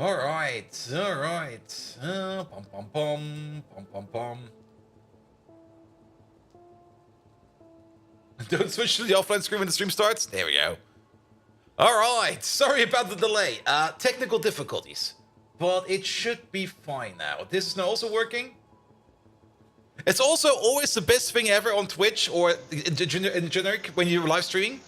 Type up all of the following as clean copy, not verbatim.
Alright, alright. Pom pom pom, pom pom pom. Don't switch to the offline screen when the stream starts. There we go. Alright, sorry about the delay. Technical difficulties. But it should be fine now. This is now also working. It's also always the best thing ever on Twitch or in generic when you're live streaming.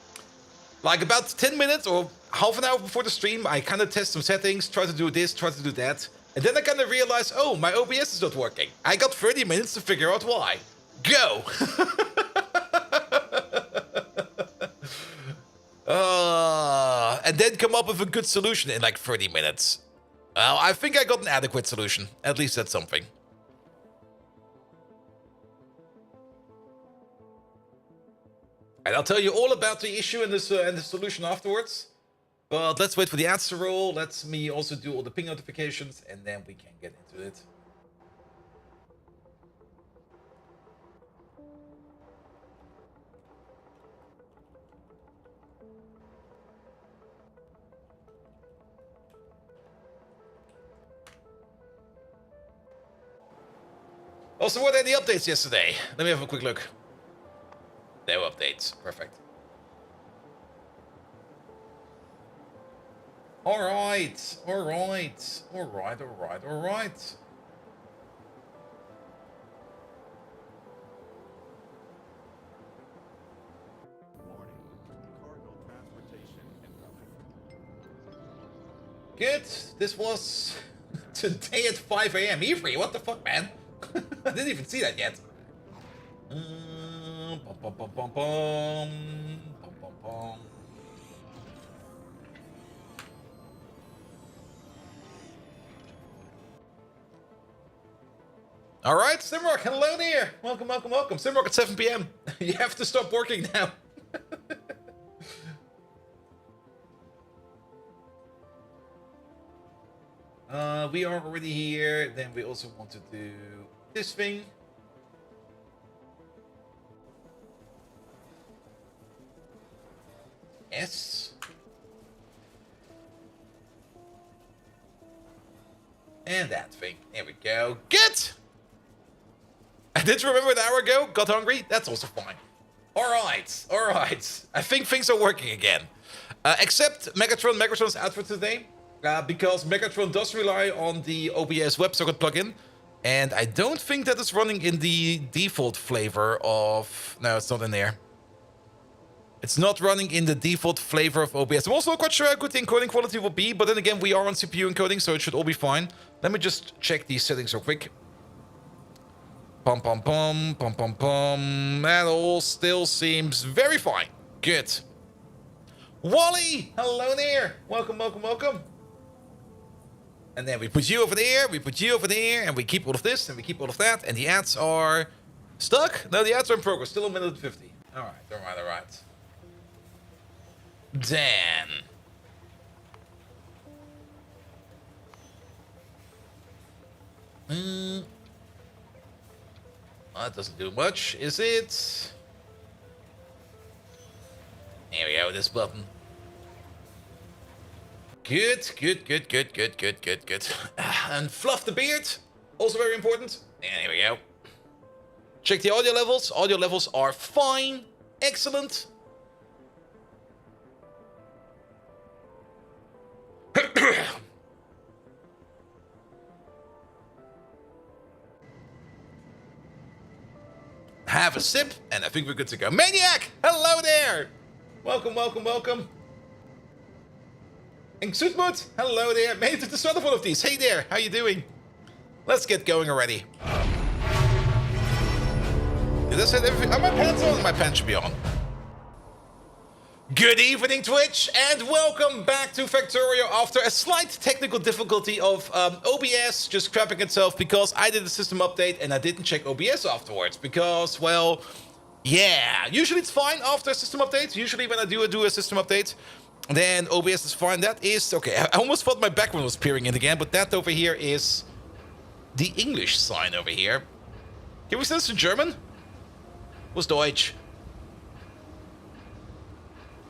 Like about 10 minutes or half an hour before the stream, I kind of test some settings, try to do this, try to do that. And then I kind of realize, oh, my OBS is not working. I got 30 minutes to figure out why. Go! And then come up with a good solution in like 30 minutes. Well, I think I got an adequate solution. At least that's something. And I'll tell you all about the issue and the solution afterwards. But let's wait for the ads to roll. Let me also do all the ping notifications, and then we can get into it. Also, were there any updates yesterday? Let me have a quick look. No updates. Perfect. Alright. Alright. Alright, alright, alright. Good. This was today at 5 AM. Avery, what the fuck, man? I didn't even see that yet. Bum, bum, bum, bum, bum. Bum, bum, bum. All right, Simrock, hello there. Welcome, welcome, welcome. Simrock at 7 PM. You have to stop working now. We are already here. Then we also want to do this thing. Yes. And that thing. There we go. Good! I did remember an hour ago. Got hungry. That's also fine. Alright. Alright. I think things are working again. Except Megatron. Megatron's out for today. Because Megatron does rely on the OBS WebSocket plugin. And I don't think that is running in the default flavor of... No, it's not in there. It's not running in the default flavor of OBS. I'm also not quite sure how good the encoding quality will be. But then again, we are on CPU encoding, so it should all be fine. Let me just check these settings real quick. Pum, pum, pum, pum, pum, pum. That all still seems very fine. Good. Wally, hello there. Welcome, welcome, welcome. And then we put you over there, we put you over there, and we keep all of this, and we keep all of that, and the ads are stuck? No, the ads are in progress, still a minute 50. Alright, alright, alright. Dan. Well, that doesn't do much, is it? There we go, this button. Good, good, good, good, good, good, good, good. And fluff the beard, also very important. And here we go. Check the audio levels. Audio levels are fine. Excellent. Have a sip, and I think we're good to go. Maniac, hello there. Welcome, welcome, welcome. Inksuitmoot, hello there. Made it to the start of one of these. Hey there, how you doing? Let's get going already. Did I say everything? Are my pants on? My pants should be on. Good evening, Twitch, and welcome back to Factorio after a slight technical difficulty of OBS just crapping itself because I did a system update and I didn't check OBS afterwards because, well, yeah. Usually it's fine after a system update. Usually when I do a system update, then OBS is fine. That is... Okay, I almost thought my background was peering in again, but that over here is the English sign over here. Can we send this to German? What's Deutsch?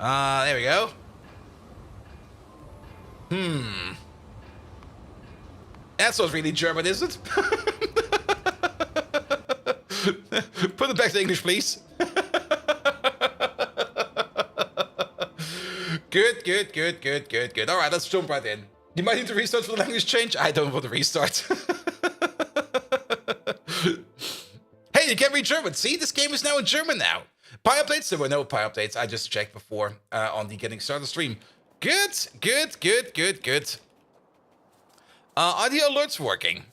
There we go. That's not really German, is it? Put it back to English, please. Good. All right, let's jump right in. You might need to restart for the language change. I don't want to restart. Hey, you can read German. See, this game is now in German now. Pie updates? There were no pie updates. I just checked before on the getting started stream. Good. Are the alerts working?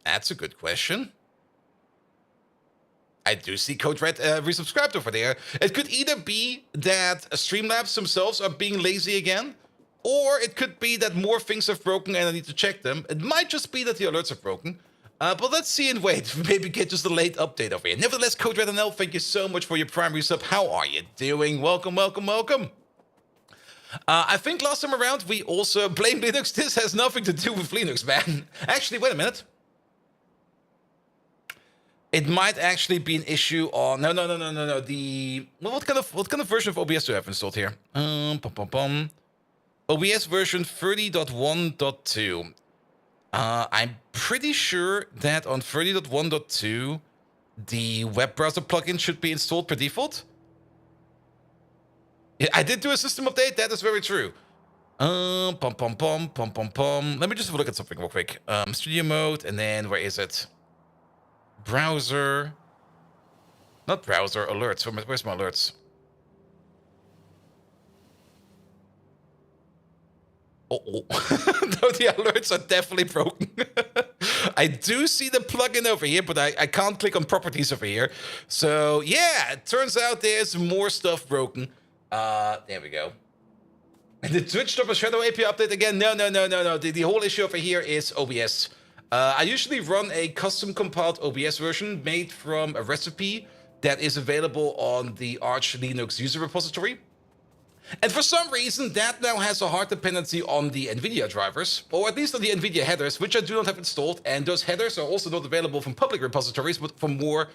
That's a good question. I do see Code Red resubscribed over there. It could either be that Streamlabs themselves are being lazy again, or it could be that more things have broken and I need to check them. It might just be that the alerts are broken. But let's see and wait. Maybe get just a late update over here. Nevertheless, Code Red NL, thank you so much for your primary sub. How are you doing? Welcome. I think last time around we also blamed Linux. This has nothing to do with Linux, man. Actually, wait a minute. It might actually be an issue on... No. The... Well, what kind of version of OBS do I have installed here? OBS version 30.1.2. I'm pretty sure that on 30.1.2, the web browser plugin should be installed per default. Yeah, I did do a system update. That is very true. Let me just have a look at something real quick. Studio mode, and then where is it? Browser. Not browser, alerts. Where's my alerts? Oh. No, the alerts are definitely broken. I do see the plugin over here, but I can't click on properties over here. So, yeah, it turns out there's more stuff broken. There we go. And the Twitch drop a Shadow API update again? No. The whole issue over here is OBS. I usually run a custom compiled OBS version made from a recipe that is available on the Arch Linux user repository. And for some reason, that now has a hard dependency on the NVIDIA drivers, or at least on the NVIDIA headers, which I do not have installed. And those headers are also not available from public repositories, but from more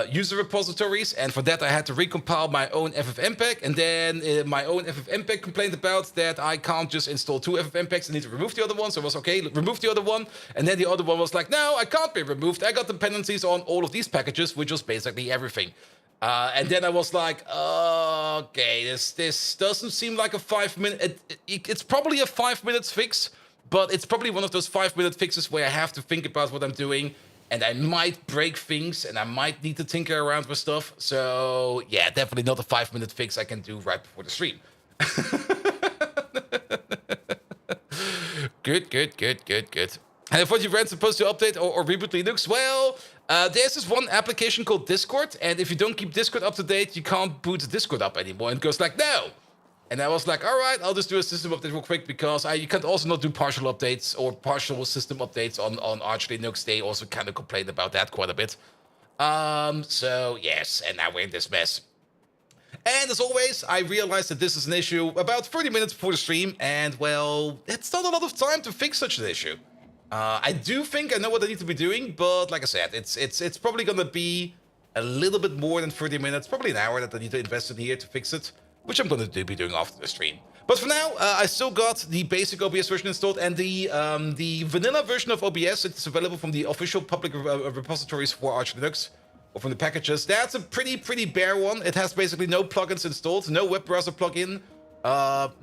user repositories. And for that, I had to recompile my own FFmpeg. And then my own FFmpeg complained about that I can't just install two FFmpegs. I need to remove the other one. So it was okay, remove the other one. And then the other one was like, no, I can't be removed. I got dependencies on all of these packages, which was basically everything. And then I was like, okay, this doesn't seem like a 5 minute... It's probably a 5 minutes fix, but it's probably one of those 5 minute fixes where I have to think about what I'm doing, and I might break things, and I might need to tinker around with stuff. So, yeah, definitely not a 5 minute fix I can do right before the stream. Good. And I thought you were supposed to update or reboot Linux. Well, there's this one application called Discord, and if you don't keep Discord up to date, you can't boot Discord up anymore. And it goes like, no! And I was like, all right, I'll just do a system update real quick, because you can also not do partial updates or partial system updates on Arch Linux. They also kind of complained about that quite a bit. So, yes, and now we're in this mess. And as always, I realized that this is an issue about 30 minutes before the stream, and, well, it's not a lot of time to fix such an issue. I do think I know what I need to be doing, but like I said, it's probably gonna be a little bit more than 30 minutes, probably an hour that I need to invest in here to fix it, which I'm gonna be doing after the stream. But for now, I still got the basic OBS version installed, and the vanilla version of OBS, it's available from the official public repositories for Arch Linux, or from the packages. That's a pretty bare one. It has basically no plugins installed, no web browser plugin, no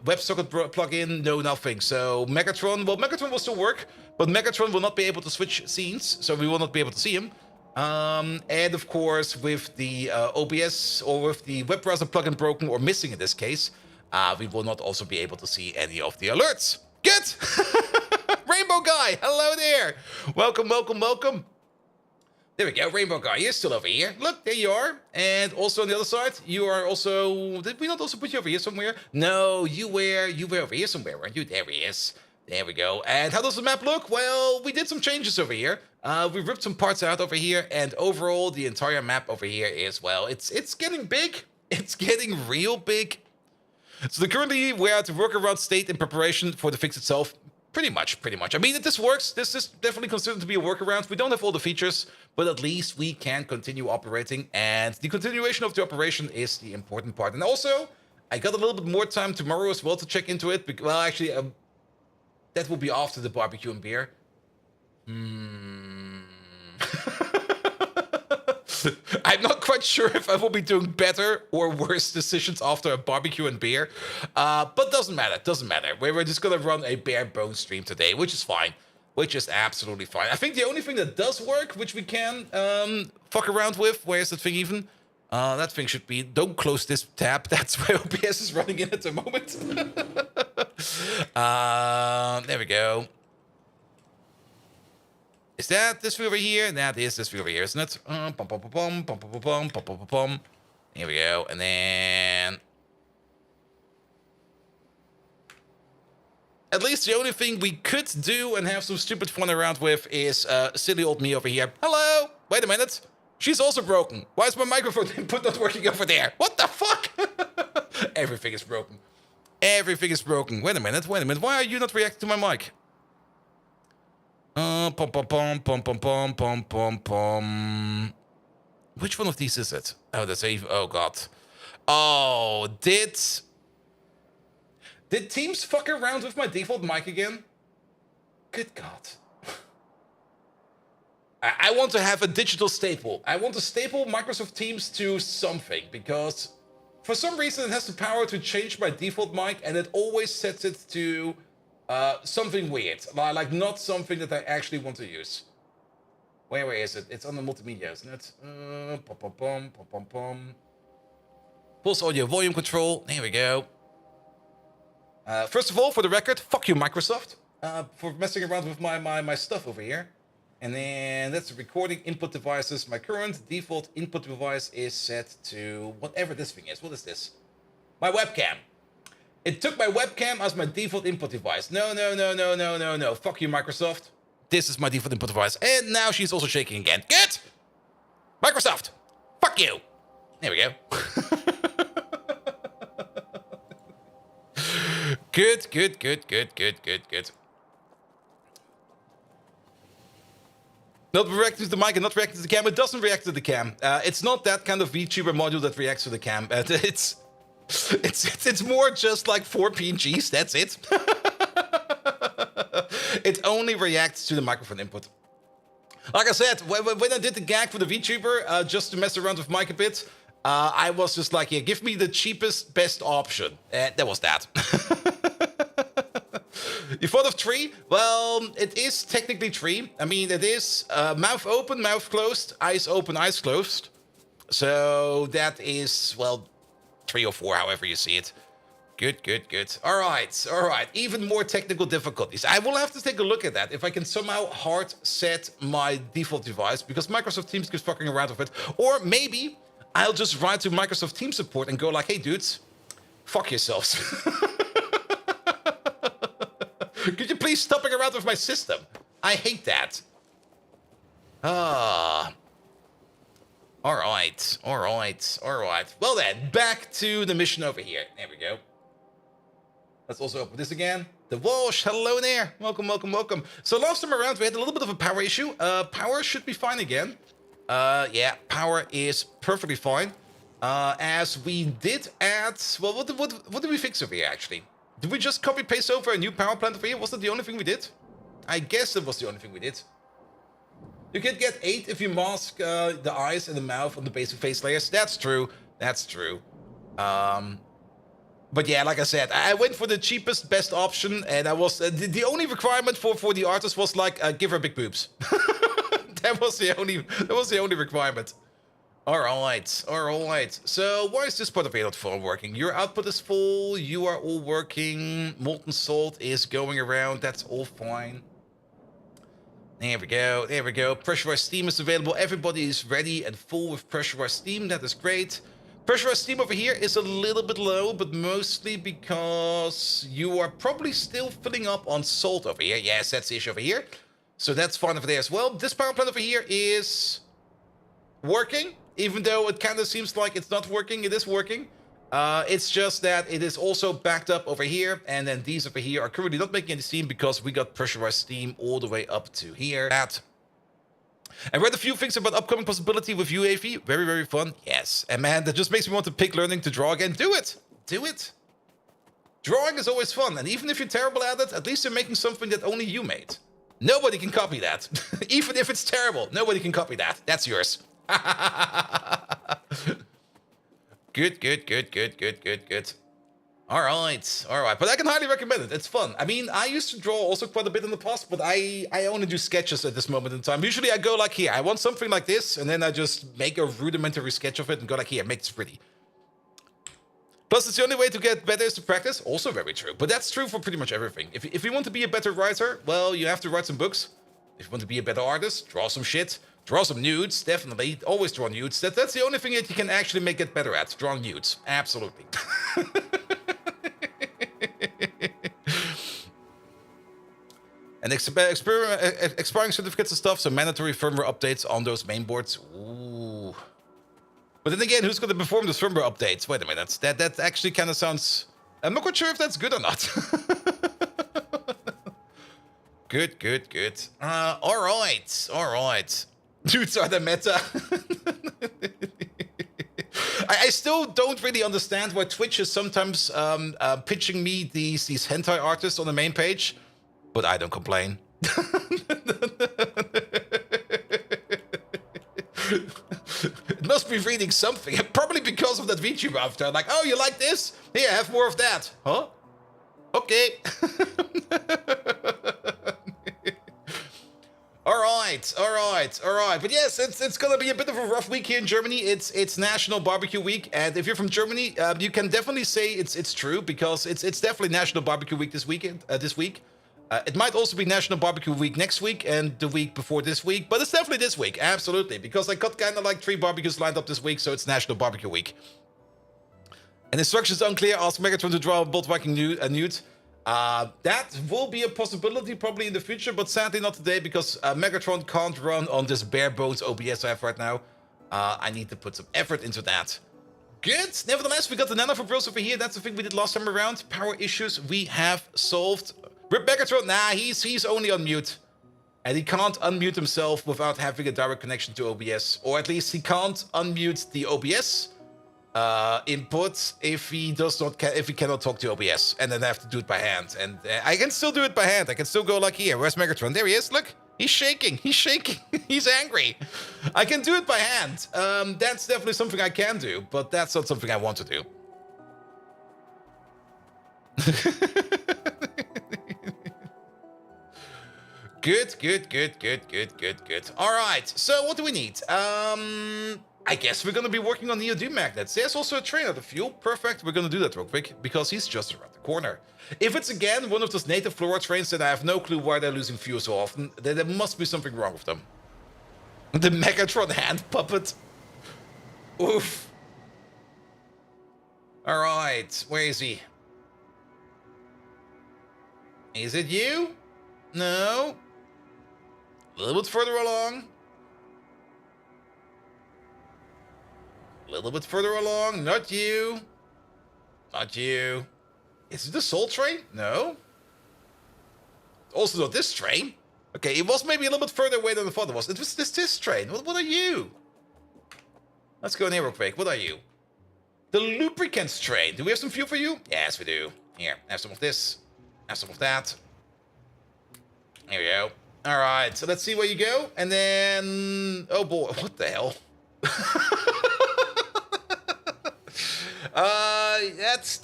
WebSocket plugin, no nothing. So Megatron will still work, but Megatron will not be able to switch scenes, so we will not be able to see him. And of course, with the OBS or with the web browser plugin broken or missing in this case, we will not also be able to see any of the alerts. Good! Rainbow Guy, hello there! Welcome. There we go, Rainbow Guy, you're still over here. Look, there you are. And also on the other side, you are also... Did we not also put you over here somewhere? No, you were over here somewhere, weren't you? There he is. There we go. And how does the map look? Well, we did some changes over here. We ripped some parts out over here, and overall, the entire map over here is, well, it's getting big. It's getting real big. So currently, we're at the workaround state in preparation for the fix itself. Pretty much. I mean, if this works, this is definitely considered to be a workaround. We don't have all the features, but at least we can continue operating, and the continuation of the operation is the important part. And also, I got a little bit more time tomorrow as well to check into it. Well, actually, That will be after the barbecue and beer. I'm not quite sure if I will be doing better or worse decisions after a barbecue and beer. But doesn't matter. Doesn't matter. We're just going to run a bare bone stream today, which is fine. Which is absolutely fine. I think the only thing that does work, which we can fuck around with, where is that thing even? That thing should be, don't close this tab. That's where OBS is running in at the moment. There we go. Is that this view over here? That is this view over here, isn't it? Here we go. And then... At least the only thing we could do and have some stupid fun around with is silly old me over here. Hello! Wait a minute. She's also broken. Why is my microphone input not working over there? What the fuck? Everything is broken. Everything is broken. Wait a minute. Wait a minute. Why are you not reacting to my mic? Which one of these is it? Oh, that's a... Oh, God. Oh, did Teams fuck around with my default mic again? Good God. I want to have a digital staple. I want to staple Microsoft Teams to something, because for some reason it has the power to change my default mic, and it always sets it to something weird. Like not something that I actually want to use. Where is it? It's on the multimedia, isn't it? Pulse audio volume control. There we go. First of all, for the record, fuck you, Microsoft, for messing around with my stuff over here. And then that's the recording input devices. My current default input device is set to whatever this thing is. What is this? My webcam. It took my webcam as my default input device. No. Fuck you, Microsoft. This is my default input device. And now she's also shaking again. Good! Microsoft! Fuck you! There we go. Good. Not reacting to the mic and not reacting to the cam. It doesn't react to the cam. It's not that kind of VTuber module that reacts to the cam. It's more just like 4 PNGs. That's it. It only reacts to the microphone input. Like I said, when I did the gag for the VTuber, just to mess around with mic a bit, I was just like, yeah, give me the cheapest, best option. That was that. You thought of tree? Well, it is technically tree. I mean, it is mouth open, mouth closed, eyes open, eyes closed. So that is, well, 3 or 4, however you see it. Good. All right. Even more technical difficulties. I will have to take a look at that if I can somehow hard set my default device, because Microsoft Teams keeps fucking around with it. Or maybe I'll just write to Microsoft Teams support and go like, hey, dudes, fuck yourselves. Could you please stop around with my system? I hate that. All right. Well then, back to the mission over here. There we go. Let's also open this again. The Walsh, hello there. Welcome. So last time around, we had a little bit of a power issue. Power should be fine again. Yeah, power is perfectly fine. As we did add... Well, what did we fix over here, actually? Did we just copy-paste over a new power plant over here? Was that the only thing we did? I guess it was the only thing we did. You can get 8 if you mask the eyes and the mouth on the basic face layers. That's true. But yeah, like I said, I went for the cheapest, best option, and I was the only requirement for the artist was like give her big boobs. That was the only requirement. All right. So why is this part of not full working? Your output is full. You are all working. Molten salt is going around. That's all fine. There we go. Pressurized steam is available. Everybody is ready and full with pressurized steam. That is great. Pressurized steam over here is a little bit low, but mostly because you are probably still filling up on salt over here. Yes, that's the issue over here. So that's fine over there as well. This power plant over here is working, even though it kind of seems like it's not working. It is working. It's just that it is also backed up over here, and then these over here are currently not making any steam because we got pressurized steam all the way up to here. I read a few things about upcoming possibility with UAV. Very, very fun. Yes. And man, that just makes me want to pick learning to draw again. Do it. Drawing is always fun, and even if you're terrible at it, at least you're making something that only you made. Nobody can copy that. Even if it's terrible, nobody can copy that. That's yours. Good, good, good, good, good, good, good. All right, all right. But I can highly recommend it. It's fun. I mean, I used to draw also quite a bit in the past, but I only do sketches at this moment in time. Usually I go like here. I want something like this, and then I just make a rudimentary sketch of it and go like here, make this pretty. Plus, it's the only way to get better is to practice. Also very true. But that's true for pretty much everything. If you want to be a better writer, well, you have to write some books. If you want to be a better artist, draw some shit. Draw some nudes, definitely. Always draw nudes. That's the only thing that you can actually get better at. Drawing nudes. Absolutely. And expiring certificates and stuff, so mandatory firmware updates on those main boards. Ooh. But then again, who's going to perform those firmware updates? Wait a minute, that actually kind of sounds... I'm not quite sure if that's good or not. Good, good, good. All right. Dudes are the meta. I still don't really understand why Twitch is sometimes pitching me these hentai artists on the main page, but I don't complain. It must be reading something, probably because of that VTuber avatar. Like, oh, you like this? Here, have more of that. Huh? Okay. All right. But yes, it's gonna be a bit of a rough week here in Germany. It's National Barbecue Week, and if you're from Germany, you can definitely say it's true because it's definitely National Barbecue Week this weekend. This week, it might also be National Barbecue Week next week and the week before this week, but it's definitely this week, absolutely, because I got kind of like 3 barbecues lined up this week, so it's National Barbecue Week. And instructions unclear. Ask Megatron to draw a Bolt Viking nude. That will be a possibility probably in the future, but sadly not today because Megatron can't run on this bare bones OBS I have right now. I need to put some effort into that. Good. Nevertheless, we got the nano bros over here. That's the thing we did last time around. Power issues we have solved. Rip Megatron. Nah, he's only on mute. And he can't unmute himself without having a direct connection to OBS. Or at least he can't unmute the OBS input if he cannot talk to OBS, and then I have to do it by hand. And I can still do it by hand. I can still go like here. Where's Megatron? There he is. Look, he's shaking. He's angry. I can do it by hand. That's definitely something I can do, but that's not something I want to do. Good. All right. So what do we need? I guess we're going to be working on Neodym Magnets. There's also a train out of fuel. Perfect. We're going to do that real quick because he's just around the corner. If it's again one of those native Flora trains, then I have no clue why they're losing fuel so often. There must be something wrong with them. The Megatron hand puppet. Oof. All right. Where is he? Is it you? No. A little bit further along. A little bit further along. Not you. Not you. Is it the Soul train? No. Also not this train. Okay, it was maybe a little bit further away than I thought it was. It was this train. What are you? Let's go in here real quick. What are you? The lubricants train. Do we have some fuel for you? Yes, we do. Here, have some of this. Have some of that. Here we go. All right, so let's see where you go. And then... Oh, boy. What the hell? That's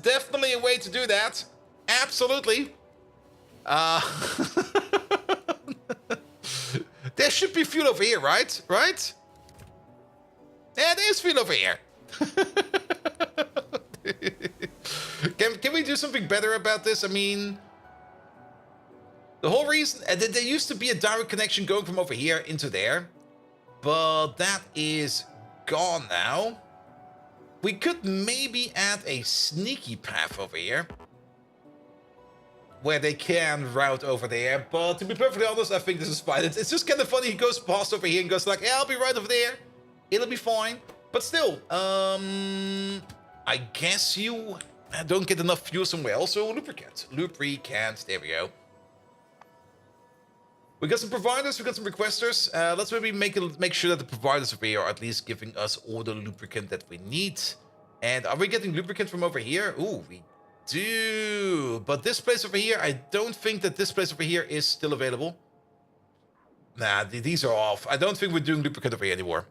definitely a way to do that. Absolutely. There should be fuel over here, right? Right? Yeah, there's fuel over here. Can we do something better about this? I mean, the whole reason there used to be a direct connection going from over here into there, but that is gone now. We could maybe add a sneaky path over here where they can route over there, but to be perfectly honest, I think this is fine. It's just kind of funny. He goes past over here and goes like, yeah, I'll be right over there. It'll be fine. But still, I guess you don't get enough fuel somewhere else. So lubricant. Lubricant. There we go. We got some providers, we got some requesters. Let's maybe make sure that the providers over here are at least giving us all the lubricant that we need. And are we getting lubricant from over here? Ooh, we do. But this place over here, I don't think that this place over here is still available. Nah, these are off. I don't think we're doing lubricant over here anymore.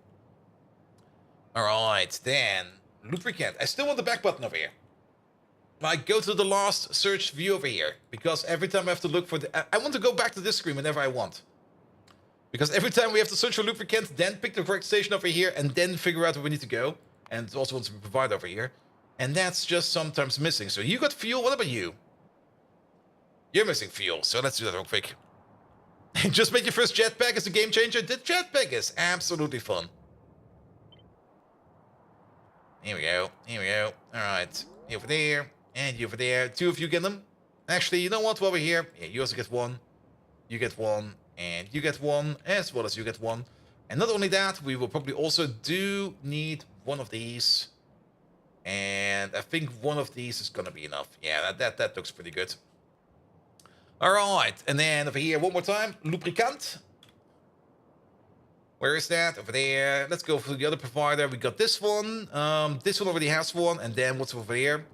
Alright, then. Lubricant. I still want the back button over here. Like, go to the last search view over here. Because every time I have to look for the... I want to go back to this screen whenever I want. Because every time we have to search for lubricant, then pick the correct station over here, and then figure out where we need to go. And it also wants to be provided over here. And that's just sometimes missing. So you got fuel, what about you? You're missing fuel, so let's do that real quick. Just make your first jetpack as a game changer. The jetpack is absolutely fun. Here we go. Here we go. Alright. You over there. And you over there. 2 of you get them. Actually, you know what? While we're here, yeah, you also get 1. You get 1. And you get 1. As well as you get 1. And not only that, we will probably also do need 1 of these. And I think 1 of these is gonna be enough. Yeah, that looks pretty good. Alright, and then over here, one more time, lubricant. Where is that? Over there. Let's go for the other provider. We got this one. This one already has 1, and then what's over here?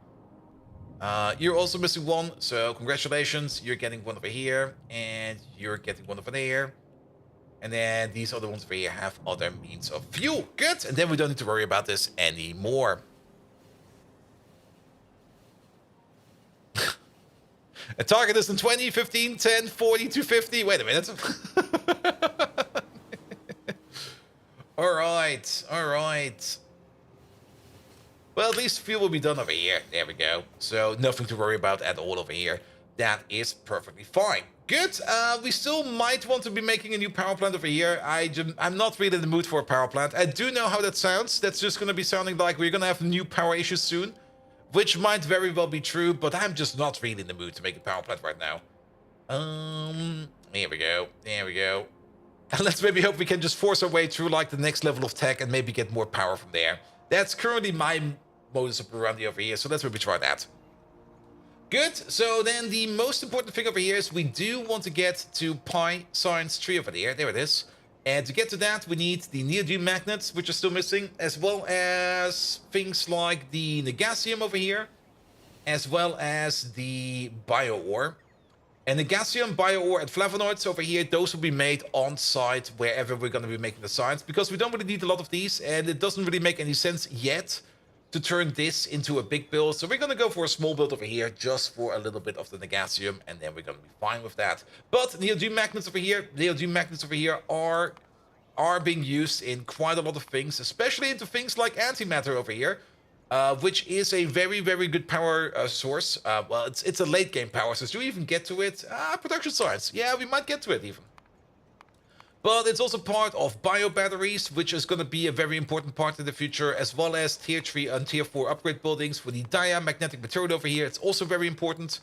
You're also missing 1, so congratulations. You're getting 1 over here, and you're getting 1 over there. And then these other ones over here have other means of fuel. Good, and then we don't need to worry about this anymore. A target is in 20, 15, 10, 40, 250. Wait a minute. Alright, alright. Well, at least fuel will be done over here. There we go. So nothing to worry about at all over here. That is perfectly fine. Good. We still might want to be making a new power plant over here. I'm not really in the mood for a power plant. I do know how that sounds. That's just going to be sounding like we're going to have new power issues soon. Which might very well be true, but I'm just not really in the mood to make a power plant right now. Here we go. There we go. And let's maybe hope we can just force our way through like the next level of tech and maybe get more power from there. That's currently my modus operandi over here, so let's maybe try that. Good. So then the most important thing over here is we do want to get to Pi Science 3 over there. There it is. And to get to that, we need the Neodym Magnets, which are still missing, as well as things like the Negasium over here, as well as the Bio Ore. And Negasium, Bio Ore, and Flavonoids over here, those will be made on site wherever we're going to be making the science, because we don't really need a lot of these, and it doesn't really make any sense yet to turn this into a big build. So we're going to go for a small build over here, just for a little bit of the Negasium, and then we're going to be fine with that. But Neodym Magnets over here are being used in quite a lot of things, especially into things like antimatter over here, which is a very, very good power source. Well, it's a late game power source. Do we even get to it? Production science. Yeah, we might get to it even. But it's also part of bio batteries, which is going to be a very important part in the future, as well as tier 3 and tier 4 upgrade buildings for the diamagnetic material over here. It's also very important.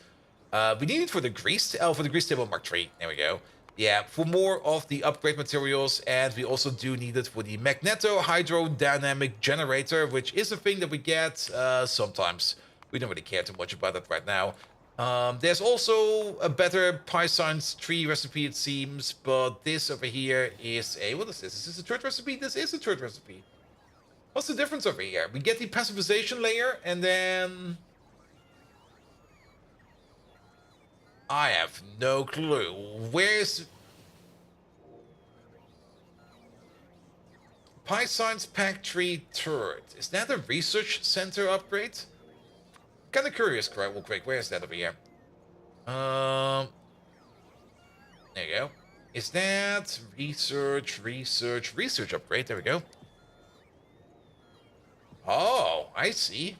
We need it for the grease table Mark III. There we go. Yeah, for more of the upgrade materials, and we also do need it for the magneto hydrodynamic generator, which is a thing that we get sometimes. We don't really care too much about that right now. There's also a better Pi Science 3 recipe, it seems, but this over here is a... What is this? Is this a third recipe? This is a third recipe. What's the difference over here? We get the passivization layer, and then... I have no clue. Where's... Pi Science Pack 3 turret. Is that a research center upgrade? Kind of curious, real quick. Where is that over here? There you go. Is that research upgrade? There we go. Oh, I see.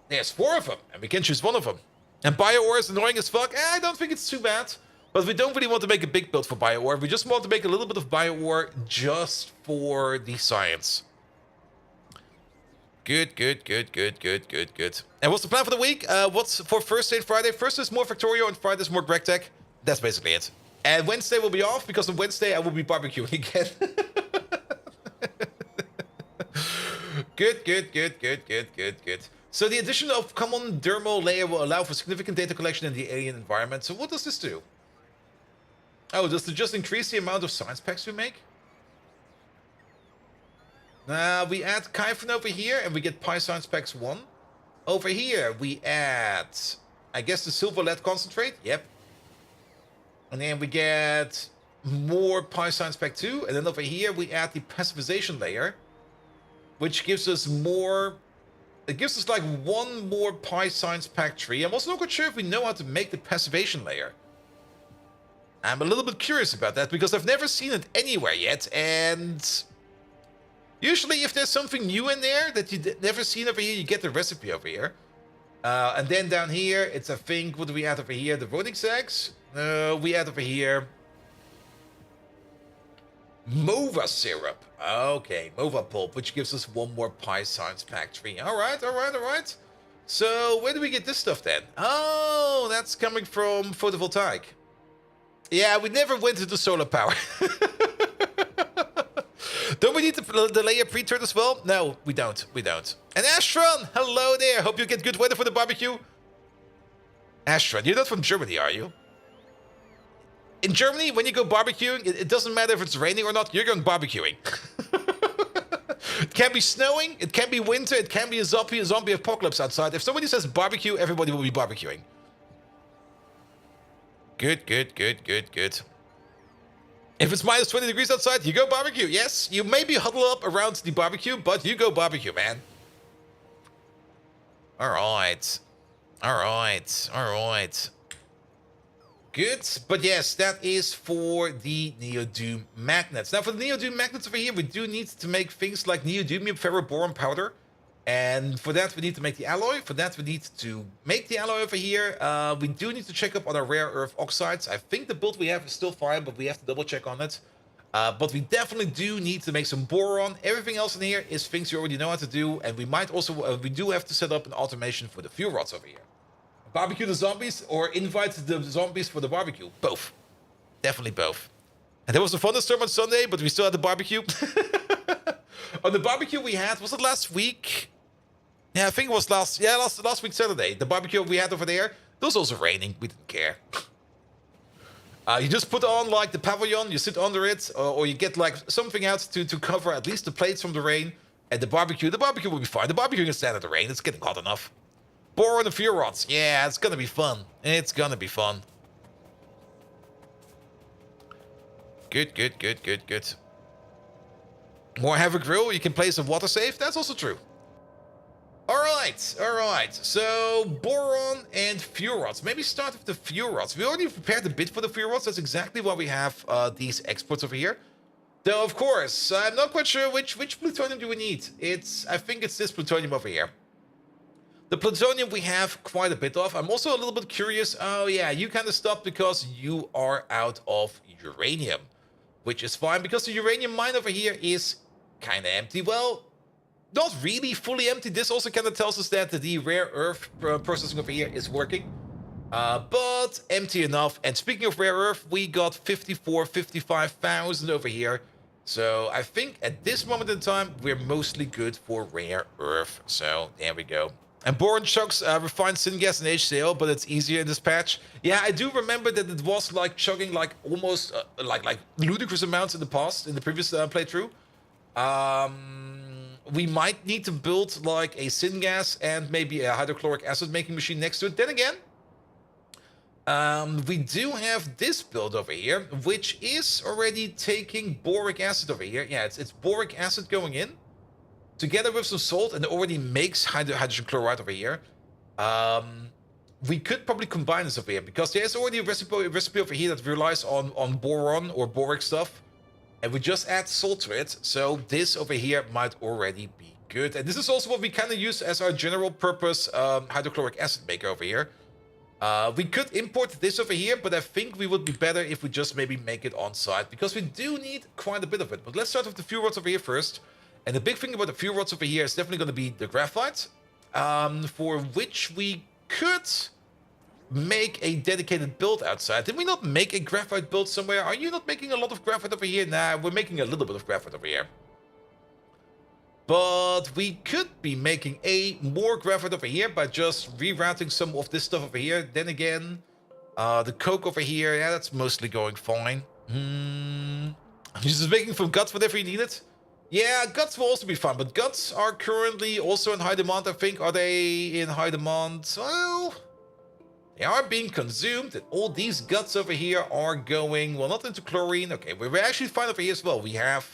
There's 4 of them, and we can choose 1 of them. And Bio-Ore is annoying as fuck. I don't think it's too bad. But we don't really want to make a big build for Bio-Ore. We just want to make a little bit of Bio-Ore just for the science. Good. And what's the plan for the week? What's for Thursday and Friday? Thursday is more Factorio and Friday is more Greg Tech. That's basically it. And Wednesday will be off because on Wednesday I will be barbecuing again. Good. So the addition of common dermal layer will allow for significant data collection in the alien environment. So what does this do? Oh, does it just increase the amount of science packs we make? We add Kyphon over here and we get Pi Science Packs 1. Over here, we add, I guess, the silver lead concentrate. Yep. And then we get more pi science pack 2. And then over here, we add the passivization layer, which gives us more. It gives us like one more pi science pack 3. I'm also not quite sure if we know how to make the passivation layer. I'm a little bit curious about that because I've never seen it anywhere yet. And usually if there's something new in there that you've never seen over here, you get the recipe over here. And then down here, it's, I think, what do we add over here? The voting sacs? We add over here Mova syrup. Okay, Mova pulp, which gives us one more pi science pack 3. Alright. So, where do we get this stuff then? Oh, that's coming from photovoltaic. Yeah, we never went into solar power. Don't we need the layer pre-turn as well? No, we don't. And Astron, hello there. Hope you get good weather for the barbecue. Astron, you're not from Germany, are you? In Germany, when you go barbecuing, it doesn't matter if it's raining or not, you're going barbecuing. It can be snowing, it can be winter, it can be a zombie apocalypse outside. If somebody says barbecue, everybody will be barbecuing. Good. If it's minus 20 degrees outside, you go barbecue. Yes, you maybe huddle up around the barbecue, but you go barbecue, man. Alright. Good, but yes, that is for the Neodym Magnets. Now, for the Neodym Magnets over here, we do need to make things like neodymium ferroboron powder. And for that, we need to make the alloy. For that, we need to make the alloy over here. We do need to check up on our rare earth oxides. I think the build we have is still fine, but we have to double check on it. But we definitely do need to make some boron. Everything else in here is things you already know how to do. And we might also, we do have to set up an automation for the fuel rods over here. Barbecue the zombies or invite the zombies for the barbecue? Both. Definitely both. And there was a thunderstorm on Sunday, but we still had the barbecue. On the barbecue we had, was it last week? Yeah, I think it was last week Saturday. The barbecue we had over there, it was also raining. We didn't care. You just put on like the pavilion, you sit under it, or you get like something out to cover at least the plates from the rain. And the barbecue will be fine. The barbecue can stand in the rain. It's getting hot enough. Boron and fuel rods. Yeah, it's gonna be fun. It's gonna be fun. Good. More have a grill. You can place a water safe. That's also true. Alright. So, boron and fuel rods. Maybe start with the fuel rods. We already prepared a bit for the fuel rods. That's exactly why we have these exports over here. Though, of course, I'm not quite sure which plutonium do we need. I think it's this plutonium over here. The plutonium we have quite a bit of. I'm also a little bit curious. Oh, yeah, you kind of stopped because you are out of uranium. Which is fine, because the uranium mine over here is kind of empty. Well, not really fully empty. This also kind of tells us that the rare earth processing over here is working. But empty enough. And speaking of rare earth, we got 55,000 over here. So I think at this moment in time, we're mostly good for rare earth. So there we go. And boron chugs refined syngas and HCl, but it's easier in this patch. Yeah, I do remember that it was like chugging like almost like ludicrous amounts in the past, in the previous playthrough. We might need to build like a syngas and maybe a hydrochloric acid making machine next to it. Then again, we do have this build over here, which is already taking boric acid over here. Yeah, it's boric acid going in, together with some salt, and it already makes hydrogen chloride over here. We could probably combine this over here, because there's already a recipe over here that relies on boron or boric stuff. And we just add salt to it, so this over here might already be good. And this is also what we kind of use as our general purpose hydrochloric acid maker over here. We could import this over here, but I think we would be better if we just maybe make it on site, because we do need quite a bit of it. But let's start with the fuel rods over here first. And the big thing about the fuel rods over here is definitely going to be the graphite, for which we could make a dedicated build outside. Did we not make a graphite build somewhere? Are you not making a lot of graphite over here? Nah, we're making a little bit of graphite over here. But we could be making more graphite over here by just rerouting some of this stuff over here. Then again, the coke over here, yeah, that's mostly going fine. You're just making from guts whenever you need it. Yeah, guts will also be fun, but guts are currently also in high demand, I think. Are they in high demand? Well, they are being consumed, and all these guts over here are going, well, not into chlorine. Okay, we're actually fine over here as well. We have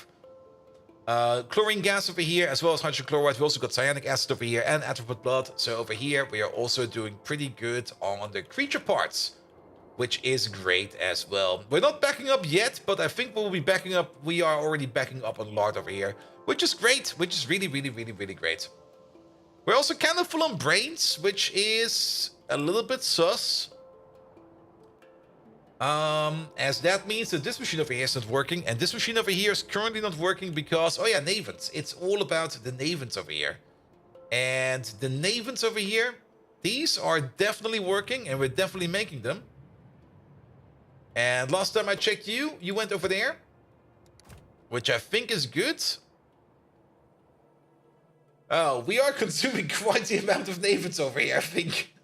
chlorine gas over here, as well as hydrogen chloride. We also got cyanic acid over here and atropine blood. So over here, we are also doing pretty good on the creature parts, which is great as well. We're not backing up yet, but I think we'll be backing up. We are already backing up a lot over here, which is great, which is really, really, really, really great. We're also kind of full on brains, which is a little bit sus. As that means that this machine over here is not working, and this machine over here is currently not working because, oh yeah, Navens. It's all about the Navens over here. And the Navens over here, these are definitely working, and we're definitely making them. And last time I checked you went over there, which I think is good. Oh, we are consuming quite the amount of Navens over here, I think.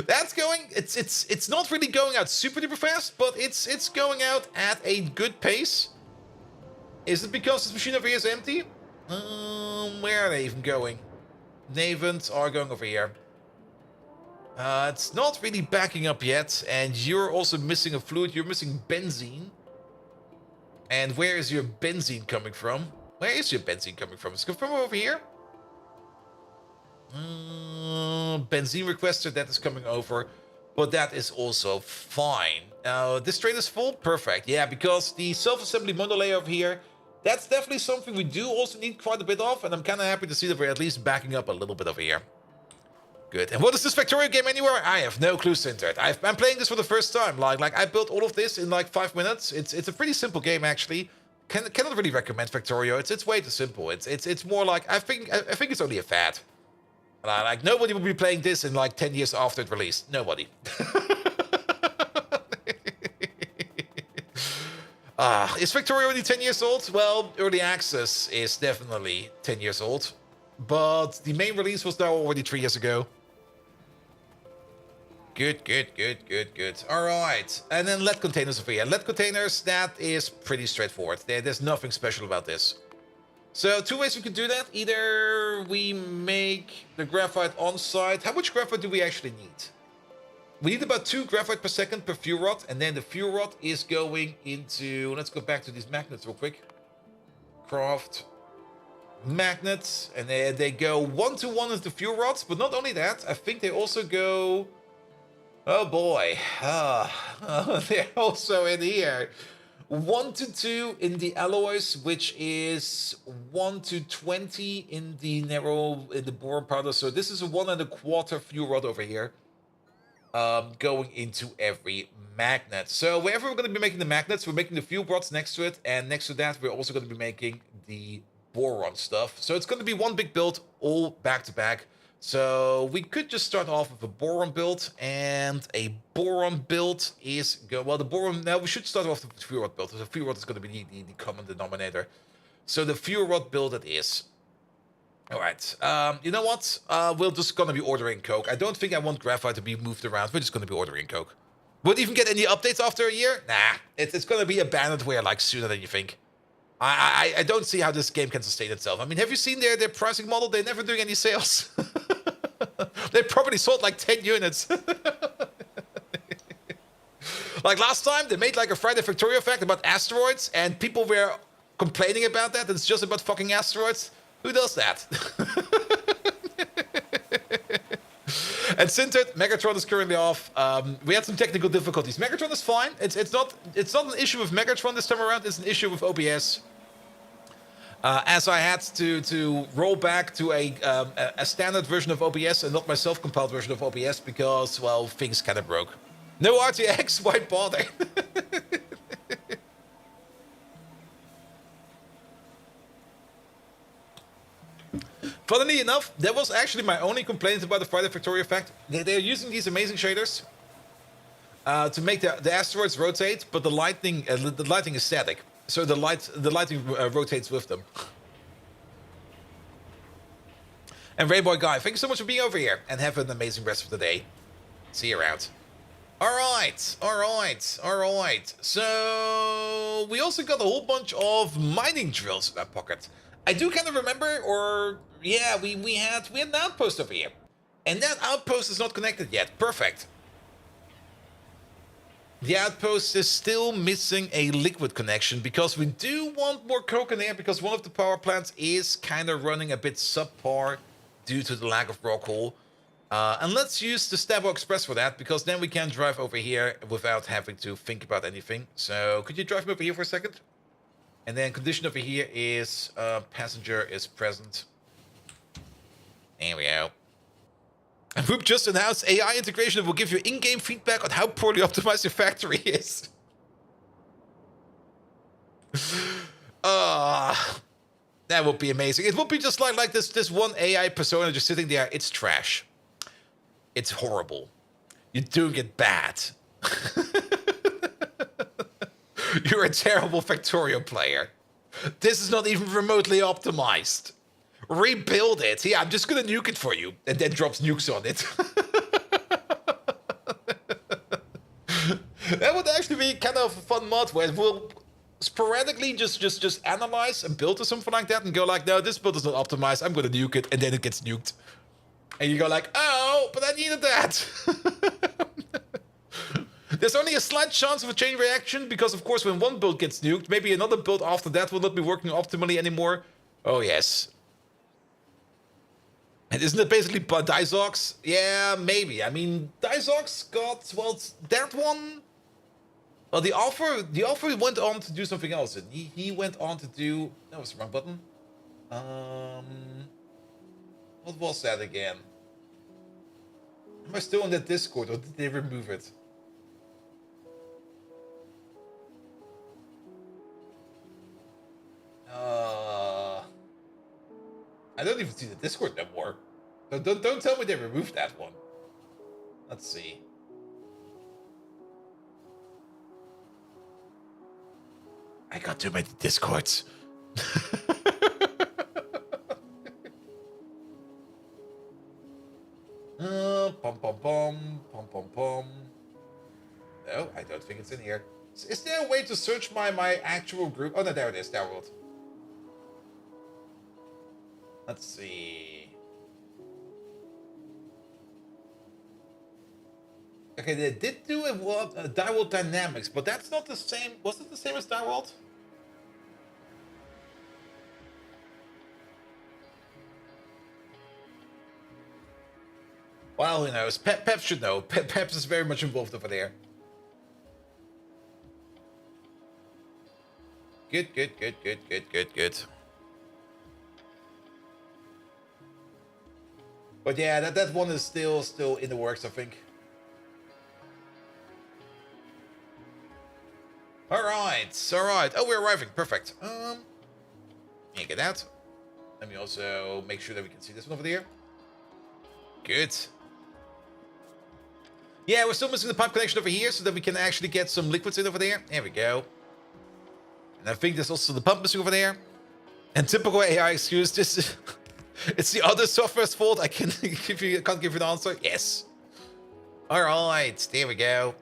That's going, it's not really going out super duper fast, but it's going out at a good pace. Is it because this machine over here is empty? Where are they even going? Navens are going over here. It's not really backing up yet, and you're also missing a fluid. You're missing benzene. And where is your benzene coming from? Where is your benzene coming from? It's coming from over here. Benzene requester, that is coming over, but that is also fine. This train is full? Perfect. Yeah, because the self-assembly monolayer over here, that's definitely something we do also need quite a bit of, and I'm kind of happy to see that we're at least backing up a little bit over here. Good. And what is this Factorio game anywhere? I have no clue, Sintert. I'm playing this for the first time. Like I built all of this in like 5 minutes. It's a pretty simple game actually. Cannot really recommend Factorio. It's way too simple. It's more like I think it's only a fad. Like nobody will be playing this in like 10 years after it released. Nobody. Is Factorio only 10 years old? Well, early access is definitely 10 years old. But the main release was now already 3 years ago. Good. Alright. And then lead containers over here. Lead containers, that is pretty straightforward. There's nothing special about this. So, 2 ways we could do that. Either we make the graphite on site. How much graphite do we actually need? We need about 2 graphite per second per fuel rod. And then the fuel rod is going into... Let's go back to these magnets real quick. Craft magnets. And they go 1-to-1 as the fuel rods. But not only that, I think they also go... Oh boy. They're also in here. 1-to-2 in the alloys, which is 1-to-20 in the boron powder. So this is a 1 1/4 fuel rod over here, going into every magnet. So wherever we're going to be making the magnets, we're making the fuel rods next to it, and next to that, we're also going to be making the boron stuff. So it's going to be one big build, all back to back. So we could just start off with a boron build, and a boron build is well, the boron. Now we should start off with the fuel rod build. The fuel rod is going to be the common denominator. So the fuel rod build it is. All right. You know what? We're just going to be ordering coke. I don't think I want graphite to be moved around. We're just going to be ordering coke. Won't even get any updates after a year? Nah. It's going to be abandonware like sooner than you think. I don't see how this game can sustain itself. I mean, have you seen their pricing model? They're never doing any sales. They probably sold like 10 units. Like last time, they made like a Friday Factorio fact about asteroids, and people were complaining about that. It's just about fucking asteroids. Who does that? And Sintert, Megatron is currently off. We had some technical difficulties. Megatron is fine. It's not an issue with Megatron this time around. It's an issue with OBS. As I had to roll back to a standard version of OBS and not my self-compiled version of OBS because, well, things kind of broke. No RTX, why bother? Funnily enough, that was actually my only complaint about the Friday Factorio effect. They're using these amazing shaders to make the asteroids rotate, but the lighting is static. So the lighting rotates with them. And Rayboy Guy, thank you so much for being over here, and have an amazing rest of the day. See you around. Alright, alright, alright. So we also got a whole bunch of mining drills in that pocket. I do kind of remember, or yeah, we had an outpost over here. And that outpost is not connected yet. Perfect. The outpost is still missing a liquid connection because we do want more coke in there because one of the power plants is kind of running a bit subpar due to the lack of raw coal. And let's use the Stabo Express for that, because then we can drive over here without having to think about anything. So could you drive me over here for a second? And then condition over here is passenger is present. There we go. And Whoop just announced AI integration that will give you in-game feedback on how poorly optimized your factory is. That would be amazing. It would be just like this one AI persona just sitting there. It's trash. It's horrible. You're doing it bad. You're a terrible Factorio player. This is not even remotely optimized. Rebuild it. Yeah, I'm just gonna nuke it for you. And then drops nukes on it. That would actually be kind of a fun mod where it will sporadically just analyze and build or something like that and go like, no, this build is not optimized. I'm gonna nuke it, and then it gets nuked. And you go like, oh, but I needed that. There's only a slight chance of a chain reaction because, of course, when one build gets nuked, maybe another build after that will not be working optimally anymore. Oh, yes. And isn't it basically Dizox? Yeah, maybe. I mean, Dizox got, well, that one. Well, the Alpha went on to do something else. And he went on to do. That was the wrong button. What was that again? Am I still on that Discord, or did they remove it? I don't even see the Discord no more. Don't tell me they removed that one. Let's see. I got too many Discords. Pom pom pom, pom pom pom. No, I don't think it's in here. Is there a way to search my actual group? Oh no, there it is, Downworld. Let's see. Okay, they did do a Direwald Dynamics, but that's not the same. Was it the same as Direwald? Well, who knows? Pep should know. Peps is very much involved over there. Good, good, good, good, good, good, good. But yeah, that one is still in the works, I think. All right, all right. Oh, we're arriving. Perfect. Yeah, get out. Let me also make sure that we can see this one over there. Good. Yeah, we're still missing the pipe connection over here so that we can actually get some liquids in over there. There we go. And I think there's also the pump missing over there. And typical AI excuse, this it's the other software's fault. I can't give you an answer. Yes. All right, there we go.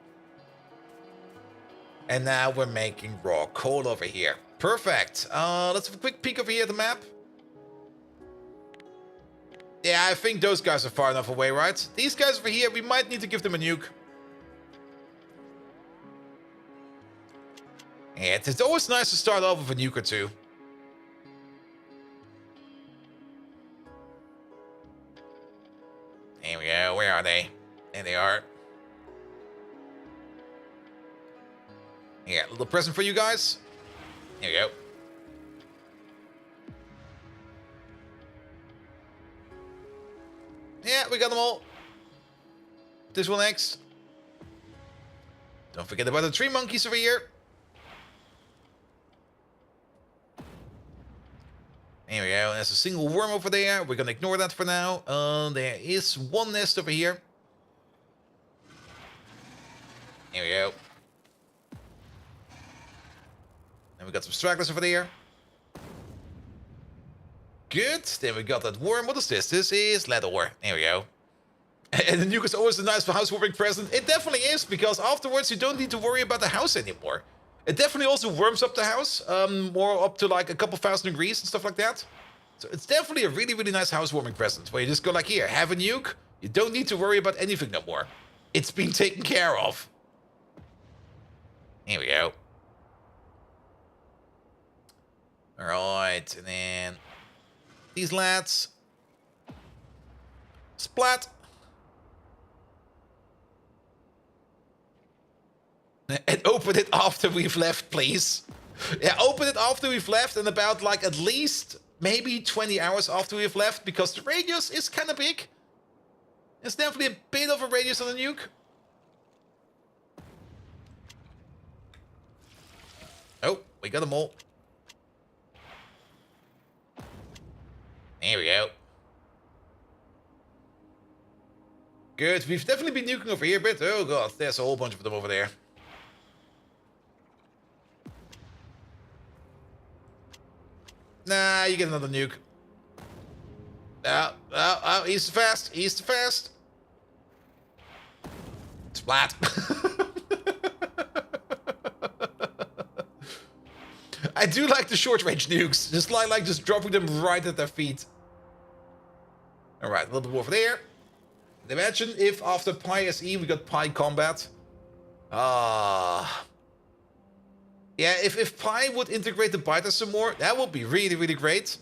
And now we're making raw coal over here. Perfect. Let's have a quick peek over here at the map. Yeah, I think those guys are far enough away, right? These guys over here, we might need to give them a nuke. Yeah, it's always nice to start off with a nuke or two. There we go. Where are they? There they are. Yeah, a little present for you guys. There you go. Yeah, we got them all. This one next. Don't forget about the tree monkeys over here. There we go. There's a single worm over there. We're gonna ignore that for now. There is one nest over here. There we go. Then we got some stragglers over there. Good. Then we got that worm. What is this? This is lead ore. There we go. And the nuke is always a nice housewarming present. It definitely is, because afterwards you don't need to worry about the house anymore. It definitely also warms up the house, more up to like a couple thousand degrees and stuff like that. So it's definitely a really, really nice housewarming present, where you just go like, here, have a nuke. You don't need to worry about anything no more. It's been taken care of. Here we go. Alright, and then these lads. Splat. And open it after we've left, please. Yeah, open it after we've left, and about like at least maybe 20 hours after we've left, because the radius is kind of big. It's definitely a bit of a radius on the nuke. Oh, we got them all. There we go. Good. We've definitely been nuking over here a bit. Oh god, there's a whole bunch of them over there. Nah, you get another nuke. Oh, he's too fast. He's too fast. Splat. I do like the short-range nukes. Just like just dropping them right at their feet. Alright, a little bit more over there. Imagine if after Pi SE we got Pi Combat. Yeah, if Pi would integrate the biters some more, that would be really, really great.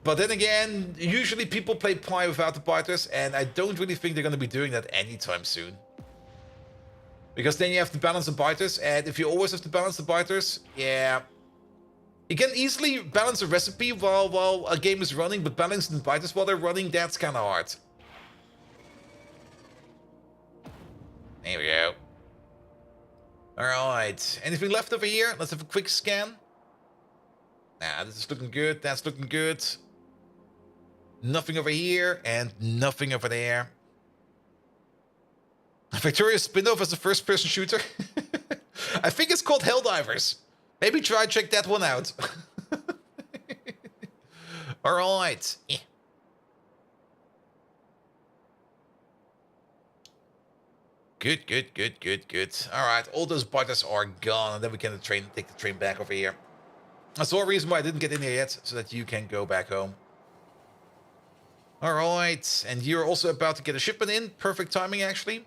But then again, usually people play Pi without the biters, and I don't really think they're going to be doing that anytime soon. Because then you have to balance the biters, and if you always have to balance the biters, yeah. You can easily balance a recipe while a game is running, but balancing the biters while they're running, that's kind of hard. There we go. Alright, anything left over here? Let's have a quick scan. Nah, this is looking good, that's looking good. Nothing over here, and nothing over there. Factorio spin-off as a first-person shooter? I think it's called Helldivers. Maybe try check that one out. Alright. Yeah. Good, good, good, good, good. Alright, all those biters are gone, and then we can take the train back over here. That's the whole reason why I didn't get in here yet, so that you can go back home. Alright, and you're also about to get a shipment in. Perfect timing, actually.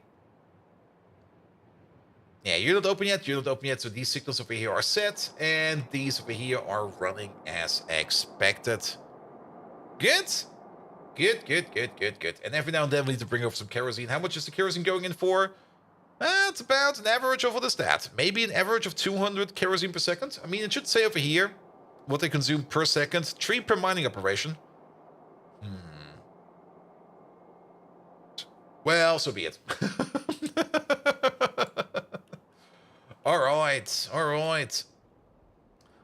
Yeah, you're not open yet, so these signals over here are set, and these over here are running as expected. Good? Good, good, good, good, good. And every now and then we need to bring over some kerosene. How much is the kerosene going in for? It's about an average of, what is that? Maybe an average of 200 kerosene per second? I mean, it should say over here what they consume per second. 3 per mining operation. Well, so be it. Alright, alright.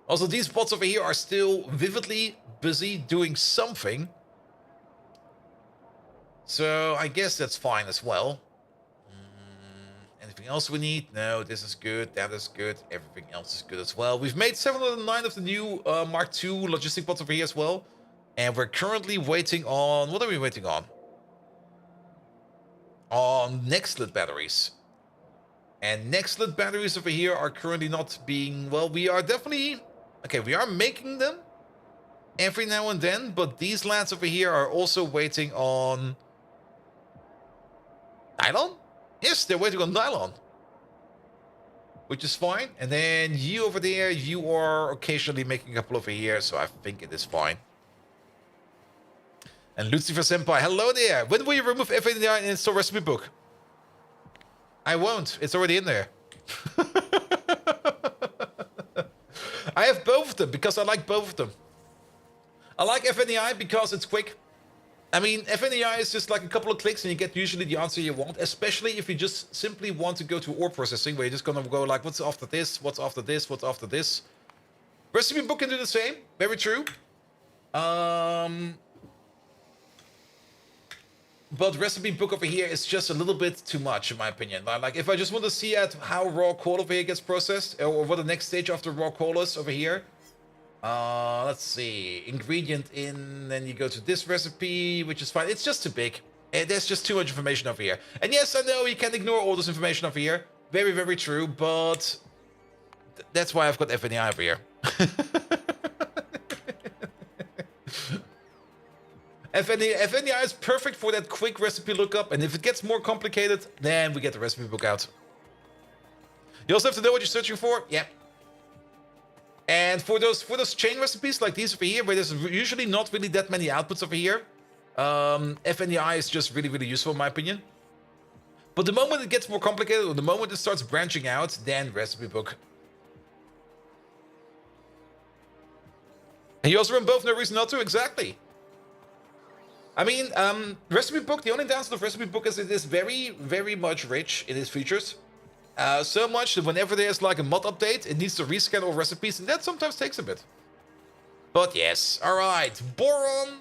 Also, these bots over here are still vividly busy doing something. So, I guess that's fine as well. Anything else we need? No, this is good, that is good, everything else is good as well. We've made 709 of the new Mark II logistic bots over here as well. And we're currently waiting on... What are we waiting on? On Nextlit batteries. And Nextlit batteries over here are currently not being... Well, we are definitely... Okay, we are making them every now and then, but these lads over here are also waiting on... Nylon? Yes, they're waiting on nylon. Which is fine. And then you over there, you are occasionally making a couple over here, so I think it is fine. And Lucifer Senpai, hello there. When will you remove FADI and install recipe book? I won't. It's already in there. I have both of them because I like both of them. I like FNEI because it's quick. I mean, FNEI is just like a couple of clicks and you get usually the answer you want, especially if you just simply want to go to ore processing, where you're just gonna go like, what's after this, what's after this, what's after this. Recipe book can do the same, very true. But recipe book over here is just a little bit too much, in my opinion. Like, if I just want to see at how raw coal over here gets processed, or what the next stage after raw coal is over here. Let's see. Ingredient in, then you go to this recipe, which is fine. It's just too big. And there's just too much information over here. And yes, I know you can ignore all this information over here. Very, very true, but that's why I've got FNEI over here. FNEI is perfect for that quick recipe lookup, and if it gets more complicated, then we get the recipe book out. You also have to know what you're searching for. Yeah. And for those chain recipes like these over here, where there's usually not really that many outputs over here, FNEI is just really, really useful in my opinion. But the moment it gets more complicated, or the moment it starts branching out, then recipe book. And you also run both, no reason not to, exactly. I mean, recipe book, the only downside of recipe book is it is very, very much rich in its features. So much that whenever there's like a mod update, it needs to rescan all recipes, and that sometimes takes a bit. But yes, alright, boron,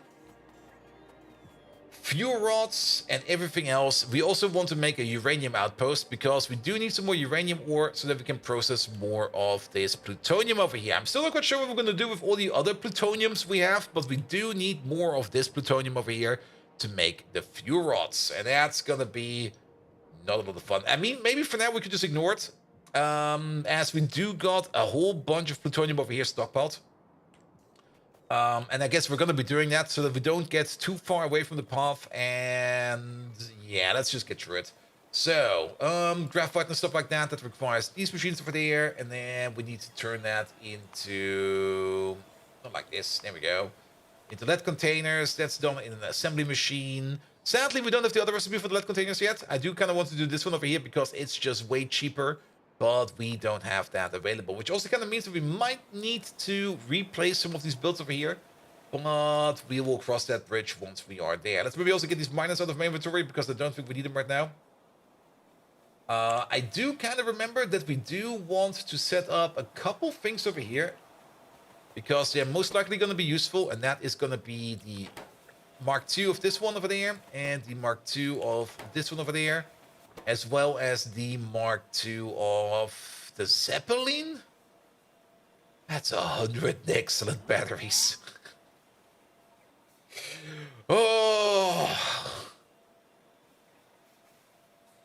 fuel rods, and everything else. We also want to make a uranium outpost, because we do need some more uranium ore so that we can process more of this plutonium over here. I'm still not quite sure what we're going to do with all the other plutoniums we have, but we do need more of this plutonium over here to make the fuel rods, and that's going to be not a lot of fun. I mean, maybe for now we could just ignore it, as we do got a whole bunch of plutonium over here stockpiled. And I guess we're going to be doing that so that we don't get too far away from the path. And yeah, let's just get through it. So, graphite and stuff like that, that requires these machines over there. And then we need to turn that into, not like this, there we go, into lead containers. That's done in an assembly machine. Sadly, we don't have the other recipe for the lead containers yet. I do kind of want to do this one over here because it's just way cheaper. But we don't have that available, which also kind of means that we might need to replace some of these builds over here. But we will cross that bridge once we are there. Let's maybe also get these miners out of my inventory because I don't think we need them right now. I do kind of remember that we do want to set up a couple things over here, because they're most likely going to be useful, and that is going to be the Mark II of this one over there and the Mark II of this one over there, as well as the Mark II of the Zeppelin. That's 100 excellent batteries. Oh.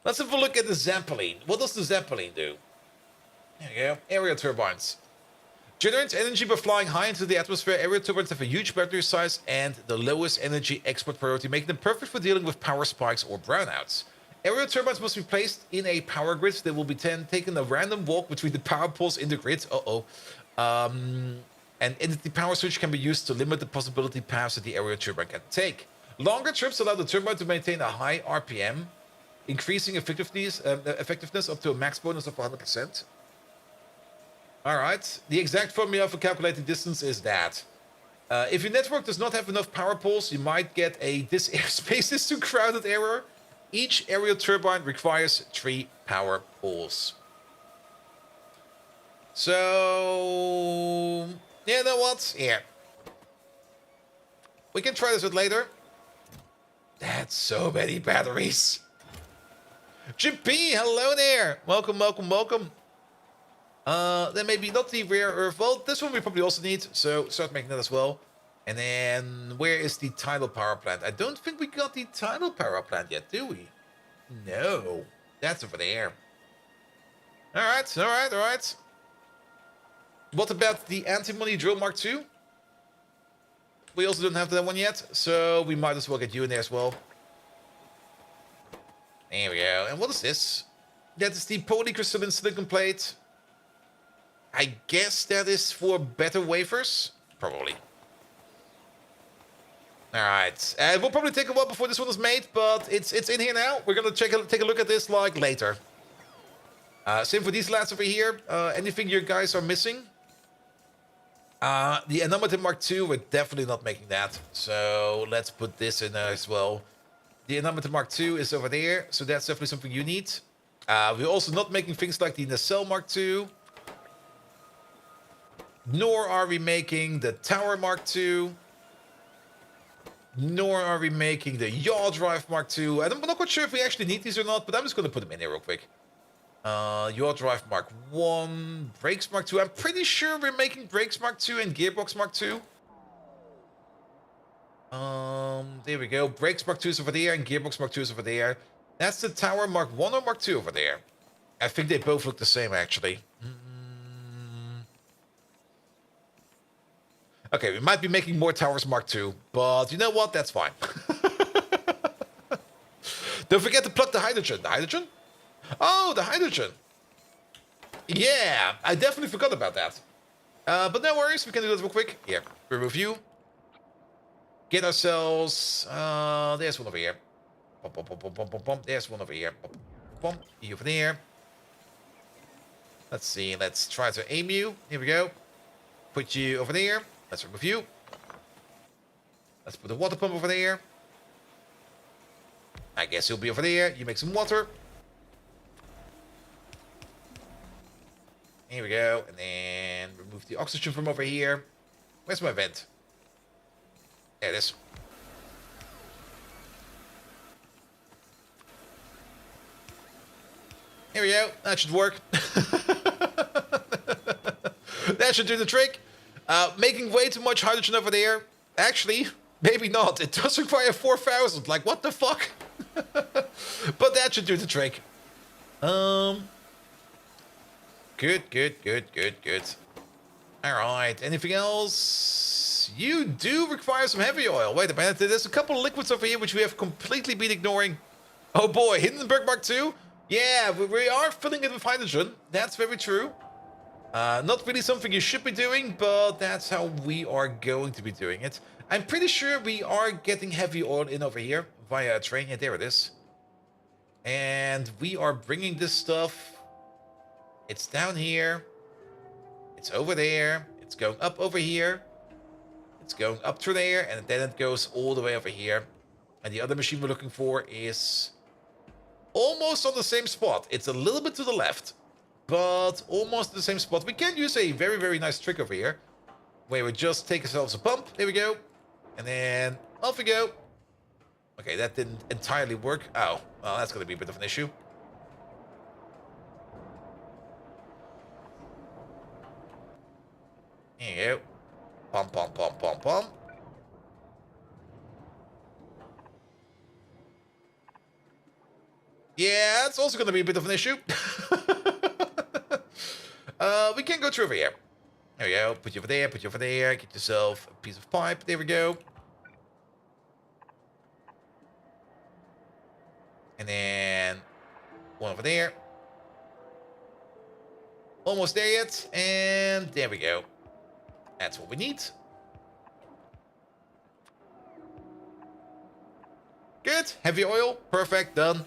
Let's have a look at the Zeppelin. What does the Zeppelin do? There you go. Aerial turbines. Generates energy by flying high into the atmosphere. Aerial turbines have a huge battery size and the lowest energy export priority, making them perfect for dealing with power spikes or brownouts. Aerial turbines must be placed in a power grid. They will be taking a random walk between the power poles in the grid. And the power switch can be used to limit the possibility paths that the aerial turbine can take. Longer trips allow the turbine to maintain a high RPM, increasing effectiveness up to a max bonus of 100%. Alright, the exact formula for calculating distance is that if your network does not have enough power poles, you might get a "this airspace is too crowded" error. Each aerial turbine requires 3 power poles. So, you know what? Yeah. We can try this out later. That's so many batteries. GP, hello there. Welcome, welcome, welcome. Then maybe not the rare earth. Well, this one we probably also need, so start making that as well. And then, where is the tidal power plant? I don't think we got the tidal power plant yet, do we? No. That's over there. Alright, alright, alright. What about the antimony drill Mark II? We also don't have that one yet, so we might as well get you in there as well. There we go. And what is this? That is the polycrystalline silicon plate. I guess that is for better wafers? Probably. Alright. It will probably take a while before this one is made, but it's in here now. We're going to take a look at this like later. Same for these lads over here. Anything you guys are missing? The Anomaton Mark II, we're definitely not making that. So let's put this in there as well. The Anomaton Mark II is over there, so that's definitely something you need. We're also not making things like the Nacelle Mark II. Nor are we making the Tower Mark II. Nor are we making the Yaw Drive Mark II. I'm not quite sure if we actually need these or not, but I'm just going to put them in there real quick. Yaw Drive Mark 1, Brakes Mark 2. I'm pretty sure we're making Brakes Mark 2 and Gearbox Mark 2. There we go. Brakes Mark 2's over there and Gearbox Mark 2's over there. That's the Tower Mark 1 or Mark 2 over there. I think they both look the same, actually. Okay, we might be making more Towers Mark 2, but you know what? That's fine. Don't forget to plug the hydrogen. The hydrogen? Oh, the hydrogen. Yeah, I definitely forgot about that. But no worries, we can do this real quick. Here, remove you. Get ourselves... there's one over here. There's one over here. You over there. Let's see, let's try to aim you. Here we go. Put you over there. Let's remove you. Let's put the water pump over there. I guess you'll be over there. You make some water. Here we go. And then remove the oxygen from over here. Where's my vent? There it is. Here we go. That should work. That should do the trick. Making way too much hydrogen over there. Actually, maybe not. It does require 4,000. Like, what the fuck? But that should do the trick. Good. Alright, anything else? You do require some heavy oil. Wait a minute, there's a couple of liquids over here which we have completely been ignoring. Oh boy, Hindenburg Mark II? Yeah, we are filling it with hydrogen. That's very true. Not really something you should be doing, but that's how we are going to be doing it. I'm pretty sure we are getting heavy oil in over here via a train. Yeah, there it is. And we are bringing this stuff. It's down here. It's over there. It's going up over here. It's going up through there, and then it goes all the way over here. And the other machine we're looking for is almost on the same spot. It's a little bit to the left, but almost the same spot. We can use a very, very nice trick over here, where we just take ourselves a pump. There we go. And then off we go. Okay, that didn't entirely work. Oh, well, that's going to be a bit of an issue. There you go. Pump. Yeah, it's also going to be a bit of an issue. We can go through over here. There we go. Put you over there, put you over there. Get yourself a piece of pipe. There we go. And then one over there. Almost there yet. And there we go. That's what we need. Good. Heavy oil. Perfect. Done.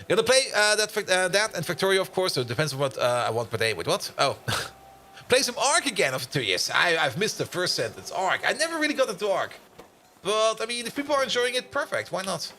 Gonna play that and Factorio, of course. So it depends on what I want per day. Wait, what? Oh. Play some Ark again after 2 years. I've missed the first sentence. Ark. I never really got into Ark. But, I mean, if people are enjoying it, perfect. Why not?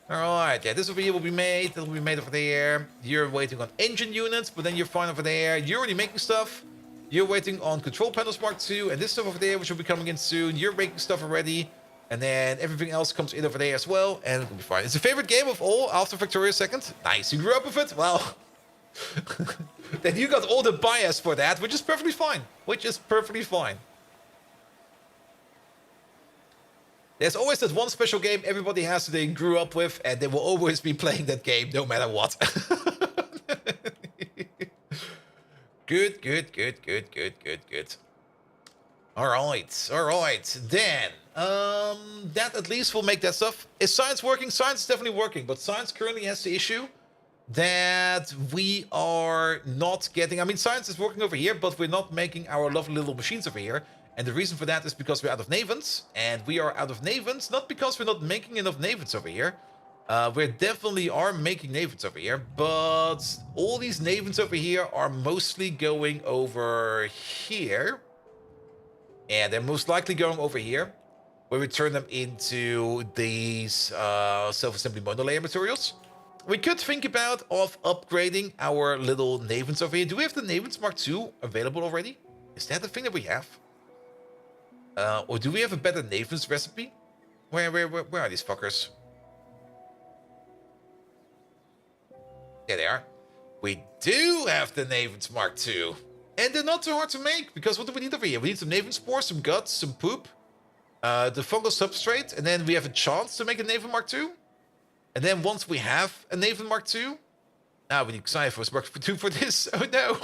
Alright, yeah, this over here will be made. It'll be made over there. You're waiting on engine units, but then you're fine over there. You're already making stuff. You're waiting on control panels Mark II, and this stuff over there, which will be coming in soon. You're making stuff already. And then everything else comes in over there as well, and it'll be fine. It's a favorite game of all after Factorio 2nd. Nice, you grew up with it? Well, then you got all the bias for that, which is perfectly fine. There's always that one special game everybody has that they grew up with, and they will always be playing that game no matter what. Good. Alright. Then, that at least will make that stuff. Is science working? Science is definitely working, but science currently has the issue that we are not getting... I mean, science is working over here, but we're not making our lovely little machines over here. And the reason for that is because we're out of Navens, and we are out of Navens, not because we're not making enough Navens over here. We definitely are making Navens over here, but all these Navens over here are mostly going over here. And they're most likely going over here, where we turn them into these self-assembly monolayer materials. We could think about upgrading our little Navens over here. Do we have the Navens Mark II available already? Is that the thing that we have? Or do we have a better Navens recipe? Where are these fuckers? There they are. We do have the Navens Mark II. And they're not too hard to make, because what do we need over here? We need some Neodym spores, some guts, some poop, the fungal substrate, and then we have a chance to make a Neodym Mark II. And then once we have a Neodym Mark II, now we need Xyphos Mark II for this. Oh no.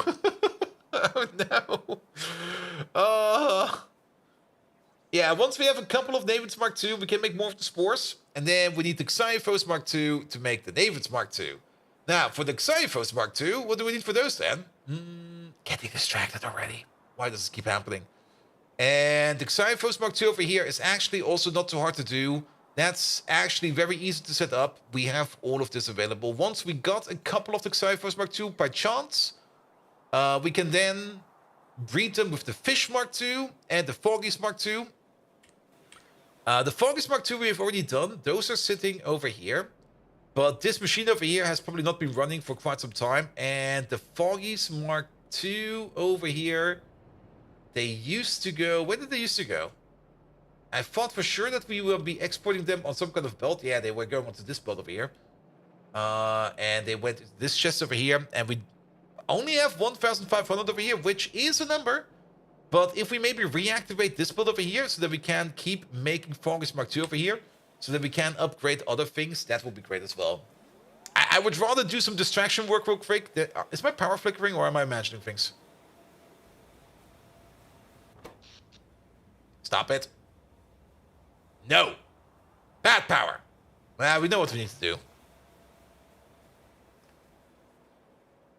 Oh no. Yeah, once we have a couple of Neodyms Mark II, we can make more of the spores. And then we need the Xyphos Mark II to make the Neodyms Mark II. Now, for the Xyphos Mark II, what do we need for those then? Getting distracted already. Why does this keep happening? And the Xyphos Mark II over here is actually also not too hard to do. That's actually very easy to set up. We have all of this available. Once we got a couple of the Xyphos Mark II by chance, we can then breed them with the Fish Mark II and the Foggies Mark II. The Foggies Mark II we have already done. Those are sitting over here. But this machine over here has probably not been running for quite some time. And the Foggies Mark II over here, they used to go... Where did they used to go? I thought for sure that we will be exporting them on some kind of belt. Yeah, they were going onto this belt over here. And they went to this chest over here. And we only have 1,500 over here, which is a number. But if we maybe reactivate this build over here so that we can keep making Foggies Mark II over here, so that we can upgrade other things, that would be great as well. I would rather do some distraction work real quick. Is my power flickering or am I imagining things? Stop it. No. Bad power. Well, we know what we need to do.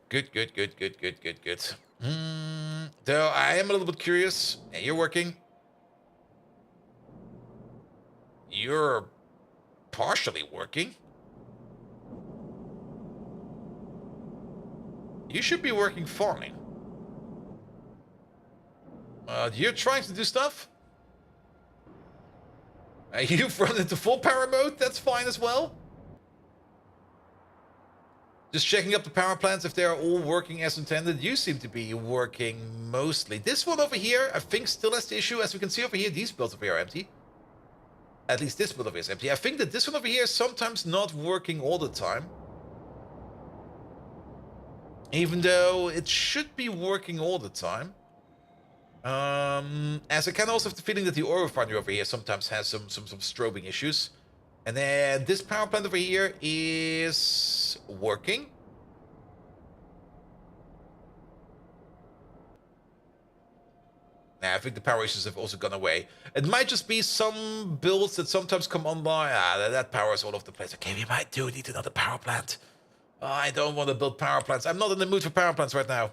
Good. Though I am a little bit curious. Hey, you're working. You're partially working. You should be working fine. You're trying to do stuff? You've run into full power mode, that's fine as well. Just checking up the power plants if they're all working as intended. You seem to be working mostly. This one over here, I think still has the issue. As we can see over here, these builds over here are empty. At least this build over here is empty. I think that this one over here is sometimes not working all the time. Even though it should be working all the time. As I can also have the feeling that the oil refinery over here sometimes has some strobing issues. And then this power plant over here is working. Nah, I think the power issues have also gone away. It might just be some builds that sometimes come online. That power is all over the place. Okay, we might do need another power plant. I don't want to build power plants. I'm not in the mood for power plants right now.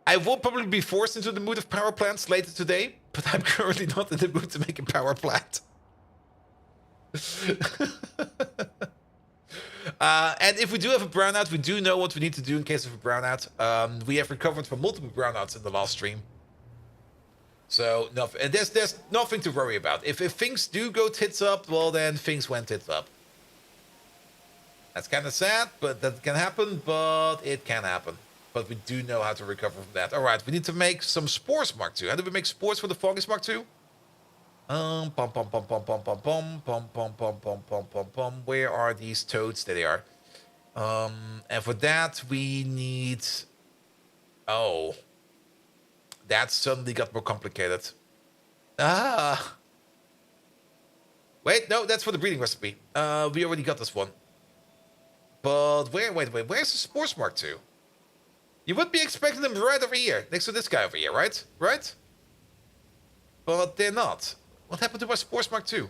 I will probably be forced into the mood of power plants later today, but I'm currently not in the mood to make a power plant. And if we do have a brownout, we do know what we need to do in case of a brownout. We have recovered from multiple brownouts in the last stream. So, and there's nothing to worry about. If things do go tits up, well then things went tits up. That's kind of sad, but that can happen, but it can happen. But we do know how to recover from that. Alright, we need to make some spores Mark II. How do we make spores for the Foggies Mark II? Where are these toads? There they are. And for that we need... Oh. That suddenly got more complicated. Wait, no, that's for the breeding recipe. We already got this one. But wait, where's the spores Mark II? You would be expecting them right over here, next to this guy over here, right? Right? But they're not. What happened to my spores Mark II?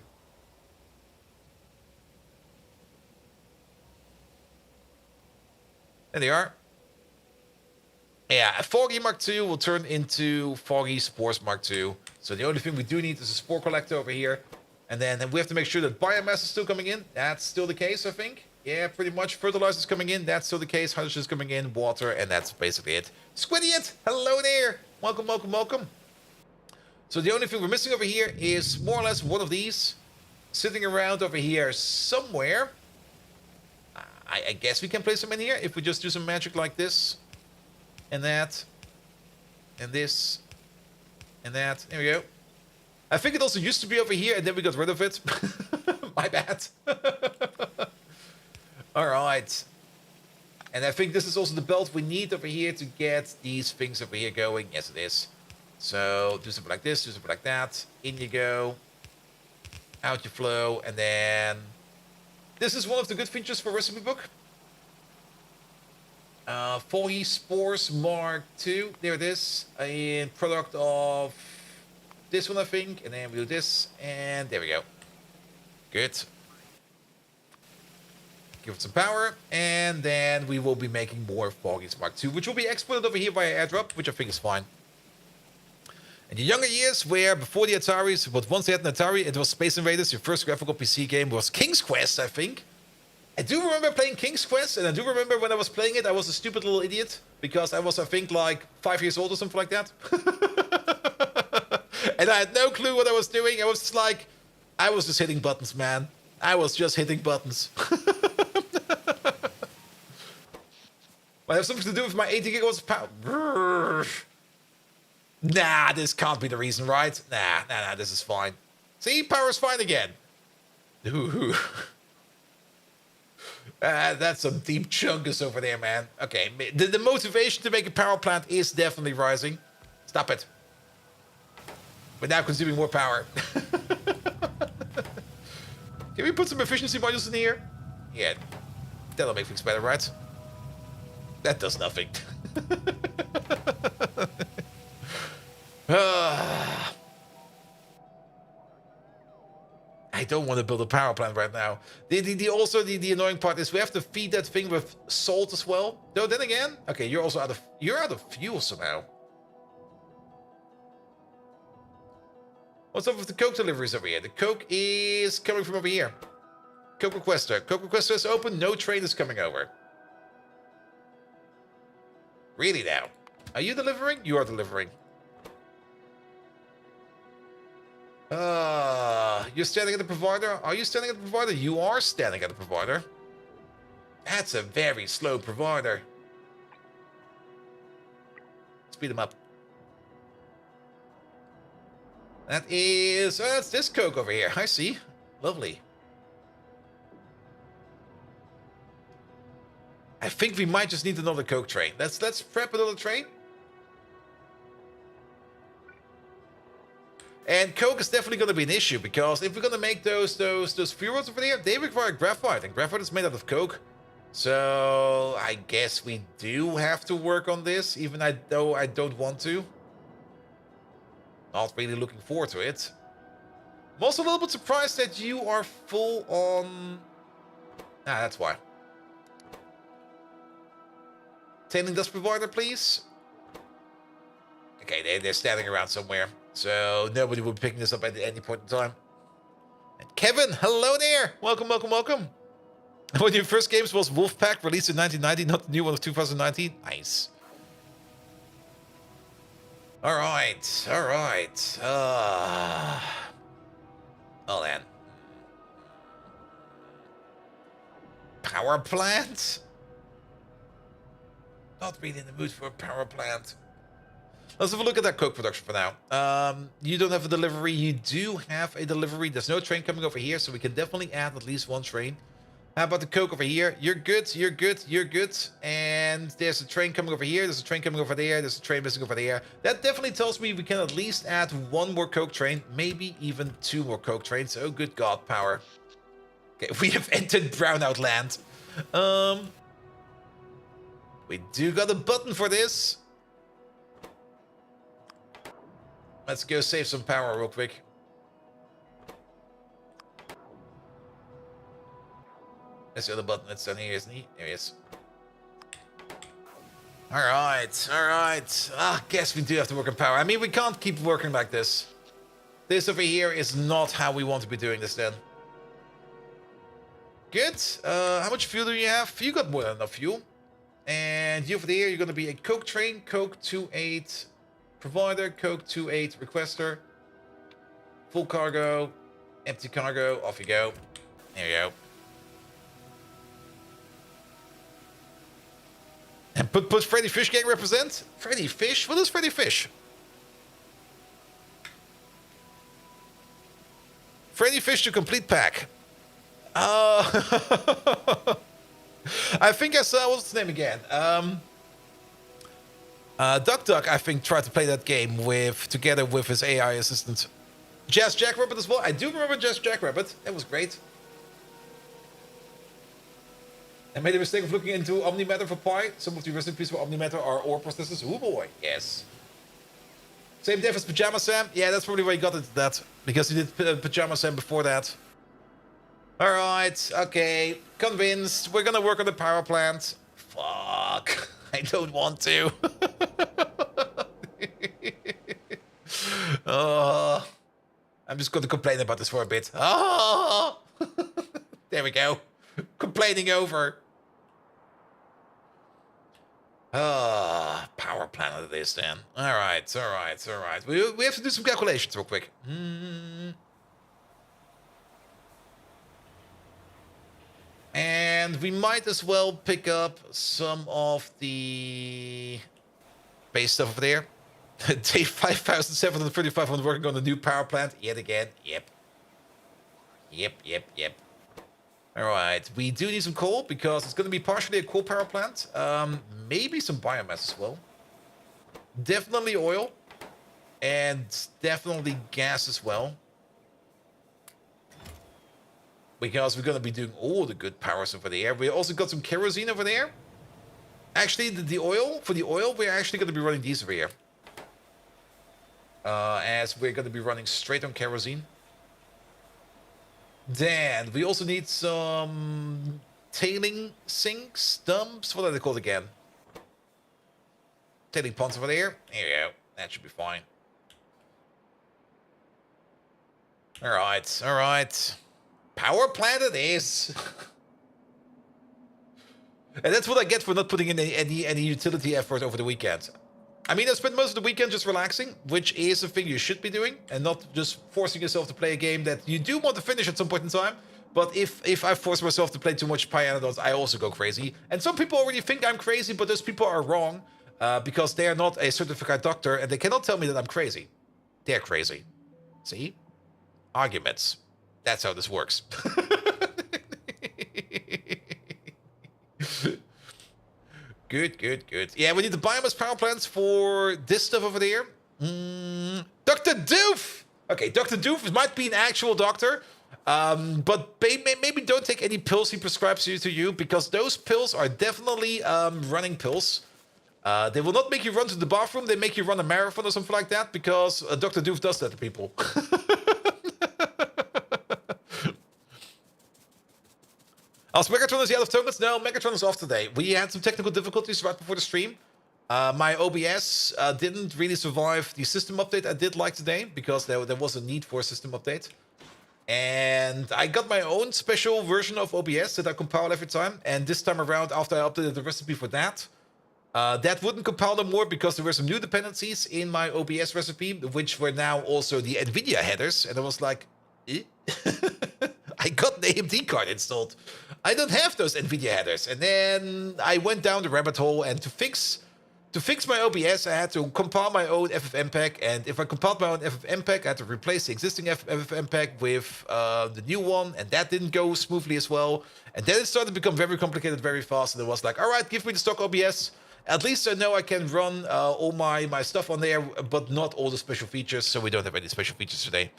There they are. Yeah, a Foggy Mark II will turn into Foggy Spores Mark II. So the only thing we do need is a spore collector over here. And then we have to make sure that biomass is still coming in. That's still the case, I think. Yeah, pretty much. Fertilizer is coming in. That's still the case. Hydrogen is coming in. Water. And that's basically it. Squidiot! Hello there! Welcome, welcome, welcome. So the only thing we're missing over here is more or less one of these. Sitting around over here somewhere. I guess we can place them in here if we just do some magic like this. And that. And this. And that. There we go. I think it also used to be over here and then we got rid of it. My bad. Alright. And I think this is also the belt we need over here to get these things over here going. Yes, it is. So do something like this, do something like that. In you go. Out you flow. And then this is one of the good features for recipe book. Foggy Spores Mark II. There it is. A product of this one, I think. And then we do this. And there we go. Good. Give it some power, and then we will be making more Foggy Mark II, which will be exported over here via airdrop, which I think is fine. In your younger years, where before the Ataris, but once they had an Atari, it was Space Invaders. Your first graphical PC game was King's Quest, I think. I do remember playing King's Quest, and I do remember when I was playing it, I was a stupid little idiot, because I was, I think, like 5 years old or something like that. And I had no clue what I was doing. I was just like, I was just hitting buttons, man. I was just hitting buttons. I have something to do with my 80 gigawatts of power. Nah, this can't be the reason, right? Nah, this is fine. See, power's fine again. Ooh. That's some deep chungus over there, man. Okay, the motivation to make a power plant is definitely rising. Stop it. We're now consuming more power. Can we put some efficiency modules in here? Yeah, that'll make things better, right? That does nothing. I don't want to build a power plant right now. The annoying part is we have to feed that thing with salt as well. No, then again, okay, you're also out of fuel somehow. What's up with the Coke deliveries over here? The Coke is coming from over here. Coke requester. Coke requester is open. No train is coming over. Really now? Are you delivering? You are delivering. You're standing at the provider? Are you standing at the provider? You are standing at the provider. That's a very slow provider. Speed him up. That is... Oh, that's this Coke over here. I see. Lovely. I think we might just need another Coke train. Let's prep another train. And Coke is definitely going to be an issue, because if we're going to make those fuel rods over there, they require graphite, and graphite is made out of Coke. So I guess we do have to work on this, even though I don't want to. Not really looking forward to it. I'm also a little bit surprised that you are full on... Ah, that's why. Tailing dust provider, please. Okay, they're standing around somewhere, so nobody will be picking this up at any point in time. And Kevin, hello there! Welcome. One of your first games was Wolfpack, released in 1990, not the new one of 2019. Nice. All right. Well then. Power plant? Not really in the mood for a power plant. Let's have a look at that Coke production for now. You don't have a delivery. You do have a delivery. There's no train coming over here, so we can definitely add at least one train. How about the Coke over here? You're good. And there's a train coming over here. There's a train coming over there. There's a train missing over there. That definitely tells me we can at least add one more Coke train. Maybe even two more Coke trains. Oh, good God, power. Okay, we have entered brownout land. We do got a button for this. Let's go save some power real quick. That's the other button that's down here, isn't he? There he is. Alright. I guess we do have to work on power. I mean, we can't keep working like this. This over here is not how we want to be doing this then. Good. How much fuel do you have? You got more than enough fuel. And you over there, you're going to be a Coke train, Coke 28 provider, Coke 28 requester. Full cargo, empty cargo, off you go. There you go. And put Freddy Fish Gang represent? Freddy Fish? What is Freddy Fish? Freddy Fish to complete pack. I think I saw, what's his name again? Duck, I think, tried to play that game together with his AI assistant. Jazz Jackrabbit as well. I do remember Jazz Jackrabbit. That was great. I made the mistake of looking into Omnimatter for Pi. Some of the recipes for Omnimatter are ore processors. Oh boy, yes. Same dev as Pajama Sam. Yeah, that's probably where he got into that. Because he did Pajama Sam before that. Alright, okay. Convinced. We're gonna work on the power plant. Fuck. I don't want to. I'm just gonna complain about this for a bit. Oh! There we go. Complaining over. Power plant it is then. Alright. We have to do some calculations real quick. And we might as well pick up some of the base stuff over there. Day 5,735 on working on the new power plant yet again. Yep. Alright, we do need some coal because it's going to be partially a coal power plant. Maybe some biomass as well. Definitely oil. And definitely gas as well. Because we're going to be doing all the good powers over there. We also got some kerosene over there. Actually, for the oil, we're actually going to be running these over here. As we're going to be running straight on kerosene. Then, we also need some tailing sinks, dumps. What are they called again? Tailing ponds over there. There you go. That should be fine. Alright. Power plant it is. And that's what I get for not putting in any utility effort over the weekend. I mean, I spent most of the weekend just relaxing, which is a thing you should be doing, and not just forcing yourself to play a game that you do want to finish at some point in time. But if I force myself to play too much Pyanodons, I also go crazy. And some people already think I'm crazy, but those people are wrong, because they are not a certified doctor, and they cannot tell me that I'm crazy. They're crazy. See? Arguments. That's how this works. Good. Yeah, we need the biomass power plants for this stuff over there. Dr. Doof! Okay, Dr. Doof might be an actual doctor, but maybe don't take any pills he prescribes to you, because those pills are definitely running pills. They will not make you run to the bathroom, they make you run a marathon or something like that, because Dr. Doof does that to people. As Megatron is out of tokens? No, Megatron is off today. We had some technical difficulties right before the stream. My OBS didn't really survive the system update I did like today, because there was a need for a system update. And I got my own special version of OBS that I compile every time. And this time around, after I updated the recipe for that, that wouldn't compile no more because there were some new dependencies in my OBS recipe, which were now also the NVIDIA headers. And I was like, eh? I got the AMD card installed. I don't have those NVIDIA headers. And then I went down the rabbit hole, and to fix my OBS, I had to compile my own FFmpeg. And if I compiled my own FFmpeg, I had to replace the existing FFmpeg with the new one. And that didn't go smoothly as well. And then it started to become very complicated very fast. And it was like, all right, give me the stock OBS. At least I know I can run all my stuff on there, but not all the special features. So we don't have any special features today.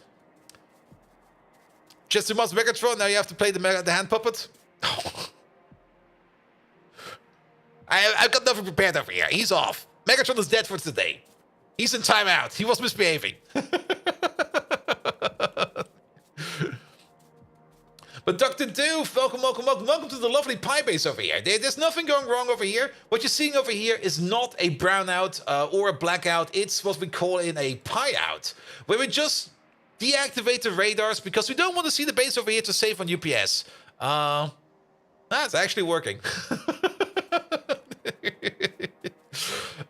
Just a month Megatron, now you have to play the hand puppet. Oh. I've got nothing prepared over here. He's off. Megatron is dead for today. He's in timeout. He was misbehaving. But Dr. Doof, welcome to the lovely Pi base over here. There's nothing going wrong over here. What you're seeing over here is not a brownout or a blackout. It's what we call in a Pi out, where we just deactivate the radars because we don't want to see the base over here to save on UPS. That's actually working.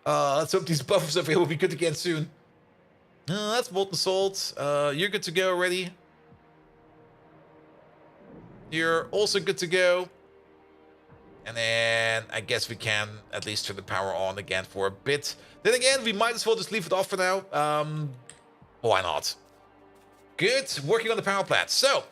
Let's hope these buffers over here will be good again soon. That's molten salt. You're good to go already. You're also good to go. And then I guess we can at least turn the power on again for a bit. Then again, we might as well just leave it off for now. Why not? Good, working on the power plant. So,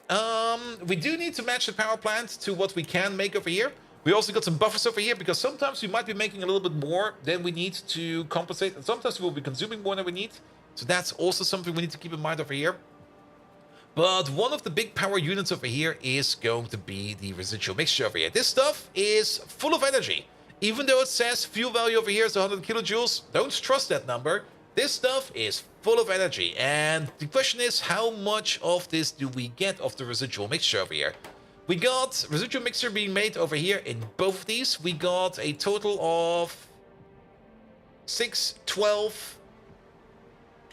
we do need to match the power plant to what we can make over here. We also got some buffers over here because sometimes we might be making a little bit more than we need to compensate, and sometimes we will be consuming more than we need. So that's also something we need to keep in mind over here. But one of the big power units over here is going to be the residual mixture over here. This stuff is full of energy. Even though it says fuel value over here is 100 kilojoules, don't trust that number. This stuff is full of energy. And the question is, how much of this do we get of the residual mixture over here? We got residual mixture being made over here in both of these. We got a total of 6, 12,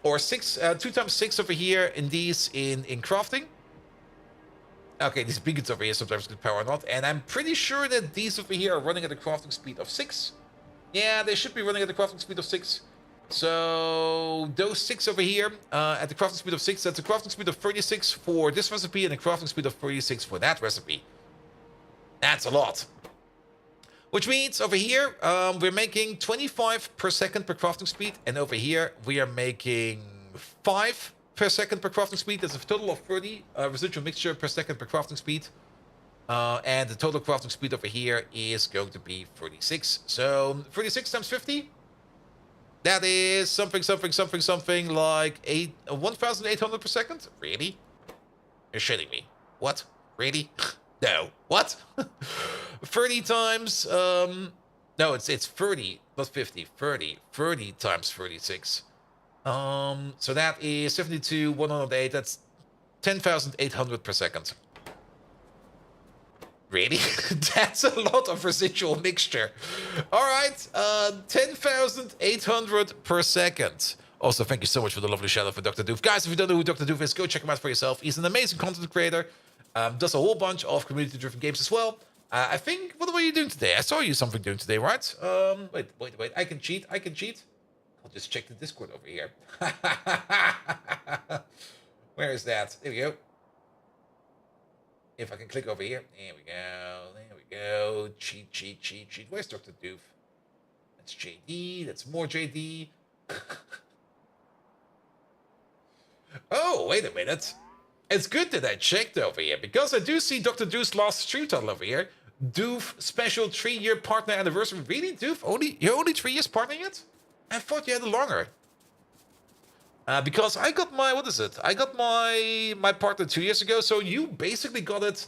or 6, 2 times 6 over here in these in crafting. Okay, these beacons over here sometimes get power or not. And I'm pretty sure that these over here are running at a crafting speed of 6. Yeah, they should be running at a crafting speed of 6. So those 6 over here at the crafting speed of 6, that's a crafting speed of 36 for this recipe and a crafting speed of 36 for that recipe. That's a lot. Which means over here we're making 25 per second per crafting speed, and over here we are making 5 per second per crafting speed. That's a total of 30 residual mixture per second per crafting speed. And the total crafting speed over here is going to be 36. So 36 times 50. That is something like 1,800 per second? Really? You're shitting me. What? Really? No. What? 30 times, no, it's 30 plus 50. 30 times 36. So that is 72, 108. That's 10,800 per second. Really? That's a lot of residual mixture. All right, 10,800 per second. Also, thank you so much for the lovely shout out for Dr. Doof. Guys, if you don't know who Dr. Doof is, go check him out for yourself. He's an amazing content creator. Does a whole bunch of community-driven games as well. I think, what were you doing today? I saw you something doing today, right? Wait. I can cheat. I'll just check the Discord over here. Where is that? There we go. If I can click over here. There we go. Cheat. Where's Dr. Doof? That's JD. That's more JD. Oh, wait a minute. It's good that I checked over here, because I do see Dr. Doof's last stream title over here. Doof special 3-year partner anniversary. Really, Doof? You're only 3 years partner yet? I thought you had it longer. Because I got my, I got my partner 2 years ago, so you basically got it,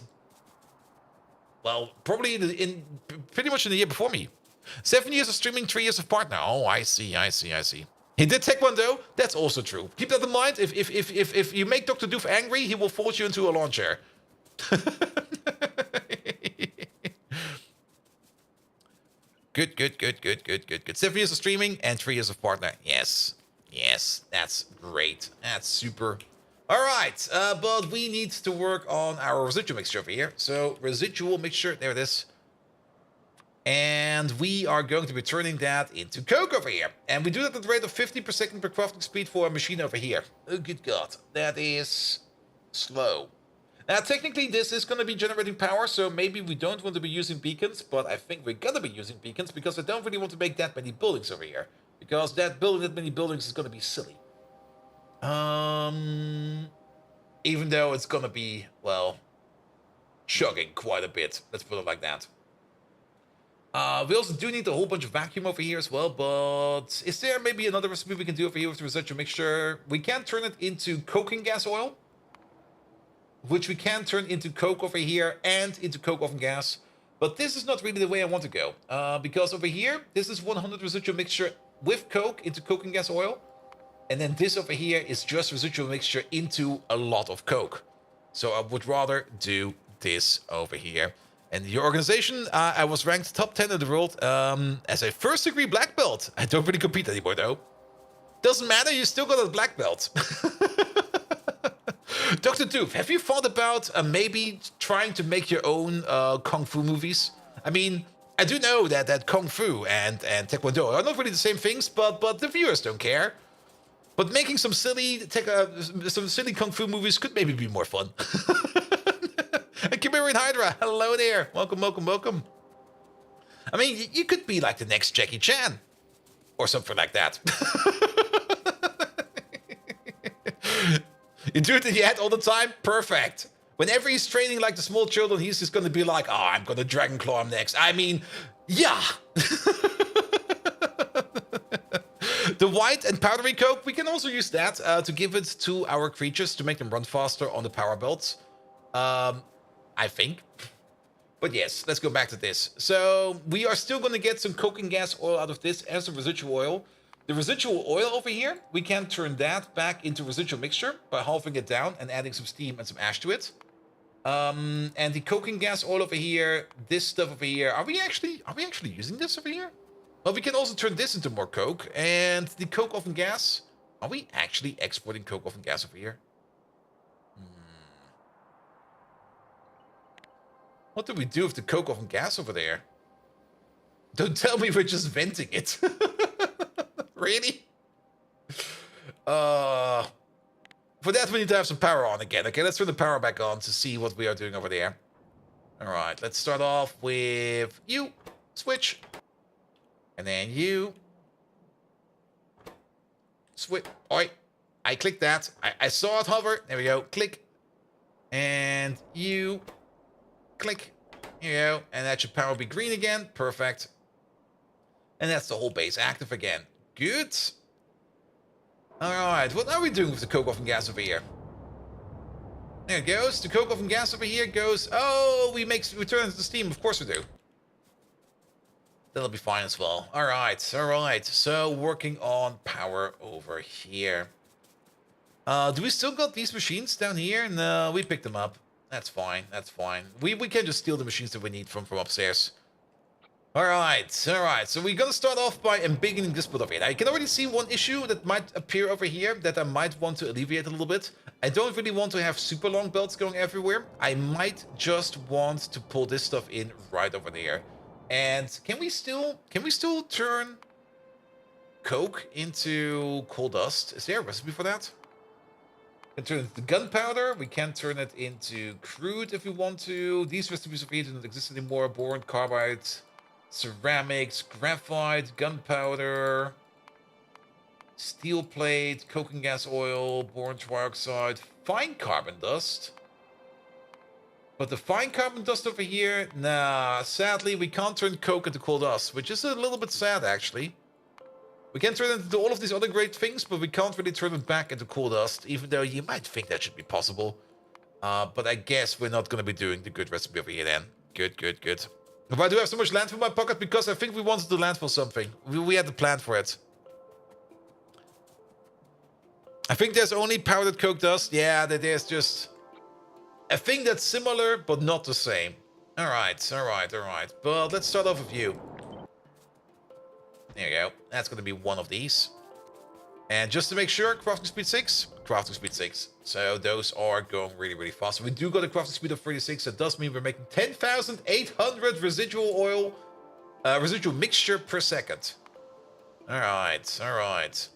well, probably in pretty much in the year before me. 7 years of streaming, 3 years of partner. Oh, I see. He did Taekwondo. That's also true. Keep that in mind. If you make Dr. Doof angry, he will force you into a lawn chair. Good. 7 years of streaming and 3 years of partner. Yes, that's great. That's super. All right, but we need to work on our residual mixture over here. So residual mixture, there it is. And we are going to be turning that into coke over here. And we do that at the rate of 50 per second per crafting speed for a machine over here. Oh, good God. That is slow. Now, technically, this is going to be generating power, so maybe we don't want to be using beacons, but I think we're going to be using beacons because I don't really want to make that many buildings over here. Because that many buildings is going to be silly. Even though it's going to be, well, chugging quite a bit. Let's put it like that. We also do need a whole bunch of vacuum over here as well, but is there maybe another recipe we can do over here with the residual mixture? We can turn it into coking gas oil, which we can turn into coke over here and into coke oven gas. But this is not really the way I want to go, because over here, this is 100 residual mixture with coke into coking gas oil. And then this over here is just residual mixture into a lot of coke. So I would rather do this over here. And your organization, I was ranked top 10 in the world as a first degree black belt. I don't really compete anymore though. Doesn't matter, you still got a black belt. Dr. Doof, have you thought about maybe trying to make your own Kung Fu movies? I mean, I do know that Kung Fu and Taekwondo are not really the same things, but the viewers don't care. But making some silly Kung Fu movies could maybe be more fun. And Chimerian Hydra, hello there. Welcome. I mean, you could be like the next Jackie Chan. Or something like that. You do it in your head all the time? Perfect. Whenever he's training like the small children, he's just going to be like, oh, I'm going to Dragon Claw him next. I mean, yeah. The white and powdery coke, we can also use that to give it to our creatures to make them run faster on the power belts. I think. But yes, let's go back to this. So we are still going to get some coking gas oil out of this as a residual oil. The residual oil over here, we can turn that back into residual mixture by halving it down and adding some steam and some ash to it. And the coking gas oil over here, this stuff over here, are we actually using this over here? Well, we can also turn this into more coke. And the coke oven gas, are we actually exporting coke oven gas over here? What do we do with the coke oven gas over there? Don't tell me we're just venting it. Really? For that, we need to have some power on again. Okay, let's turn the power back on to see what we are doing over there. All right, let's start off with you. Switch. And then you. Switch. Oi. I clicked that. I saw it hover. There we go. Click. And you. Click. Here you go. And that should power be green again. Perfect. And that's the whole base active again. Good. Alright, what are we doing with the coke oven gas over here? There it goes. The coke oven gas over here goes... Oh, we turn it into steam. Of course we do. That'll be fine as well. Alright, alright. So, working on power over here. Do we still got these machines down here? No, we picked them up. That's fine, that's fine. We can just steal the machines that we need from upstairs. Alright, so we're gonna start off by embiggening this build over here. Now, you can already see one issue that might appear over here that I might want to alleviate a little bit. I don't really want to have super long belts going everywhere. I might just want to pull this stuff in right over there. And can we still turn coke into coal dust? Is there a recipe for that? We can turn it into gunpowder. We can turn it into crude if we want to. These recipes over here do not exist anymore. Boron, carbide, ceramics, graphite, gunpowder, steel plate, coking gas oil, boron trioxide, fine carbon dust. But the fine carbon dust over here, nah, sadly we can't turn coke into coal dust, which is a little bit sad actually. We can turn it into all of these other great things, but we can't really turn it back into coal dust, even though you might think that should be possible. But I guess we're not going to be doing the good recipe over here then. Good, good, good. But I do have so much landfill in my pocket because I think we wanted to landfill something. We had the plan for it. I think there's only powdered coke dust. Yeah, there's just a thing that's similar, but not the same. Alright, alright, alright. But let's start off with you. There you go. That's going to be one of these. And just to make sure, crafting speed 6, crafting speed 6. So those are going really, really fast. So we do got a crafting speed of 36. That does mean we're making 10,800 residual oil, residual mixture per second. Alright, alright.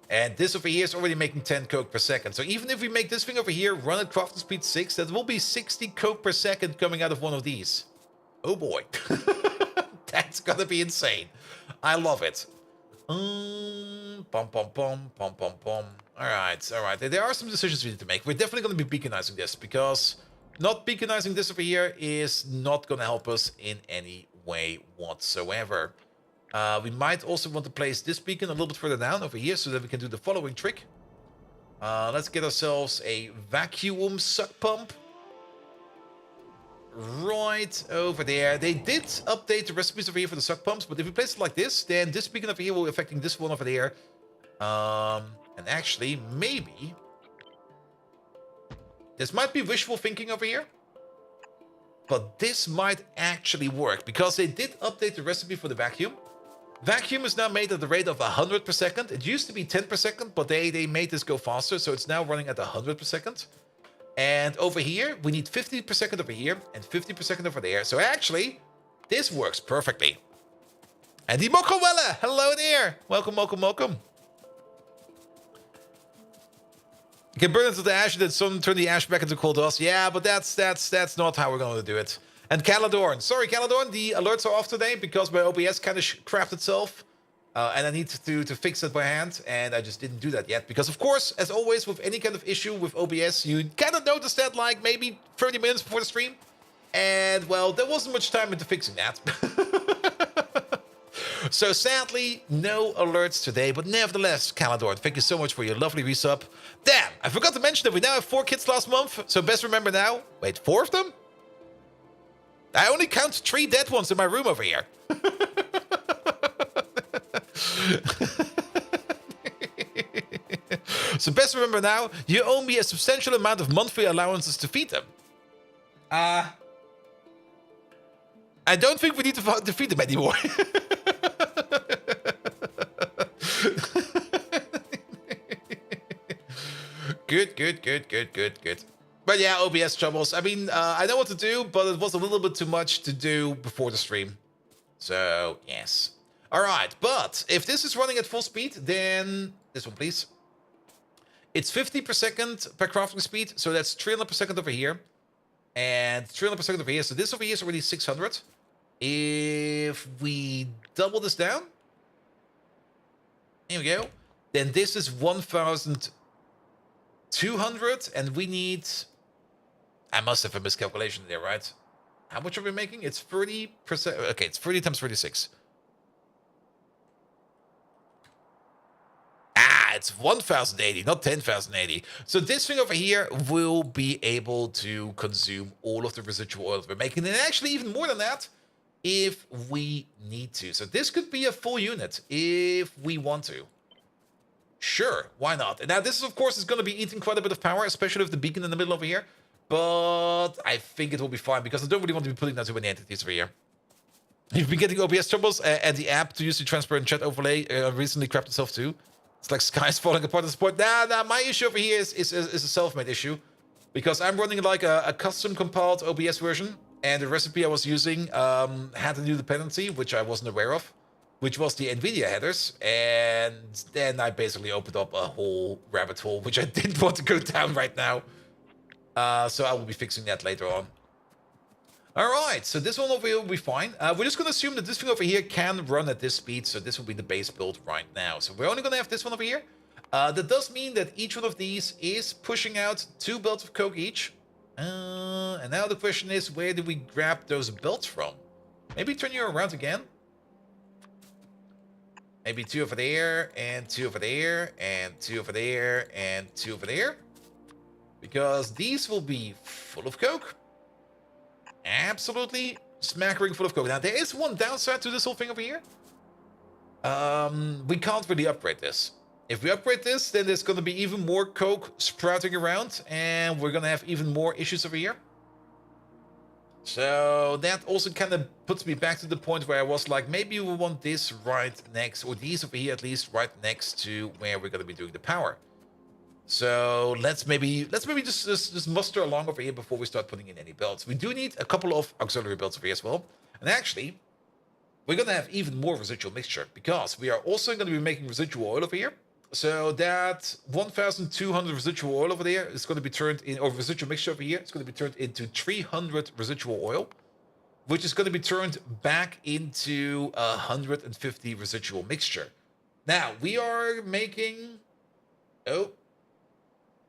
And this over here is already making 10 coke per second. So even if we make this thing over here run at crafting speed 6, that will be 60 coke per second coming out of one of these. Oh boy. That's gonna be insane. I love it. Bum, bum, bum, bum, bum, bum. Alright, alright. There are some decisions we need to make. We're definitely going to be beaconizing this, because not beaconizing this over here is not going to help us in any way whatsoever. We might also want to place this beacon a little bit further down over here so that we can do the following trick. Let's get ourselves a vacuum suck pump. Right over there. They did update the recipes over here for the suck pumps, but if we place it like this, then this beacon over here will be affecting this one over there. And actually, maybe this might be wishful thinking over here, but this might actually work because they did update the recipe for the vacuum. Vacuum is now made at the rate of 100 per second. It used to be 10 per second, but they made this go faster, so it's now running at 100 per second. And over here, we need 50 per second over here and 50 per second over there. So actually, this works perfectly. And die Mokkowelle, hello there. Welcome, welcome, welcome. You can burn it to the ash and then some turn the ash back into coal dust. Yeah, but that's not how we're going to do it. And Caladorn. Sorry, Caladorn, the alerts are off today because my OBS kind of crapped itself. And I need to fix it by hand, and I just didn't do that yet. Because, of course, as always, with any kind of issue with OBS, you kind of notice that, like, maybe 30 minutes before the stream. And, well, there wasn't much time into fixing that. So, sadly, no alerts today. But nevertheless, Calador, thank you so much for your lovely resub. Damn, I forgot to mention that we now have 4 kids last month. So, best remember now. Wait, 4 of them? I only count 3 dead ones in my room over here. So best remember now, you owe me a substantial amount of monthly allowances to feed them. I don't think we need to feed them anymore. Good. But yeah, OBS troubles. I mean, I know what to do, but it was a little bit too much to do before the stream. So, yes. Alright, but if this is running at full speed, then... This one, please. It's 50 per second per crafting speed, so that's 300 per second over here. And 300 per second over here, so this over here is already 600. If we double this down... Here we go. Then this is 1,200, and we need... I must have a miscalculation there, right? How much are we making? It's 30%. Okay, it's 30 times 36. It's 1,080, not 10,080. So this thing over here will be able to consume all of the residual oil that we're making, and actually even more than that, if we need to. So this could be a full unit if we want to. Sure, why not? And now this, of course, is going to be eating quite a bit of power, especially with the beacon in the middle over here. But I think it will be fine, because I don't really want to be putting that too many entities over here. You've been getting OBS troubles, and the app to use the transparent chat overlay recently crapped itself too. It's like sky's falling apart at this point. Nah, my issue over here is a self-made issue. Because I'm running like a custom compiled OBS version, and the recipe I was using had a new dependency, which I wasn't aware of, which was the NVIDIA headers. And then I basically opened up a whole rabbit hole, which I didn't want to go down right now. So I will be fixing that later on. Alright, so this one over here will be fine. We're just going to assume that this thing over here can run at this speed, so this will be the base build right now. So we're only going to have this one over here. That does mean that each one of these is pushing out 2 belts of coke each. And now the question is, where do we grab those belts from? Maybe turn you around again. Maybe 2 over there, and 2 over there, and 2 over there, and 2 over there. Because these will be full of coke. Absolutely smackering full of coke. Now, there is one downside to this whole thing over here. We can't really upgrade this. If we upgrade this, then there's going to be even more coke sprouting around, and we're going to have even more issues over here. So that also kind of puts me back to the point where I was like, maybe we want this right next, or these over here at least, right next to where we're going to be doing the power. So let's maybe just muster along over here before we start putting in any belts. We do need a couple of auxiliary belts over here as well. And actually, we're going to have even more residual mixture, because we are also going to be making residual oil over here. So that 1,200 residual oil over there is going to be turned in, or residual mixture over here, it's going to be turned into 300 residual oil, which is going to be turned back into 150 residual mixture. Now, we are making... Oh...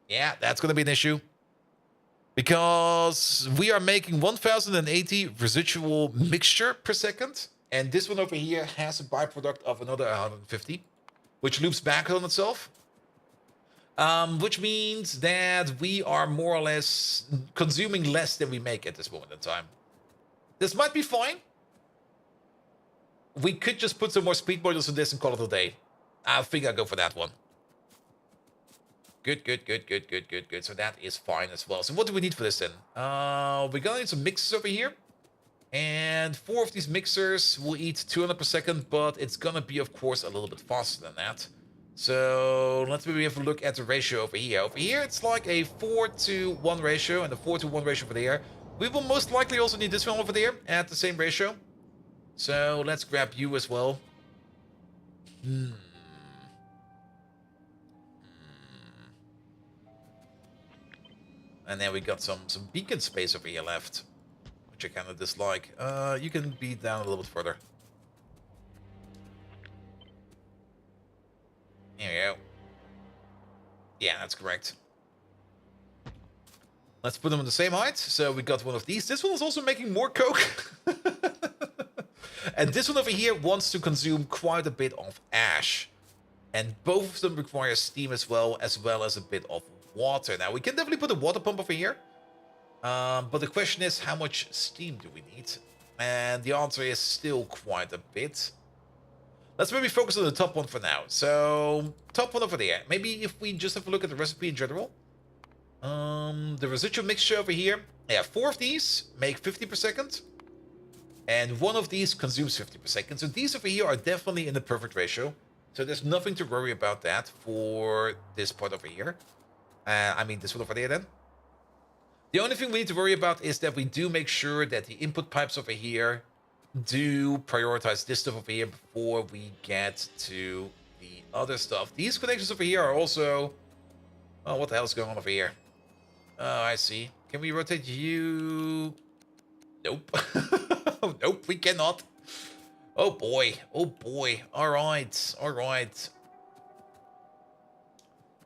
Yeah, that's going to be an issue. Because we are making 1,080 residual mixture per second. And this one over here has a byproduct of another 150. Which loops back on itself. Which means that we are more or less consuming less than we make at this moment in time. This might be fine. We could just put some more speed modules in this and call it a day. I think I'll go for that one. Good. So that is fine as well. So what do we need for this then? We're gonna need some mixers over here. And 4 of these mixers will eat 200 per second, but it's gonna be, of course, a little bit faster than that. So let's maybe have a look at the ratio over here. Over here, it's like a 4-to-1 ratio, and a 4-to-1 ratio over there. We will most likely also need this one over there at the same ratio. So let's grab you as well. And then we got some beacon space over here left, which I kind of dislike. You can be down a little bit further. Yeah, that's correct. Let's put them on the same height. So we got one of these. This one is also making more coke. And this one over here wants to consume quite a bit of ash. And both of them require steam as well as a bit of water. Now, we can definitely put a water pump over here. But the question is, how much steam do we need? And the answer is still quite a bit. Let's maybe focus on the top one for now. So, top one over there. Maybe if we just have a look at the recipe in general. The residual mixture over here. Yeah, 4 of these make 50 per second. And 1 of these consumes 50 per second. So these over here are definitely in the perfect ratio. So there's nothing to worry about that for this part over here. I mean, this one over there then. The only thing we need to worry about is that we do make sure that the input pipes over here do prioritize this stuff over here before we get to the other stuff. These connections over here are also... Oh, what the hell is going on over here? Oh, I see. Can we rotate you? Nope. Nope, we cannot. Oh boy. Oh boy. Alright. Alright.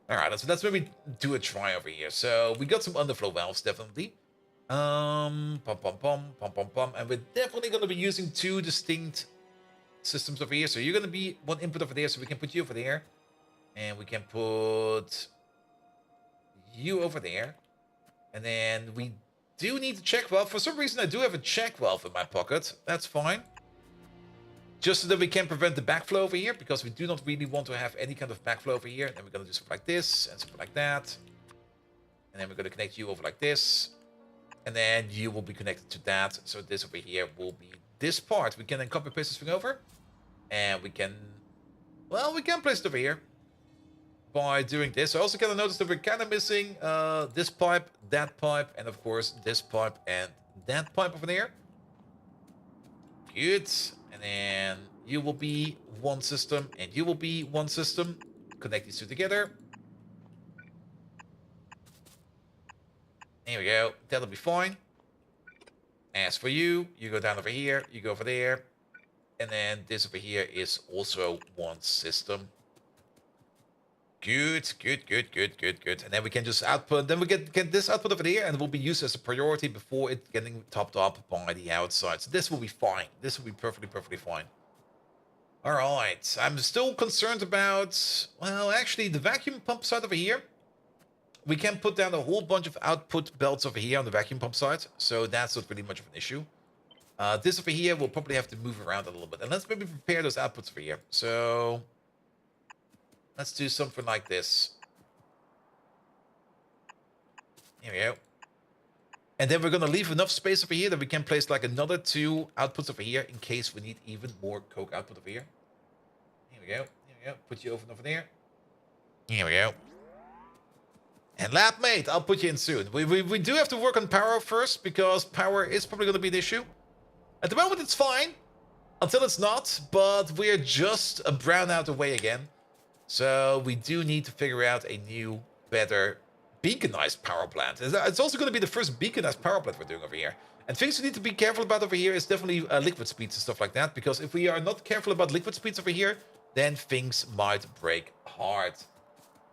Alright, let's maybe do a try over here. So we got some underflow valves, definitely. Pum pum pum pum pum pum. And we're definitely gonna be using 2 distinct systems over here. So you're gonna be 1 input over there, so we can put you over there. And we can put you over there. And then we do need a check valve. For some reason, I do have a check valve in my pocket. That's fine. Just so that we can prevent the backflow over here, because we do not really want to have any kind of backflow over here. And then we're going to do something like this, and something like that. And then we're going to connect you over like this. And then you will be connected to that. So this over here will be this part. We can then copy paste this thing over. And we can... Well, we can place it over here by doing this. I also kind of noticed that we're kind of missing this pipe, that pipe, and of course this pipe and that pipe over there. Good. And then you will be 1 system, and you will be 1 system. Connect these 2 together. There we go. That'll be fine. As for you, you go down over here, you go over there. And then this over here is also 1 system. Good, good, good, good, good, good. And then we can just output, then we get this output over here, and it will be used as a priority before it getting topped up by the outside. So this will be fine. This will be perfectly fine. All right. I'm still concerned about, well, actually, the vacuum pump side over here. We can put down a whole bunch of output belts over here on the vacuum pump side. So that's not really much of an issue. This over here, we'll probably have to move around a little bit. And let's maybe prepare those outputs over here. So... let's do something like this. Here we go. And then we're going to leave enough space over here that we can place like another 2 outputs over here in case we need even more coke output over here. Here we go. Here we go. Put you over there. Here we go. And lab mate, I'll put you in soon. We do have to work on power first, because power is probably going to be an issue. At the moment it's fine. Until it's not. But we're just a brownout away again. So we do need to figure out a new, better beaconized power plant. It's also going to be the first beaconized power plant we're doing over here. And things we need to be careful about over here is definitely liquid speeds and stuff like that. Because if we are not careful about liquid speeds over here, then things might break hard.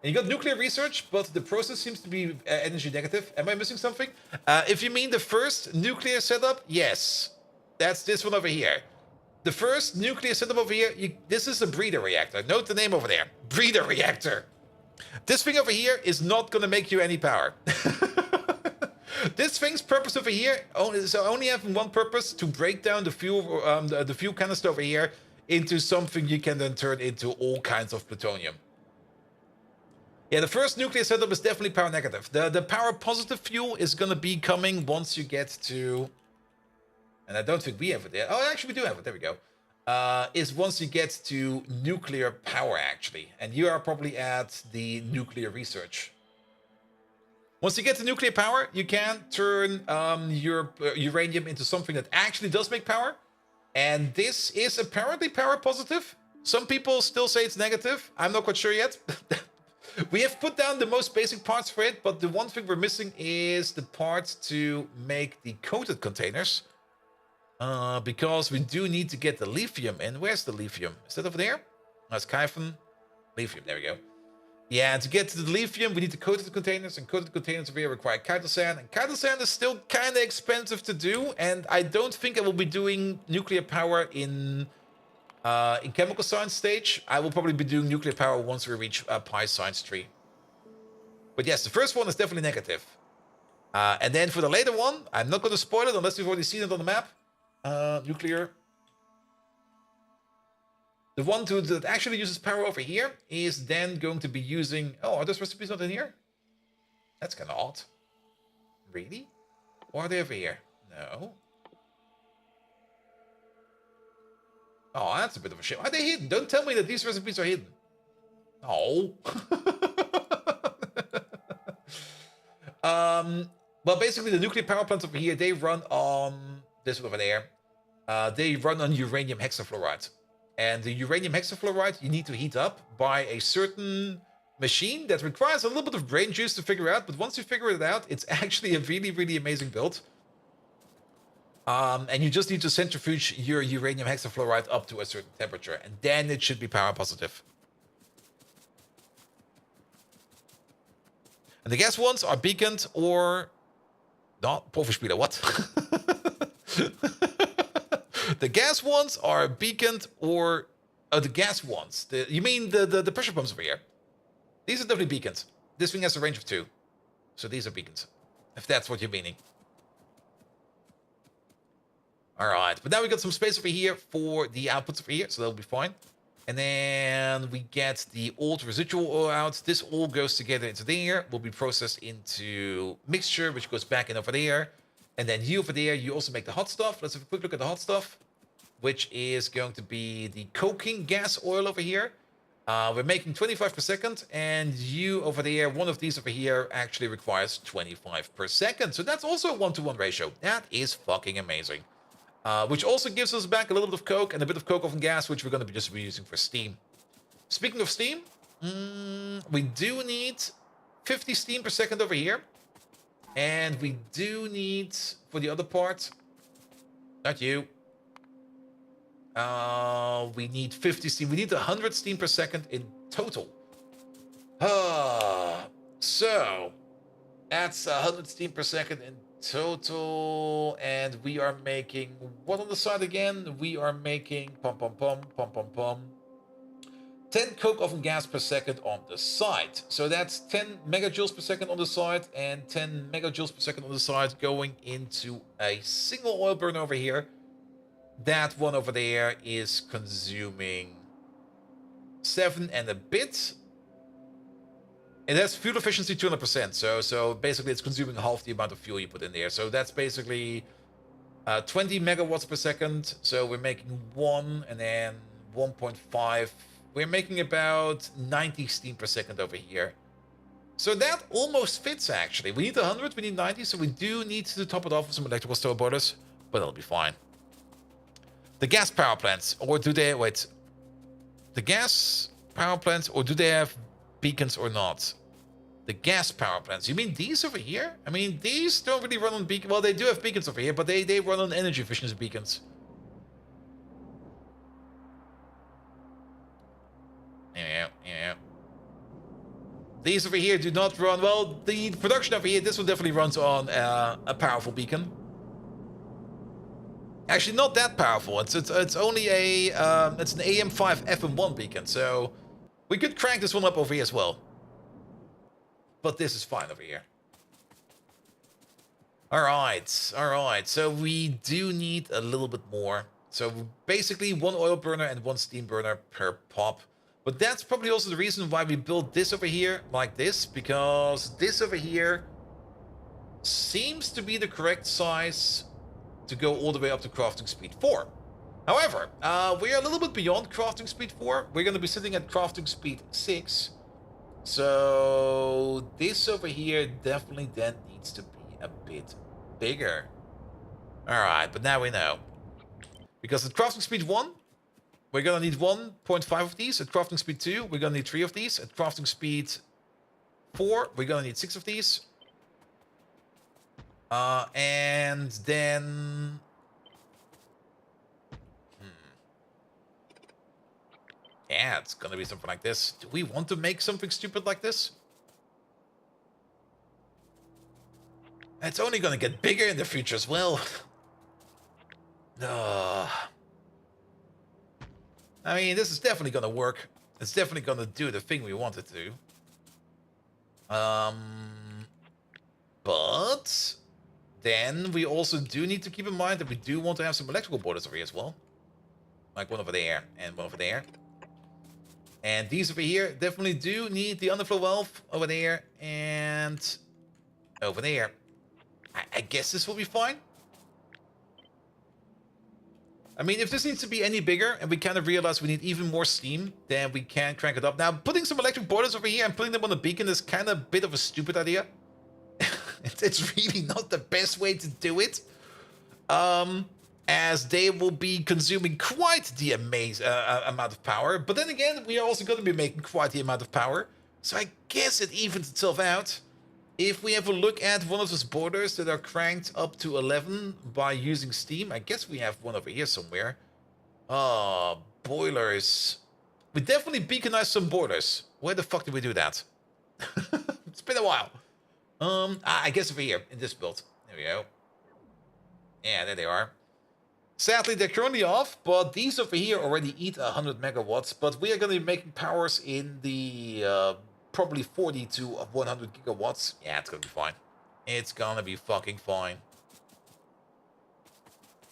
And you got nuclear research, but the process seems to be energy negative. Am I missing something? If you mean the first nuclear setup, yes. That's this one over here. The first nuclear setup over here, this is a breeder reactor. Note the name over there. Breeder reactor. This thing over here is not going to make you any power. This thing's purpose over here is only having 1 purpose, to break down the fuel, the fuel canister over here into something you can then turn into all kinds of plutonium. Yeah, the first nuclear setup is definitely power negative. The power positive fuel is going to be coming once you get to... and I don't think we have it there. Oh, actually, we do have it. There we go. Is once you get to nuclear power, actually. And you are probably at the nuclear research. Once you get to nuclear power, you can turn your uranium into something that actually does make power. And this is apparently power positive. Some people still say it's negative. I'm not quite sure yet. We have put down the most basic parts for it, but the one thing we're missing is the parts to make the coated containers. Because we do need to get the lithium in. Where's the lithium? Is that over there? That's Kyphon. Lithium, there we go. Yeah, and to get to the lithium, we need the coated containers, and coated containers over here require chital sand, and chital sand is still kind of expensive to do, and I don't think I will be doing nuclear power in chemical science stage. I will probably be doing nuclear power once we reach Pi science tree. But yes, the first one is definitely negative. And then for the later one, I'm not going to spoil it unless you've already seen it on the map. Nuclear. The one that actually uses power over here is then going to be using... Oh, are those recipes not in here? That's kind of odd. Really? Or are they over here? No. Oh, that's a bit of a shame. Are they hidden? Don't tell me that these recipes are hidden. Oh. Well, basically, the nuclear power plants over here, they run on... This one over there. They run on uranium hexafluoride. And the uranium hexafluoride you need to heat up by a certain machine that requires a little bit of brain juice to figure out. But once you figure it out, it's actually a really, really amazing build. And you just need to centrifuge your uranium hexafluoride up to a certain temperature. And then it should be power positive. And the gas ones are beaconed or... Not Pufferspieler, what? The gas ones are beaconed or... the gas ones. You mean the pressure pumps over here. These are definitely beaconed. This thing has a range of 2. So these are beaconed. If that's what you're meaning. Alright, but now we got some space over here for the outputs over here, so that'll be fine. And then we get the old residual oil out. This all goes together into there. Will be processed into mixture, which goes back in over there. And then you over there, you also make the hot stuff. Let's have a quick look at the hot stuff, which is going to be the coking gas oil over here. We're making 25 per second, and you over there, one of these over here actually requires 25 per second. So that's also a 1-to-1 ratio. That is fucking amazing. Which also gives us back a little bit of coke and a bit of coke oven gas, which we're going to be just using for steam. Speaking of steam, we do need 50 steam per second over here. And we do need, for the other part, not you, we need 50 steam. We need 100 steam per second in total. So, that's 100 steam per second in total, and we are making what on the side again? We are making 10 coke oven gas per second on the side. So that's 10 megajoules per second on the side and 10 megajoules per second on the side going into a single oil burner over here. That one over there is consuming 7 and a bit. It has fuel efficiency 200%, so basically it's consuming half the amount of fuel you put in there. So that's basically 20 megawatts per second. So we're making 1 and then 1.5. We're making about 90 steam per second over here. So that almost fits, actually. We need 100, we need 90, so we do need to top it off with some electrical stove boilers, but it'll be fine. The gas power plants, or do they... Wait. The gas power plants, or do they have beacons or not? The gas power plants. You mean these over here? I mean, these don't really run on beacons. Well, they do have beacons over here, but they run on energy efficiency beacons. Yeah. These over here do not run... Well, the production over here, this one definitely runs on a powerful beacon. Actually, not that powerful. It's only a... it's an AM5 FM1 beacon, so... We could crank this one up over here as well. But this is fine over here. Alright. So we do need a little bit more. So basically 1 oil burner and 1 steam burner per pop. But that's probably also the reason why we built this over here like this. Because this over here seems to be the correct size to go all the way up to crafting speed 4. However, we are a little bit beyond crafting speed 4. We're going to be sitting at crafting speed 6. So this over here definitely then needs to be a bit bigger. Alright, but now we know. Because at crafting speed 1, we're going to need 1.5 of these. At crafting speed 2, we're going to need 3 of these. At crafting speed 4, we're going to need 6 of these. And then... Yeah, it's gonna be something like this. Do we want to make something stupid like this? It's only gonna get bigger in the future as well. I mean, this is definitely gonna work. It's definitely gonna do the thing we want it to. But then we also do need to keep in mind that we do want to have some electrical borders over here as well. Like one over there and one over there. And these over here definitely do need the underflow valve over there and over there. I guess this will be fine. I mean, if this needs to be any bigger and we kind of realize we need even more steam, then we can crank it up. Now, putting some electric boilers over here and putting them on the beacon is kind of a bit of a stupid idea. It's really not the best way to do it. As they will be consuming quite the amount of power. But then again, we are also going to be making quite the amount of power. So I guess it evens itself out. If we have a look at one of those borders that are cranked up to 11 by using steam, I guess we have one over here somewhere. Boilers. We definitely beaconized some borders. Where the fuck did we do that? It's been a while. I guess over here in this build. There we go. Yeah, there they are. Sadly, they're currently off, but these over here already eat 100 megawatts. But we are going to be making powers in the probably 40 to 100 gigawatts. Yeah, it's going to be fine. It's going to be fucking fine.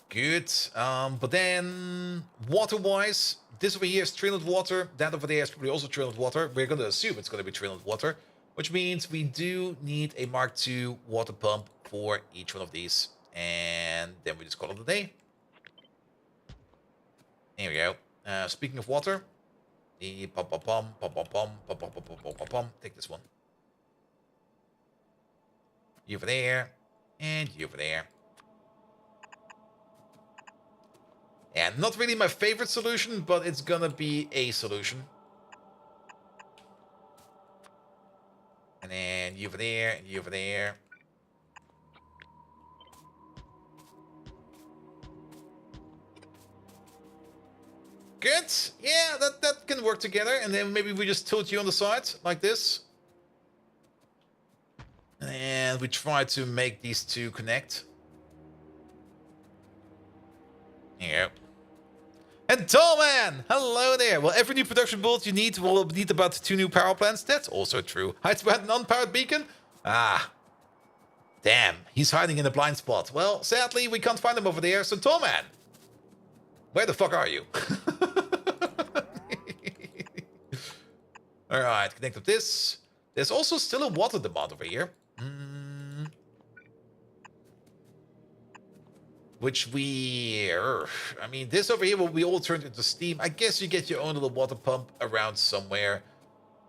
Good. But then, water-wise, this over here is 300 water. That over there is probably also 300 water. We're going to assume it's going to be 300 water, which means we do need a Mark II water pump for each one of these. And then we just call it a day. There we go. Speaking of water, the pom pom pom pom pom pom pom pom pom pom pom pom. Take this one. You over there, and you over there. And not really my favorite solution, but it's gonna be a solution. And then you over there, and you over there. Good. Yeah, that can work together. And then maybe we just tilt you on the side like this. And we try to make these two connect. There you go. And Tallman! Hello there! Well, every new production build you need will need about 2 new power plants. That's also true. Hides behind an unpowered beacon? Ah. Damn, he's hiding in a blind spot. Well, sadly, we can't find him over there, so Tallman! Where the fuck are you? Alright, connect up this. There's also still a water demand over here. Which I mean, this over here will be all turned into steam. I guess you get your own little water pump around somewhere.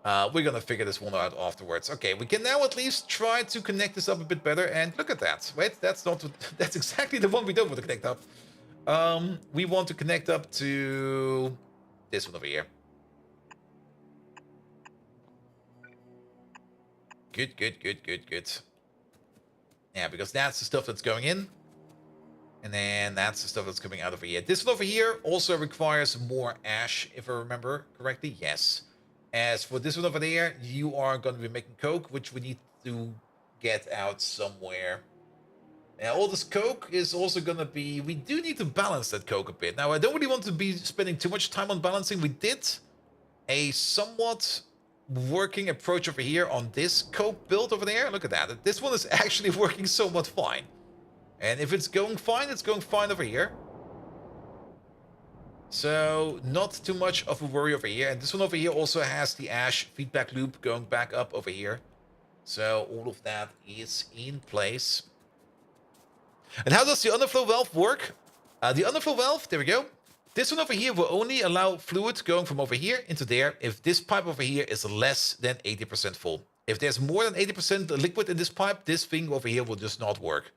We're gonna figure this one out afterwards. Okay, we can now at least try to connect this up a bit better. And look at that. Wait, that's not... That's exactly the one we don't want to connect up. We want to connect up to this one over here. Good, good, good, good, good. Yeah, because that's the stuff that's going in. And then that's the stuff that's coming out over here. This one over here also requires more ash, if I remember correctly. Yes. As for this one over there, you are going to be making coke, which we need to get out somewhere. Now, all this coke is also going to be... We do need to balance that coke a bit. Now, I don't really want to be spending too much time on balancing. We did a somewhat working approach over here on this coke build over there. Look at that. This one is actually working somewhat fine. And if it's going fine over here. So, not too much of a worry over here. And this one over here also has the ash feedback loop going back up over here. So, all of that is in place. And how does the underflow valve work? The underflow valve, there we go. This one over here will only allow fluid going from over here into there if this pipe over here is less than 80% full. If there's more than 80% liquid in this pipe, this thing over here will just not work.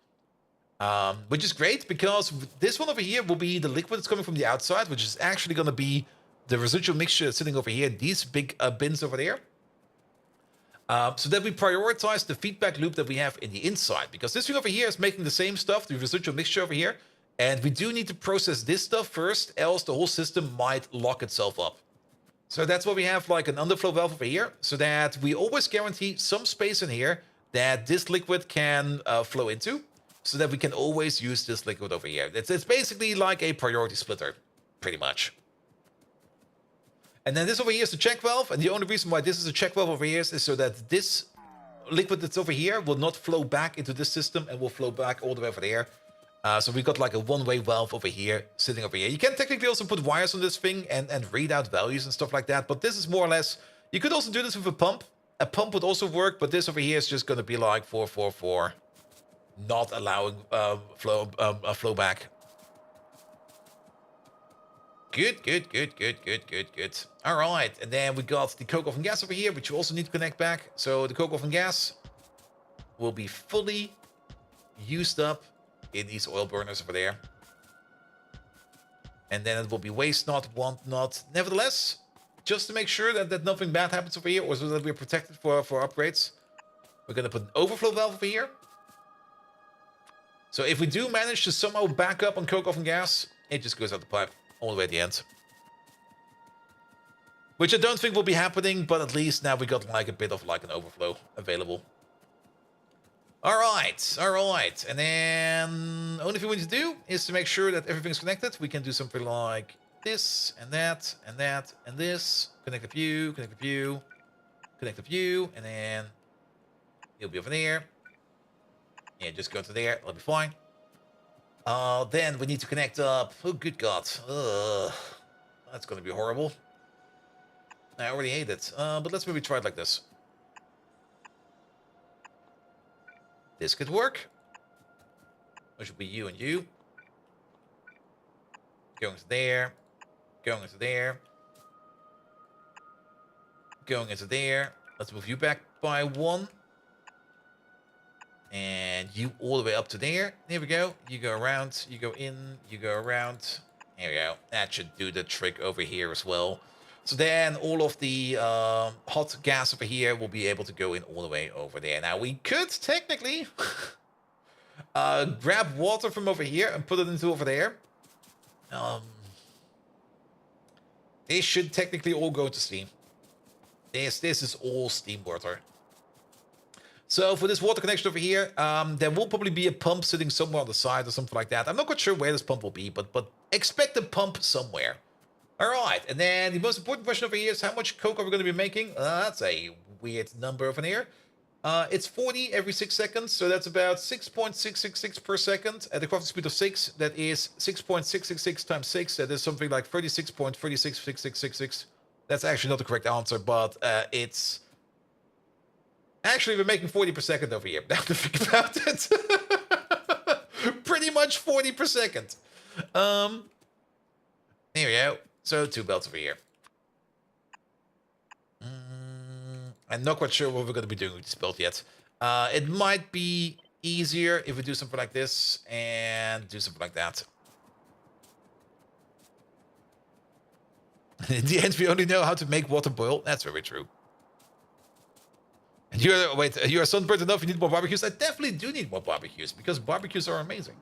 Which is great because this one over here will be the liquid that's coming from the outside, which is actually going to be the residual mixture that's sitting over here in these big bins over there. So that we prioritize the feedback loop that we have in the inside, because this thing over here is making the same stuff, the residual mixture over here, and we do need to process this stuff first, else the whole system might lock itself up. So that's why we have like an underflow valve over here, so that we always guarantee some space in here that this liquid can flow into, so that we can always use this liquid over here. It's basically like a priority splitter, pretty much. And then this over here is the check valve, and the only reason why this is a check valve over here is so that this liquid that's over here will not flow back into this system and will flow back all the way over there. So we got like a one-way valve over here, sitting over here. You can technically also put wires on this thing and read out values and stuff like that, but this is more or less... You could also do this with a pump. A pump would also work, but this over here is just going to be like 444, not allowing flow back. Good. All right, and then we got the coke oven gas over here, which you also need to connect back. So the coke oven gas will be fully used up in these oil burners over there. And then it will be waste not, want not. Nevertheless, just to make sure that nothing bad happens over here, or so that we're protected for upgrades, we're going to put an overflow valve over here. So if we do manage to somehow back up on coke oven gas, it just goes out the pipe all the way at the end. Which I don't think will be happening, but at least now we got like a bit of like an overflow available. All right. And then only thing we need to do is to make sure that everything's connected. We can do something like this and that and that and this. Connect a few, connect a few, connect a few, and then it'll be over there. Yeah, just go to there. It'll be fine. Then we need to connect up. Oh, good God. That's going to be horrible. I already hate it. But let's maybe try it like this. This could work. It should be you and you. Going to there. Going into there. Going into there. Let's move you back by 1. And you all the way up to there. There we go. You go around. You go in. You go around. There we go. That should do the trick over here as well. So then all of the hot gas over here will be able to go in all the way over there. Now we could technically grab water from over here and put it into over there. They should technically all go to steam. This is all steam water. So for this water connection over here, there will probably be a pump sitting somewhere on the side or something like that. I'm not quite sure where this pump will be, but expect a pump somewhere. All right, and then the most important question over here is how much coke are we going to be making? That's a weird number over here. It's 40 every 6 seconds, so that's about 6.666 per second. At the crafting speed of 6, that is 6.666 times 6. That is something like 36.366666. That's actually not the correct answer, but it's... Actually, we're making 40 per second over here. Now to think about it. Pretty much 40 per second. There we go. So 2 belts over here. I'm not quite sure what we're going to be doing with this belt yet. It might be easier if we do something like this and do something like that. In the end, we only know how to make water boil. That's very true. And you're sunburned enough, you need more barbecues? I definitely do need more barbecues, because barbecues are amazing.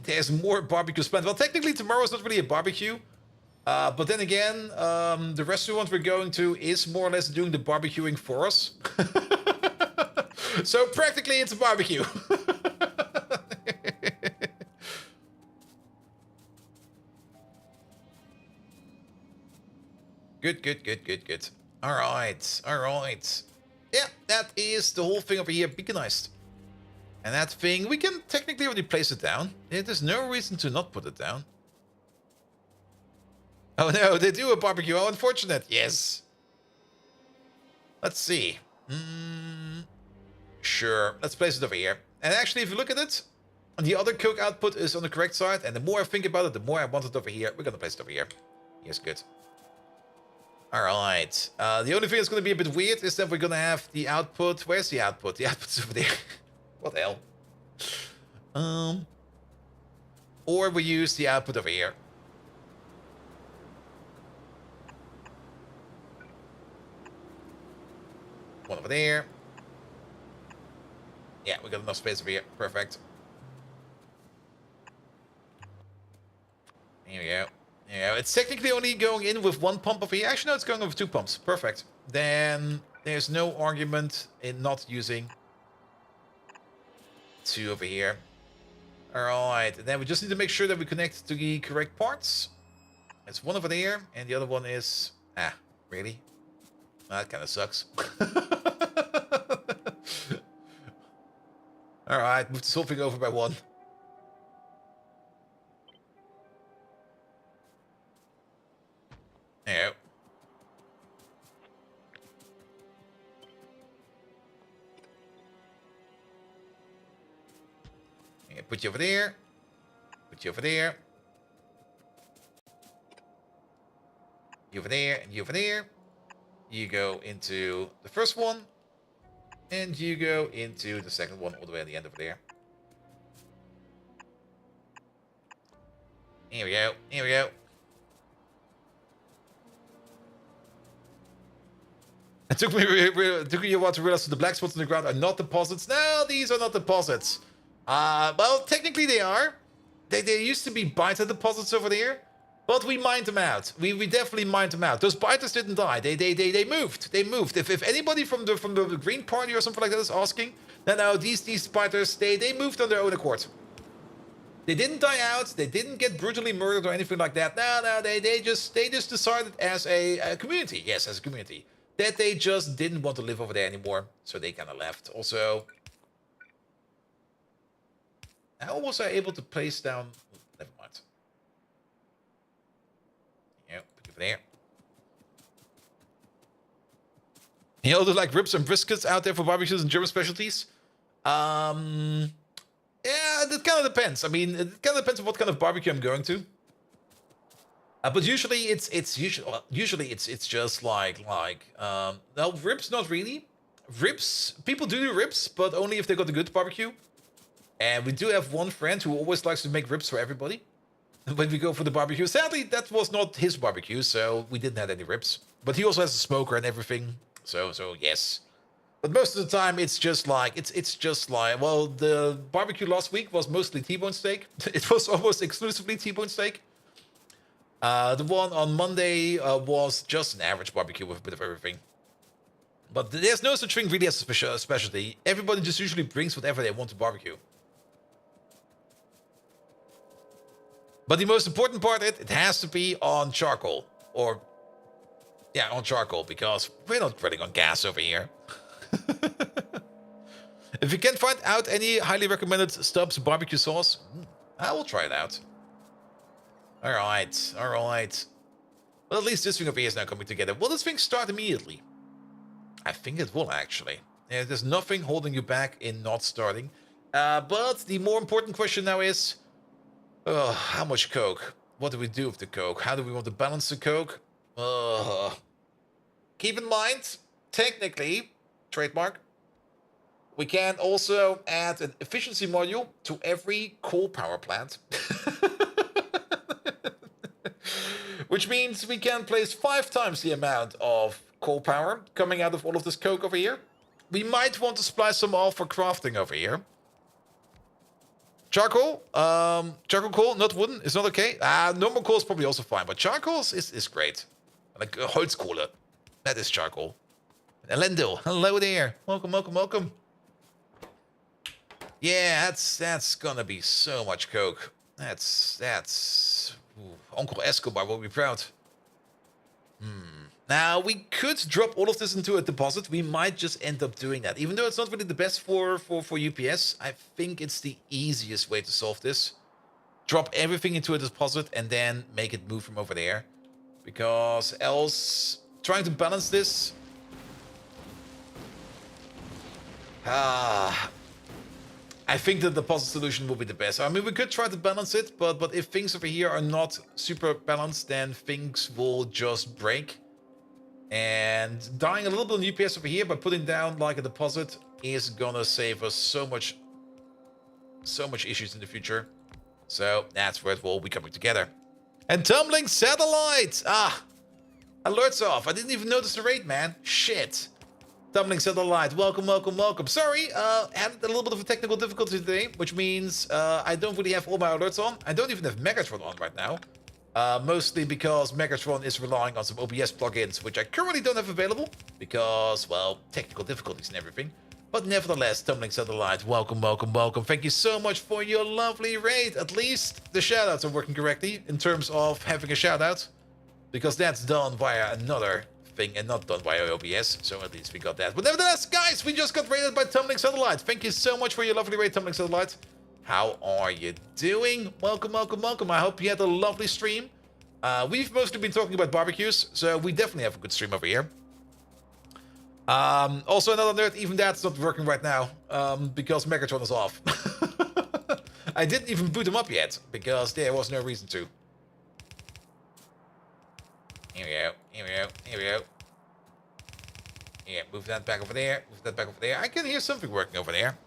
There's more barbecues planned. Well, technically, tomorrow is not really a barbecue. But then again, the restaurant we're going to is more or less doing the barbecuing for us. So practically, it's a barbecue. Good. All right. Yeah, that is the whole thing over here beaconized. And that thing, we can technically already place it down. There's no reason to not put it down. Oh no, they do a barbecue. How unfortunate. Yes. Let's see. Sure. Let's place it over here. And actually, if you look at it, the other coke output is on the correct side. And the more I think about it, the more I want it over here. We're going to place it over here. Yes, good. All right. The only thing that's going to be a bit weird is that we're going to have the output. Where's the output? The output's over there. What the hell? Or we use the output over here. One over there. Yeah, we got enough space over here. Perfect. There we go. There we Yeah, it's technically only going in with one pump over here. Actually, no, it's going with 2 pumps. Perfect. Then there's no argument in not using 2 over here. Alright, and then we just need to make sure that we connect to the correct parts. It's one over there, and the other one is... Ah, really? That kind of sucks. Alright, move this whole thing over by 1. There you go. Yeah, put you over there. Put you over there. You over there, and you over there. You go into the first one. And you go into the second one all the way at the end over there. Here we go. Here we go. It took me a while to realize that the black spots on the ground are not deposits. No, these are not deposits. Well, technically they are. They used to be biter deposits over there, but we mined them out. We definitely mined them out. Those biters didn't die. They moved. They moved. If anybody from the Green Party or something like that is asking, no, these biters they moved on their own accord. They didn't die out. They didn't get brutally murdered or anything like that. No, they just decided as a community. Yes, as a community. That they just didn't want to live over there anymore, so they kind of left. Also, how was I able to place down? Never mind. Yeah, put it over there. You know, there's like ribs and briskets out there for barbecues and German specialties. Yeah, that kind of depends. I mean, it kind of depends on what kind of barbecue I'm going to. But usually it's just like no, ribs not really. Ribs, people do ribs, but only if they got a good barbecue. And we do have one friend who always likes to make ribs for everybody when we go for the barbecue. Sadly, that was not his barbecue, so we didn't have any ribs. But he also has a smoker and everything, so yes. But most of the time, it's just like well, the barbecue last week was mostly T-bone steak. It was almost exclusively T-bone steak. The one on Monday was just an average barbecue with a bit of everything. But there's no such thing really as a specialty. Everybody just usually brings whatever they want to barbecue. But the most important part, it has to be on charcoal. Or, yeah, on charcoal, because we're not running on gas over here. If you can find out any highly recommended Stubbs barbecue sauce, I will try it out. Alright. Well, at least this thing over here is now coming together. Will this thing start immediately? I think it will, actually. There's nothing holding you back in not starting. But the more important question now is... how much coke? What do we do with the coke? How do we want to balance the coke? Keep in mind, technically, trademark, we can also add an efficiency module to every coal power plant. Which means we can place 5 times the amount of coal power coming out of all of this coke over here. We might want to splice some off for crafting over here. Charcoal? Charcoal coal, not wooden, is not okay. Normal coal is probably also fine, but charcoal is great. Like Holzkohle. That is charcoal. And Lendil, hello there. Welcome. Yeah, that's gonna be so much coke. That's... Ooh, Uncle Escobar will be proud. Now, we could drop all of this into a deposit. We might just end up doing that. Even though it's not really the best for UPS, I think it's the easiest way to solve this. Drop everything into a deposit and then make it move from over there. Because else, trying to balance this... I think the deposit solution will be the best. I mean, we could try to balance it, but if things over here are not super balanced, then things will just break. And dying a little bit on UPS over here by putting down like a deposit is gonna save us so much issues in the future. So that's where it will be coming together. And tumbling satellite! Alerts off. I didn't even notice the rate, man. Shit. Tumbling satellite, welcome. Sorry, had a little bit of a technical difficulty today, which means I don't really have all my alerts on. I don't even have Megatron on right now. Mostly because Megatron is relying on some OBS plugins, which I currently don't have available because, well, technical difficulties and everything. But nevertheless, Tumbling Satellite, welcome, welcome, welcome. Thank you so much for your lovely raid. At least the shoutouts are working correctly in terms of having a shoutout, because that's done via another thing and not done via OBS. So at least we got that. But nevertheless, guys, we just got raided by Tumbling Satellite. Thank you so much for your lovely raid, Tumbling Satellite. How are you doing? Welcome, welcome, welcome. I hope you had a lovely stream. We've mostly been talking about barbecues, so we definitely have a good stream over here. Also, another nerd, even that's not working right now, because Megatron is off. I didn't even boot him up yet, because there was no reason to. Here we go, here we go, here we go. Yeah, move that back over there, move that back over there. I can hear something working over there.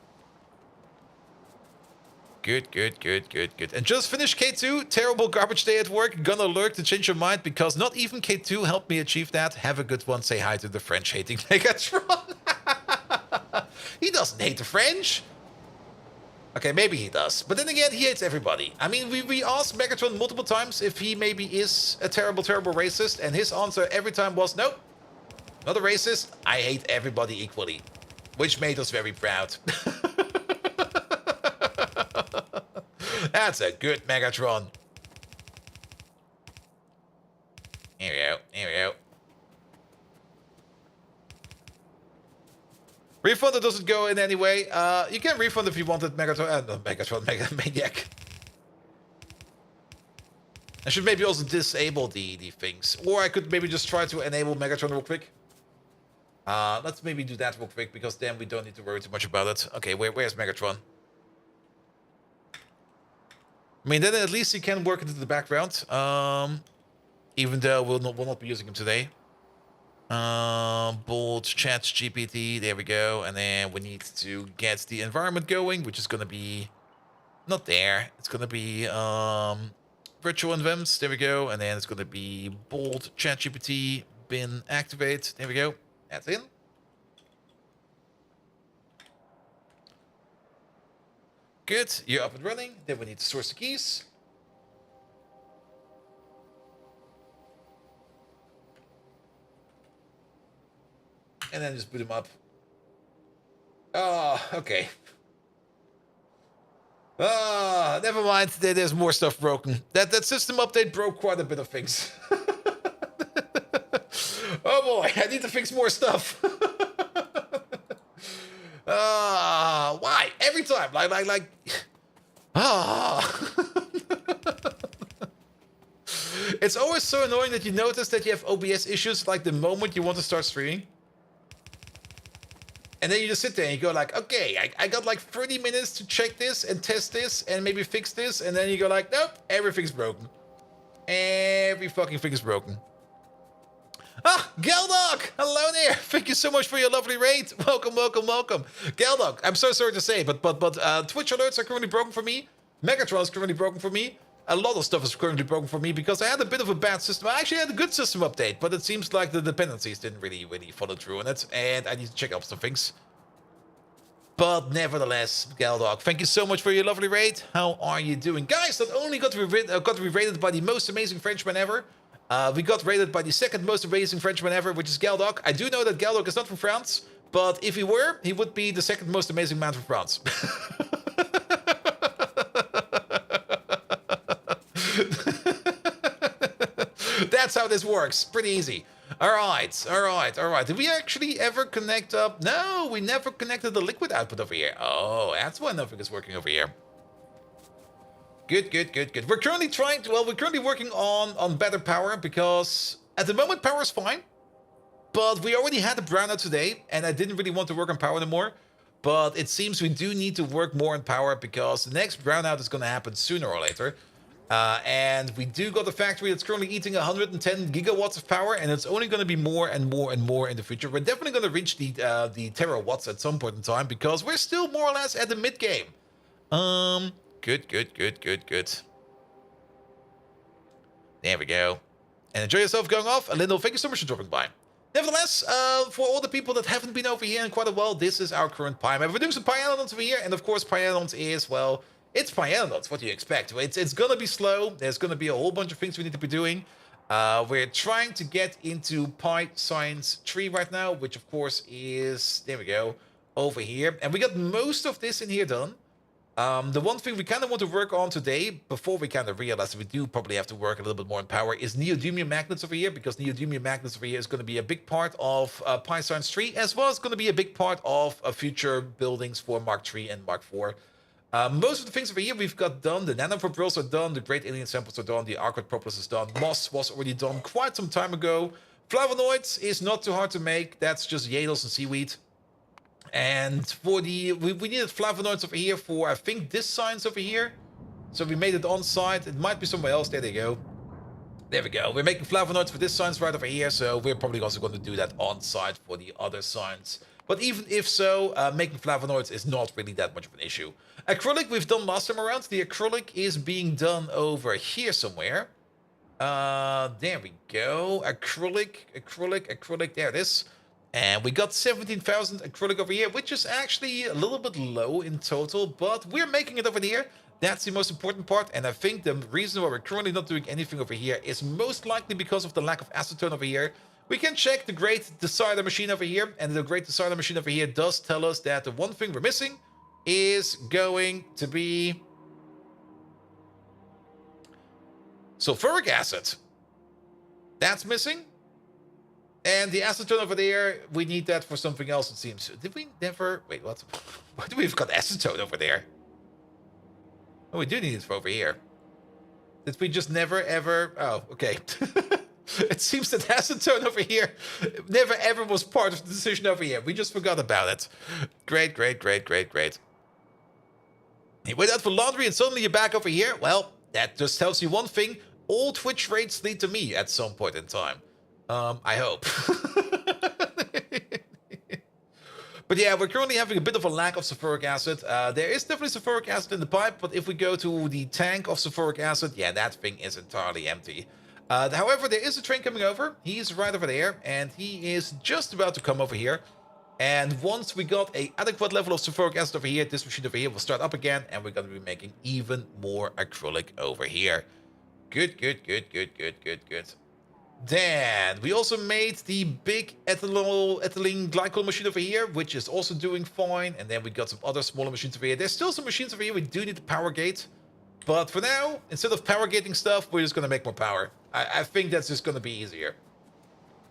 Good, good, good, good, good. And just finished K2. Terrible garbage day at work. Gonna lurk to change your mind because not even K2 helped me achieve that. Have a good one. Say hi to the French-hating Megatron. He doesn't hate the French. Okay, maybe he does. But then again, he hates everybody. I mean, we asked Megatron multiple times if he maybe is a terrible, terrible racist. And his answer every time was, nope, not a racist. I hate everybody equally. Which made us very proud. That's a good Megatron. Here we go. Here we go. Refund that doesn't go in any way. You can refund if you wanted Megatron. No, Megatron, Maniac. I should maybe also disable the things. Or I could maybe just try to enable Megatron real quick. Let's maybe do that real quick because then we don't need to worry too much about it. Okay, where's Megatron? I mean, then at least he can work into the background, even though we'll not be using him today. Bold chat GPT, there we go. And then we need to get the environment going, which is going to be not there. It's going to be virtual events, there we go. And then it's going to be bold chat GPT bin activate, there we go. That's in. Good, you're up and running. Then we need to source the keys. And then just boot them up. Oh, okay. Ah, never mind. There's more stuff broken. That system update broke quite a bit of things. Oh boy, I need to fix more stuff. Why? Every time, like. It's always so annoying that you notice that you have OBS issues like the moment you want to start streaming. And then you just sit there and you go like, okay, I got like 30 minutes to check this and test this and maybe fix this. And then you go like, nope, everything's broken. Every fucking thing is broken. Ah, Geldog! Hello there! Thank you so much for your lovely raid. Welcome, welcome, welcome. Geldog, I'm so sorry to say, but Twitch alerts are currently broken for me. Megatron is currently broken for me. A lot of stuff is currently broken for me because I had a bit of a bad system. I actually had a good system update, but it seems like the dependencies didn't really follow through on it, and I need to check up some things. But nevertheless, Geldog, thank you so much for your lovely raid. How are you doing? Guys, not only got to be rated by the most amazing Frenchman ever, we got rated by the second most amazing Frenchman ever, which is Geldog. I do know that Geldog is not from France, but if he were, he would be the second most amazing man from France. That's how this works. Pretty easy. All right, all right, all right. Did we actually ever connect up? No, we never connected the liquid output over here. Oh, that's why nothing is working over here. Good, good, good, good. We're currently trying to, well, we're currently working on better power because at the moment power is fine. But we already had a brownout today and I didn't really want to work on power anymore. But it seems we do need to work more on power because the next brownout is going to happen sooner or later. And we do got a factory that's currently eating 110 gigawatts of power, and it's only going to be more and more and more in the future. We're definitely going to reach the terawatts at some point in time because we're still more or less at the mid game. Good, good, good, good, good. There we go. And enjoy yourself going off. And Lindell, thank you so much for dropping by. Nevertheless, for all the people that haven't been over here in quite a while, this is our current Pie Map. We're doing some Pyanodons over here, and of course, Pyanodons is, well, It's Pyanodons, what do you expect? It's gonna be slow, there's gonna be a whole bunch of things we need to be doing. We're trying to get into Pi Science Tree right now, which of course is, there we go, over here. And we got most of this in here done. The one thing we kind of want to work on today, before we kind of realize that we do probably have to work a little bit more in power, is Neodym Magnets over here, because Neodym Magnets over here is going to be a big part of Pi Science 3, as well as going to be a big part of future buildings for Mark 3 and Mark 4. Most of the things over here we've got done. The nanofibrils are done, the great alien samples are done, the arcade propolis is done, moss was already done quite some time ago. Flavonoids is not too hard to make, that's just yadels and seaweed. And for the, we needed flavonoids over here for, I think, this science over here. So we made it on site. It might be somewhere else. There they go. There we go. We're making flavonoids for this science right over here. So we're probably also going to do that on site for the other science. But even if so, making flavonoids is not really that much of an issue. Acrylic we've done last time around. The acrylic is being done over here somewhere. There we go. Acrylic. There it is. And we got 17,000 acrylic over here, which is actually a little bit low in total, but we're making it over here. That's the most important part, and I think the reason why we're currently not doing anything over here is most likely because of the lack of acetone over here. We can check the Great Decider machine over here, and the Great Decider machine over here does tell us that the one thing we're missing is going to be sulfuric acid. That's missing. And the acetone over there, we need that for something else, it seems. Did we never... Wait, what? Why do we've got acetone over there? Oh, we do need it for over here. Did we just never, ever... Oh, okay. It seems that acetone over here never, ever was part of the decision over here. We just forgot about it. Great. You went out for laundry and suddenly you're back over here? Well, that just tells you one thing. All Twitch raids lead to me at some point in time. I hope. But yeah, we're currently having a bit of a lack of sulfuric acid. There is definitely sulfuric acid in the pipe, but if we go to the tank of sulfuric acid, yeah, that thing is entirely empty. However, there is a train coming over. He's right over there, and he is just about to come over here. And once we got an adequate level of sulfuric acid over here, this machine over here will start up again, and we're going to be making even more acrylic over here. Good. Then we also made the big ethylene glycol machine over here, which is also doing fine. And then we got some other smaller machines over here. There's still some machines over here we do need to power gate. But for now, instead of power gating stuff, we're just going to make more power. I think that's just going to be easier.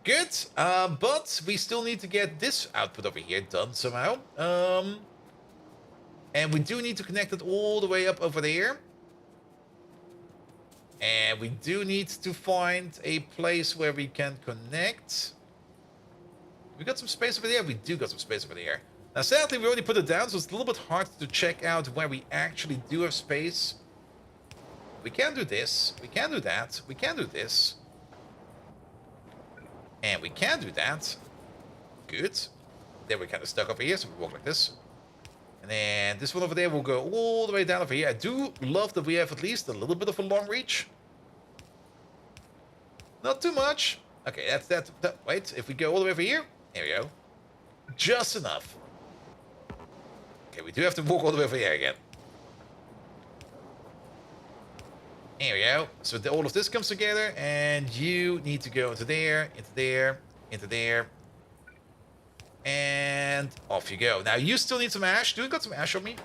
Good. But we still need to get this output over here done somehow. And we do need to connect it all the way up over there. And we do need to find a place where we can connect. We got some space over there? We do got some space over there. Now, sadly, we already put it down, so it's a little bit hard to check out where we actually do have space. We can do this. We can do that. We can do this. And we can do that. Good. Then we're kind of stuck over here, so we walk like this. And then this one over there will go all the way down over here. I do love that we have at least a little bit of a long reach. Not too much. Okay, that's that. Wait, if we go all the way over here, there we go. Just enough. Okay, we do have to walk all the way over here again. There we go. So all of this comes together, and you need to go into there, into there, into there. And off you go. Now, you still need some ash. Do you got some ash on me?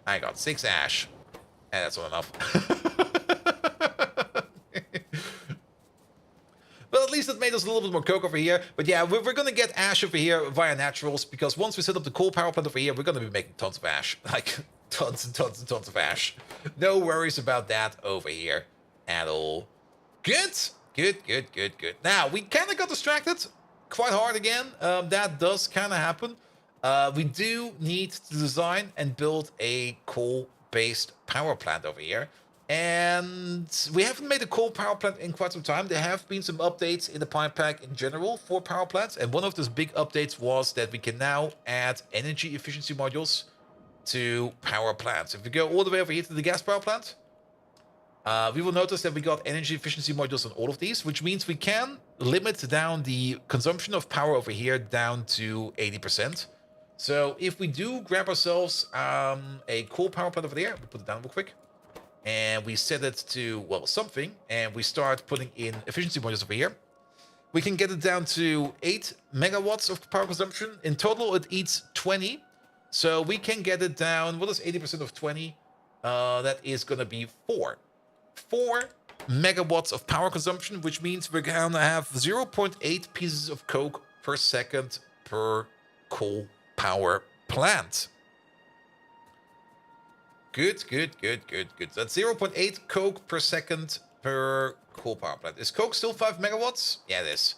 I got 6 ash. And that's not enough. Well, at least it made us a little bit more coke over here. But yeah, we're going to get ash over here via naturals. Because once we set up the coal power plant over here, we're going to be making tons of ash. Like, tons and tons and tons of ash. No worries about that over here at all. Good. Now, we kind of got distracted quite hard again. That does kind of happen. We do need to design and build a coal-based power plant over here. And we haven't made a coal power plant in quite some time. There have been some updates in the pipe pack in general for power plants. And one of those big updates was that we can now add energy efficiency modules to power plants. If we go all the way over here to the gas power plant, we will notice that we got energy efficiency modules on all of these, which means we can limit down the consumption of power over here down to 80%. So if we do grab ourselves a coal power plant over there, we put it down real quick, and we set it to, well, something, and we start putting in efficiency modules over here, we can get it down to 8 megawatts of power consumption. In total, it eats 20. So we can get it down, what is 80% of 20? That is going to be 4. 4 megawatts of power consumption, which means we're going to have 0.8 pieces of coke per second per coal power plant. Good, good, good, good, good. That's 0.8 coke per second per coal power plant. Is coke still 5 megawatts? Yeah, it is.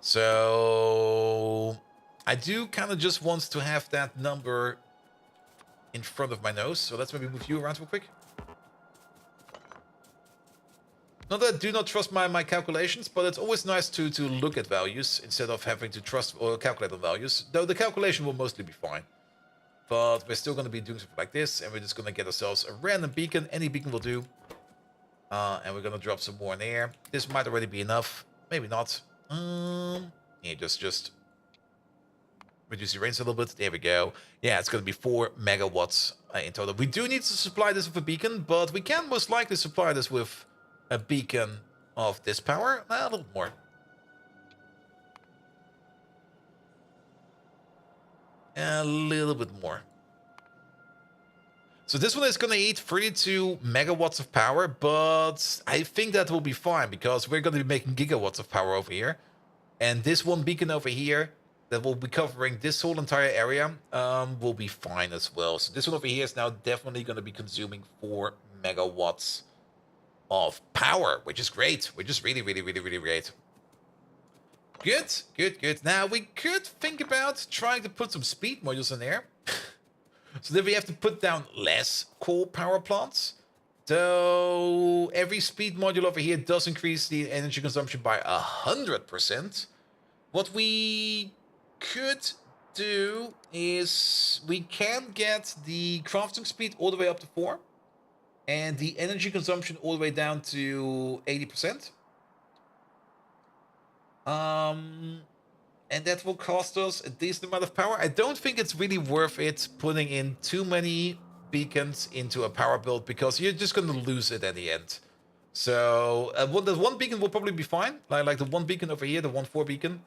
So I do kind of just want to have that number in front of my nose. So let's maybe move you around real quick. Not that I do not trust my calculations, but it's always nice to look at values instead of having to trust or calculate on values. Though the calculation will mostly be fine. But we're still going to be doing something like this, and we're just going to get ourselves a random beacon. Any beacon will do. And we're going to drop some more in there. This might already be enough. Maybe not. Yeah, just reduce the range a little bit. There we go. Yeah, it's going to be 4 megawatts in total. We do need to supply this with a beacon, but we can most likely supply this with a beacon of this power. A little more. A little bit more. So this one is going to eat 32 megawatts of power, but I think that will be fine because we're going to be making gigawatts of power over here. And this one beacon over here that will be covering this whole entire area will be fine as well. So this one over here is now definitely going to be consuming 4 megawatts of power, which is great. Which is really, really, really, really great. Good, good, good. Now, we could think about trying to put some speed modules in there. So that we have to put down less coal power plants. So every speed module over here does increase the energy consumption by 100%. What we could do is we can get the crafting speed all the way up to 4. And the energy consumption all the way down to 80%. And that will cost us a decent amount of power. I don't think it's really worth it putting in too many beacons into a power build because you're just going to lose it at the end. So the one beacon will probably be fine. Like the one beacon over here, the 1-4 beacon.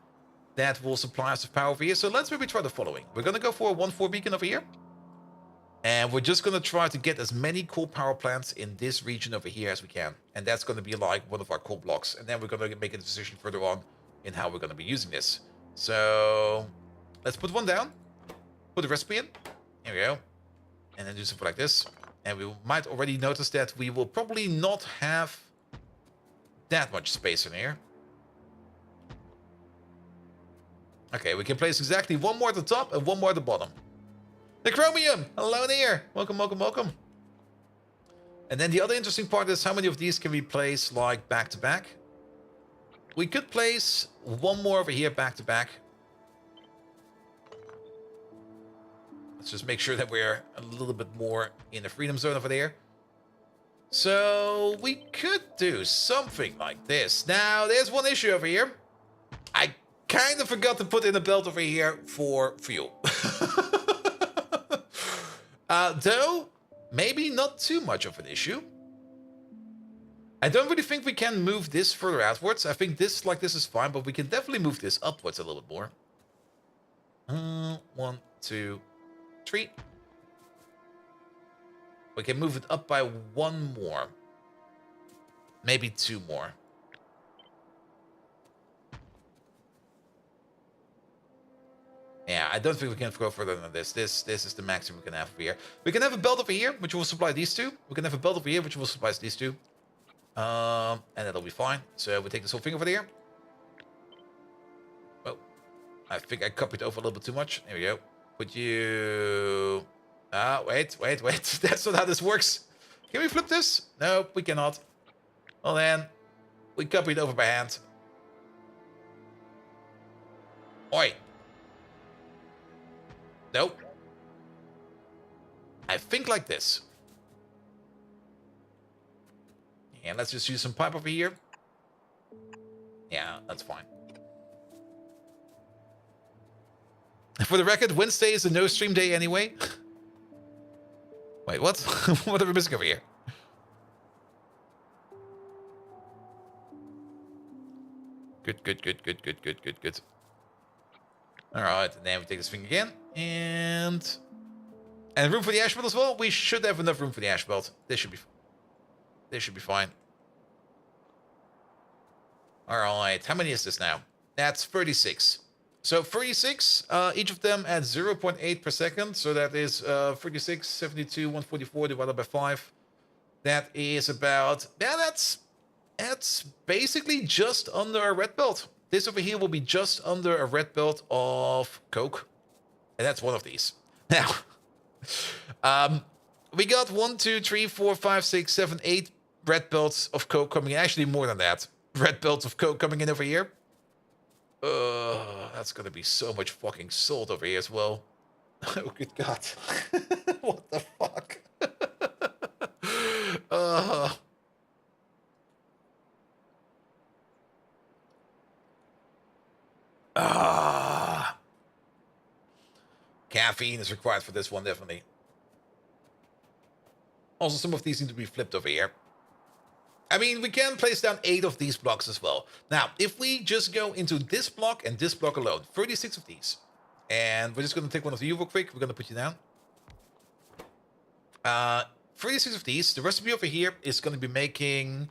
That will supply us with power over here. So let's maybe try the following. We're going to go for a 1-4 beacon over here. And we're just going to try to get as many coal power plants in this region over here as we can. And that's going to be like one of our coal blocks. And then we're going to make a decision further on in how we're going to be using this. So let's put one down. Put the recipe in. Here we go. And then do something like this. And we might already notice that we will probably not have that much space in here. Okay, we can place exactly one more at the top and one more at the bottom. The Chromium! Hello there! Welcome, welcome, welcome. And then the other interesting part is how many of these can we place like back to back? We could place one more over here back to back. Let's just make sure that we're a little bit more in the freedom zone over there. So we could do something like this. Now, there's one issue over here. I kind of forgot to put in a belt over here for fuel. Though, maybe not too much of an issue. I don't really think we can move this further outwards. I think this like this is fine, but we can definitely move this upwards a little bit more. 1, 2, 3. We can move it up by 1 more. Maybe 2 more. Yeah, I don't think we can go further than this. This is the maximum we can have over here. We can have a belt over here, which will supply these two. We can have a belt over here, which will supply these two. And that'll be fine. So we take this whole thing over there. Oh, I think I copied over a little bit too much. There we go. Put you... wait. That's not how this works. Can we flip this? No, we cannot. Well then, we copied over by hand. Oi. Nope. I think like this. And let's just use some pipe over here. Yeah, that's fine. For the record, Wednesday is a no stream day anyway. Wait, what? What are we missing over here? Good, good, good, good, good, good, good, good. Alright, and then we take this thing again. And room for the ash belt as well? We should have enough room for the ash belt. This should be fine. Alright, how many is this now? That's 36. So 36, each of them at 0.8 per second. So that is 36, 72, 144 divided by 5. That is about, yeah, that's basically just under a red belt. This over here will be just under a red belt of coke. And that's one of these. Now, we got 1, 2, 3, 4, 5, 6, 7, 8 red belts of coke coming in. Actually, more than that. Red belts of coke coming in over here. That's gonna be so much fucking salt over here as well. Oh, good God. What the fuck? Caffeine is required for this one, definitely. Also, some of these need to be flipped over here. I mean, we can place down 8 of these blocks as well. Now, if we just go into this block and this block alone, 36 of these. And we're just going to take one of you real quick. We're going to put you down. 36 of these. The recipe over here is going to be making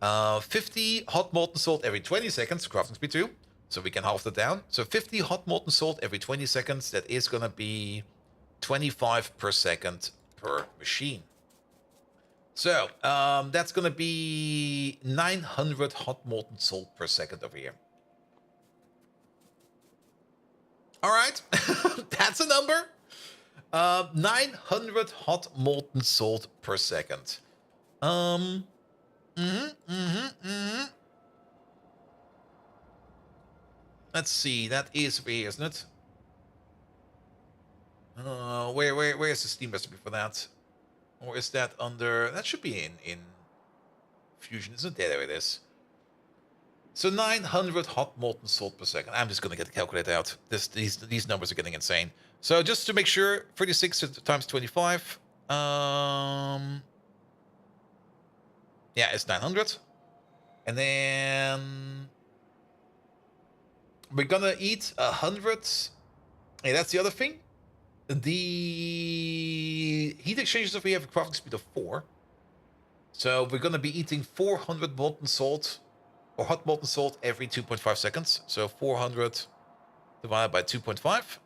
50 hot molten salt every 20 seconds, crafting speed 2. So we can halve that down. So 50 hot molten salt every 20 seconds. That is going to be 25 per second per machine. So, that's going to be 900 hot molten salt per second over here. All right, that's a number. 900 hot molten salt per second. Let's see, that is over here, isn't it? Where's the steam recipe for that? Or is that under... That should be in Fusion, isn't it? There it is. So 900 hot molten salt per second. I'm just going to get the calculator out. These numbers are getting insane. So just to make sure, 36 times 25. Yeah, it's 900. And then... We're going to eat 100... Hey, that's the other thing. The heat exchangers over here have a crafting speed of 4. So we're going to be eating 400 molten salt or hot molten salt every 2.5 seconds. So 400 divided by 2.5.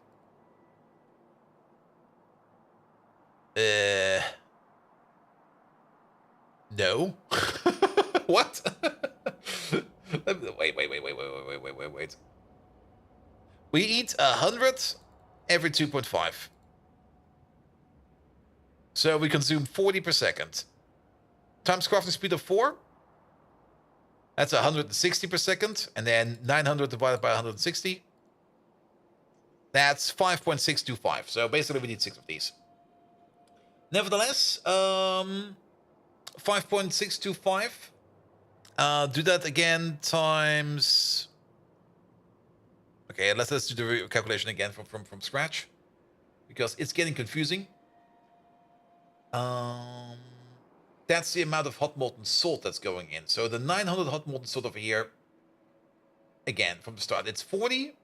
No. What? Wait. We eat 100 every 2.5. So we consume 40 per second. Times crafting speed of 4. That's 160 per second. And then 900 divided by 160. That's 5.625. So basically we need 6 of these. Nevertheless, 5.625. Do that again times... Okay, let's do the calculation again from scratch. Because it's getting confusing. That's the amount of hot molten salt that's going in. So the 900 hot molten salt over here, again, from the start, it's 40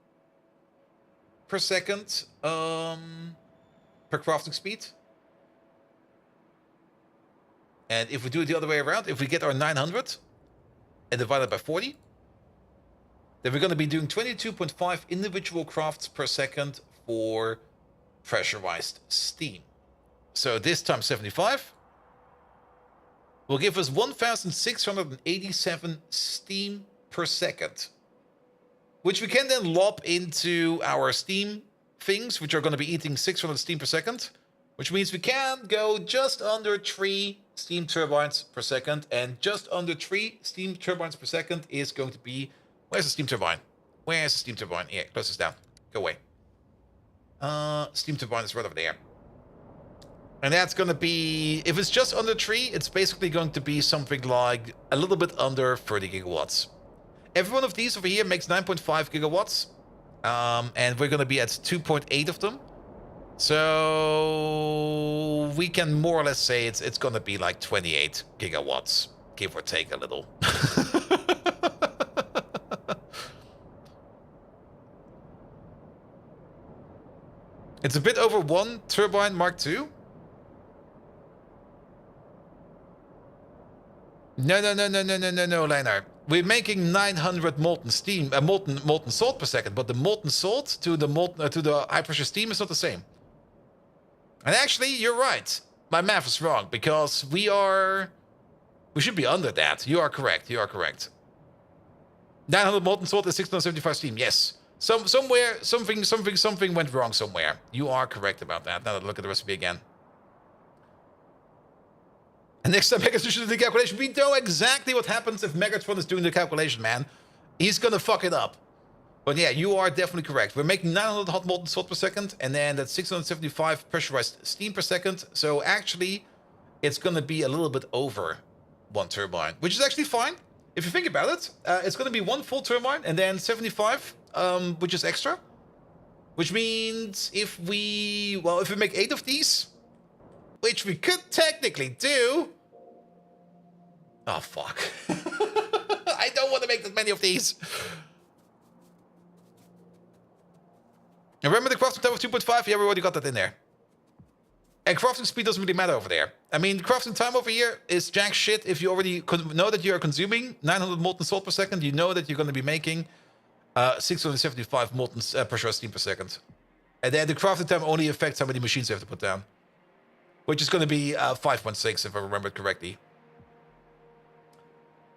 per second per crafting speed. And if we do it the other way around, if we get our 900 and divide it by 40, then we're going to be doing 22.5 individual crafts per second for pressurized steam. So this times 75 will give us 1,687 steam per second, which we can then lob into our steam things, which are going to be eating 600 steam per second, which means we can go just under 3 steam turbines per second, and just under 3 steam turbines per second is going to be... Where's the steam turbine? Where's the steam turbine? Yeah, close this down. Go away. Steam turbine is right over there. And that's going to be, if it's just under 3, it's basically going to be something like a little bit under 30 gigawatts. Every one of these over here makes 9.5 gigawatts. And we're going to be at 2.8 of them. So we can more or less say it's going to be like 28 gigawatts, give or take a little. It's a bit over 1 turbine Mark II. No, Leinar. We're making 900 molten steam, molten salt per second, but the molten salt to the high pressure steam is not the same. And actually, you're right. My math is wrong because we should be under that. You are correct. 900 molten salt is 675 steam. Yes. Somewhere, something went wrong somewhere. You are correct about that. Now that I look at the recipe again. And next time Megatron should do the calculation, we know exactly what happens if Megatron is doing the calculation, man. He's gonna fuck it up. But yeah, you are definitely correct. We're making 900 hot molten salt per second, and then that's 675 pressurized steam per second. So actually, it's gonna be a little bit over 1 turbine, which is actually fine. If you think about it, it's gonna be 1 full turbine, and then 75, which is extra. Which means if we make 8 of these, which we could technically do. Oh, fuck. I don't want to make that many of these. And remember the crafting time of 2.5? Yeah, we already got that in there. And crafting speed doesn't really matter over there. I mean, crafting time over here is jack shit if you already know that you are consuming 900 molten salt per second. You know that you're going to be making 675 molten pressurized steam per second. And then the crafting time only affects how many machines you have to put down. Which is going to be 5.6 if I remember it correctly.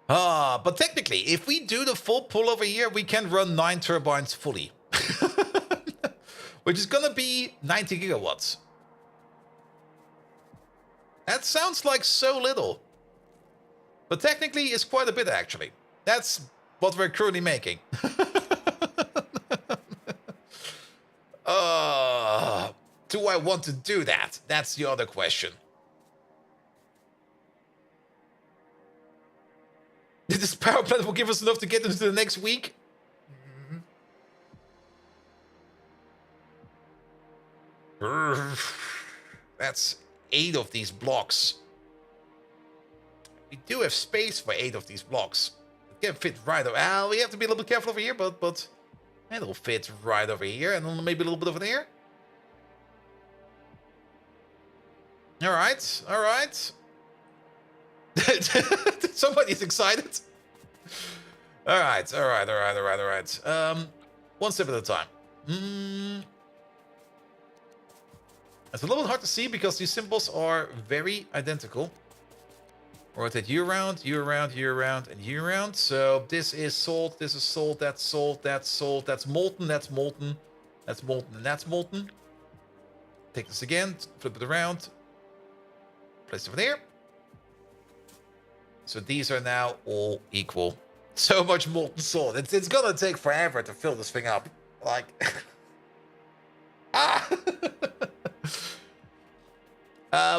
But technically, if we do the full pull over here, we can run 9 turbines fully. Which is going to be 90 gigawatts. That sounds like so little. But technically, it's quite a bit, actually. That's what we're currently making. Do I want to do that? That's the other question. This power plant will give us enough to get into the next week? That's 8 of these blocks. We do have space for 8 of these blocks. It can fit right over. Well, we have to be a little bit careful over here, but it'll fit right over here, and then maybe a little bit over there. All right. Somebody's excited. All right. One step at a time. It's a little bit hard to see because these symbols are very identical. Rotate you around, and you around. So this is salt, this is salt, that's salt, that's salt, that's molten, that's molten, that's molten, and that's molten. Take this again, flip it around. Place it over there. So these are now all equal. So much molten salt. It's gonna take forever to fill this thing up. Like...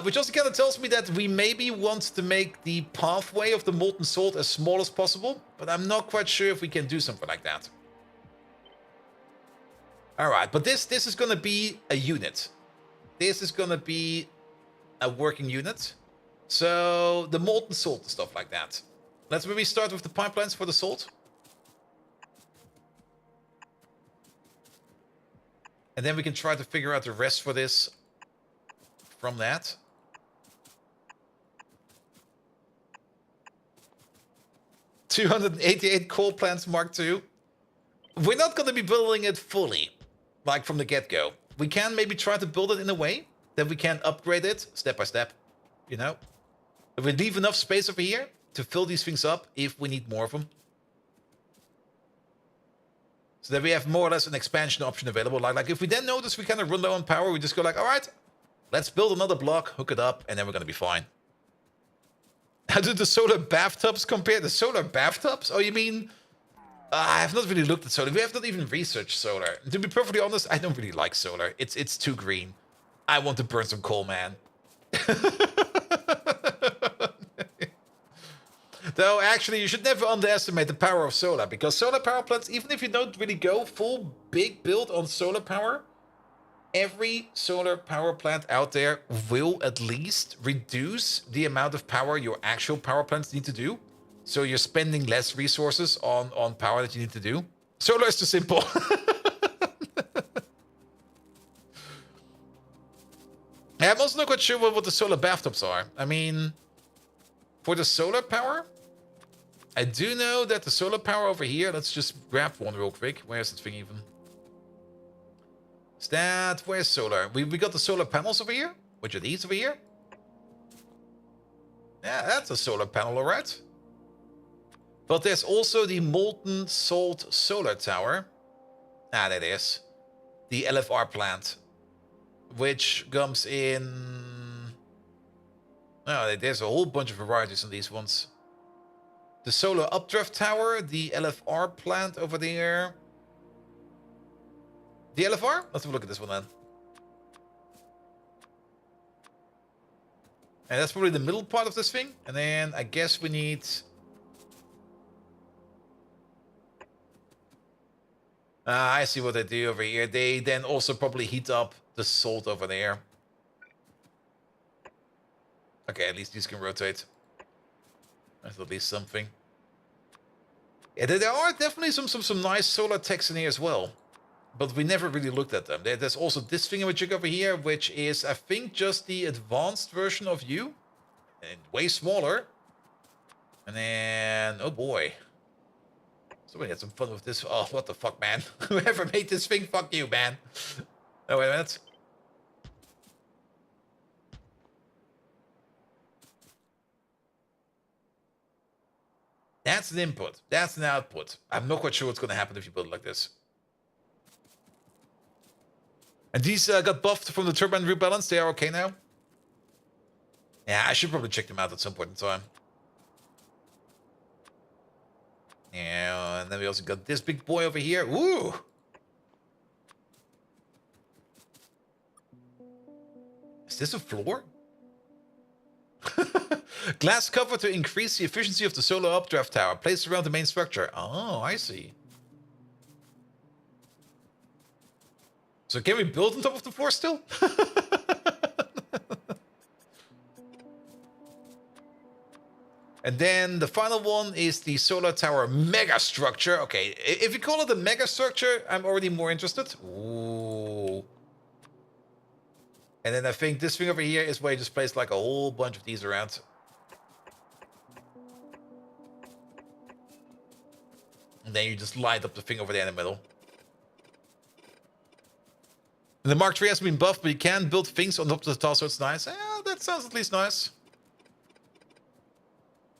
which also kind of tells me that we maybe want to make the pathway of the molten salt as small as possible, but I'm not quite sure if we can do something like that. Alright, but this is gonna be a unit. This is gonna be a working unit. So the molten salt and stuff like that. Let's maybe start with the pipelines for the salt. And then we can try to figure out the rest for this from that. $288 coal plants Mark II. We're not going to be building it fully, like from the get-go. We can maybe try to build it in a way that we can upgrade it step by step, you know? If we leave enough space over here to fill these things up if we need more of them. So that we have more or less an expansion option available. Like if we then notice we kind of run low on power, we just go like, all right, let's build another block, hook it up, and then we're going to be fine. How do the solar bathtubs compare? The solar bathtubs? Oh, you mean... I have not really looked at solar. We have not even researched solar. To be perfectly honest, I don't really like solar. It's too green. I want to burn some coal, man. Though, actually, you should never underestimate the power of solar, because solar power plants, even if you don't really go full big build on solar power, every solar power plant out there will at least reduce the amount of power your actual power plants need to do. So you're spending less resources on power that you need to do. Solar is too simple. I'm also not quite sure what the solar bathtubs are. I mean, for the solar power, I do know that the solar power over here, let's just grab one real quick. Where's that thing even? Is that, where's solar? We got the solar panels over here, which are these over here. Yeah, that's a solar panel, all right. But there's also the molten salt solar tower. Ah, that is. The LFR plant, which comes in... Oh, there's a whole bunch of varieties on these ones. The solar updraft tower, the LFR plant over there. The LFR? Let's have a look at this one then. And that's probably the middle part of this thing. And then I guess we need... I see what they do over here. They then also probably heat up the salt over there. Okay, at least these can rotate. That's at least something. Yeah, there are definitely some nice solar techs in here as well. But we never really looked at them. There's also this thingamajig over here, which is, I think, just the advanced version of you. And way smaller. And then, oh boy. Somebody had some fun with this. Oh, what the fuck, man. Whoever made this thing, fuck you, man. Oh, wait a minute. That's an input. That's an output. I'm not quite sure what's going to happen if you build it like this. And these got buffed from the turbine rebalance. They are okay now. Yeah, I should probably check them out at some point in time. Yeah, and then we also got this big boy over here. Ooh! Is this a floor? Glass cover to increase the efficiency of the solar updraft tower, placed around the main structure. Oh, I see. So can we build on top of the floor still? And then the final one is the solar tower mega structure. Okay, if you call it a mega structure, I'm already more interested. Ooh. And then I think this thing over here is where you just place like a whole bunch of these around. And then you just light up the thing over there in the middle. And the Mark III has been buffed, but you can build things on top of the tile, so it's nice. Yeah, that sounds at least nice.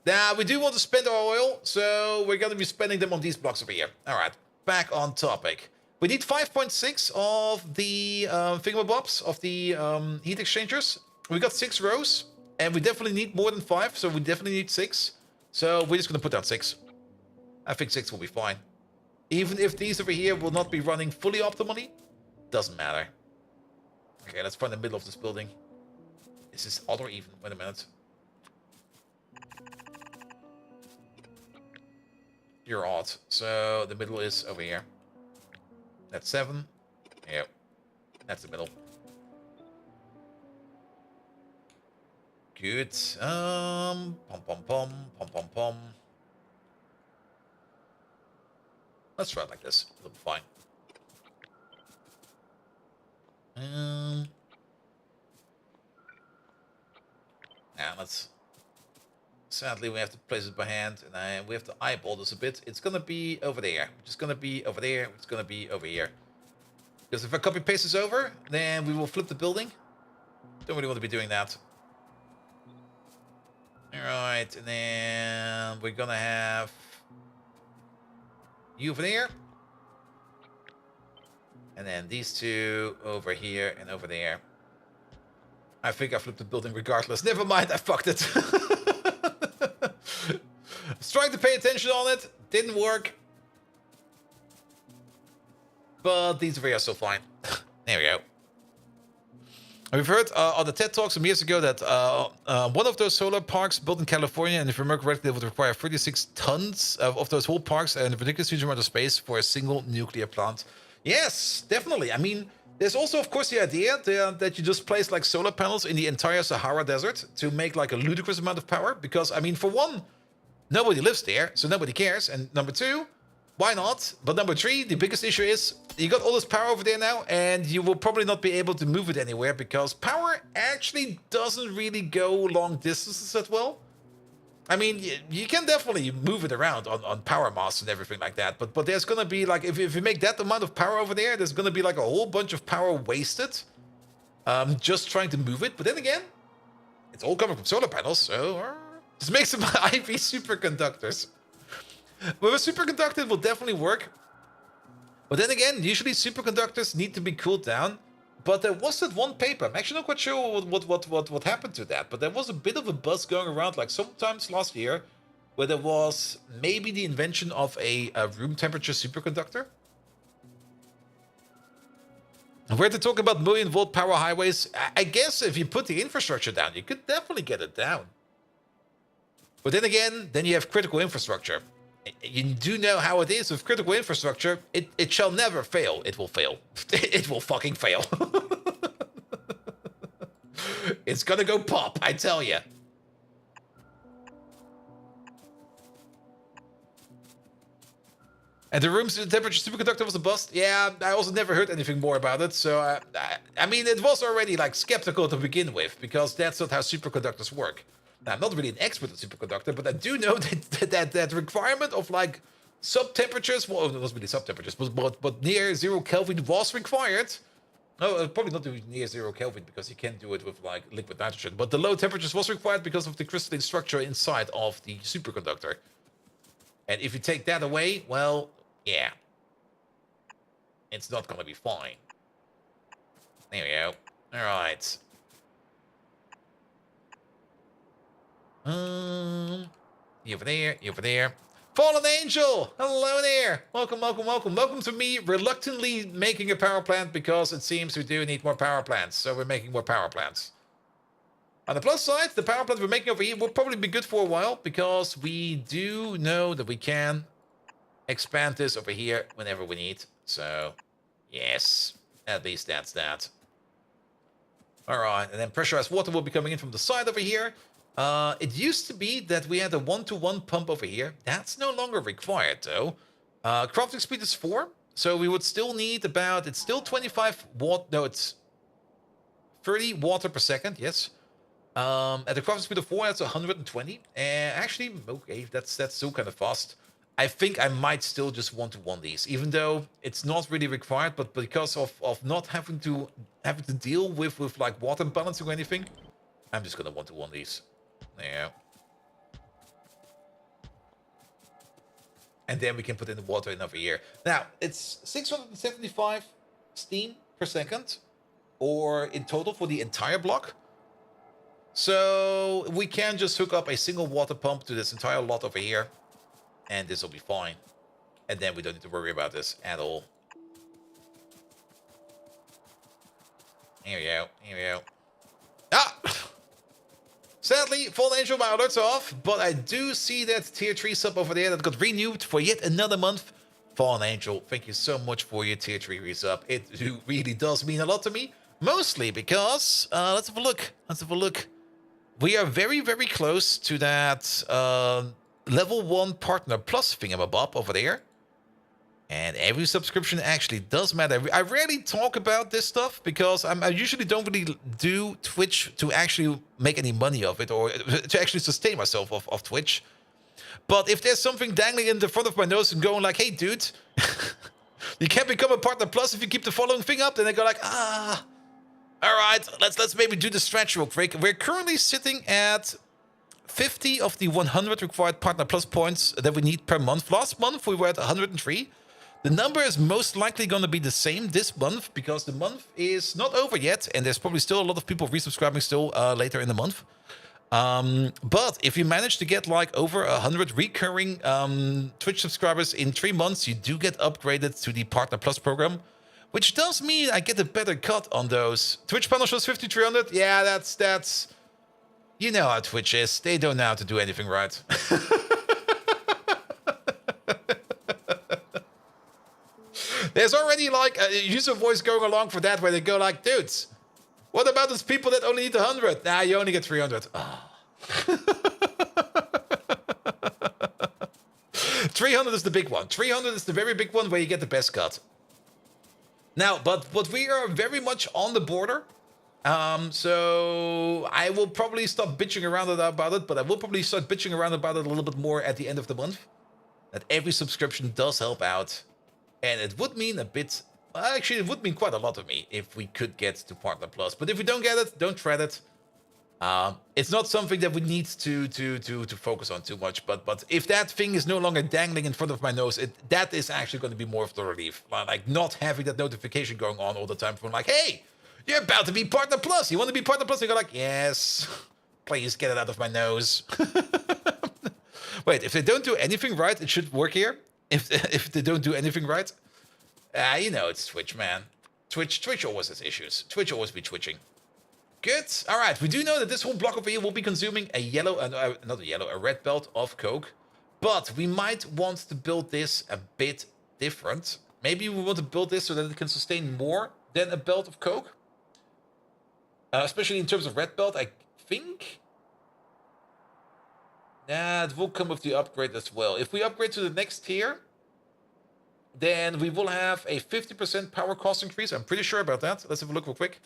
Now, we do want to spend our oil, so we're going to be spending them on these blocks over here. All right, back on topic. We need 5.6 of the thingamabobs, of the heat exchangers. We got 6 rows, and we definitely need more than 5, so we definitely need 6. So we're just going to put down 6. I think 6 will be fine. Even if these over here will not be running fully optimally, doesn't matter. Okay, let's find the middle of this building. Is this odd or even? Wait a minute. You're odd. So the middle is over here. That's 7. Yeah. That's the middle. Good. Pom pom pom pom pom pom. Let's try it like this. It'll be fine. Now let's. Sadly, we have to place it by hand, and we have to eyeball this a bit. It's gonna be over there. It's gonna be over there. It's gonna be over here. Because if I copy paste this over, then we will flip the building. Don't really want to be doing that. All right, and then we're gonna have you over there. And then these two over here and over there. I think I flipped the building regardless. Never mind, I fucked it. I was trying to pay attention on it. Didn't work. But these three are still fine. There we go. We've heard on the TED Talk some years ago that one of those solar parks built in California, and if I remember correctly, they would require 36 tons of those whole parks and a ridiculous huge amount of space for a single nuclear plant. Yes, definitely. I mean, there's also, of course, the idea that you just place like solar panels in the entire Sahara Desert to make like a ludicrous amount of power. Because, I mean, for one, nobody lives there, so nobody cares. And number two, why not? But number three, the biggest issue is you got all this power over there now, and you will probably not be able to move it anywhere because power actually doesn't really go long distances that well. I mean, you can definitely move it around on power masts and everything like that, but there's gonna be like, if you make that amount of power over there, there's gonna be like a whole bunch of power wasted just trying to move it. But then again, it's all coming from solar panels, so just make some IV superconductors. With a superconductor, it will definitely work. But then again, usually superconductors need to be cooled down. But there was that one paper. I'm actually not quite sure what happened to that. But there was a bit of a buzz going around, like sometimes last year, where there was maybe the invention of a room temperature superconductor. And we're to talk about million-volt power highways. I guess if you put the infrastructure down, you could definitely get it down. But then again, then you have critical infrastructure. You do know how it is with critical infrastructure. It shall never fail. It will fail. It will fucking fail. It's gonna go pop, I tell you. And the room temperature superconductor was a bust. Yeah, I also never heard anything more about it. So, I mean, it was already like skeptical to begin with because that's not how superconductors work. Now, I'm not really an expert at superconductor, but I do know that requirement of like sub-temperatures, well, it wasn't really sub-temperatures, but near 0 Kelvin was required. No, probably not near 0 Kelvin because you can't do it with like liquid nitrogen, but the low temperatures was required because of the crystalline structure inside of the superconductor. And if you take that away, well, yeah, it's not going to be fine. There we go. All right. You over there, you over there. Fallen Angel! Hello there! Welcome, welcome, welcome. Welcome to me reluctantly making a power plant because it seems we do need more power plants. So we're making more power plants. On the plus side, the power plant we're making over here will probably be good for a while because we do know that we can expand this over here whenever we need. So, yes, at least that's that. All right, and then pressurized water will be coming in from the side over here. It used to be that we had a 1-to-1 pump over here. That's no longer required, though. Crafting speed is 4, so we would still need about... It's still 25 watt... No, it's 30 water per second, yes. At the crafting speed of 4, that's 120. Actually, okay, that's still kind of fast. I think I might still just want to 1 these, even though it's not really required, but because of not having to deal with like water balancing or anything, I'm just gonna want to 1 these. There. And then we can put in the water in over here. Now, it's 675 steam per second, or in total for the entire block. So we can just hook up a single water pump to this entire lot over here, and this will be fine. And then we don't need to worry about this at all. Here we go, here we go. Ah! Sadly, Fallen Angel, my alert's off, but I do see that tier 3 sub over there that got renewed for yet another month. Fallen Angel, thank you so much for your tier 3 resub. It really does mean a lot to me. Mostly because, let's have a look. Let's have a look. We are very, very close to that level 1 partner plus thingamabob over there. And every subscription actually does matter. I rarely talk about this stuff because I usually don't really do Twitch to actually make any money of it or to actually sustain myself off Twitch. But if there's something dangling in the front of my nose and going like, hey, dude, you can't become a partner plus if you keep the following thing up, then I go like, all right, let's maybe do the stretch real quick. We're currently sitting at 50 of the 100 required partner plus points that we need per month. Last month, we were at 103. The number is most likely going to be the same this month because the month is not over yet, and there's probably still a lot of people resubscribing still later in the month. But if you manage to get like over 100 recurring Twitch subscribers in 3 months, you do get upgraded to the Partner Plus program, Which does mean I get a better cut on those. Twitch panel shows 5300. Yeah, that's... You know how Twitch is. They don't know how to do anything right. There's already like a user voice going along for that where they go like, dudes, what about those people that only need 100? Nah, you only get 300. Oh. 300 is the big one. 300 is the very big one where you get the best cut. Now, but what we are very much on the border. So I will probably stop bitching around about it, but I will probably start bitching around about it a little bit more at the end of the month. That every subscription does help out. And it would mean a bit, actually it would mean quite a lot to me if we could get to Partner Plus. But if we don't get it, don't tread it. It's not something that we need to focus on too much. But if that thing is no longer dangling in front of my nose, that is actually going to be more of the relief. Like not having that notification going on all the time from like, hey, you're about to be Partner Plus. You want to be Partner Plus? And you go like, yes, please get it out of my nose. Wait, if they don't do anything right, it should work here. If they don't do anything right, you know it's Twitch, man. Twitch always has issues. Twitch always be twitching. Good. All right. We do know that this whole block over here will be consuming a yellow, not a yellow, a red belt of coke. But we might want to build this a bit different. Maybe we want to build this so that it can sustain more than a belt of coke. Especially in terms of red belt, I think. Nah, it will come with the upgrade as well. If we upgrade to the next tier, then we will have a 50% power cost increase. I'm pretty sure about that. Let's have a look real quick.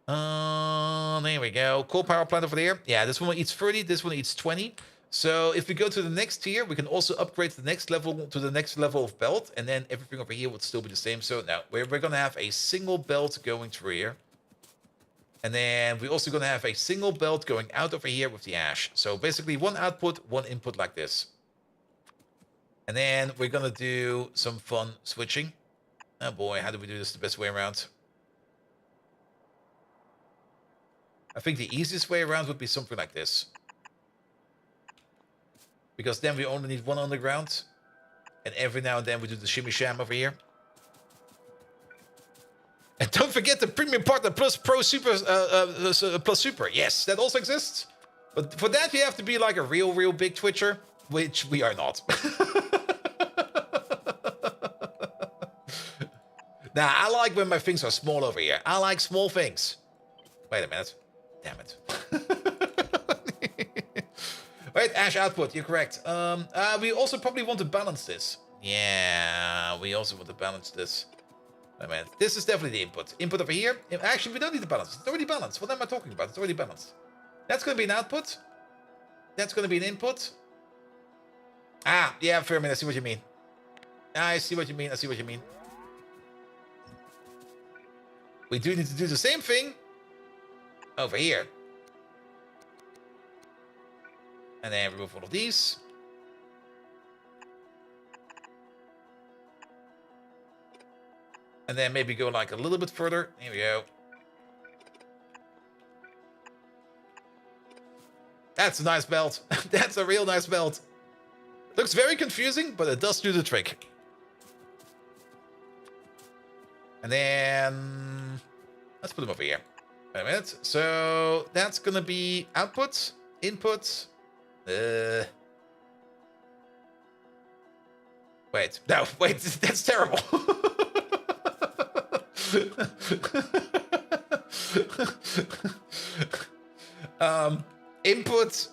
There we go. Coal power plant over there. Yeah, this one eats 30, this one eats 20. So if we go to the next tier, we can also upgrade the next level to the next level of belt, and then everything over here would still be the same. So now we're going to have a single belt going through here. And then we're also going to have a single belt going out over here with the ash. So basically one output, one input like this. And then we're going to do some fun switching. Oh boy, how do we do this the best way around? I think the easiest way around would be something like this. Because then we only need one underground. And every now and then we do the shimmy sham over here. And don't forget the Premium Partner Plus Pro Super Plus Super. Yes, that also exists. But for that you have to be like a real big Twitcher, which we are not. Now, I like when my things are small over here. I like small things. Wait a minute. Damn it. Wait, ash output, you're correct. We also probably want to balance this. Yeah, we also want to balance this. Wait a minute. This is definitely the input. Input over here. Actually, we don't need to balance. It's already balanced. What am I talking about? It's already balanced. That's going to be an output. That's going to be an input. Ah, yeah, fair minute. I see what you mean. I see what you mean. I see what you mean. We do need to do the same thing over here. And then remove all of these. And then maybe go like a little bit further. Here we go. That's a nice belt. That's a real nice belt. Looks very confusing, but it does do the trick. And then let's put them over here. Wait a minute. So that's gonna be output, input. Wait, no, wait, that's terrible. Input,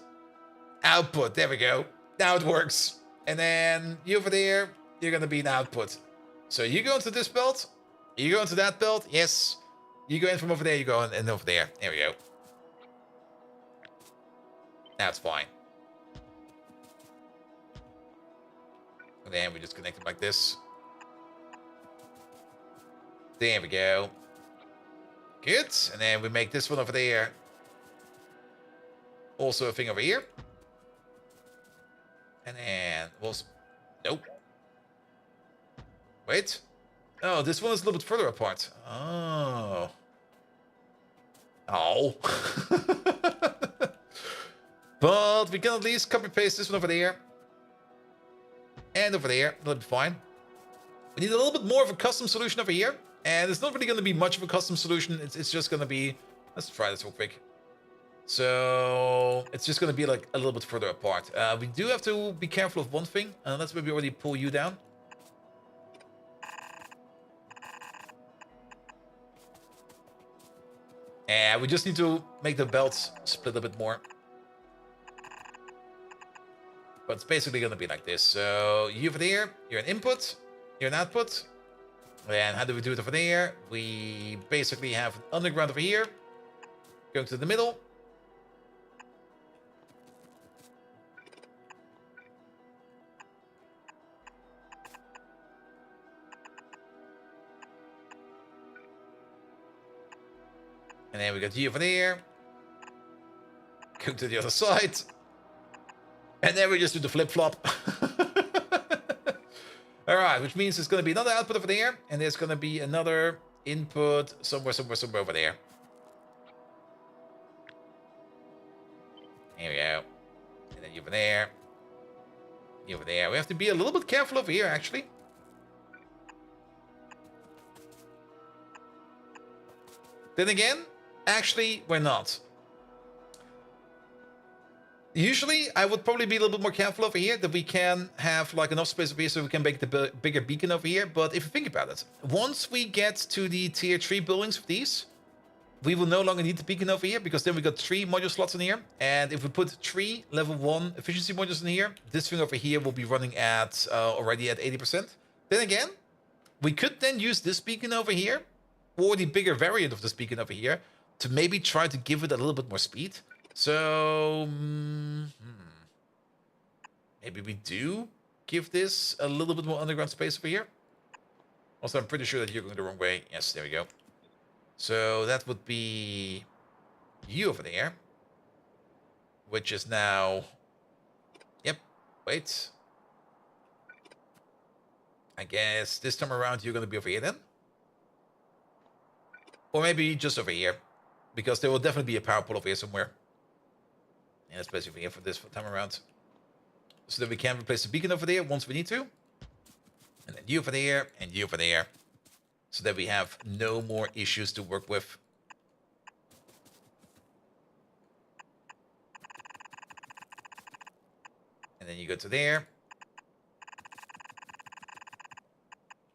output. There we go. Now it works. And then you over there, you're gonna be an output. So you go into this belt, you go into that belt. Yes. You go in from over there, you go in over there. There we go. That's fine. And then we just connect it like this. There we go. Good. And then we make this one over there. Also a thing over here. And then we'll... Nope. Wait. Oh, this one is a little bit further apart. Oh. Oh. But we can at least copy paste this one over there. And over there. That'll be fine. We need a little bit more of a custom solution over here. And it's not really going to be much of a custom solution. It's just going to be... Let's try this real quick. So it's just going to be like a little bit further apart. We do have to be careful of one thing. Let's maybe already pull you down. And we just need to make the belts split a bit more. But it's basically going to be like this. So you over there, you're an input, you're an output. And how do we do it over there? We basically have an underground over here, going to the middle. And then we got you over there. Go to the other side. And then we just do the flip-flop. Alright, which means there's going to be another output over there. And there's going to be another input somewhere over there. Here we go. And then you over there. You over there. We have to be a little bit careful over here, actually. Then again, actually, we're not. Usually, I would probably be a little bit more careful over here, that we can have like enough space over here so we can make the bigger beacon over here. But if you think about it, once we get to the tier 3 buildings of these, we will no longer need the beacon over here, because then we got 3 module slots in here. And if we put 3 level 1 efficiency modules in here, this thing over here will be running at already at 80%. Then again, we could then use this beacon over here, or the bigger variant of this beacon over here, to maybe try to give it a little bit more speed. So, maybe we do give this a little bit more underground space over here. Also, I'm pretty sure that you're going the wrong way. Yes, there we go. So that would be you over there, which is now... Yep, wait. I guess this time around you're going to be over here then. Or maybe just over here, because there will definitely be a power pole over here somewhere. And let's place it over here for this time around. So that we can replace the beacon over there once we need to. And then you over there, and you over there. So that we have no more issues to work with. And then you go to there.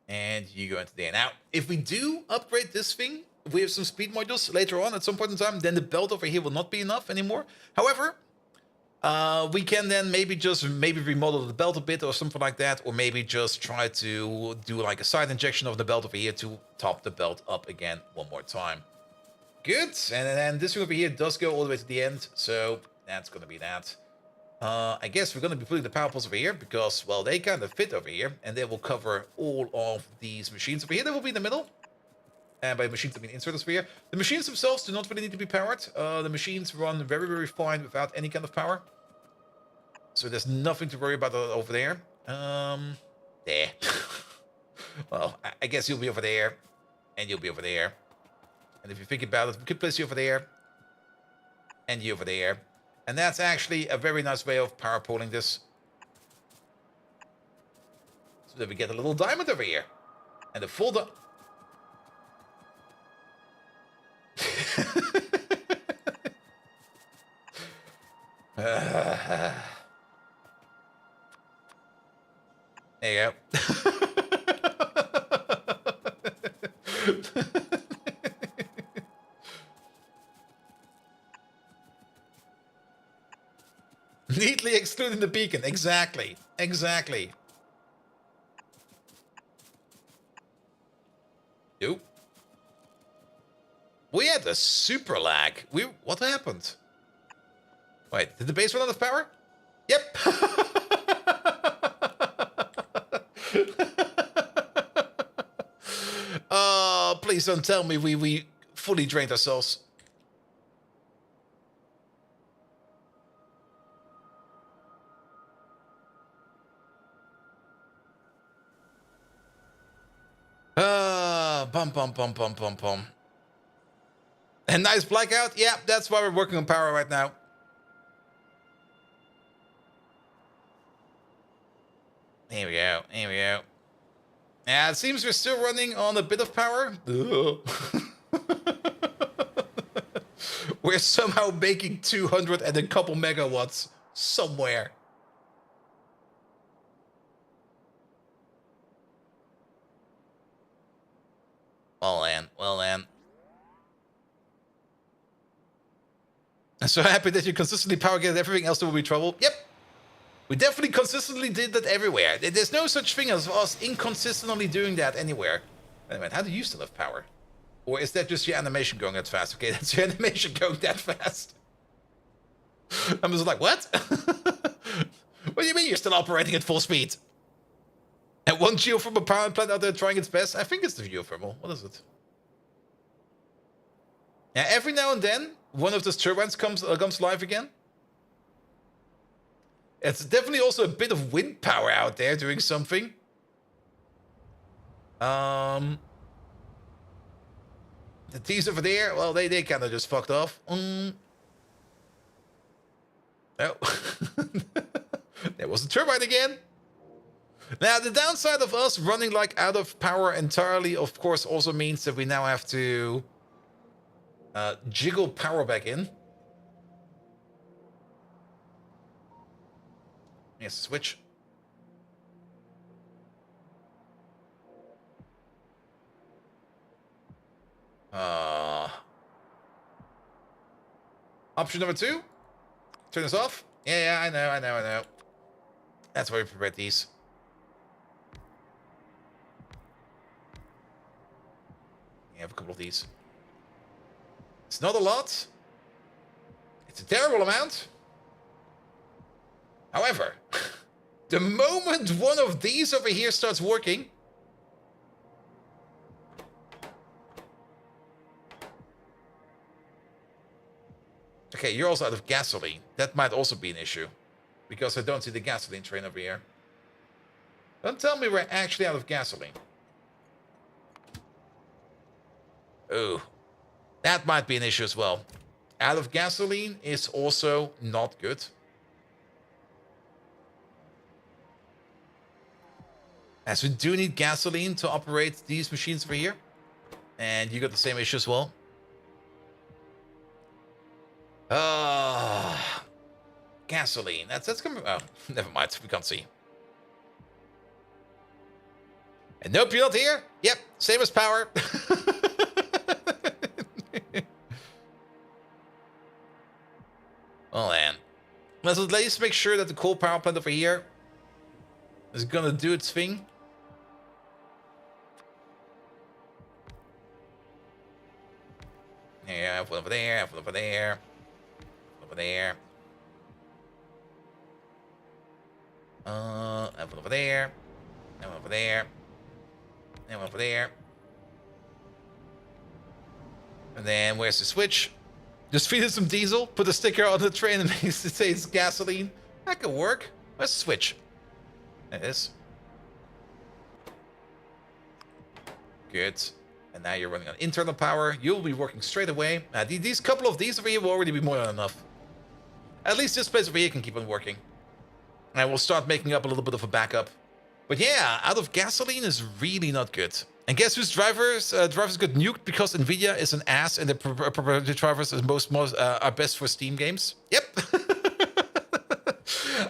And you go into there. Now, if we do upgrade this thing, if we have some speed modules later on at some point in time, then the belt over here will not be enough anymore. However, we can then maybe remodel the belt a bit or something like that, or maybe just try to do like a side injection of the belt over here to top the belt up again one more time. Good, and then this one over here does go all the way to the end, so that's going to be that. I guess we're going to be putting the power poles over here because, well, they kind of fit over here, and they will cover all of these machines over here. They will be in the middle. And by machines, I mean inserters over here. The machines themselves do not really need to be powered. The machines run very, very fine without any kind of power. So there's nothing to worry about over there. There. Well, I guess you'll be over there. And you'll be over there. And if you think about it, we could place you over there. And you over there. And that's actually a very nice way of power pooling this. So that we get a little diamond over here. And a full there you go. Neatly excluding the beacon. Exactly. Exactly. Nope. We had a super lag. What happened? Wait, did the base run out of power? Yep. Oh, please don't tell me we fully drained ourselves. Bum. A nice blackout? Yeah, that's why we're working on power right now. Here we go. Here we go. Yeah, it seems we're still running on a bit of power. We're somehow making 200 and a couple megawatts somewhere. Well then, well then. I'm so happy that you consistently power get everything else, there will be trouble. Yep. We definitely consistently did that everywhere. There's no such thing as us inconsistently doing that anywhere. Wait a minute, how do you still have power? Or is that just your animation going that fast? Okay, that's your animation going that fast. I'm just like, what? What do you mean you're still operating at full speed? And one geothermal power plant out there trying its best? I think it's the geothermal. What is it? Yeah, every now and then, one of those turbines comes live again. It's definitely also a bit of wind power out there doing something. The T's over there, well, they kind of just fucked off. Oh. There was a turbine again. Now, the downside of us running like out of power entirely, of course, also means that we now have to jiggle power back in. Yes, switch. Option number 2. Turn this off. Yeah, I know. That's why we prepared these. You have a couple of these. It's not a lot. It's a terrible amount. However, the moment one of these over here starts working, okay, you're also out of gasoline. That might also be an issue, because I don't see the gasoline train over here. Don't tell me we're actually out of gasoline. Oh, that might be an issue as well. Out of gasoline is also not good. As we do need gasoline to operate these machines over here. And you got the same issue as well. Gasoline. That's coming. Oh, never mind. We can't see. And nope, you're not here. Yep, same as power. Well, then. Let's at least make sure that the coal power plant over here is gonna do its thing. Yeah, I have one over there, I have one over there. Over there. I have one over there. I have one over there. And one over there. And then where's the switch? Just feed it some diesel, put a sticker on the train and makes it say it's gasoline. That could work. Where's the switch? There it is. Good. And now you're running on internal power. You'll be working straight away. These couple of these over here will already be more than enough. At least this place over here can keep on working. And we'll start making up a little bit of a backup. But yeah, out of gasoline is really not good. And guess whose drivers got nuked because Nvidia is an ass and the proprietary drivers are best for Steam games? Yep.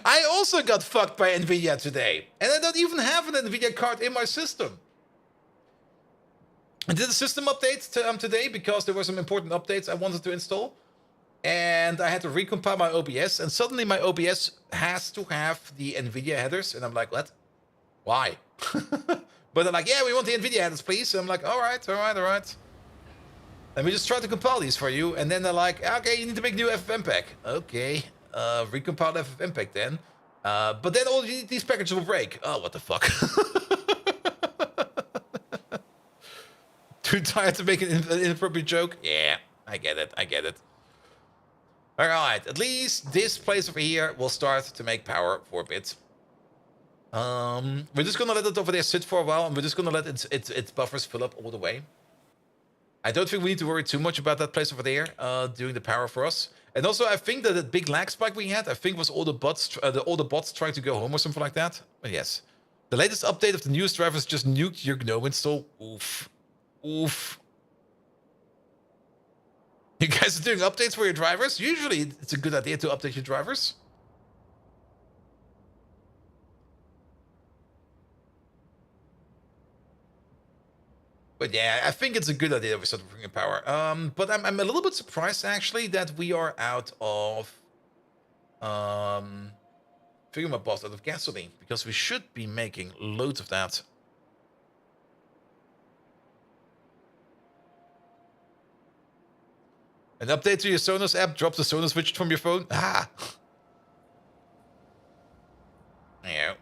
I also got fucked by Nvidia today. And I don't even have an Nvidia card in my system. I did a system update today because there were some important updates I wanted to install. And I had to recompile my OBS. And suddenly my OBS has to have the Nvidia headers. And I'm like, what? Why? But they're like, yeah, we want the Nvidia headers, please. And I'm like, all right. And we just tried to compile these for you. And then they're like, okay, you need to make new FFmpeg pack. Okay, recompile FFmpeg pack then. But then all these packages will break. Oh, what the fuck? Too tired to make an inappropriate joke? Yeah, I get it. All right, at least this place over here will start to make power for a bit. We're just gonna let it over there sit for a while, and we're just gonna let its buffers fill up all the way. I don't think we need to worry too much about that place over there doing the power for us. And also, I think that the big lag spike we had, I think was all the bots trying to go home or something like that. But yes, The latest update of the newest drivers just nuked your GNOME install. Oof. Oof. You guys are doing updates for your drivers? Usually it's a good idea to update your drivers. But yeah, I think it's a good idea that we start bringing power. But I'm a little bit surprised actually that we are out of figuring out boss out of gasoline, because we should be making loads of that. An update to your Sonos app drops the Sonos widget from your phone. Ah. Yeah.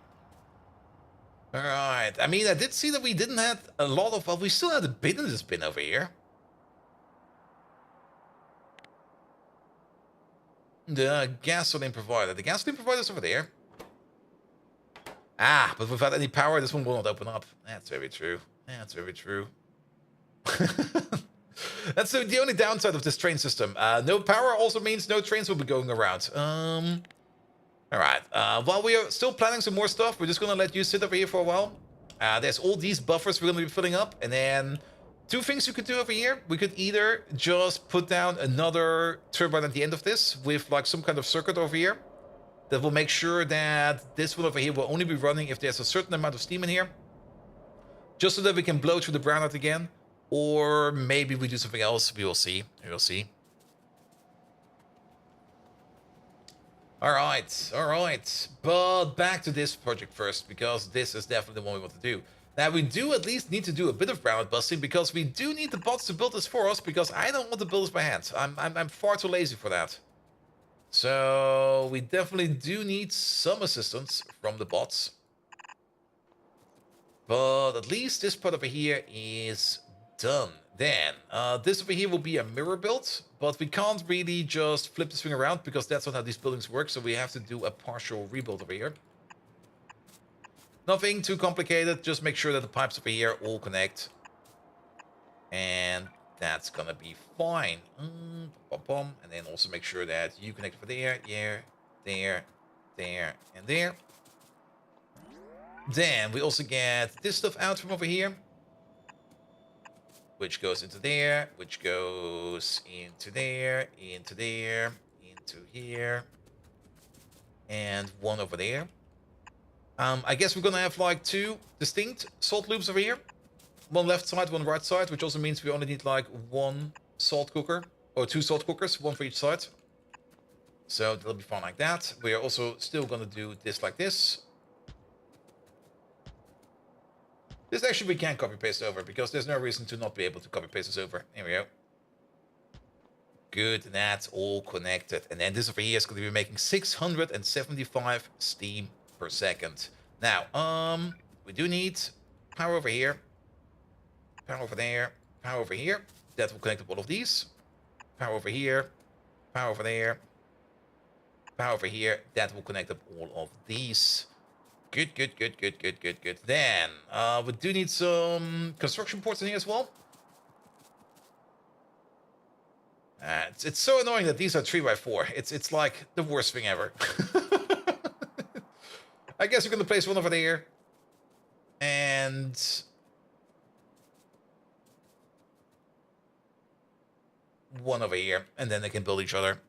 All right. I mean, I did see that we didn't have a lot of. Well, we still had a bit in this bin over here. The gasoline provider. The gasoline provider is over there. Ah, but without any power, this one will not open up. That's very true. That's very true. That's the only downside of this train system. No power also means no trains will be going around. All right. While we are still planning some more stuff, we're just going to let you sit over here for a while. There's all these buffers we're going to be filling up. And then two things you could do over here. We could either just put down another turbine at the end of this with like some kind of circuit over here that will make sure that this one over here will only be running if there's a certain amount of steam in here, just so that we can blow through the brownout again. Or maybe we do something else. We will see. We will see. All right, all right. But back to this project first, because this is definitely the one we want to do. Now, we do at least need to do a bit of brownout busting, because we do need the bots to build this for us, because I don't want to build this by hand. I'm far too lazy for that. So we definitely do need some assistance from the bots. But at least this part over here is done. Then, this over here will be a mirror build, but we can't really just flip this thing around because that's not how these buildings work, so we have to do a partial rebuild over here. Nothing too complicated, just make sure that the pipes over here all connect. And that's gonna be fine. And then also make sure that you connect over there, there, and there. Then we also get this stuff out from over here, which goes into there, which goes into there, into there, into here, and one over there. I guess we're gonna have like two distinct salt loops over here. One left side, one right side, which also means we only need like one salt cooker, or two salt cookers, one for each side. So that'll be fine like that. We are also still gonna do this like this. This actually we can copy paste over, because there's no reason to not be able to copy paste this over. Here we go. Good, that's all connected. And then this over here is going to be making 675 steam per second. Now, we do need power over here, power over there, power over here. That will connect up all of these. Power over here, power over there, power over here. That will connect up all of these. Good, good, good, good, good, good, good. Then, we do need some construction ports in here as well. It's so annoying that these are 3x4. It's like the worst thing ever. I guess we're gonna place one over there. And one over here. And then they can build each other.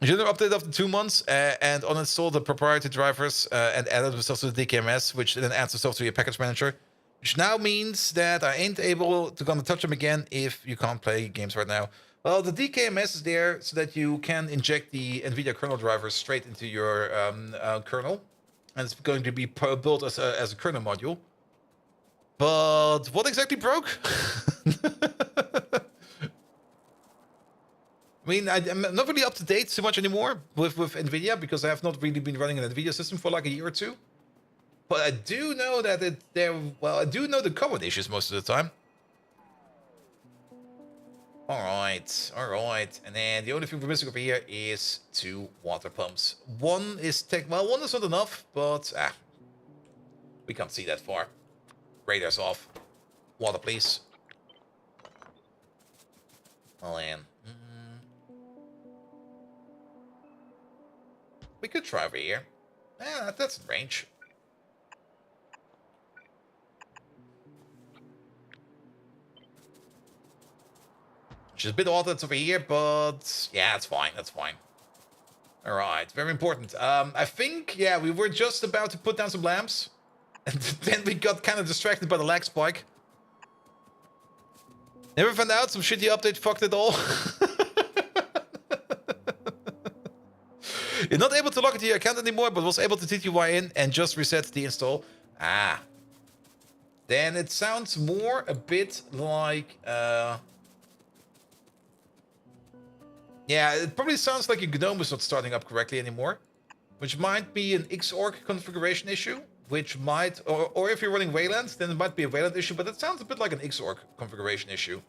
General update after 2 months, and uninstall the proprietary drivers and added the stuff to the DKMS, which then adds the stuff to your package manager. Which now means that I ain't able to gonna touch them again if you can't play games right now. Well, the DKMS is there so that you can inject the NVIDIA kernel drivers straight into your kernel. And it's going to be built as a kernel module. But what exactly broke? I mean, I'm not really up to date too much anymore with NVIDIA, because I have not really been running an NVIDIA system for like a year or two. But I do know that I do know the common issues most of the time. All right. And then the only thing we're missing over here is 2 water pumps. One is one is not enough, but we can't see that far. Radar's off. Water, please. Well, then. We could try over here. Yeah, that's in range. Which is a bit odd that's over here, but yeah, it's fine. That's fine. All right, very important. I think, yeah, we were just about to put down some lamps. And then we got kind of distracted by the lag spike. Never found out some shitty update fucked it all. You're not able to log into your account anymore, but was able to TTY in and just reset the install. Ah. Then it sounds more a bit like... Yeah, it probably sounds like your GNOME is not starting up correctly anymore. Which might be an Xorg configuration issue. Which might... Or if you're running Wayland, then it might be a Wayland issue. But it sounds a bit like an Xorg configuration issue.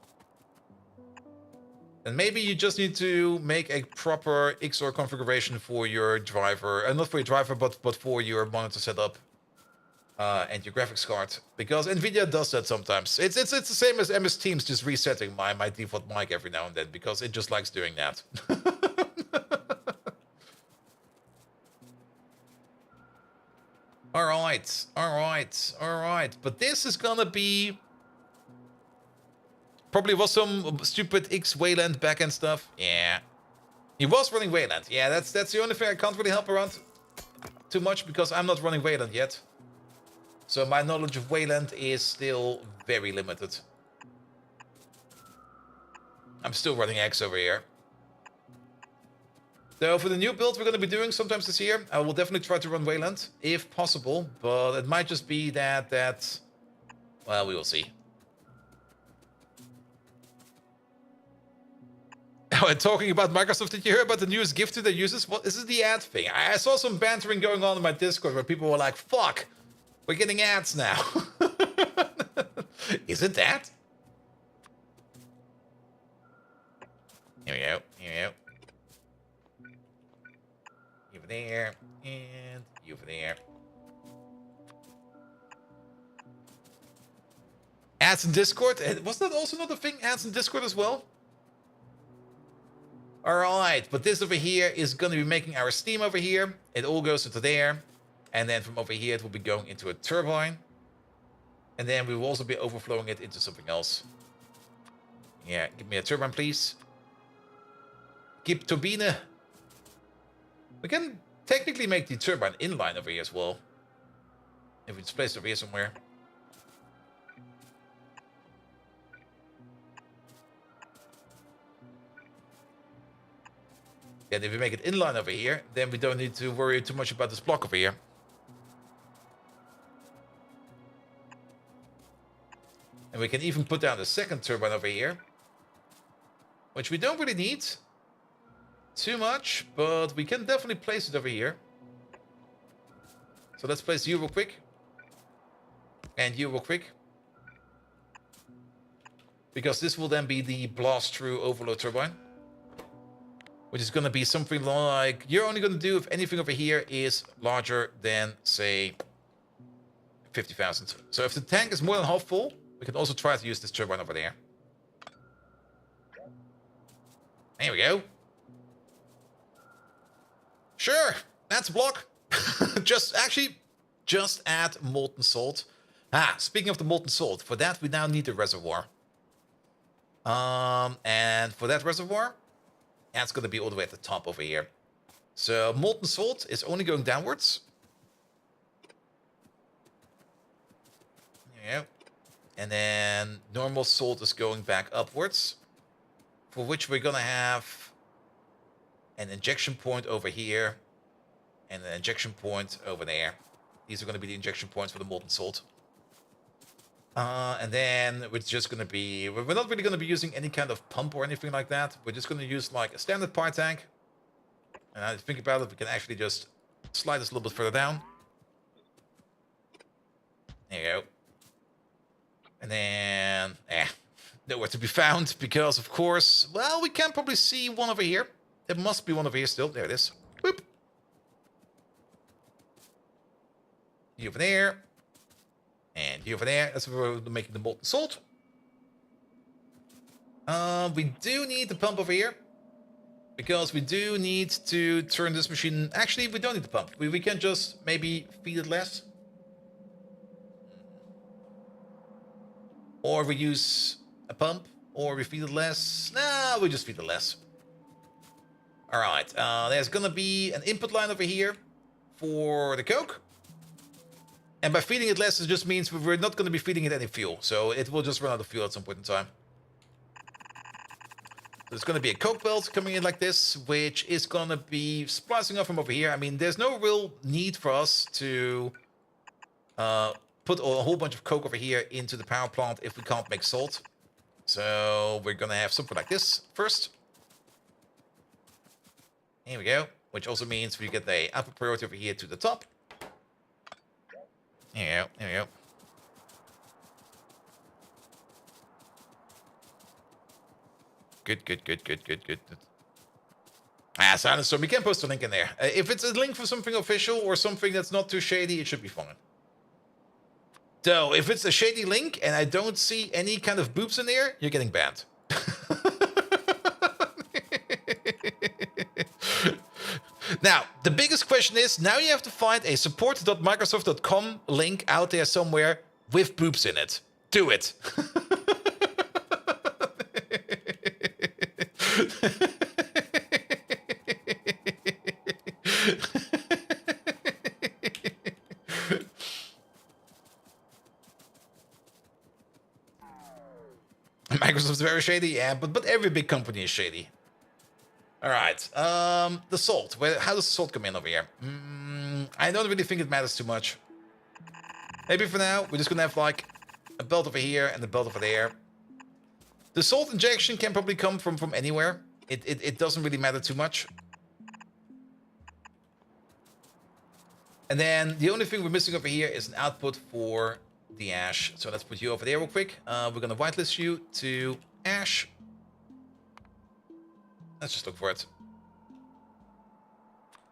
And maybe you just need to make a proper XOR configuration for your driver. Not for your driver, but for your monitor setup. And your graphics card. Because NVIDIA does that sometimes. It's the same as MS Teams, just resetting my default mic every now and then. Because it just likes doing that. Alright, alright, alright. But this is gonna be... Probably was some stupid X Wayland backend stuff. Yeah. He was running Wayland. Yeah, that's the only thing I can't really help around too much because I'm not running Wayland yet. So my knowledge of Wayland is still very limited. I'm still running X over here. So for the new build we're going to be doing sometimes this year, I will definitely try to run Wayland if possible. But it might just be that well, we will see. And talking about Microsoft, did you hear about the newest gift to their users? What is this the ad thing? I saw some bantering going on in my Discord where people were like, fuck, we're getting ads now. Is it that? Here we go, here we go. Over there, and over there. Ads in Discord? Was that also not a thing, ads in Discord as well? Alright, but this over here is going to be making our steam over here. It all goes into there. And then from over here, it will be going into a turbine. And then we will also be overflowing it into something else. Yeah, give me a turbine, please. Keep turbine. We can technically make the turbine inline over here as well. If it's placed over here somewhere. And if we make it inline over here, then we don't need to worry too much about this block over here. And we can even put down the second turbine over here. Which we don't really need too much, but we can definitely place it over here. So let's place you real quick. And you real quick. Because this will then be the blast through overload turbine. Which is going to be something like, you're only going to do if anything over here is larger than, say, 50,000. So if the tank is more than half full, we can also try to use this turbine over there. There we go. Sure, that's a block. just add molten salt. Ah, speaking of the molten salt, for that we now need a reservoir. And for that reservoir, that's going to be all the way at the top over here. So molten salt is only going downwards. Yeah. And then normal salt is going back upwards. For which we're going to have an injection point over here. And an injection point over there. These are going to be the injection points for the molten salt. And then we're just going to be... We're not really going to be using any kind of pump or anything like that. We're just going to use like a standard pie tank. And I think about it, we can actually just slide this a little bit further down. There you go. And then... nowhere to be found because, of course... Well, we can probably see one over here. There must be one over here still. There it is. Boop. You over there. And you over there. That's where we're making the molten salt. We do need the pump over here. Because we do need to turn this machine... Actually, we don't need the pump. We can just maybe feed it less. Or we use a pump. Or we feed it less? Nah, we just feed it less. Alright, there's gonna be an input line over here for the Coke. And by feeding it less, it just means we're not gonna be feeding it any fuel. So it will just run out of fuel at some point in time. There's going to be a Coke belt coming in like this, which is going to be splicing off from over here. I mean, there's no real need for us to put a whole bunch of Coke over here into the power plant if we can't make salt. So we're going to have something like this first. Here we go. Which also means we get the output priority over here to the top. Here we go. Here we go. Good. Ah, Silent Storm, we can post a link in there. If it's a link for something official or something that's not too shady, it should be fine. Though, if it's a shady link and I don't see any kind of boobs in there, you're getting banned. Now, the biggest question is, now you have to find a support.microsoft.com link out there somewhere with boobs in it. Do it. Microsoft's very shady, yeah, but every big company is shady. All right, the salt. How does the salt come in over here? I don't really think it matters too much. Maybe for now, we're just gonna have like a belt over here and a belt over there. The salt injection can probably come from anywhere. It doesn't really matter too much. And then the only thing we're missing over here is an output for the ash. So let's put you over there real quick. We're going to whitelist you to ash. Let's just look for it.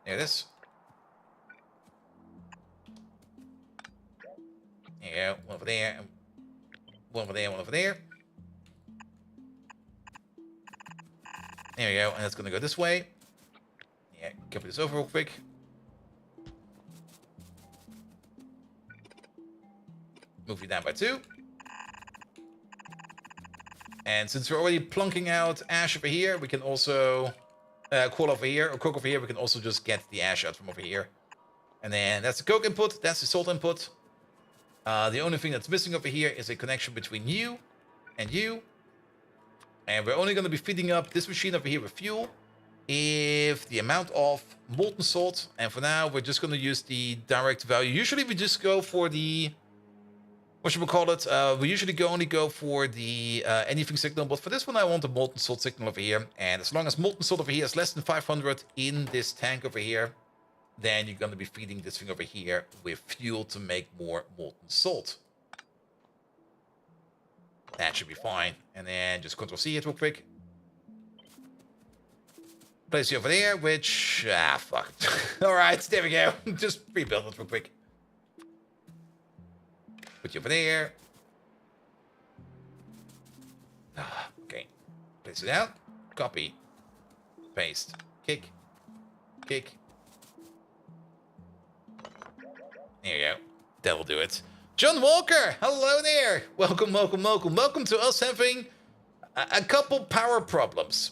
There it is. There you go. One over there. One over there. One over there. There we go, and it's gonna go this way. Yeah, copy this over real quick. Move you down by 2. And since we're already plunking out ash over here, we can also coal over here, or coke over here, we can also just get the ash out from over here. And then that's the coke input, that's the salt input. The only thing that's missing over here is a connection between you and you. And we're only going to be feeding up this machine over here with fuel if the amount of molten salt, and for now we're just going to use the direct value. Usually we just go for the, what should we call it? We usually only go for the anything signal, but for this one I want the molten salt signal over here. And as long as molten salt over here is less than 500 in this tank over here, then you're going to be feeding this thing over here with fuel to make more molten salt. That should be fine. And then just Ctrl-C it real quick. Place you over there, which... Ah, fuck. Alright, there we go. Just rebuild it real quick. Put you over there. Okay. Place it out. Copy. Paste. Kick. Kick. There you go. That'll do it. John Walker, hello there. Welcome to us having a couple power problems.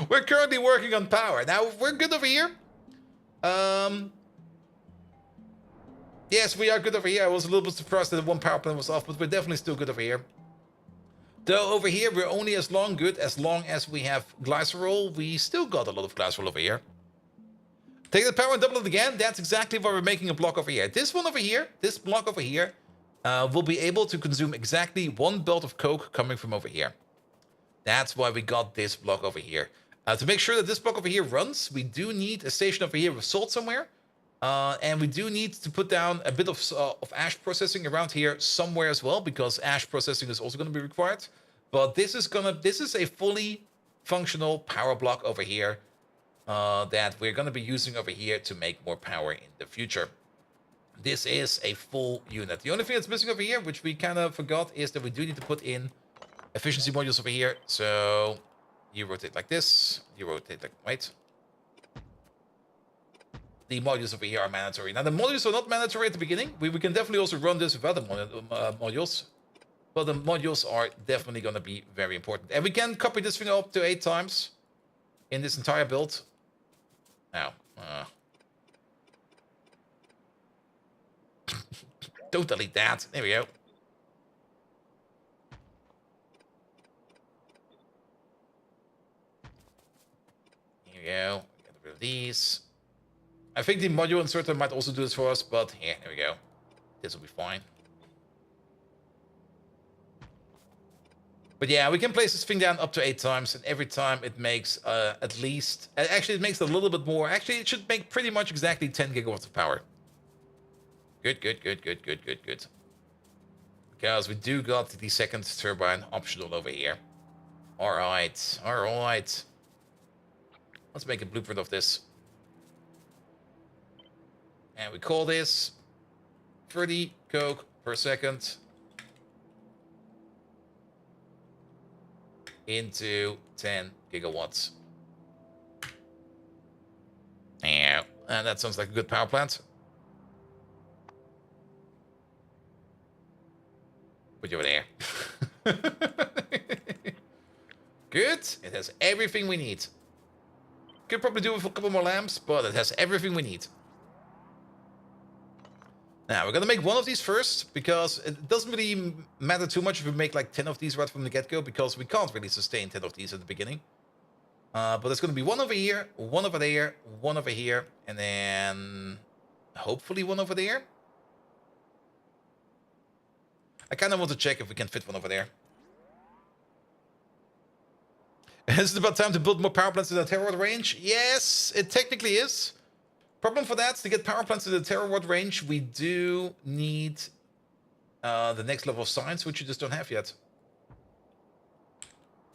We're currently working on power. Now, we're good over here. Yes, we are good over here. I was a little bit surprised that one power plant was off, but we're definitely still good over here. Though over here, we're only as long as we have glycerol. We still got a lot of glycerol over here. Take the power and double it again. That's exactly why we're making a block over here. This one over here, this block over here, will be able to consume exactly 1 belt of coke coming from over here. That's why we got this block over here. To make sure that this block over here runs, we do need a station over here with salt somewhere. And we do need to put down a bit of ash processing around here somewhere as well, because ash processing is also going to be required. But this is a fully functional power block over here. That we're going to be using over here to make more power in the future. This is a full unit. The only thing that's missing over here, which we kind of forgot, is that we do need to put in efficiency modules over here. So you rotate like this. You rotate like, wait. The modules over here are mandatory. Now, the modules are not mandatory at the beginning. We can definitely also run this without the modules. But the modules are definitely going to be very important. And we can copy this thing up to 8 times in this entire build. Now, don't delete that. There we go. Here we go. Get rid of these. I think the module inserter might also do this for us, but yeah, there we go. This will be fine. But yeah, we can place this thing down up to 8 times, and every time it makes at least... Actually, it makes a little bit more. Actually, it should make pretty much exactly 10 gigawatts of power. Good, good, good, good, good, good, good. Because we do got the second turbine optional over here. Alright, alright. Let's make a blueprint of this. And we call this 30 coke per second into 10 gigawatts. Yeah, and that sounds like a good power plant. Put you over there. Good. It has everything we need. Could probably do with a couple more lamps, but it has everything we need. Now, we're gonna make one of these first, because it doesn't really matter too much if we make like 10 of these right from the get-go, because we can't really sustain 10 of these at the beginning. But there's gonna be one over here, one over there, one over here, and then hopefully one over there. I kind of want to check if we can fit one over there. Is it about time to build more power plants in the terawatt range? Yes, it technically is. Problem for that, to get power plants in the terawatt range, we do need the next level of science, which you just don't have yet.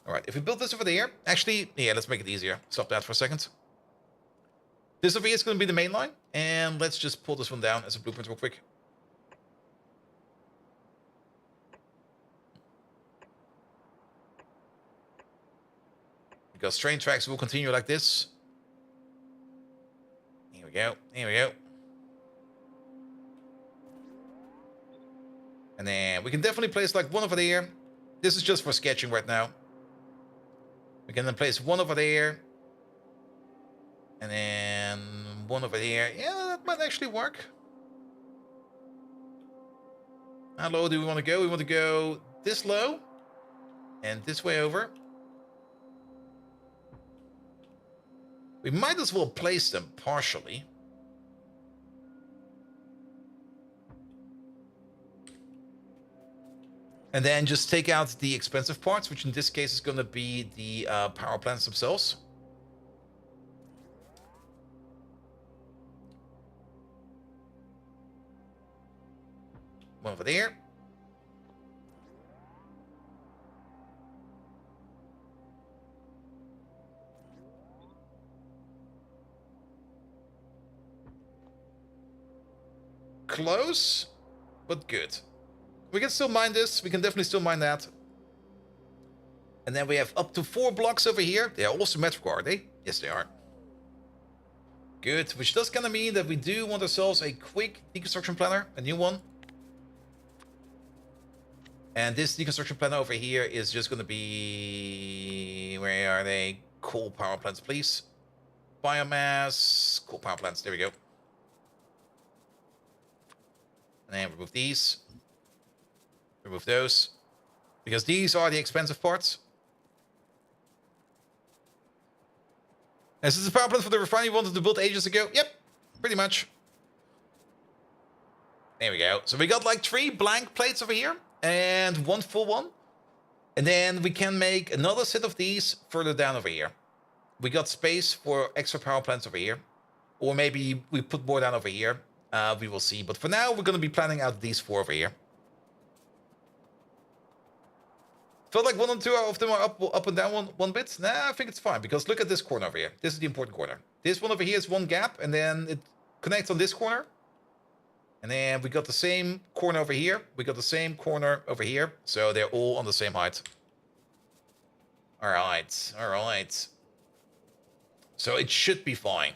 All right, if we build this over there, actually, yeah, let's make it easier. Stop that for a second. This over here is going to be the main line, and let's just pull this one down as a blueprint real quick. Because train tracks will continue like this. Here we go. Here we go. And then we can definitely place like one over there. This is just for sketching right now. We can then place one over there. And then one over there. Yeah, that might actually work. How low do we want to go? We want to go this low. And this way over. We might as well place them partially. And then just take out the expensive parts, which in this case is going to be the power plants themselves. One over there. Close, but good. We can still mine this. We can definitely still mine that. And then we have up to 4 blocks over here. They are all symmetrical, are they? Yes, they are. Good, which does kind of mean that we do want ourselves a quick deconstruction planner, a new one. And this deconstruction planner over here is just going to be... Where are they? Coal power plants, please. Biomass, coal power plants, there we go. And then remove these. Remove those. Because these are the expensive parts. Is this the power plant for the refinery you wanted to build ages ago? Yep, pretty much. There we go. So we got like 3 blank plates over here. And 1 full one. And then we can make another set of these further down over here. We got space for extra power plants over here. Or maybe we put more down over here. We will see. But for now, we're going to be planning out these 4 over here. Felt like 1 or 2 of them are up and down one bit. Nah, I think it's fine. Because look at this corner over here. This is the important corner. This one over here is 1 gap. And then it connects on this corner. And then we got the same corner over here. We got the same corner over here. So they're all on the same height. All right. All right. So it should be fine.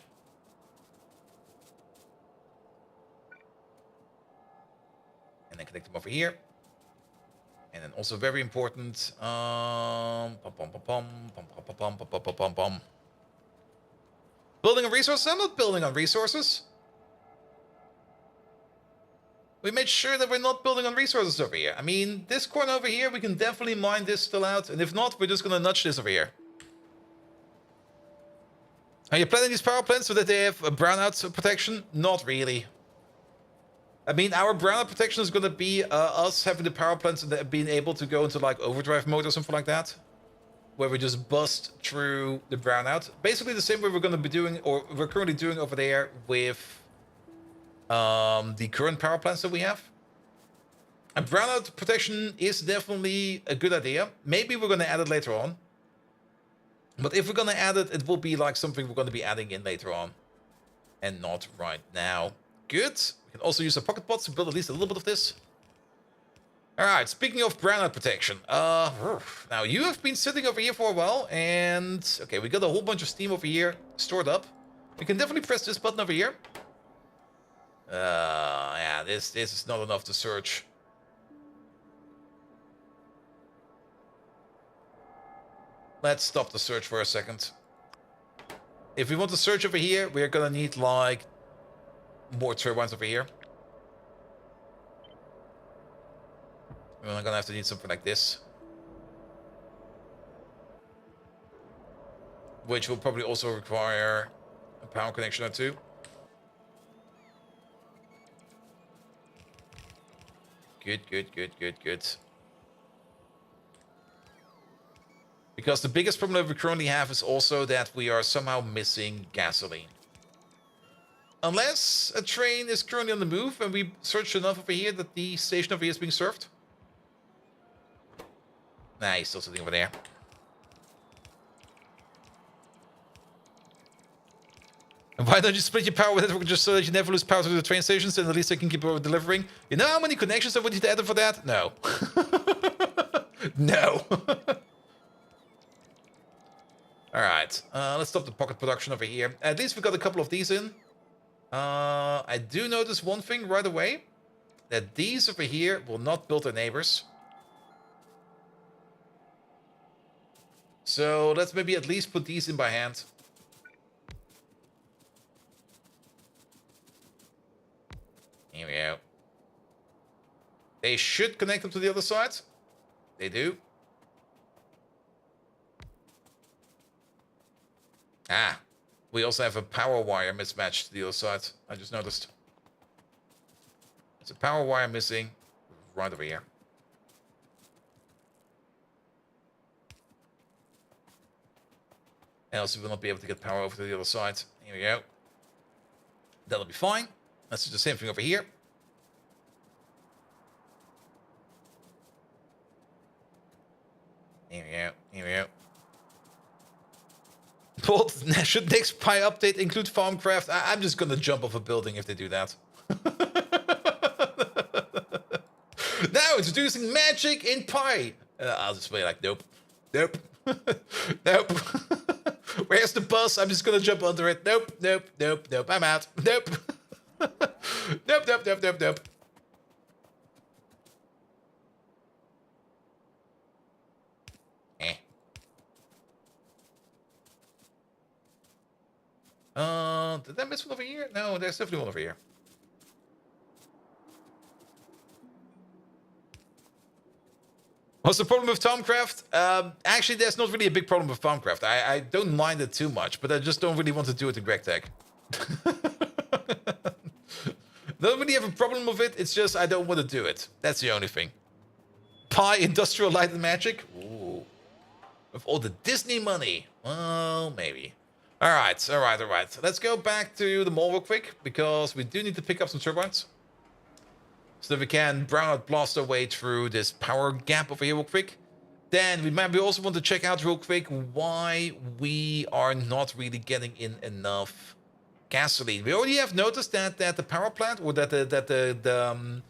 And then connect them over here. And then also very important, building on resources? I'm not building on resources. We made sure that we're not building on resources over here. I mean, this corner over here, we can definitely mine this still out. And if not, we're just going to nudge this over here. Are you planning these power plants so that they have a brownout protection? Not really. I mean, our brownout protection is going to be us having the power plants and being able to go into like overdrive mode or something like that. Where we just bust through the brownout. Basically the same way we're going to be doing, or we're currently doing over there with the current power plants that we have. And brownout protection is definitely a good idea. Maybe we're going to add it later on. But if we're going to add it, it will be like something we're going to be adding in later on. And not right now. Good. We can also use the pocket pots to build at least a little bit of this. Alright, speaking of brownout protection. Now, you have been sitting over here for a while. And, okay, we got a whole bunch of steam over here stored up. We can definitely press this button over here. Yeah, this is not enough to search. Let's stop the search for a second. If we want to search over here, we're gonna need, like, more turbines over here. We're gonna have to need something like this. Which will probably also require a power connection or two. Good. Because the biggest problem that we currently have is also that we are somehow missing gasoline. Unless a train is currently on the move and we searched enough over here that the station over here is being served. Nah, he's still sitting over there. And why don't you split your power with it just so that you never lose power to the train stations and at least they can keep over delivering? You know how many connections I would need to add for that? No. No. Alright, let's stop the pocket production over here. At least we got a couple of these in. I do notice one thing right away. That these over here will not build their neighbors. So let's maybe at least put these in by hand. Here we go. They should connect them to the other side. They do. Ah, we also have a power wire mismatched to the other side. I just noticed. There's a power wire missing right over here. Else we will not be able to get power over to the other side. Here we go. That'll be fine. Let's do the same thing over here. Here we go. Well, should next Pi update include Farmcraft? I'm just gonna jump off a building if they do that. Now introducing magic in Pi. I'll just be like, nope. Nope. Where's the bus? I'm just gonna jump under it. Nope. I'm out. Nope. Nope. Did I miss one over here? No, there's definitely one over here. What's the problem with Tomcraft? Actually, there's not really a big problem with Tomcraft. I don't mind it too much, but I just don't really want to do it in GregTech. Don't really have a problem with it, it's just I don't want to do it. That's the only thing. Pi Industrial Light and Magic? Ooh. With all the Disney money. Well, maybe. Alright. Let's go back to the mall real quick, because we do need to pick up some turbines. So that we can brownout blast our way through this power gap over here real quick. Then we also want to check out real quick why we are not really getting in enough gasoline. We already have noticed that the power plant, or that the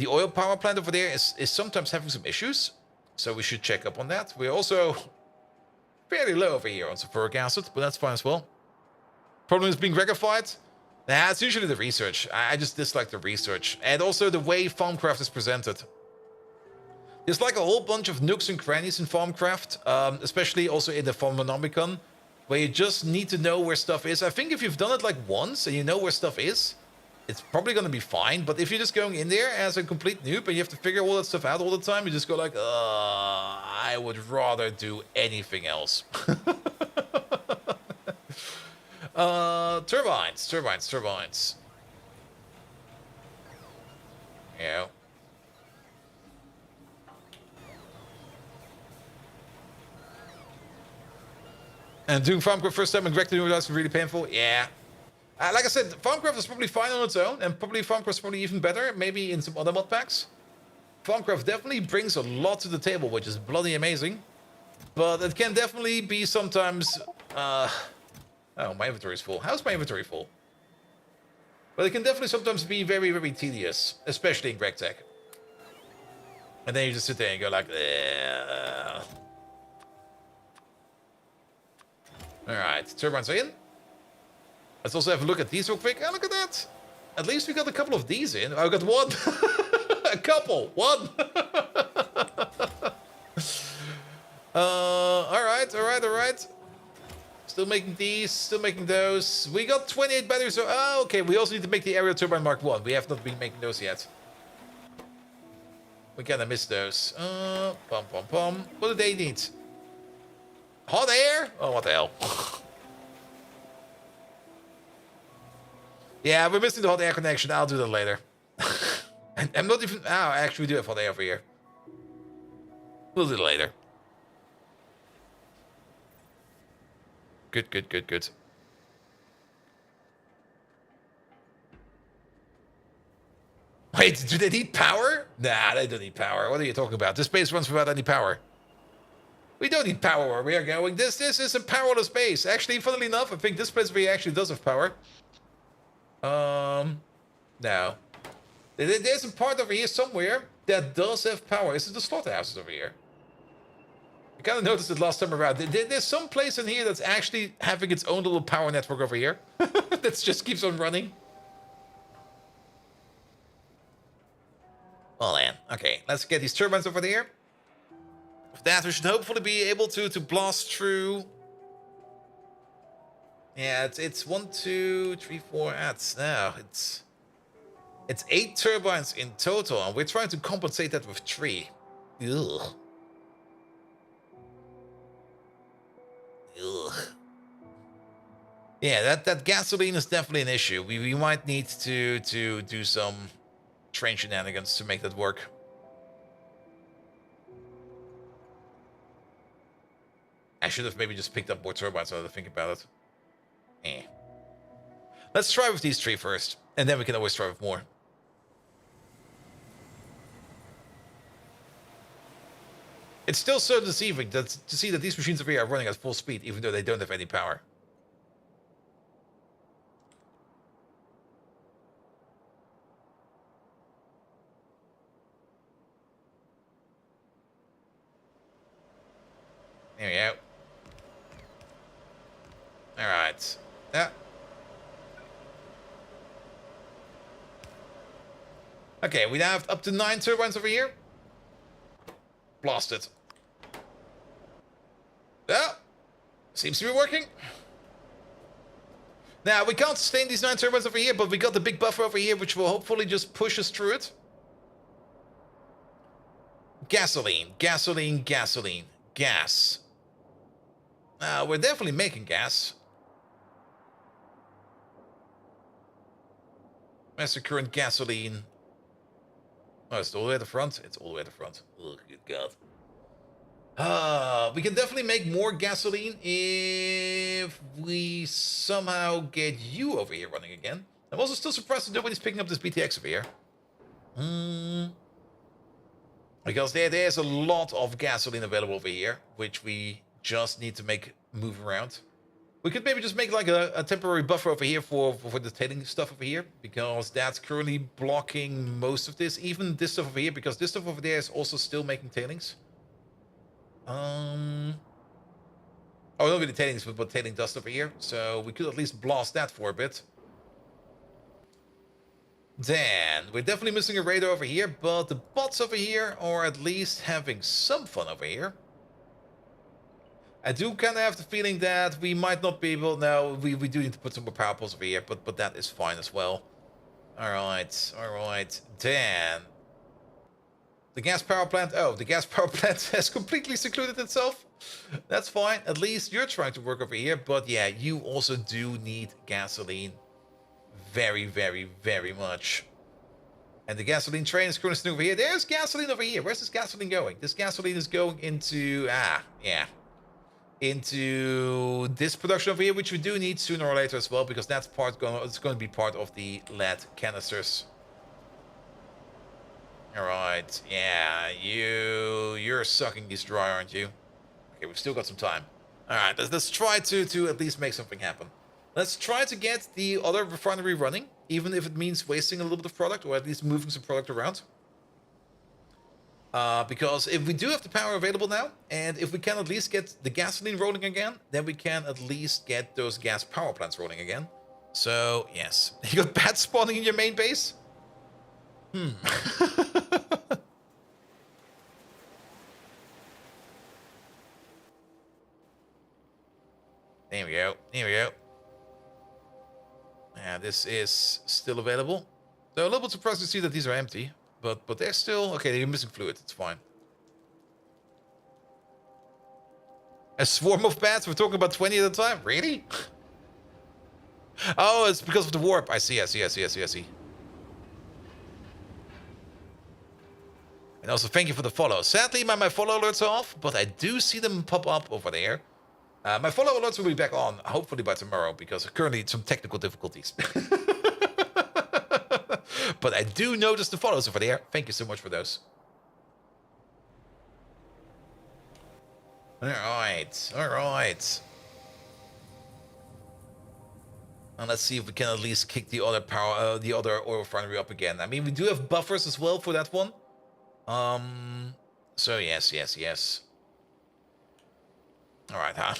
oil power plant over there is sometimes having some issues. So we should check up on that. We're also fairly low over here on sulfuric acid, but that's fine as well. Problem is being rectified. Nah, it's usually the research. I just dislike the research. And also the way Farmcraft is presented. There's like a whole bunch of nooks and crannies in Farmcraft, especially also in the Farmonomicon, where you just need to know where stuff is. I think if you've done it like once and you know where stuff is, it's probably going to be fine. But if you're just going in there as a complete noob and you have to figure all that stuff out all the time, you just go like, I would rather do anything else. Turbines. Yeah. And doing Farmcraft first time and Greg doing that's really painful. Yeah. Like I said, Farmcraft is probably fine on its own, and probably Farmcraft is probably even better, maybe in some other mod packs. Farmcraft definitely brings a lot to the table, which is bloody amazing. But it can definitely be sometimes... oh, my inventory is full. How's my inventory full? But it can definitely sometimes be very, very tedious, especially in GregTech. And then you just sit there and go like... Alright, turbines are in. Let's also have a look at these real quick. Oh, look at that. At least we got a couple of these in. Oh, I got one. A couple. One. Alright. Still making these, still making those. We got 28 batteries. So, oh, okay. We also need to make the aerial turbine Mark 1. We have not been making those yet. We kind of missed those. What do they need? Hot air? Oh, what the hell? Yeah, we're missing the hot air connection. I'll do that later. I'm not even... Oh, actually, we do have hot air over here. We'll do it later. Good. Wait, do they need power? Nah, they don't need power. What are you talking about? This base runs without any power. We don't need power where we are going. This is a powerless base. Actually, funnily enough, I think this place where actually does have power. No. There's a part over here somewhere that does have power. Is it the slaughterhouses over here? I kind of noticed it last time around. There's some place in here that's actually having its own little power network over here. That just keeps on running. Well then, okay, let's get these turbines over there. With that, we should hopefully be able to blast through. Yeah, it's 1, 2, 3, 4. It's 8 turbines in total, and we're trying to compensate that with 3. Ugh. Yeah, that gasoline is definitely an issue. We might need to do some train shenanigans to make that work. I should have maybe just picked up more turbines so I think about it. Let's try with these 3 first, and then we can always try with more. It's still so deceiving to see that these machines over here are running at full speed, even though they don't have any power. There we go. Alright. Yeah. Okay, we now have up to 9 turbines over here. Blast it. Yeah. Seems to be working. Now, we can't sustain these 9 turbines over here, but we got the big buffer over here, which will hopefully just push us through it. Gasoline. Gas. We're definitely making gas. Master current gasoline. Oh, it's all the way at the front? It's all the way at the front. Oh, good God. We can definitely make more gasoline if we somehow get you over here running again. I'm also still surprised that nobody's picking up this BTX over here. Because there's a lot of gasoline available over here, which we just need to move around. We could maybe just make like a temporary buffer over here for the tailing stuff over here, because that's currently blocking most of this, even this stuff over here, because this stuff over there is also still making tailings. Oh, not really tailings, but tailing dust over here, so we could at least blast that for a bit. Then, we're definitely missing a radar over here, but the bots over here are at least having some fun over here. I do kind of have the feeling that we might not be able... No, we do need to put some more power poles over here, but that is fine as well. Alright, alright. Then... The gas power plant... Oh, the gas power plant has completely secluded itself. That's fine. At least you're trying to work over here. But yeah, you also do need gasoline. Very, very, very much. And the gasoline train is currently sitting over here. There's gasoline over here. Where's this gasoline going? This gasoline is going into... into this production over here, which we do need sooner or later as well, because that's it's going to be part of the lead canisters. All right, yeah, you're sucking these dry, aren't you? Okay, we've still got some time. All right, let's try to at least make something happen. Let's try to get the other refinery running, even if it means wasting a little bit of product, or at least moving some product around. Because if we do have the power available now, and if we can at least get the gasoline rolling again, then we can at least get those gas power plants rolling again. So, yes. You got bats spawning in your main base? There we go. There we go. Yeah, this is still available. So a little bit surprised to see that these are empty. But they're still... Okay, they're missing fluid. It's fine. A swarm of bats? We're talking about 20 at a time? Really? Oh, it's because of the warp. I see. And also, thank you for the follow. Sadly, my follow alerts are off, but I do see them pop up over there. My follow alerts will be back on, hopefully by tomorrow, because currently some technical difficulties. But I do notice the follows over there. Thank you so much for those. Alright, alright. And let's see if we can at least kick the other oil refinery up again. I mean, we do have buffers as well for that one. So yes. Alright, huh?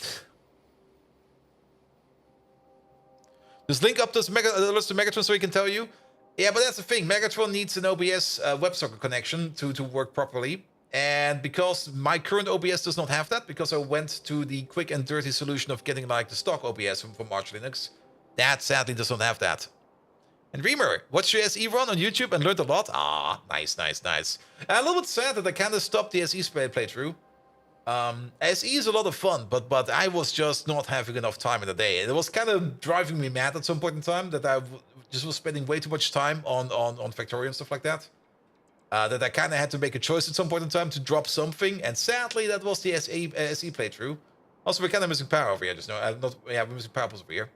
Just link up this alerts to Megatron so he can tell you. Yeah, but that's the thing. Megatron needs an OBS WebSocket connection to work properly. And because my current OBS does not have that, because I went to the quick and dirty solution of getting like the stock OBS from Arch Linux, that sadly does not have that. And Reamer, watched your SE run on YouTube and learned a lot. Ah, nice. A little bit sad that I kind of stopped the SE playthrough. SE is a lot of fun, but I was just not having enough time in the day. It was kind of driving me mad at some point in time that I just was spending way too much time on Factorio and stuff like that. That I kind of had to make a choice at some point in time to drop something, and sadly that was the SE playthrough. Also, we're kind of missing power over here just now. We're missing power over here.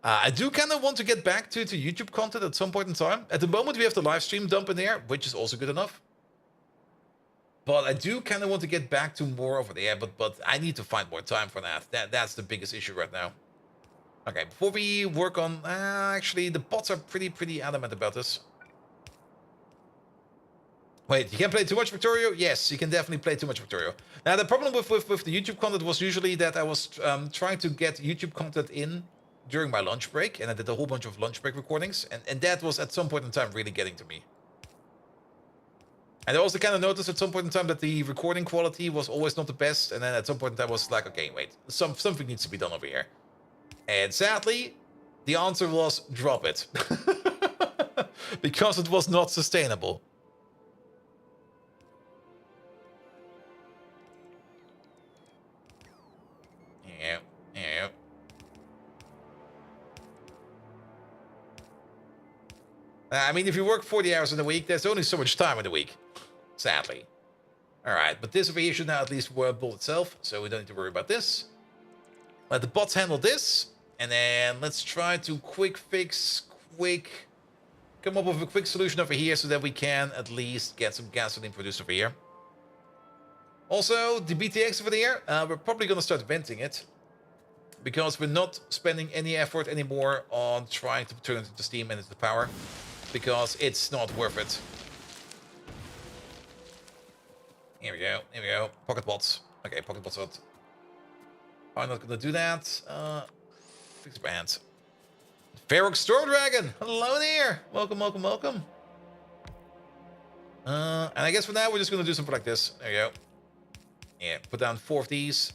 I do kind of want to get back to YouTube content at some point in time. At the moment, we have the live stream dump in there, which is also good enough. But I do kind of want to get back to more over there, but I need to find more time for that. That's the biggest issue right now. Okay, before we work on... actually, the bots are pretty adamant about this. Wait, you can play too much Factorio? Yes, you can definitely play too much Factorio. Now, the problem with the YouTube content was usually that I was trying to get YouTube content in during my lunch break, and I did a whole bunch of lunch break recordings, and that was at some point in time really getting to me. And I also kind of noticed at some point in time that the recording quality was always not the best, and then at some point in time I was like, okay, wait, something needs to be done over here. And sadly, the answer was drop it. Because it was not sustainable. Yeah. I mean, if you work 40 hours in a week, there's only so much time in the week. Sadly. Alright, but this over here should now at least build itself, so we don't need to worry about this. Let the bots handle this, and then let's try to come up with a quick solution over here so that we can at least get some gasoline produced over here. Also, the BTX over there, we're probably going to start venting it, because we're not spending any effort anymore on trying to turn it into steam and into power, because it's not worth it. Here we go. Pocket bots. Okay, pocket bots out. I'm not gonna do that. Fix bands. Ferox Storm Dragon, hello there. Welcome, welcome, welcome. And I guess for now we're just gonna do something like this. There you go. Yeah, put down 4 of these.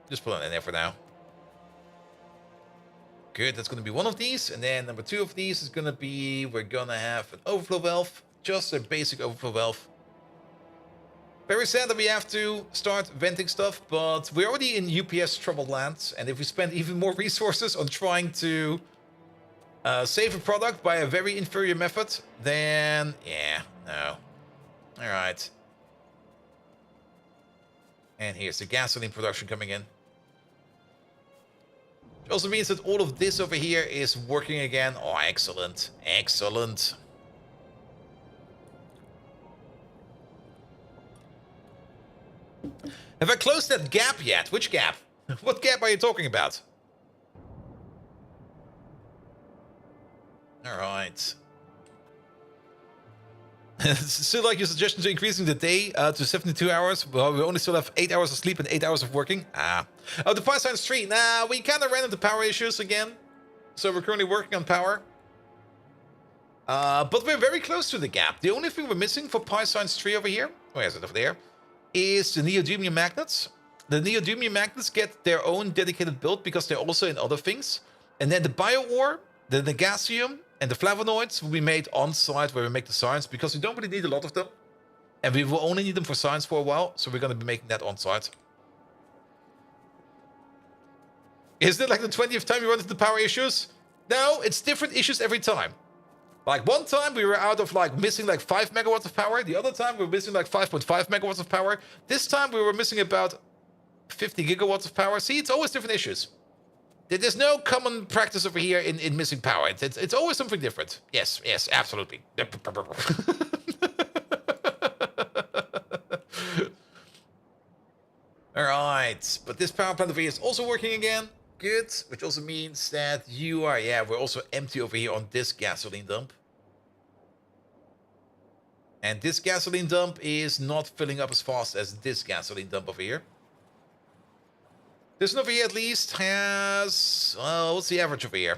Just put it in there for now. Good, that's gonna be 1 of these, and then number 2 of these is gonna be, we're gonna have an overflow valve, just a basic overflow valve. Very sad that we have to start venting stuff, but we're already in UPS troubled land, and if we spend even more resources on trying to save a product by a very inferior method, then yeah, no. Alright. And here's the gasoline production coming in. Which also means that all of this over here is working again. Oh, excellent. Excellent. Have I closed that gap yet? Which gap? What gap are you talking about? Alright. Still like your suggestion to increasing the day to 72 hours. Well, we only still have 8 hours of sleep and 8 hours of working. Ah. Oh, the power science tree. Nah, we kind of ran into power issues again. So we're currently working on power. But we're very close to the gap. The only thing we're missing for Pi Science 3 over here, where is it over there, is the Neodym Magnets. The Neodym Magnets get their own dedicated build because they're also in other things. And then the bio ore, the Negasium, and the flavonoids will be made on site where we make the science because we don't really need a lot of them. And we will only need them for science for a while, so we're going to be making that on site. Is it like the 20th time we run into the power issues? No, it's different issues every time. Like one time we were out of like missing like 5 megawatts of power. The other time we were missing like 5.5 megawatts of power. This time we were missing about 50 gigawatts of power. See, it's always different issues. There's no common practice over here in missing power. It's always something different. Yes, yes, absolutely. All right, but this power plant over here is also working again. Good, which also means that you are, yeah, we're also empty over here on this gasoline dump. And this gasoline dump is not filling up as fast as this gasoline dump over here. This one over here at least has, well, what's the average over here?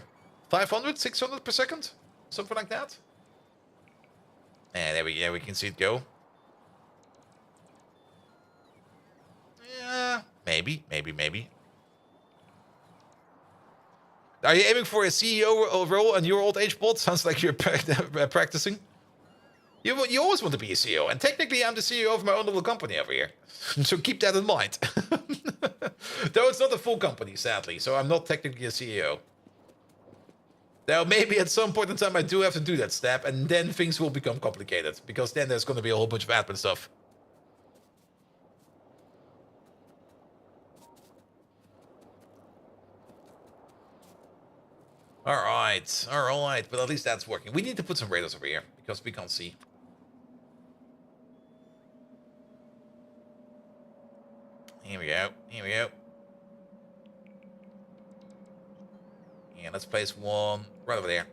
500, 600 per second? Something like that? And there we can see it go. Yeah, maybe. Are you aiming for a CEO role in your old age bot? Sounds like you're practicing. You always want to be a CEO, and technically I'm the CEO of my own little company over here. So keep that in mind. Though it's not a full company, sadly, so I'm not technically a CEO. Now, maybe at some point in time I do have to do that step, and then things will become complicated, because then there's going to be a whole bunch of admin stuff. Alright, but at least that's working. We need to put some radars over here, because we can't see. Here we go. Yeah, let's place one right over there.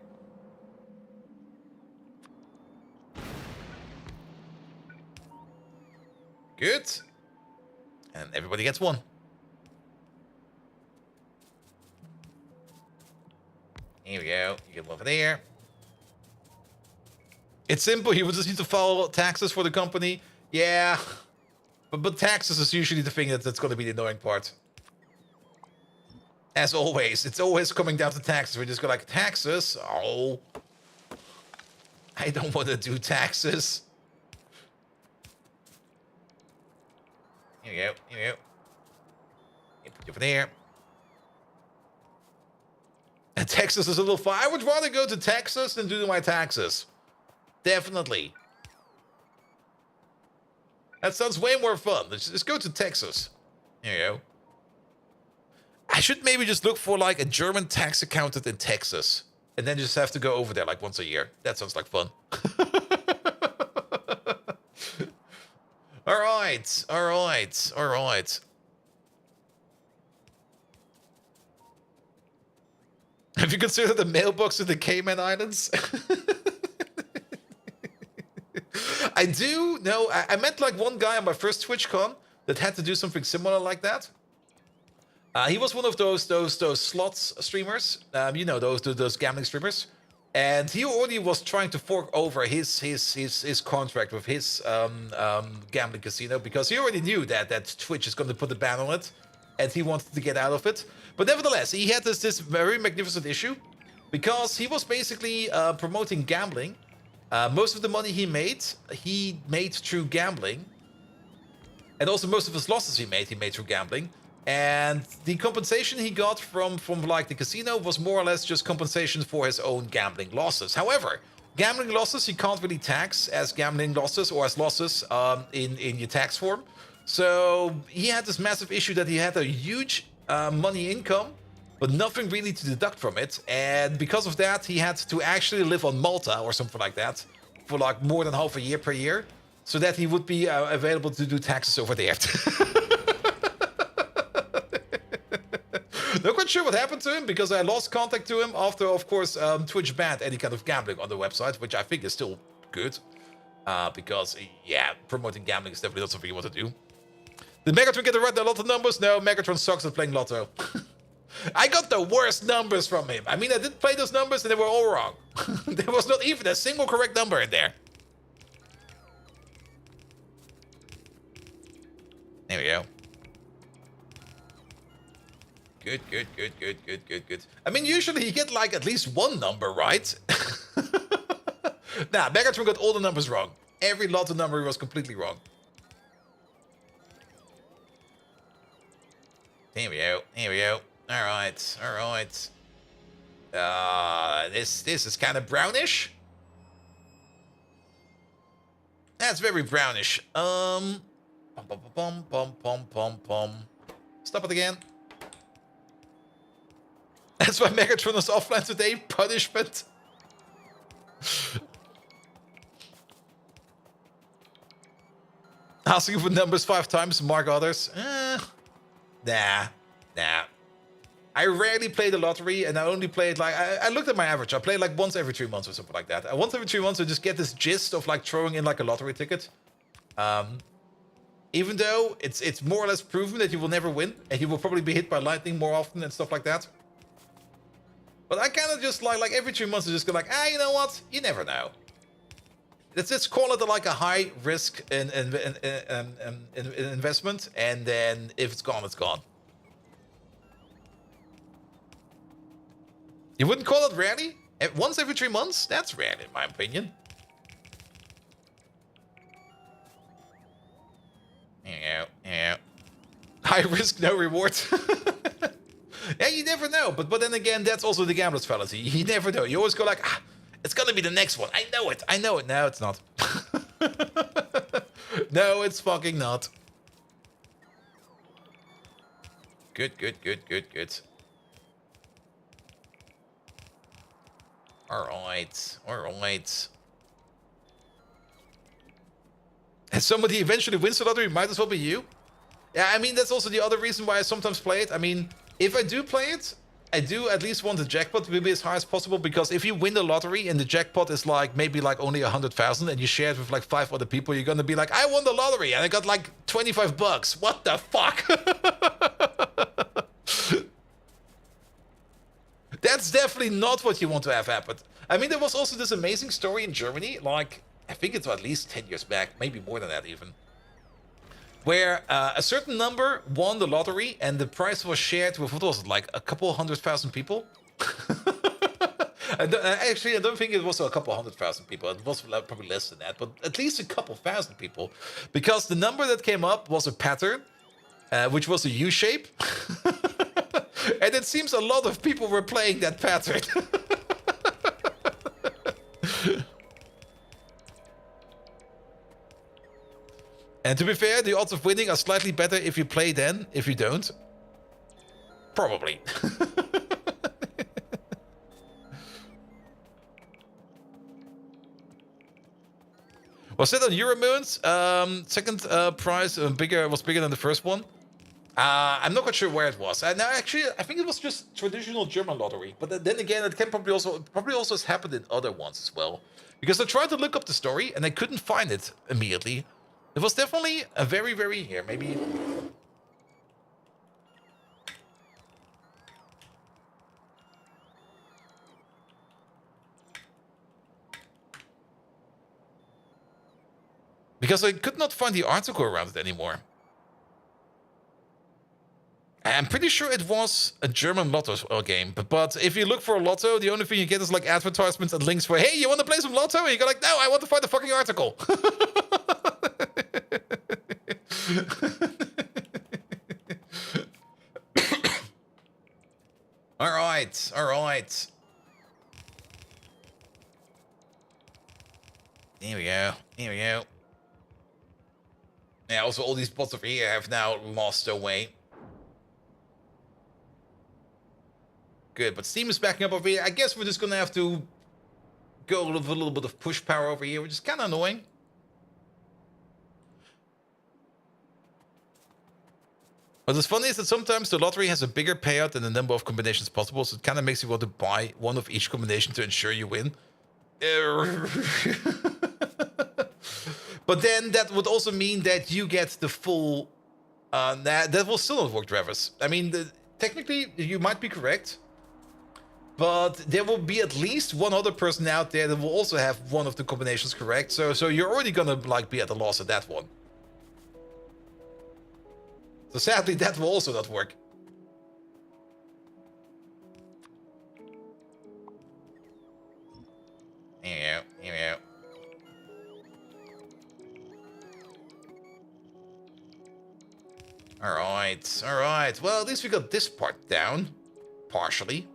Good. And everybody gets one. Here we go. You get one over there. It's simple. You would just need to file taxes for the company. Yeah. But taxes is usually the thing that's going to be the annoying part. As always, it's always coming down to taxes. We just go like, taxes? Oh. I don't want to do taxes. Here we go. You put it over there. And Texas is a little far. I would rather go to Texas than do my taxes. Definitely. That sounds way more fun. Let's go to Texas. There you go. I should maybe just look for like a German tax accountant in Texas. And then just have to go over there like once a year. That sounds like fun. Alright. Have you considered the mailbox in the Cayman Islands? I do. No, I met like one guy on my first TwitchCon that had to do something similar like that. He was one of those slots streamers, you know, those gambling streamers, and he already was trying to fork over his contract with his gambling casino because he already knew that Twitch is going to put a ban on it, and he wanted to get out of it. But nevertheless, he had this very magnificent issue because he was basically promoting gambling. Most of the money he made through gambling, and also most of his losses he made through gambling. And the compensation he got from like the casino was more or less just compensation for his own gambling losses. However, gambling losses you can't really tax as gambling losses or as losses in your tax form. So he had this massive issue that he had a huge money income, but nothing really to deduct from it. And because of that, he had to actually live on Malta or something like that for like more than half a year per year, so that he would be available to do taxes over there. Not quite sure what happened to him because I lost contact to him after, of course, Twitch banned any kind of gambling on the website, which I think is still good. Because, yeah, promoting gambling is definitely not something you want to do. Did Megatron get the right Lotto numbers? No, Megatron sucks at playing Lotto. I got the worst numbers from him. I mean, I did play those numbers and they were all wrong. There was not even a single correct number in there. There we go. Good. I mean, usually you get like at least one number right. Nah, Megatron got all the numbers wrong. Every Lotto number was completely wrong. Here we go. All right. This is kind of brownish. That's very brownish. Pom. Stop it again. That's why Megatron is offline today. Punishment. Asking for numbers 5 times, mark others. Nah. I rarely play the lottery, and I only play it like... I looked at my average. I play like once every 3 months or something like that. And once every 3 months, I just get this gist of like throwing in like a lottery ticket. Even though it's more or less proven that you will never win, and you will probably be hit by lightning more often and stuff like that. But I kind of just like every 3 months I just go like, you know what? You never know. Let's call it like a high risk investment, and then if it's gone, it's gone. You wouldn't call it rarely? Once every 3 months? That's rare in my opinion. Yeah. High risk, no reward. Yeah, you never know. But then again, that's also the gambler's fallacy. You never know. You always go like, it's gonna be the next one. I know it. No, it's not. No, it's fucking not. Good. All right. And somebody eventually wins the lottery, might as well be you. Yeah, I mean, that's also the other reason why I sometimes play it. I mean, if I do play it, I do at least want the jackpot to be as high as possible, because if you win the lottery and the jackpot is like maybe like only 100,000 and you share it with like 5 other people, you're gonna be like, I won the lottery and I got like 25 bucks. What the fuck? That's definitely not what you want to have happen. I mean, there was also this amazing story in Germany, like, I think it's at least 10 years back, maybe more than that even, where a certain number won the lottery and the prize was shared with, what was it, like a couple 100,000 people? Actually, I don't think it was a couple 100,000 people. It was probably less than that, but at least a couple thousand people. Because the number that came up was a pattern, which was a U shape. And it seems a lot of people were playing that pattern. And to be fair, the odds of winning are slightly better if you play than if you don't. Probably. Was that on Euromoons? Second prize was bigger than the first one. I'm not quite sure where it was. No, actually, I think it was just traditional German lottery. But then again, it can probably also has happened in other ones as well. Because I tried to look up the story and I couldn't find it immediately. It was definitely a very, very here. Maybe. Because I could not find the article around it anymore. I'm pretty sure it was a German lotto game. But if you look for a lotto, the only thing you get is like advertisements and links for, hey, you want to play some lotto? And you go like, no, I want to find the fucking article. All right, all right. Here we go, here we go. Yeah, also all these bots over here have now lost their way. Good, but Steam is backing up over here. I guess we're just gonna have to go with a little bit of push power over here, which is kind of annoying. But what's funny is that sometimes the lottery has a bigger payout than the number of combinations possible, so it kind of makes you want to buy one of each combination to ensure you win. But then that would also mean that you get the full... that will still not work, Travis. I mean, technically, you might be correct. But there will be at least one other person out there that will also have one of the combinations correct. So you're already gonna like be at a loss at that one. So sadly, that will also not work. Here we go, here we go. Alright, alright. Well, at least we got this part down. Partially.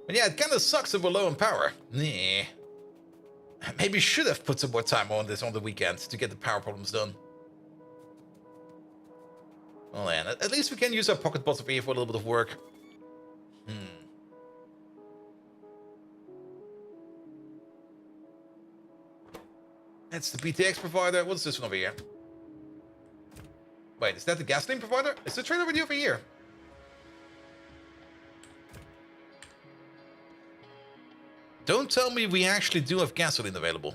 But yeah, it kind of sucks that we're low on power. Nah. Maybe should have put some more time on this on the weekend to get the power problems done. Well then, at least we can use our pocket bots over here for a little bit of work. That's the BTX provider. What's this one over here? Wait, is that the gasoline provider? Is the train already over here? Don't tell me we actually do have gasoline available.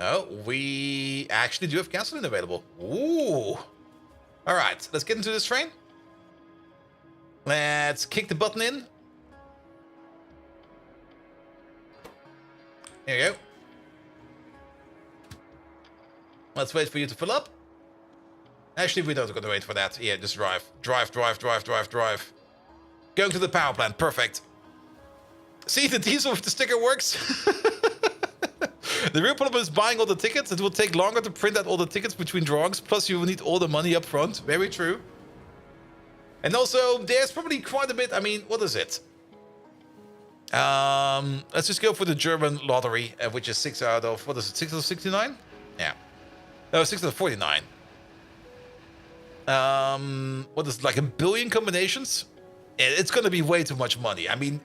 No, we actually do have gasoline available. Ooh. Alright, let's get into this train. Let's kick the button in. There you go. Let's wait for you to fill up. Actually, we don't have to wait for that. Yeah, just drive. Drive, drive, drive, drive, drive. Going to the power plant. Perfect. See, the diesel with the sticker works. The real problem is buying all the tickets. It will take longer to print out all the tickets between drawings. Plus, you will need all the money up front. Very true. And also, there's probably quite a bit. I mean, what is it? Let's just go for the German lottery, which is 6 out of... What is it? 6 out of 69? Yeah. No, 6 out of 49. What is it? Like 1 billion combinations? It's going to be way too much money. I mean,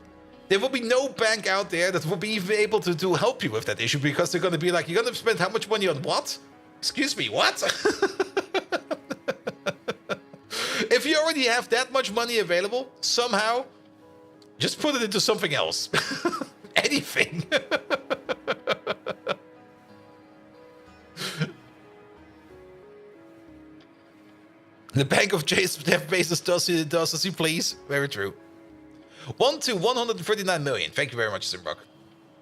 there will be no bank out there that will be even able to help you with that issue, because they're going to be like, you're going to spend how much money on what? Excuse me, what? If you already have that much money available, somehow, just put it into something else. Anything. The Bank of Jeff Bezos does as he please. Very true. 1 to 139 million. Thank you very much, Simbrock.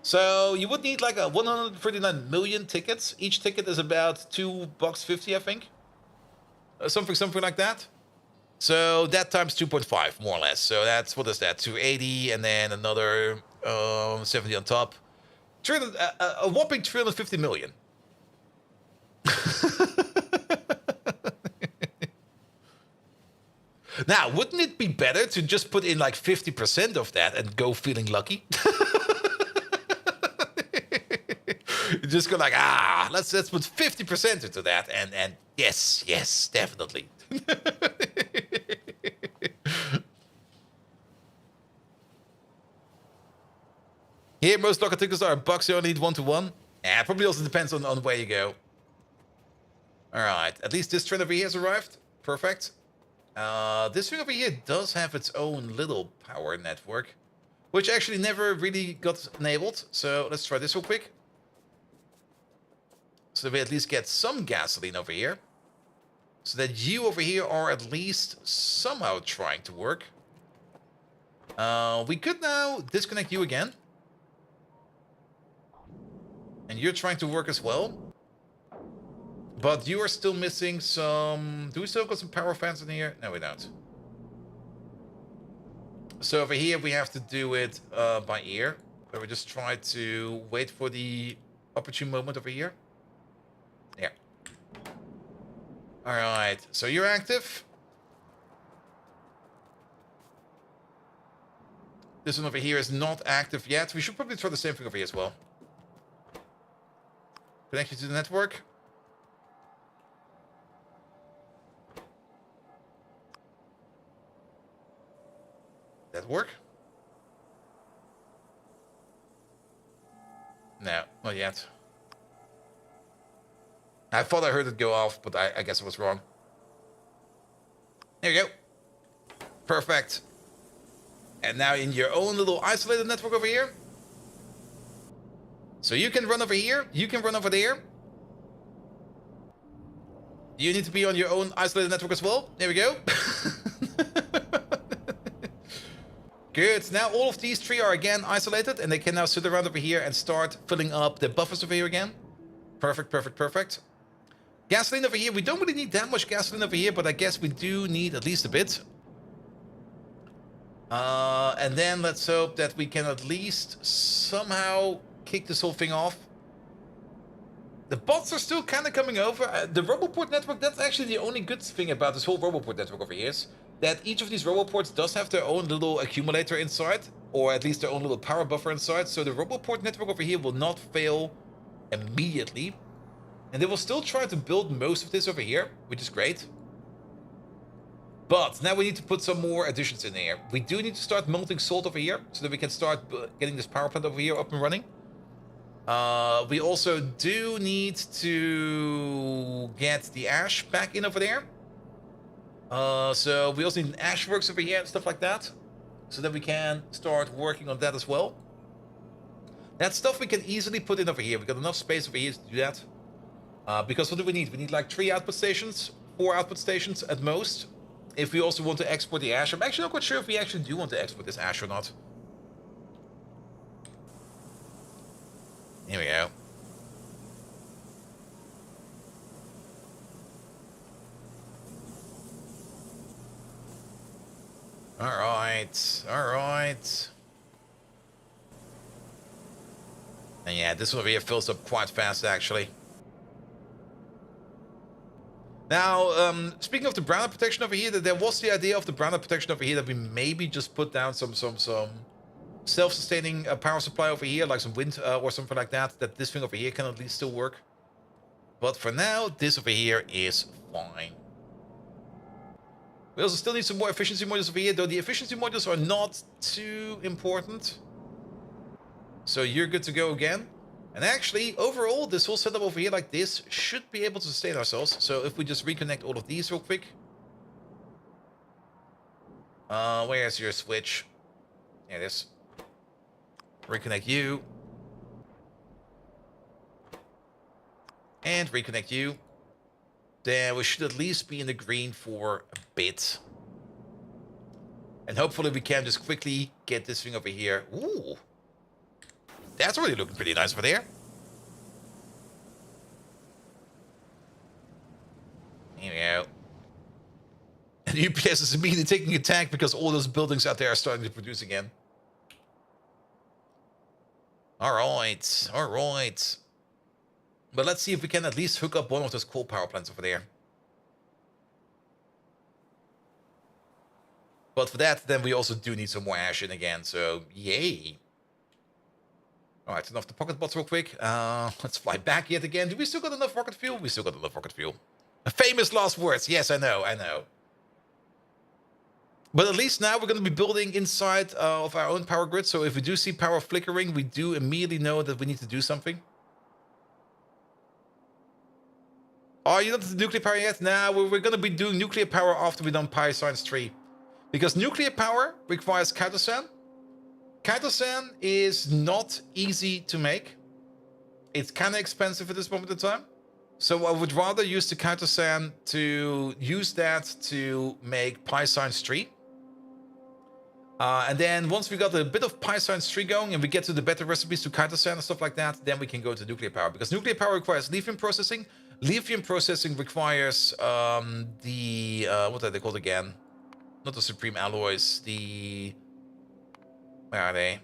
So you would need like a 139 million tickets. Each ticket is about $2.50, I think. Something like that. So that times 2.5, more or less. So that's, what is that? 280, and then another 70 on top. A whopping 350 million. Now, wouldn't it be better to just put in like 50% of that and go feeling lucky? You just go like, let's put 50% into that, and yes, definitely. Here, most locker tickets are $1. You only need 1-to-1. Yeah, it probably also depends on where you go. All right, at least this train over here has arrived. Perfect. This thing over here does have its own little power network, which actually never really got enabled. So let's try this real quick. So that we at least get some gasoline over here. So that you over here are at least somehow trying to work. We could now disconnect you again. And you're trying to work as well. But you are still missing some... Do we still got some power fans in here? No, we don't. So over here, we have to do it by ear. Where we just try to wait for the opportune moment over here. Yeah. Alright, so you're active. This one over here is not active yet. We should probably try the same thing over here as well. Connect you to the network. That work? No, not yet. I thought I heard it go off, but I guess I was wrong. There you go. Perfect. And now in your own little isolated network over here. So you can run over here, you can run over there. You need to be on your own isolated network as well. There we go. Good. Now all of these three are again isolated, and they can now sit around over here and start filling up the buffers over here again. Perfect, perfect, perfect. Gasoline over here. We don't really need that much gasoline over here, but I guess we do need at least a bit. And then let's hope that we can at least somehow kick this whole thing off. The bots are still kind of coming over. The Roboport network, that's actually the only good thing about this whole Roboport network over here is that each of these Roboports does have their own little accumulator inside, or at least their own little power buffer inside. So the Roboport network over here will not fail immediately. And they will still try to build most of this over here, which is great. But now we need to put some more additions in here. We do need to start melting salt over here, so that we can start getting this power plant over here up and running. We also do need to get the ash back in over there. So we also need an ash works over here and stuff like that. So that we can start working on that as well. That stuff we can easily put in over here. We've got enough space over here to do that. Because what do we need? We need like 3 output stations, 4 output stations at most. If we also want to export the ash. I'm actually not quite sure if we actually do want to export this ash or not. Here we go. Alright, alright. And yeah, this one over here fills up quite fast actually. Now, speaking of the brownout protection over here, there was the idea of the brownout protection over here that we maybe just put down some self-sustaining power supply over here, like some wind or something like that, that this thing over here can at least still work. But for now, this over here is fine. We also still need some more efficiency modules over here, though the efficiency modules are not too important. So you're good to go again. And actually, overall, this whole setup over here like this should be able to sustain ourselves. So if we just reconnect all of these real quick. Where's your switch? There it is. Reconnect you. And reconnect you. Then we should at least be in the green for a bit. And hopefully we can just quickly get this thing over here. Ooh. That's already looking pretty nice over there. Here we go. And the UPS is immediately taking a tank because all those buildings out there are starting to produce again. Alright, alright. But let's see if we can at least hook up one of those coal power plants over there. But for that, then we also do need some more ash in again, so yay. Alright, turn off the pocket bots real quick. Let's fly back yet again. Do we still got enough rocket fuel? We still got enough rocket fuel. Famous last words. Yes, I know, I know. But at least now we're going to be building inside of our own power grid. So if we do see power flickering, we do immediately know that we need to do something. Oh, you're not at the nuclear power yet? Nah, we're going to be doing nuclear power after we've done Pi Science 3. Because nuclear power requires Kaitosan. Kaitosan is not easy to make. It's kind of expensive at this moment in time. So I would rather use the Kaitosan to use that to make Pi Science 3. And then once we got a bit of Piscine's tree going and we get to the better recipes to Kaito-san and stuff like that, then we can go to nuclear power. Because nuclear power requires lithium processing. Lithium processing requires what are they called again? Not the supreme alloys, where are they?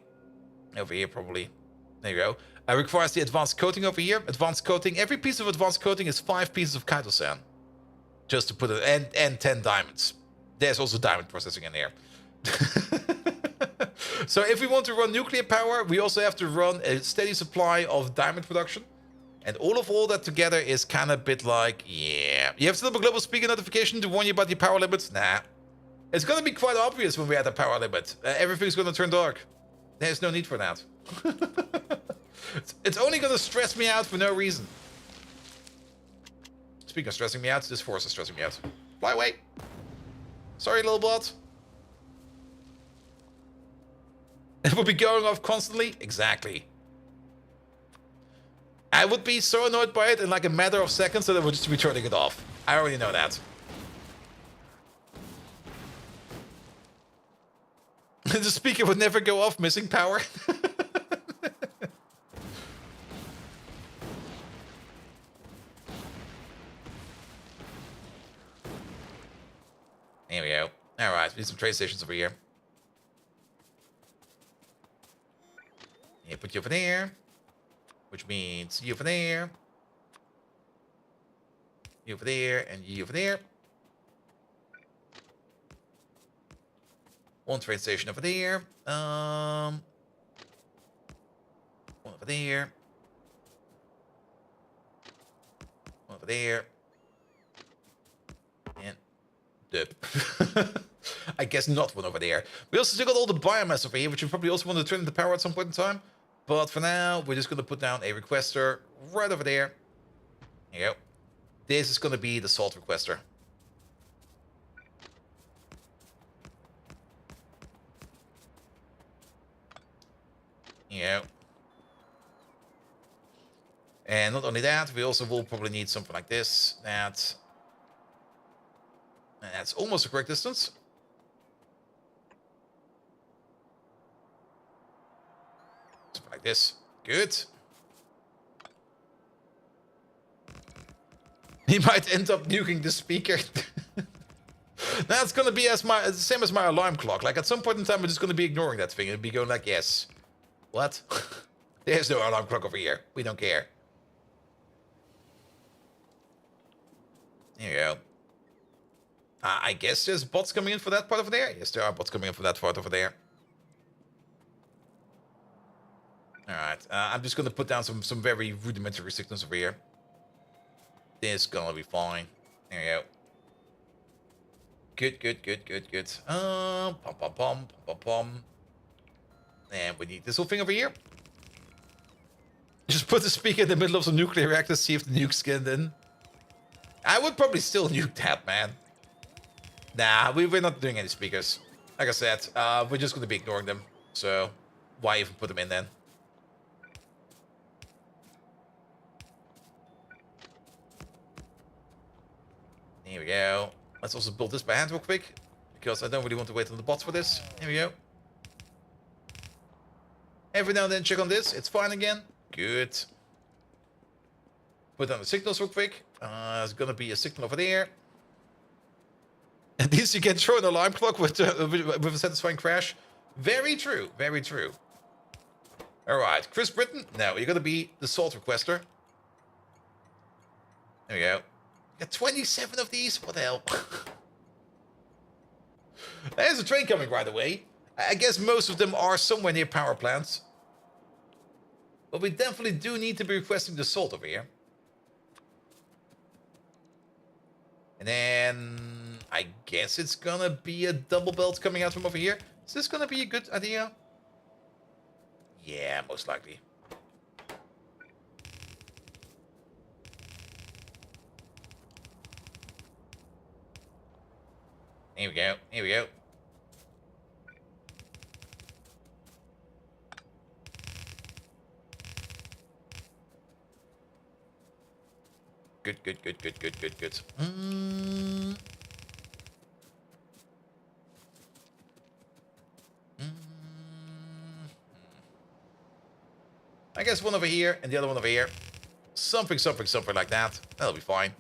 Over here, probably. There you go. Requires the advanced coating over here. Advanced coating. Every piece of advanced coating is 5 pieces of Kaito-san. Just to put it, and 10 diamonds. There's also diamond processing in there. So if we want to run nuclear power, we also have to run a steady supply of diamond production. And all that together is kind of a bit like, yeah. You have to set up a global speaker notification to warn you about your power limits? Nah. It's going to be quite obvious when we're at the power limit. Everything's going to turn dark. There's no need for that. It's only going to stress me out for no reason. Speaking of stressing me out, this force is stressing me out. Fly away. Sorry, little bot. It will be going off constantly? Exactly. I would be so annoyed by it in like a matter of seconds that I would just be turning it off. I already know that. The speaker would never go off, missing power. There we go. Alright, we need some trade stations over here. Yeah, put you over there. Which means you over there. You over there, and you over there. One trade station over there. One over there. One over there. And dip. I guess not one over there. We also still got all the biomass over here, which we probably also want to turn into power at some point in time. But for now, we're just going to put down a requester right over there. There you go. This is going to be the salt requester. Yeah. And not only that, we also will probably need something like this. That's almost the correct distance. Something like this. Good. He might end up nuking the speaker. That's gonna be the same as my alarm clock. Like at some point in time, we're just gonna be ignoring that thing and be going like, yes. What? There's no alarm clock over here. We don't care. There you go. I guess there's bots coming in for that part over there. Yes, there are bots coming in for that part over there. Alright, I'm just gonna put down some very rudimentary signals over here. This is gonna be fine. There you go. Good, good, good, good, good. Pom, pom, pom, pom, pom. And we need this whole thing over here. Just put the speaker in the middle of some nuclear reactors, see if the nuke's getting in. I would probably still nuke that, man. Nah, we're not doing any speakers. Like I said, we're just gonna be ignoring them. So, why even put them in then? Here we go. Let's also build this by hand real quick, because I don't really want to wait on the bots for this. Here we go. Every now and then check on this. It's fine again. Good. Put down the signals real quick. There's gonna be a signal over there. At least you can throw an alarm clock with a satisfying crash. Very true. Very true. Alright. Chris Britton. No, you're gonna be the salt requester. There we go. Got 27 of these? What the hell? There's a train coming right away. I guess most of them are somewhere near power plants. But we definitely do need to be requesting the salt over here. And then I guess it's gonna be a double belt coming out from over here. Is this gonna be a good idea? Yeah, most likely. Here we go. Here we go. Good, good, good, good, good, good, good. guess one over here and the other one over here. Something like that. That'll be fine.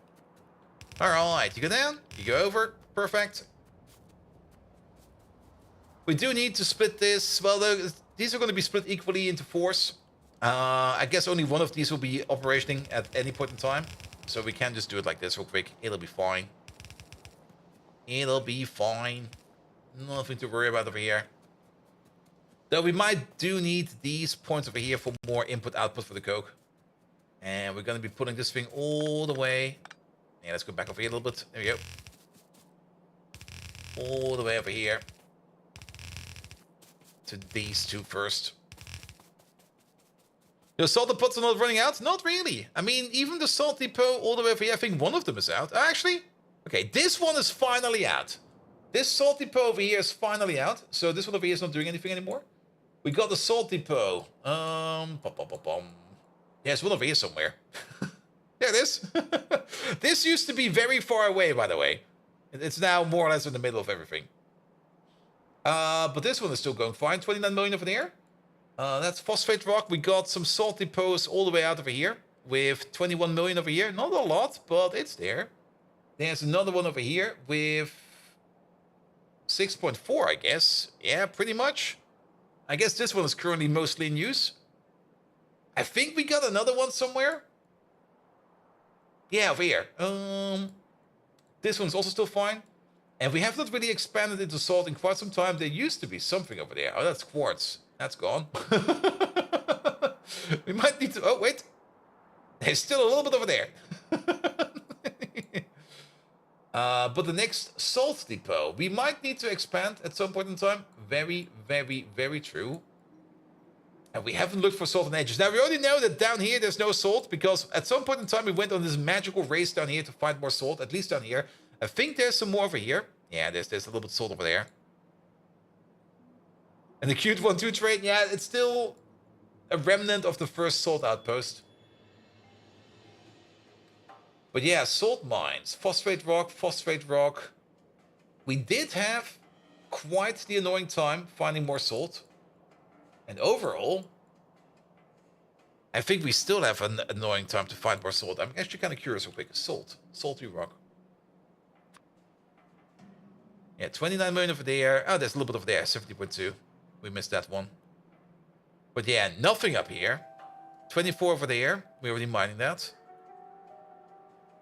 Alright, you go down, you go over. Perfect. We do need to split this. Well, these are going to be split equally into 4s. I guess only one of these will be operating at any point in time. So we can just do it like this real quick. It'll be fine. It'll be fine. Nothing to worry about over here. Though we might do need these points over here for more input-output for the coke. And we're going to be putting this thing all the way. Yeah, let's go back over here a little bit. There we go. All the way over here. To these two first. The salt depots are not running out? Not really. I mean, even the salt depot all the way over here, I think one of them is out. Actually, okay, this one is finally out. This salt depot over here is finally out. So this one over here is not doing anything anymore. We got the salt depot. There's one over here somewhere. There it is. This used to be very far away, by the way. It's now more or less in the middle of everything. But this one is still going fine. 29 million over there. That's phosphate rock. We got some salt depots all the way out over here. With 21 million over here. Not a lot, but it's there. There's another one over here with 6.4, I guess. Yeah, pretty much. I guess this one is currently mostly in use. I think we got another one somewhere. Yeah, over here. This one's also still fine. And we have not really expanded into salt in quite some time. There used to be something over there. Oh, that's quartz. That's gone. We might need to... Oh, wait. There's still a little bit over there. But the next salt depot, we might need to expand at some point in time. Very, very, very true. And we haven't looked for salt on edges. Now, we already know that down here there's no salt, because at some point in time we went on this magical race down here to find more salt, at least down here. I think there's some more over here. Yeah, there's a little bit of salt over there. And the cute 1-2 train, yeah, it's still a remnant of the first salt outpost. But yeah, salt mines, phosphate rock. We did have quite the annoying time finding more salt. And overall, I think we still have an annoying time to find more salt. I'm actually kind of curious real quick. Salty rock. Yeah, 29 million over there. Oh, there's a little bit over there, 70.2. We missed that one. But yeah, nothing up here. 24 over there. We're already mining that.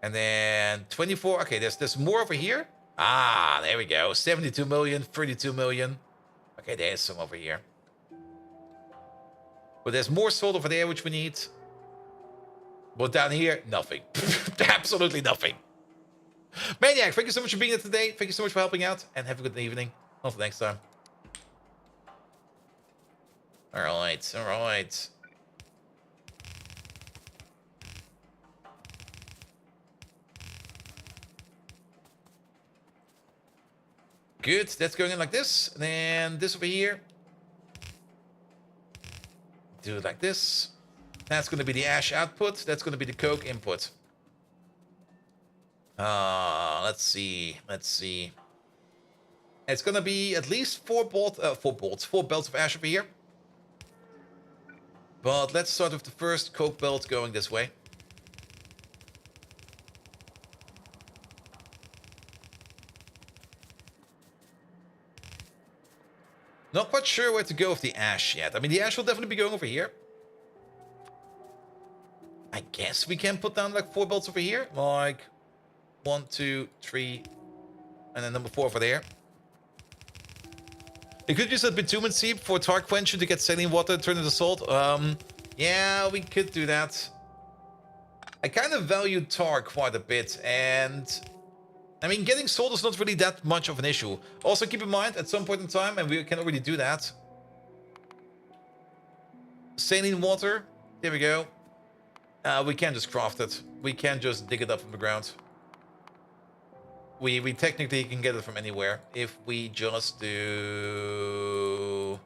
And then 24. Okay, there's more over here. Ah, there we go. 72 million, 32 million. Okay, there's some over here. But there's more salt over there, which we need. But down here, nothing. Absolutely nothing. Maniac, thank you so much for being here today. Thank you so much for helping out. And have a good evening. Until next time. Alright, alright. Good, that's going in like this. And then this over here. Do it like this. That's going to be the ash output. That's going to be the coke input. Let's see. It's going to be at least 4 belts of ash over here. But let's start with the first coke belt going this way. Not quite sure where to go with the ash yet. I mean, the ash will definitely be going over here. I guess we can put down like 4 belts over here. Like 1, 2, 3. And then number 4 over there. You could use a bitumen seep for tar quenching to get saline water turned into salt. Yeah, we could do that. I kind of value tar quite a bit. And I mean, getting salt is not really that much of an issue. Also, keep in mind, at some point in time, and we can already do that. Saline water. There we go. We can just craft it. We can just dig it up from the ground. We technically can get it from anywhere. If we just do...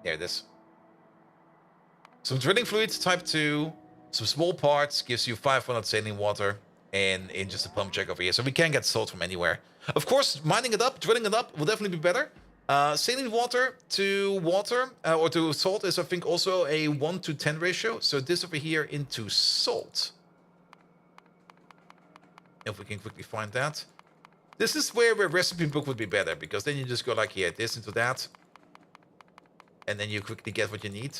There it is. Some drilling fluid, type 2. Some small parts gives you 500 saline water. In just a pump check over here. So we can get salt from anywhere. Of course, mining it up, drilling it up will definitely be better. Saline water to water, or to salt is, I think, also a 1 to 10 ratio. So this over here into salt. If we can quickly find that. This is where a recipe book would be better, because then you just go like here, this into that. And then you quickly get what you need.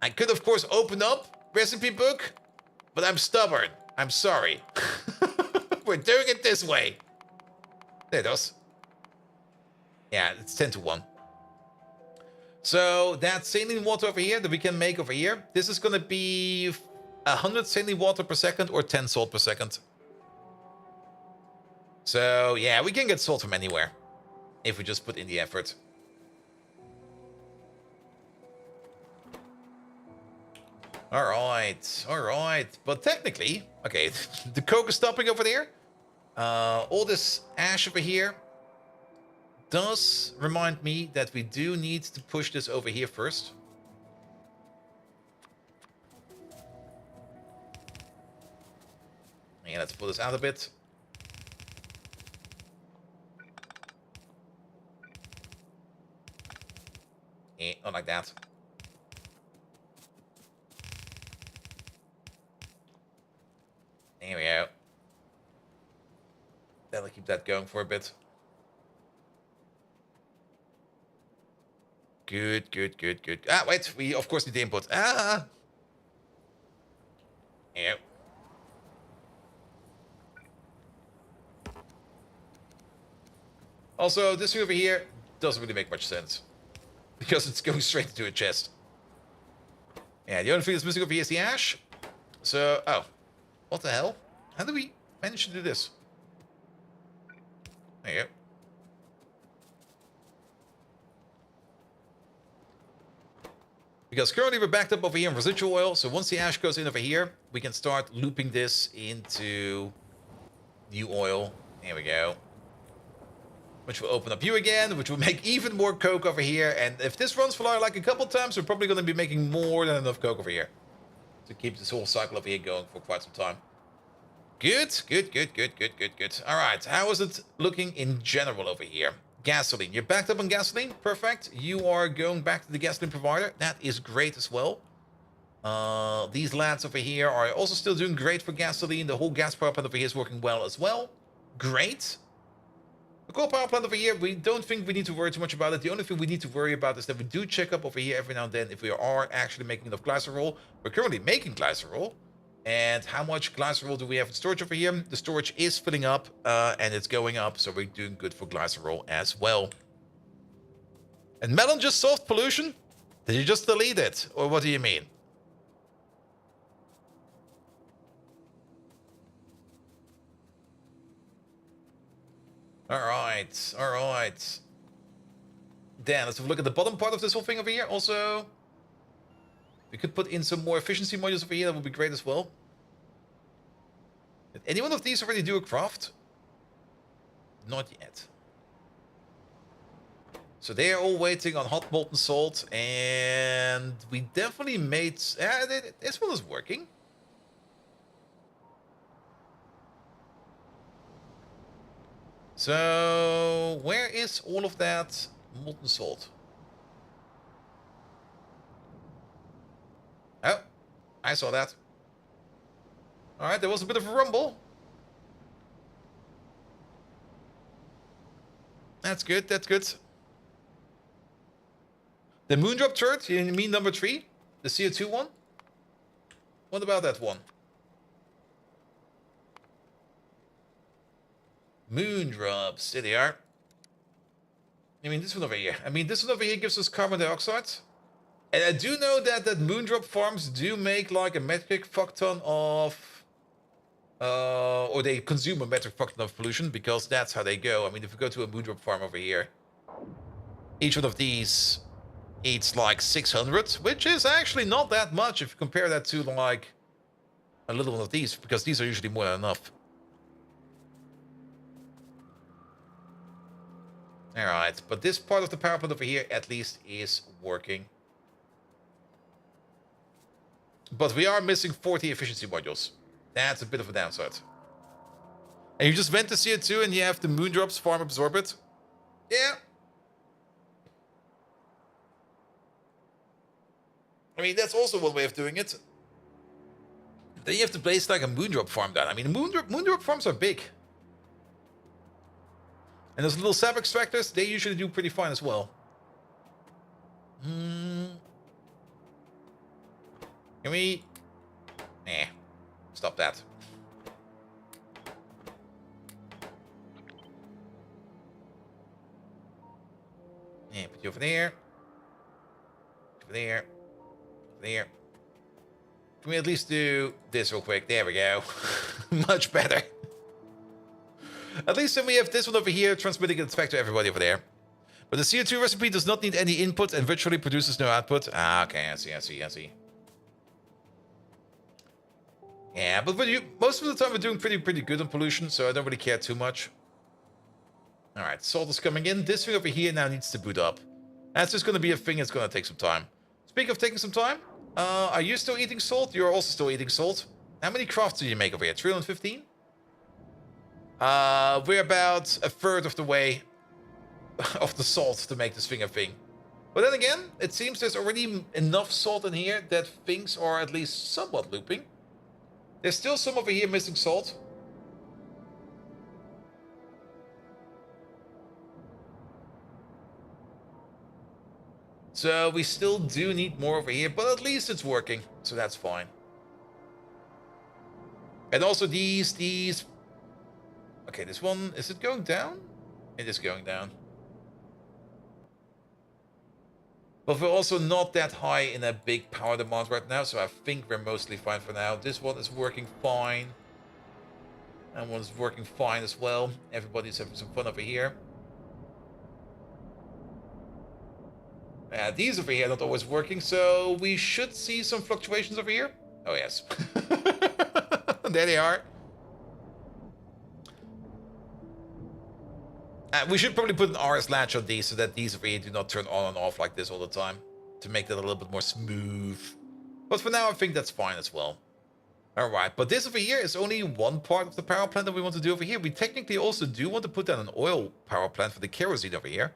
I could, of course, open up recipe book, but I'm stubborn. I'm sorry. We're doing it this way. There it is. Yeah, it's 10 to 1. So that saline water over here that we can make over here, this is going to be 100 saline water per second or 10 salt per second. So yeah, we can get salt from anywhere if we just put in the effort. All right. But technically, okay, the coke is stopping over there. All this ash over here does remind me that we do need to push this over here first. Yeah, let's pull this out a bit. Yeah, not like that. There we go. That'll keep that going for a bit. Good. Ah, wait, we of course need the input. Ah! Yeah. Also, this thing over here doesn't really make much sense. Because it's going straight into a chest. Yeah, the only thing that's missing over here is the ash. So, oh. What the hell? How do we manage to do this? There you go. Because currently we're backed up over here in residual oil, so once the ash goes in over here, we can start looping this into new oil. There we go. Which will open up you again, which will make even more coke over here. And if this runs for like a couple times, we're probably going to be making more than enough coke over here to keep this whole cycle over here going for quite some time. Good. All right, how is it looking in general over here? Gasoline. You're backed up on gasoline. Perfect. You are going back to the gasoline provider. That is great as well. These lads over here are also still doing great for gasoline. The whole gas power plant over here is working well as well. Great. The coal power plant over here, we don't think we need to worry too much about it. The only thing we need to worry about is that we do check up over here every now and then if we are actually making enough glycerol. We're currently making glycerol. And how much glycerol do we have in storage over here? The storage is filling up, and it's going up, so we're doing good for glycerol as well. And Melon just solved pollution? Did you just delete it? Or what do you mean? Alright. Dan, let's have a look at the bottom part of this whole thing over here. Also, we could put in some more efficiency modules over here. That would be great as well. Did any one of these already do a craft? Not yet. So they are all waiting on hot molten salt. And we definitely made... this one is working. So, where is all of that molten salt? Oh, I saw that. Alright, there was a bit of a rumble. That's good. The Moondrop turret, you mean number 3? The CO2 one? What about that one? Moondrops, there they are. I mean, this one over here. This one over here gives us carbon dioxide. And I do know that Moondrop farms do make like a metric fuckton of... or they consume a metric fuckton of pollution, because that's how they go. If we go to a Moondrop farm over here, each one of these eats like 600, which is actually not that much if you compare that to like a little one of these, because these are usually more than enough. Alright, but this part of the power plant over here at least is working. But we are missing 40 efficiency modules. That's a bit of a downside. And you just vent the CO2 and you have the moondrops farm absorb it. Yeah. I mean, that's also one way of doing it. Then you have to place like a moondrop farm down. I mean, moondrop farms are big. And those little sap extractors, they usually do pretty fine as well. Can we... Nah. Stop that. Yeah, put you over there. Over there. Over there. Can we at least do this real quick? There we go. Much better. At least then we have this one over here transmitting its back to everybody over there. But the CO2 recipe does not need any input and virtually produces no output. Ah, okay, I see. Yeah, but most of the time we're doing pretty good on pollution, so I don't really care too much. Alright, salt is coming in. This thing over here now needs to boot up. That's just going to be a thing that's going to take some time. Speaking of taking some time, are you still eating salt? You're also still eating salt. How many crafts do you make over here? 315? We're about a third of the way of the salt to make this thing a thing. But then again, it seems there's already enough salt in here that things are at least somewhat looping. There's still some over here missing salt. So we still do need more over here, but at least it's working, so that's fine. And also these... Okay, this one, is it going down? It is going down. But we're also not that high in a big power demand right now, so I think we're mostly fine for now. This one is working fine. And one's working fine as well. Everybody's having some fun over here. These over here are not always working, so we should see some fluctuations over here. Oh, yes. There they are. We should probably put an RS latch on these so that these over here do not turn on and off like this all the time. To make that a little bit more smooth. But for now, I think that's fine as well. Alright, but this over here is only one part of the power plant that we want to do over here. We technically also do want to put down an oil power plant for the kerosene over here.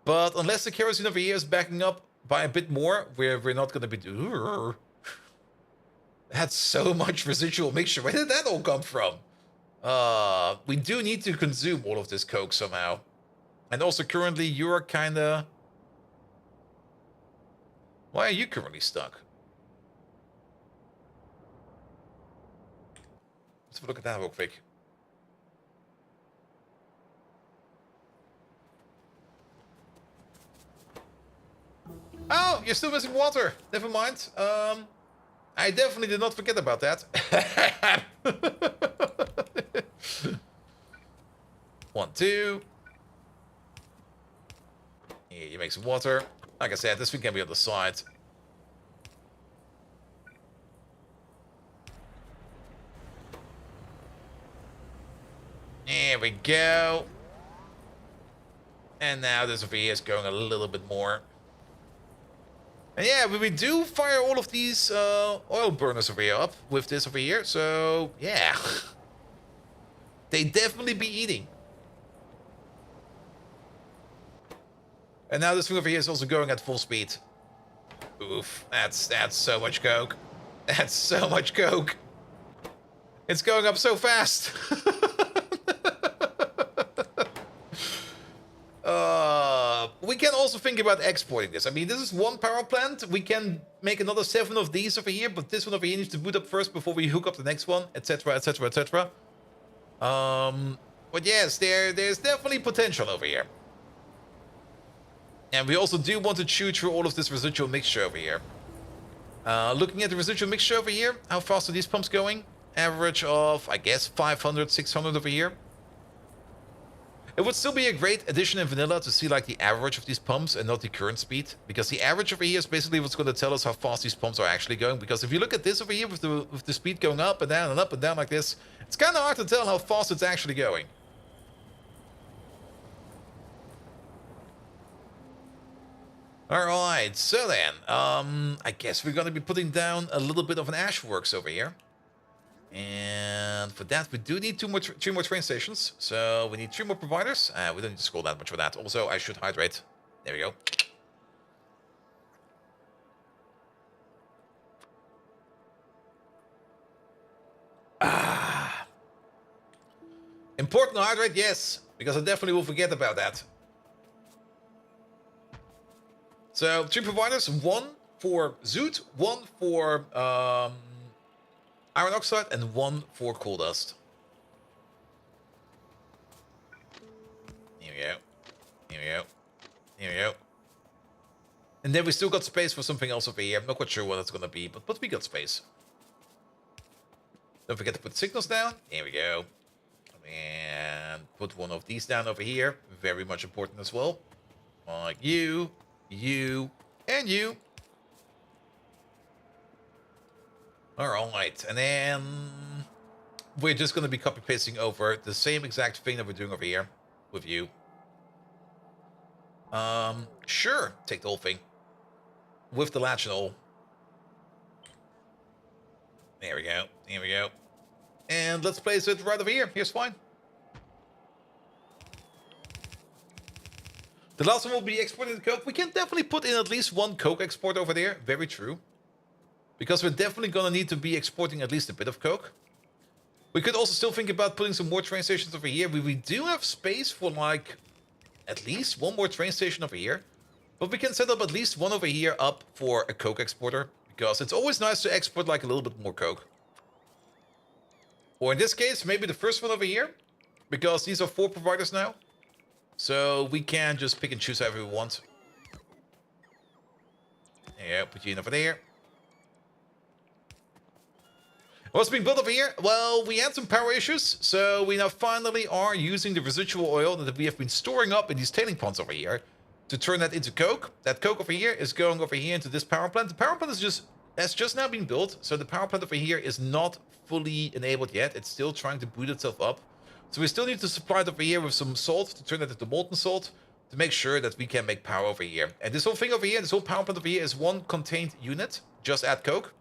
But unless the kerosene over here is backing up by a bit more, we're not going to be doing... That's so much residual mixture. Where did that all come from? We do need to consume all of this coke somehow. And also currently you're kinda... Why are you currently stuck? Let's have a look at that real quick. Oh, you're still missing water. Never mind. I definitely did not forget about that. 1, 2. Here, you make some water. Like I said, this thing can be on the side. There we go. And now this over here is going a little bit more. And yeah, we do fire all of these oil burners over here up with this over here. So, yeah. They definitely be eating. And now this thing over here is also going at full speed. Oof, that's so much coke. That's so much coke. It's going up so fast. We can also think about exporting this. I mean, this is one power plant. We can make another 7 of these over here, but this one over here needs to boot up first before we hook up the next one, etc., etc., etc. But yes, there's definitely potential over here. And we also do want to chew through all of this residual mixture over here. Looking at the residual mixture over here, how fast are these pumps going? Average of, I guess, 500, 600 over here. It would still be a great addition in vanilla to see like the average of these pumps and not the current speed. Because the average over here is basically what's going to tell us how fast these pumps are actually going. Because if you look at this over here with the speed going up and down like this, it's kind of hard to tell how fast it's actually going. Alright, so then, I guess we're going to be putting down a little bit of an ash works over here. And for that, we do need three more train stations. So we need 3 more providers. We don't need to scroll that much for that. Also, I should hydrate. There we go. Important to hydrate, yes. Because I definitely will forget about that. So, 3 providers. 1 for Zoot, 1 for iron oxide, and 1 for coal dust. Here we go. Here we go. Here we go. And then we still got space for something else over here. I'm not quite sure what it's gonna be, but we got space. Don't forget to put signals down. Here we go. And put one of these down over here. Very much important as well. Like you, and you. Alright, and then we're just going to be copy-pasting over the same exact thing that we're doing over here with you. Sure, take the whole thing. With the latch and all. There we go, here we go. And let's place it right over here. Here's fine. The last one will be exporting the coke. We can definitely put in at least 1 coke export over there. Very true. Because we're definitely going to need to be exporting at least a bit of coke. We could also still think about putting some more train stations over here. We do have space for like at least 1 more train station over here. But we can set up at least 1 over here up for a coke exporter. Because it's always nice to export like a little bit more coke. Or in this case, maybe the first one over here. Because these are 4 providers now. So we can just pick and choose however we want. Yeah, put you in over there. What's being built over here? Well, we had some power issues, so we now finally are using the residual oil that we have been storing up in these tailing ponds over here to turn that into coke. That coke over here is going over here into this power plant. The power plant has just now been built, so the power plant over here is not fully enabled yet. It's still trying to boot itself up. So we still need to supply it over here with some salt to turn it into molten salt to make sure that we can make power over here. And this whole thing over here, this whole power plant over here is 1 contained unit. Just add coke.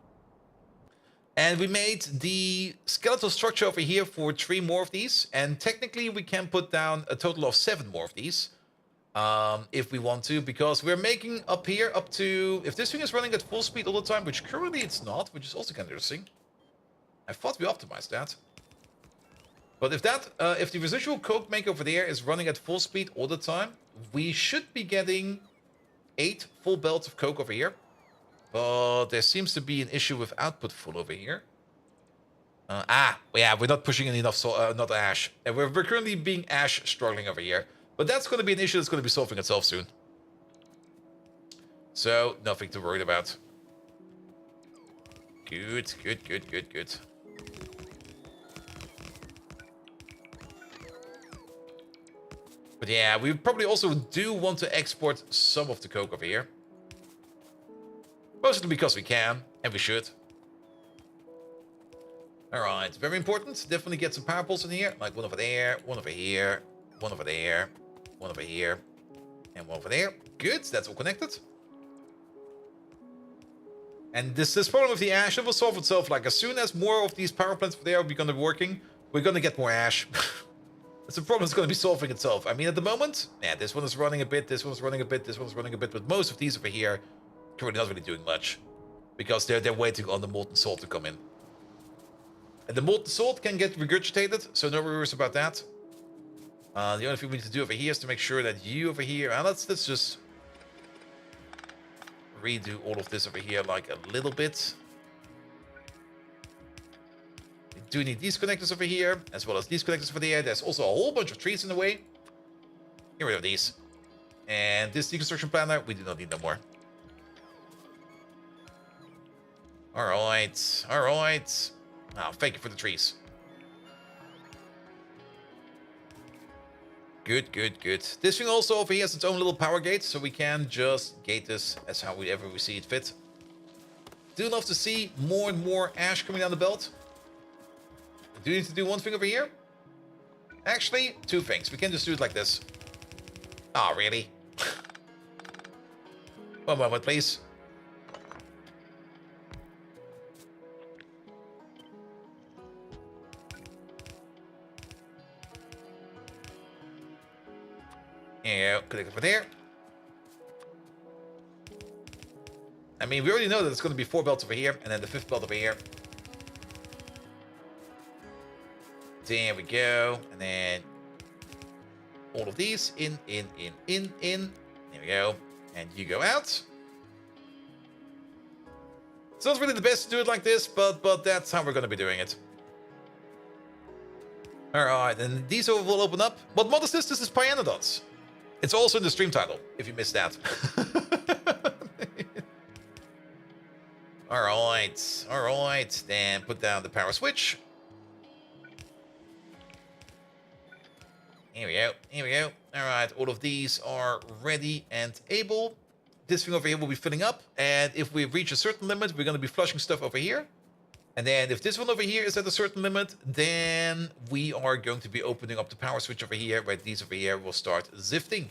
And we made the skeletal structure over here for 3 more of these. And technically we can put down a total of 7 more of these. If we want to, because we're making up here up to... If this thing is running at full speed all the time, which currently it's not, which is also kind of interesting. I thought we optimized that. But if the residual coke maker over there is running at full speed all the time, we should be getting 8 full belts of coke over here. But there seems to be an issue with output full over here. Yeah, we're not pushing in enough not ash. And we're currently being ash struggling over here. But that's going to be an issue that's going to be solving itself soon. So, nothing to worry about. Good, good, good, good, good. But yeah, we probably also do want to export some of the coke over here. Mostly because we can, and we should. Alright, very important. Definitely get some power poles in here. Like 1 over there, 1 over here, 1 over there, 1 over here, and 1 over there. Good, that's all connected. And this problem with the ash, it will solve itself. Like as soon as more of these power plants over there are going to be working, we're going to get more ash. It's a problem that's going to be solving itself. I mean, at the moment, yeah, this one is running a bit, this one's running a bit, this one's running a bit, but most of these over here currently not really doing much. Because they're waiting on the molten salt to come in. And the molten salt can get regurgitated, so no worries about that. The only thing we need to do over here is to make sure that you over here... let's just redo all of this over here like a little bit. We do need these connectors over here, as well as these connectors over there. There's also a whole bunch of trees in the way. Get rid of these. And this deconstruction planner, we do not need no more. Alright, alright. Oh, thank you for the trees. Good, good, good. This thing also over here has its own little power gate, so we can just gate this as however we see it fit. Do love to see more and more ash coming down the belt. Do you need to do 1 thing over here? Actually, 2 things. We can just do it like this. Oh, really? 1 moment, please. connect over there. I mean, we already know that it's going to be 4 belts over here, and then the 5th belt over here. There we go. And then all of these in. There we go. And you go out. It's not really the best to do it like this, but that's how we're going to be doing it. Alright, and these will open up. What mod is this? This is Pyanodons. It's also in the stream title, if you missed that. Alright. Then put down the power switch. Here we go. Alright, all of these are ready and able. This thing over here will be filling up. And if we reach a certain limit, we're going to be flushing stuff over here. And then if this one over here is at a certain limit, then we are going to be opening up the power switch over here, where these over here will start zifting.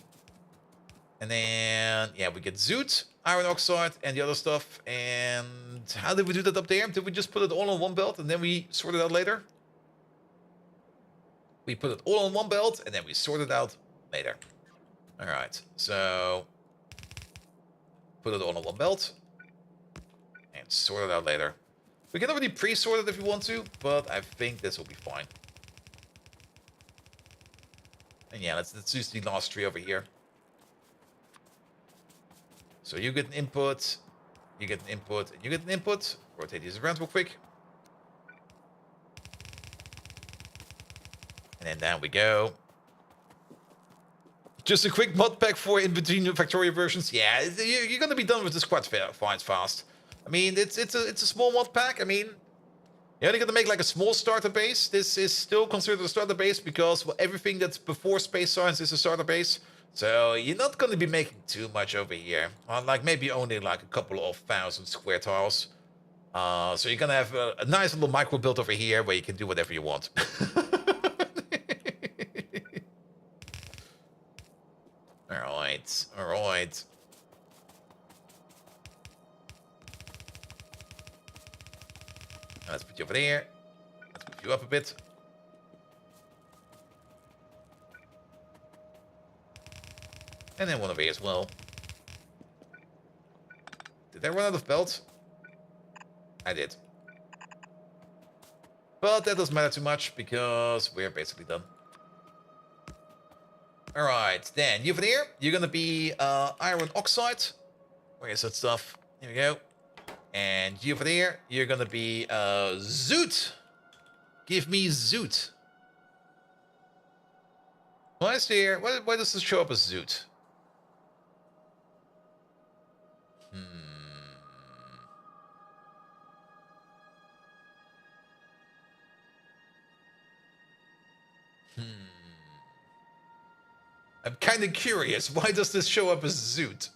And then, yeah, we get Zoot, iron oxide, and the other stuff. And how did we do that up there? Did we just put it all on one belt and then we sort it out later? We put it all on one belt and then we sort it out later. All right, so put it all on one belt and sort it out later. We can already pre-sort it if you want to, but I think this will be fine. And yeah, let's use the last tree over here. So you get an input, you get an input, and you get an input. Rotate these around real quick. And then down we go. Just a quick mod pack for in between the Factorio versions. Yeah, you're gonna be done with this quite fast. I mean, it's a small mod pack. I mean, you're only gonna make like a small starter base. This is still considered a starter base because well, everything that's before space science is a starter base. So you're not gonna be making too much over here. Like maybe only like a couple of 1,000 square tiles. So you're gonna have a nice little micro build over here where you can do whatever you want. All right. Let's put you over there. Let's move you up a bit. And then one over here as well. Did I run out of belts? I did. But that doesn't matter too much because we're basically done. Alright, then you over there, you're gonna be iron oxide. Where is that stuff? Here we go. And you over there, you're gonna be Zoot. Give me Zoot. Why is there? Why does this show up as Zoot? I'm kind of curious. Why does this show up as Zoot?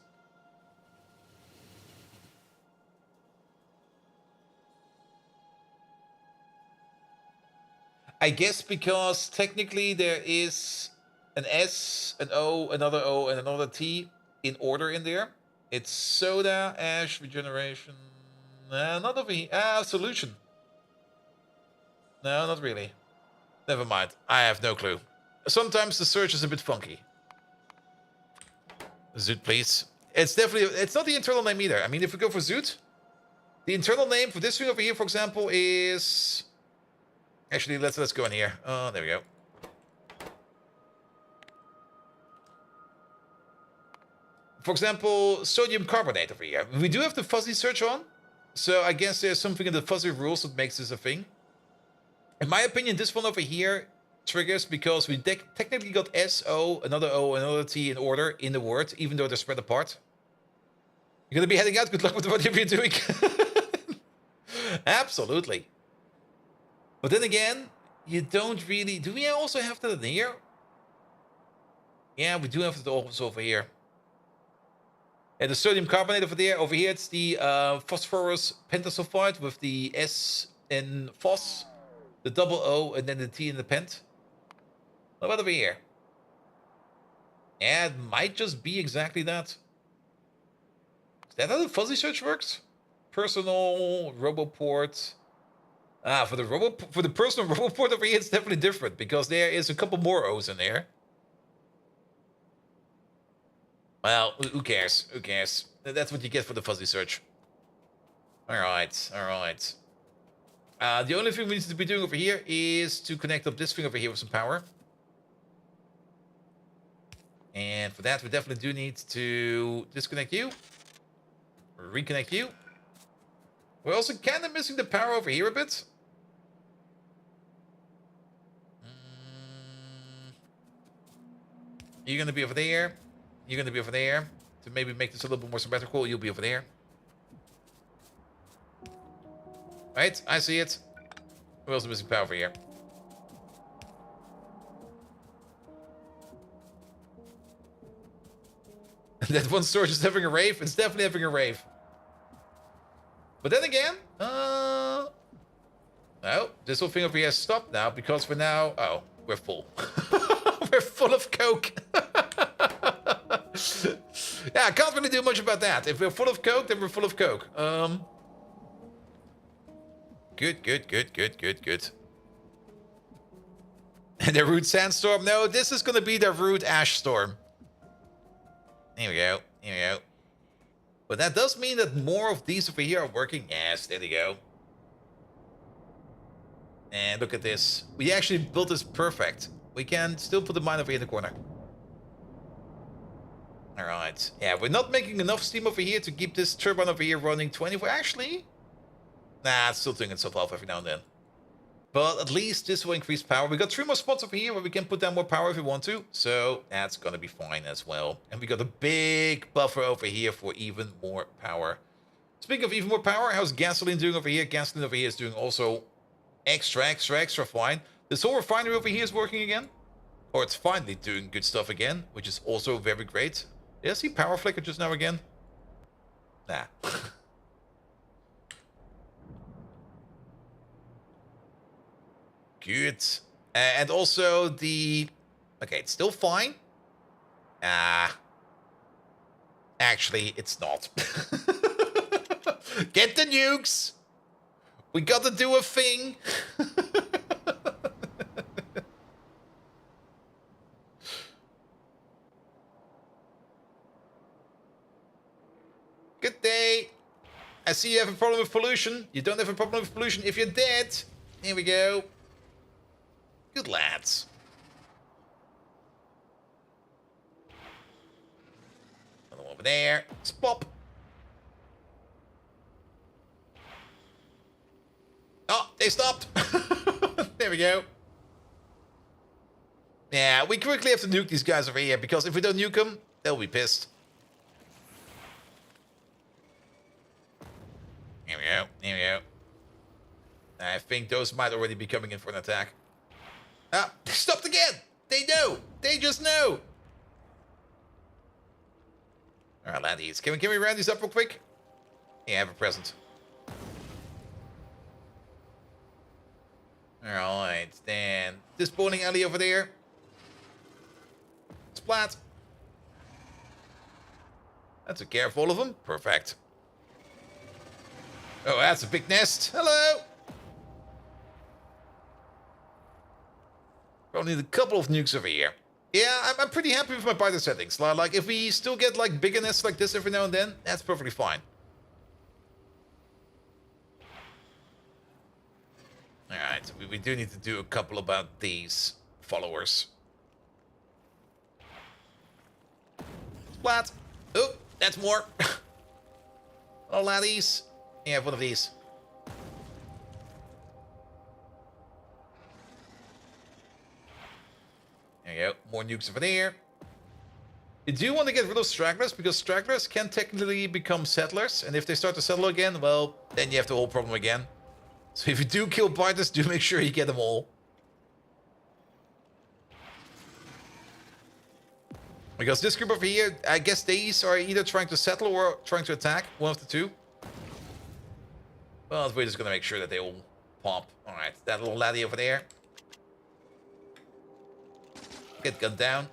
I guess because technically there is an S, an O, and another T in order in there. It's soda, ash, regeneration. Not over here. Solution. No, not really. Never mind. I have no clue. Sometimes the search is a bit funky. Zoot, please. It's not the internal name either. I mean, if we go for Zoot, the internal name for this thing over here, for example, is... Actually, let's go in here. Oh, there we go. For example, sodium carbonate over here. We do have the fuzzy search on, so I guess there's something in the fuzzy rules that makes this a thing. In my opinion, this one over here triggers because we technically got S, O, another T in order in the word, even though they're spread apart. You're gonna be heading out. Good luck with whatever you're doing. Absolutely. But then again, you don't really... Do we also have that in here? Yeah, we do have it also over here. And the sodium carbonate over there. Over here, it's the phosphorus pentasulfide with the S in phos, the double O, and then the T in the pent. What about over here? Yeah, it might just be exactly that. Is that how the fuzzy search works? Personal, Roboport. For the personal Roboport over here, it's definitely different because there is a couple more O's in there. Well, who cares? Who cares? That's what you get for the fuzzy search. Alright, alright. The only thing we need to be doing over here is to connect up this thing over here with some power. And for that, we definitely do need to disconnect you. Reconnect you. We're also kind of missing the power over here a bit. You're going to be over there. You're going to be over there. To maybe make this a little bit more symmetrical, you'll be over there. Right, I see it. We're also missing power over here. That one storage is having a rave? It's definitely having a rave. But then again, no, this whole thing over here has stopped now because we're now, we're full. We're full of coke. Yeah, I can't really do much about that. If we're full of coke, then we're full of coke. Good. And the root sandstorm? No, this is gonna be the root ash storm. Here we go. But that does mean that more of these over here are working. Yes, there we go. And look at this. We actually built this perfect. We can still put the mine over here in the corner. Alright. Yeah, we're not making enough steam over here to keep this turbine over here running 24. Actually, nah, it's still doing itself off every now and then. But at least this will increase power. We got 3 more spots over here where we can put down more power if we want to. So that's going to be fine as well. And we got a big buffer over here for even more power. Speaking of even more power, how's gasoline doing over here? Gasoline over here is doing also extra fine. This whole refinery over here is working again. Or it's finally doing good stuff again, which is also very great. Did I see power flicker just now again? Nah. Good. And also the... Okay, it's still fine. Actually, it's not. Get the nukes! We gotta do a thing! Good day! I see you have a problem with pollution. You don't have a problem with pollution if you're dead. Here we go. Good lads. Another one over there. Spop. Oh, they stopped. There we go. Yeah, we quickly have to nuke these guys over here because if we don't nuke them, they'll be pissed. Here we go. I think those might already be coming in for an attack. Ah, they stopped again! They know! They just know! Alright, laddies. Can we round these up real quick? Yeah, I have a present. Alright, then this bowling alley over there. Splat. That took care of all of them. Perfect. Oh, that's a big nest. Hello! Probably need a couple of nukes over here. Yeah, I'm pretty happy with my biter settings. Like, if we still get, like, bigger nests like this every now and then, that's perfectly fine. Alright, we do need to do a couple about these followers. Splat! Oh, that's more. Oh, laddies. Yeah, one of these. There you go. More nukes over there. You do want to get rid of stragglers, because stragglers can technically become settlers, and if they start to settle again, well, then you have the whole problem again. So if you do kill biters, do make sure you get them all. Because this group over here, I guess these are either trying to settle or trying to attack. One of the two. Well, we're just gonna make sure that they all pop. Alright, that little laddie over there. Get gunned down.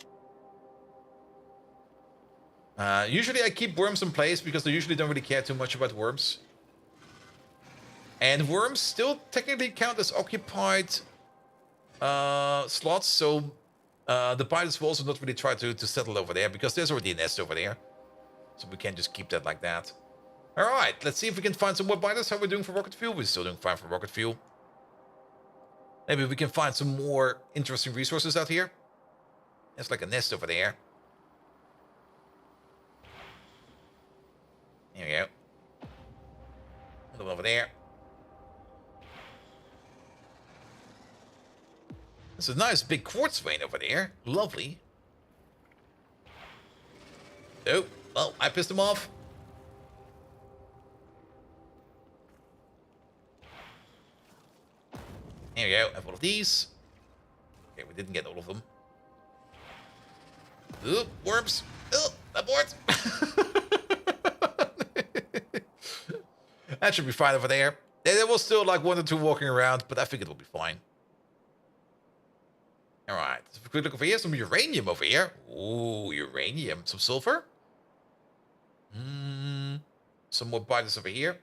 Usually I keep worms in place because they usually don't really care too much about worms. And worms still technically count as occupied slots, so The pilots will also not really try to settle over there because there's already a nest over there. So we can't just keep that like that. Alright, let's see if we can find some more biters. How we're doing for rocket fuel? We're still doing fine for rocket fuel. Maybe we can find some more interesting resources out here. There's like a nest over there. There we go. Another one over there. There's a nice big quartz vein over there. Lovely. Oh, well, I pissed him off. There we go. I have all of these. Okay, we didn't get all of them. Ooh, worms. Oh, abort. That should be fine over there. There was still like 1 or 2 walking around, but I think it will be fine. Alright, let's have a quick look over here. Some uranium over here. Ooh, uranium. Some sulfur. Some more biters over here.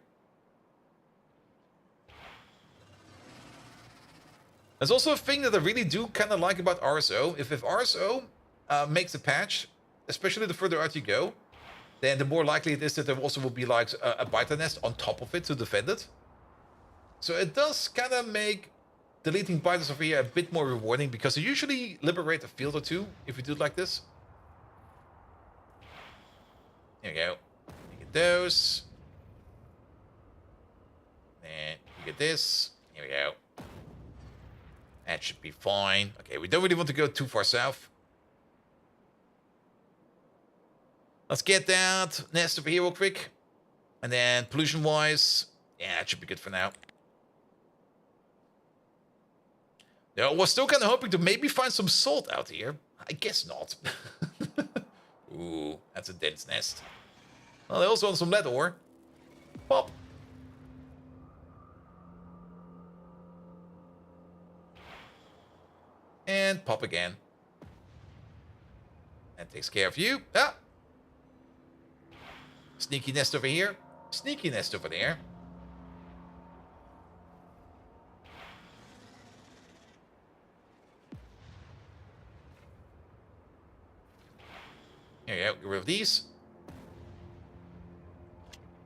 There's also a thing that I really do kind of like about RSO. If RSO makes a patch, especially the further out you go, then the more likely it is that there also will be like a biter nest on top of it to defend it. So it does kind of make deleting biters over here a bit more rewarding because you usually liberate a field or 2 if you do it like this. There we go. You get those. And you get this. Here we go. That should be fine. Okay, we don't really want to go too far south. Let's get that nest over here real quick. And then pollution-wise, yeah, that should be good for now. Yeah, we're still kind of hoping to maybe find some salt out here. I guess not. Ooh, that's a dense nest. Well, they also want some lead ore. Pop. And pop again. That takes care of you. Ah. Sneaky nest over here. Sneaky nest over there. Here you go. Get rid of these.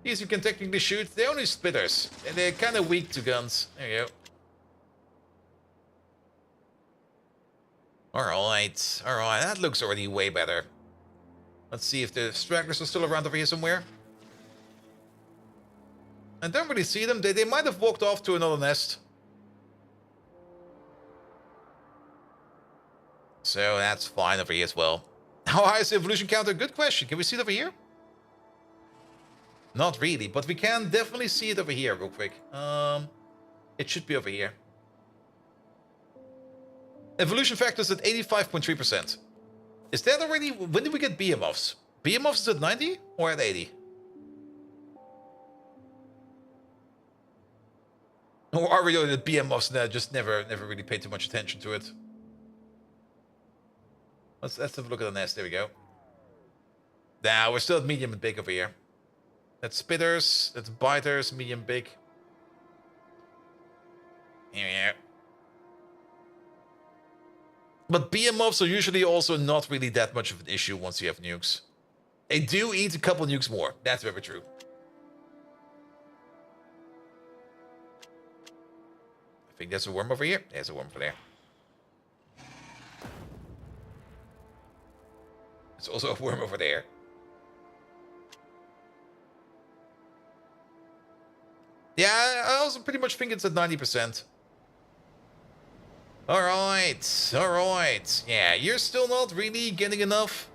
These you can technically shoot. They're only splitters. And they're kind of weak to guns. There you go. Alright, alright, that looks already way better. Let's see if the stragglers are still around over here somewhere. I don't really see them. They might have walked off to another nest. So that's fine over here as well. How high is the evolution counter? Good question. Can we see it over here? Not really, but we can definitely see it over here real quick. It should be over here. Evolution factors at 85.3%. Is that already... When did we get BMOFs? BMOFs is at 90 or at 80? Or are we at BMOFs and I just never really paid too much attention to it? Let's have a look at the nest. There we go. Now, we're still at medium and big over here. That's spitters, that's biters, medium, big. Here we go. But BMOFs are usually also not really that much of an issue once you have nukes. They do eat a couple nukes more. That's very true. I think there's a worm over here. There's a worm over there. There's also a worm over there. Yeah, I also pretty much think it's at 90%. Alright, alright. Yeah, you're still not really getting enough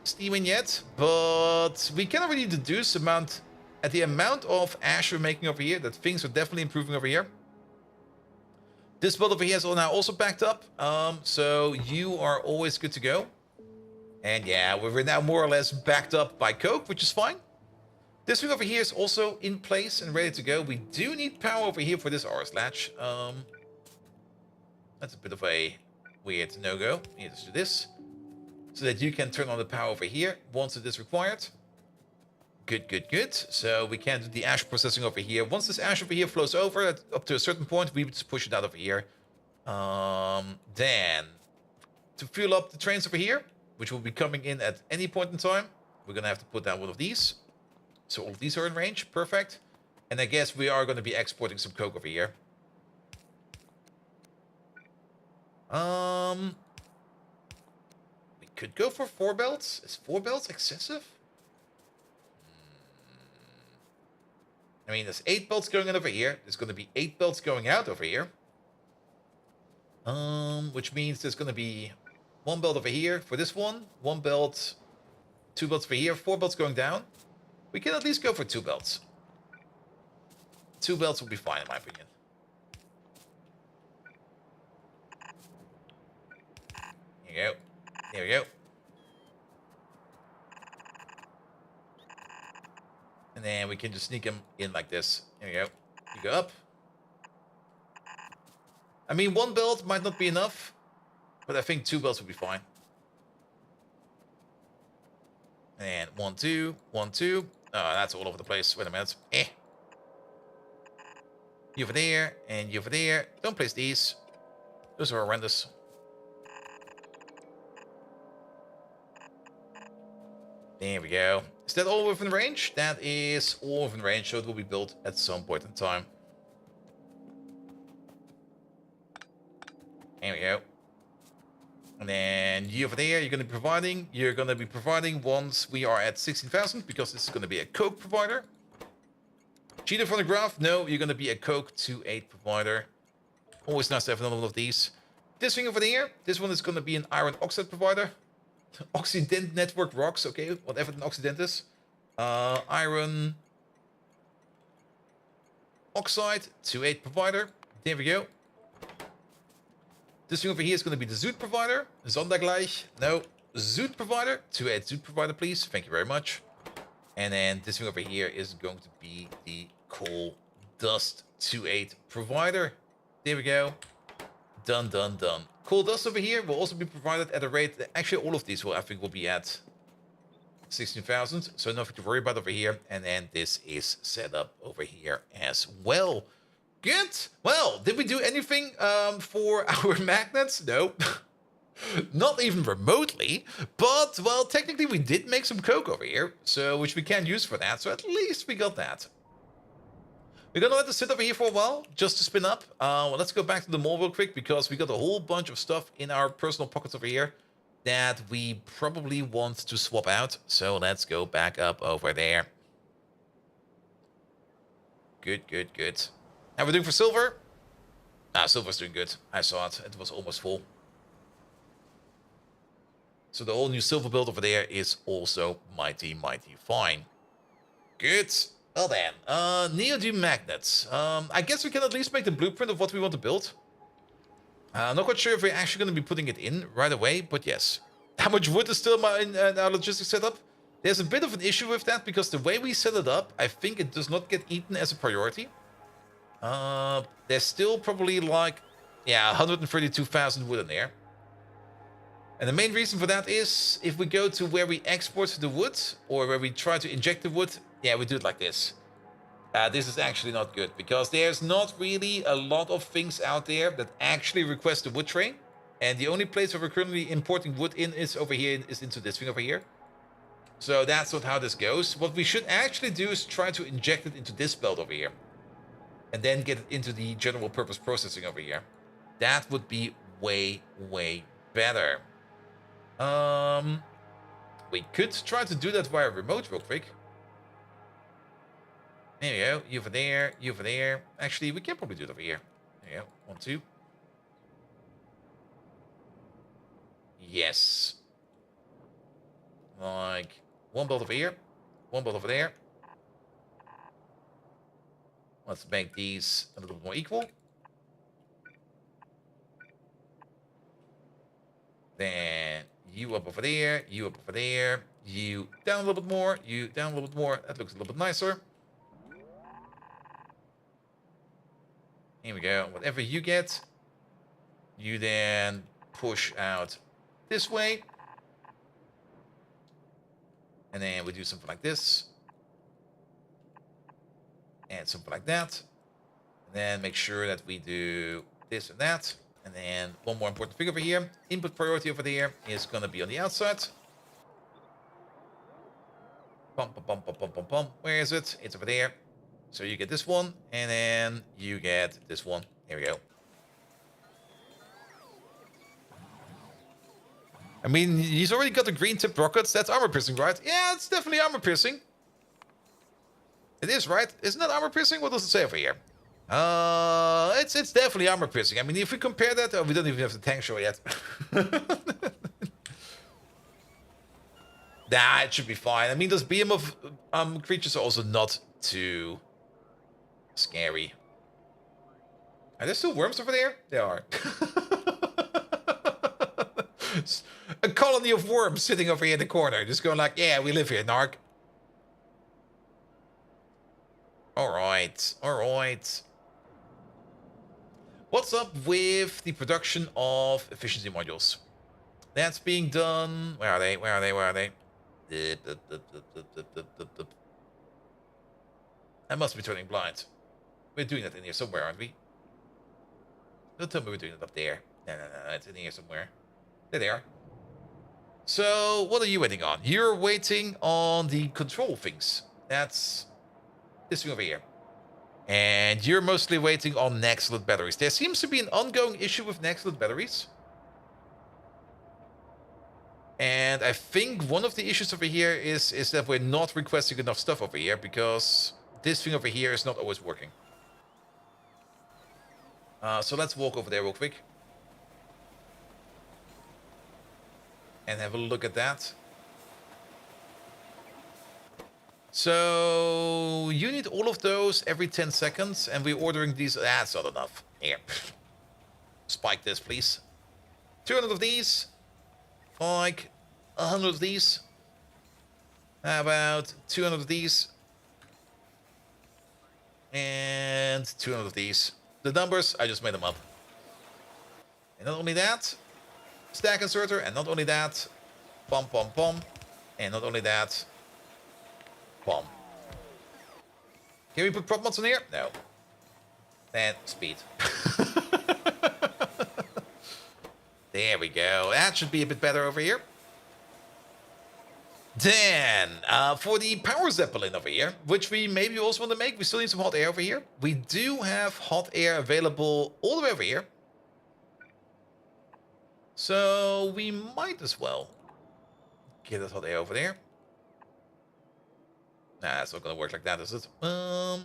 steaming yet, but we can already deduce at the amount of ash we're making over here that things are definitely improving over here. This build over here is now also backed up, so you are always good to go. And yeah, we're now more or less backed up by coke, which is fine. This thing over here is also in place and ready to go. We do need power over here for this RS latch. That's a bit of a weird no-go. Let's do this. So that you can turn on the power over here once it is required. Good, good, good. So we can do the ash processing over here. Once this ash over here flows over up to a certain point, we just push it out over here. Then to fuel up the trains over here, which will be coming in at any point in time. We're going to have to put down one of these. So all of these are in range. Perfect. And I guess we are going to be exporting some coke over here. We could go for 4 belts. Is 4 belts excessive? I mean, there's 8 belts going in over here. There's going to be 8 belts going out over here. Which means there's going to be 1 belt over here for this one. 1 belt, 2 belts over here. 4 belts going down. We can at least go for 2 belts. 2 belts will be fine, in my opinion. Here we go. There we go. And then we can just sneak him in like this. There we go. You go up. I mean, 1 belt might not be enough, but I think 2 belts would be fine. And 1, 2, 1, 2. Oh, that's all over the place. Wait a minute. You over there, and you over there. Don't place these. Those are horrendous. There we go. Is that all within range? That is all within range, so it will be built at some point in time. There we go. And then you over there, you're going to be providing once we are at 16,000, because this is going to be a coke provider. Cheetah from the graph, no, you're going to be a coke 2-8 provider. Always nice to have another one of these. This thing over there, this one is going to be an iron oxide provider. Oxidant network rocks, okay, whatever an oxidant is. Iron oxide 2-8 provider. There we go. This thing over here is going to be the Zoot provider. Sondergleich. No. Zoot provider. 2-8 Zoot provider, please. Thank you very much. And then this thing over here is going to be the coal dust 2-8 provider. There we go. Done, done, done. Coal dust over here will also be provided at a rate that actually all of these will, I think, will be at 16,000. So nothing to worry about over here. And then this is set up over here as well. Good. Well, did we do anything for our magnets? No. Not even remotely. But, well, technically we did make some coke over here, so which we can use for that. So at least we got that. We're going to let this sit over here for a while, just to spin up. Well, let's go back to the mall real quick, because we got a whole bunch of stuff in our personal pockets over here that we probably want to swap out. So let's go back up over there. Good, good, good. How are we doing for silver? Silver's doing good. I saw it. It was almost full. So the whole new silver build over there is also mighty, mighty fine. Good. Well then, Neodym Magnets. I guess we can at least make the blueprint of what we want to build. I'm not quite sure if we're actually going to be putting it in right away, but yes. How much wood is still in our logistics setup? There's a bit of an issue with that, because the way we set it up, I think it does not get eaten as a priority. There's still probably like, 132,000 wood in there. And the main reason for that is, if we go to where we export the wood, or where we try to inject the wood, we do it like this. This is actually not good, because there's not really a lot of things out there that actually request a wood train. And the only place where we're currently importing wood in is over here, is into this thing over here. So that's not how this goes. What we should actually do is try to inject it into this belt over here. And then get it into the general purpose processing over here. That would be way, way better. We could try to do that via remote real quick. There you go. You over there. You over there. Actually, we can probably do it over here. There you go. 1, 2. Yes. Like 1 belt over here. 1 belt over there. Let's make these a little bit more equal. Then you up over there, you up over there, you down a little bit more, you down a little bit more. That looks a little bit nicer. Here we go. Whatever you get, you then push out this way. And then we do something like this. And something like that. And then make sure that we do this and that. And then one more important thing over here. Input priority over there is going to be on the outside. Pump, pump, pump, pump, pump, pump, pump. Where is it? It's over there. So you get this one, and then you get this one. Here we go. I mean, he's already got the green tipped rockets. That's armor piercing, right? Yeah, it's definitely armor piercing. It is, right? Isn't that armor piercing? What does it say over here? It's definitely armor piercing. I mean, if we compare that, oh, we don't even have the tank show yet. Nah, it should be fine. I mean, those beam of creatures are also not too scary. Are there still worms over there? There are. A colony of worms sitting over here in the corner, just going like, yeah, we live here, Narc. Alright, alright. What's up with the production of efficiency modules? That's being done. Where are they? Where are they? Where are they? I must be turning blind. We're doing that in here somewhere, aren't we? Don't tell me we're doing it up there. No, no, no, it's in here somewhere. There they are. So, what are you waiting on? You're waiting on the control things. That's this thing over here. And you're mostly waiting on Nextlet batteries. There seems to be an ongoing issue with Nextlet batteries. And I think one of the issues over here is that we're not requesting enough stuff over here because this thing over here is not always working. So let's walk over there real quick. And have a look at that. So you need all of those every 10 seconds, and we're ordering these. That's not enough. Here. Spike this, please. 200 of these. Like 100 of these. How about 200 of these? And 200 of these. The numbers, I just made them up. And not only that, stack inserter, and not only that, pom pom pom, and not only that, pom. Can we put prop mods in here? No. And speed. There we go. That should be a bit better over here. Then, for the power zeppelin over here, which we maybe also want to make, we still need some hot air over here. We do have hot air available all the way over here. So we might as well get that hot air over there. Nah, it's not going to work like that, is it? Yeah,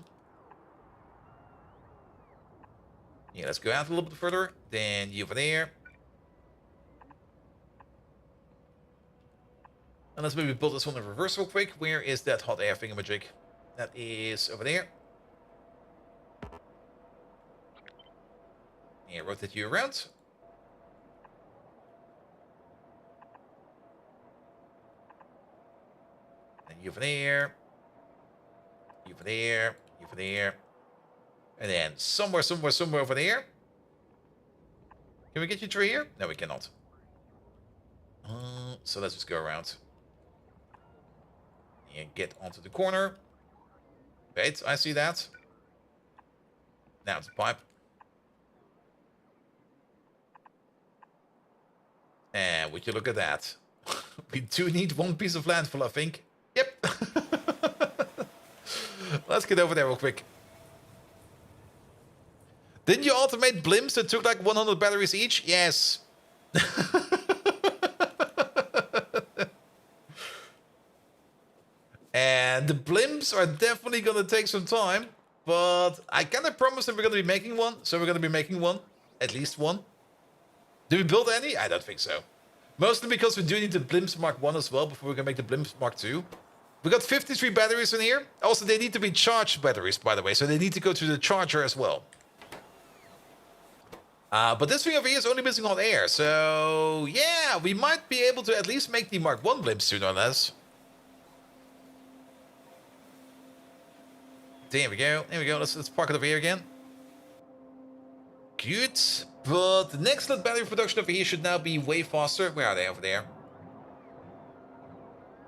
let's go out a little bit further. Then you over there. And let's maybe build this one in reverse real quick. Where is that hot air thingamajig? That is over there. And rotate you around. And you over there. You over there. You over there. And then somewhere over there. Can we get you through here? No, we cannot. So let's just go around. And get onto the corner. Wait, I see that. Now it's a pipe. And would you look at that? We do need one piece of landfill, I think. Yep. Let's get over there real quick. Didn't you automate blimps that took like 100 batteries each? Yes. And the blimps are definitely going to take some time, but I kind of promised that we're going to be making one, so we're going to be making one, at least one. Did we build any? I don't think so. Mostly because we do need the blimps Mark 1 as well before we can make the blimps Mark 2. We got 53 batteries in here. Also, they need to be charged batteries, by the way, so they need to go to the charger as well. But this thing over here is only missing hot air, so yeah, we might be able to at least make the Mark 1 blimps sooner or less. There we go. There we go. Let's park it over here again. Good. But the next battery production over here should now be way faster. Where are they over there?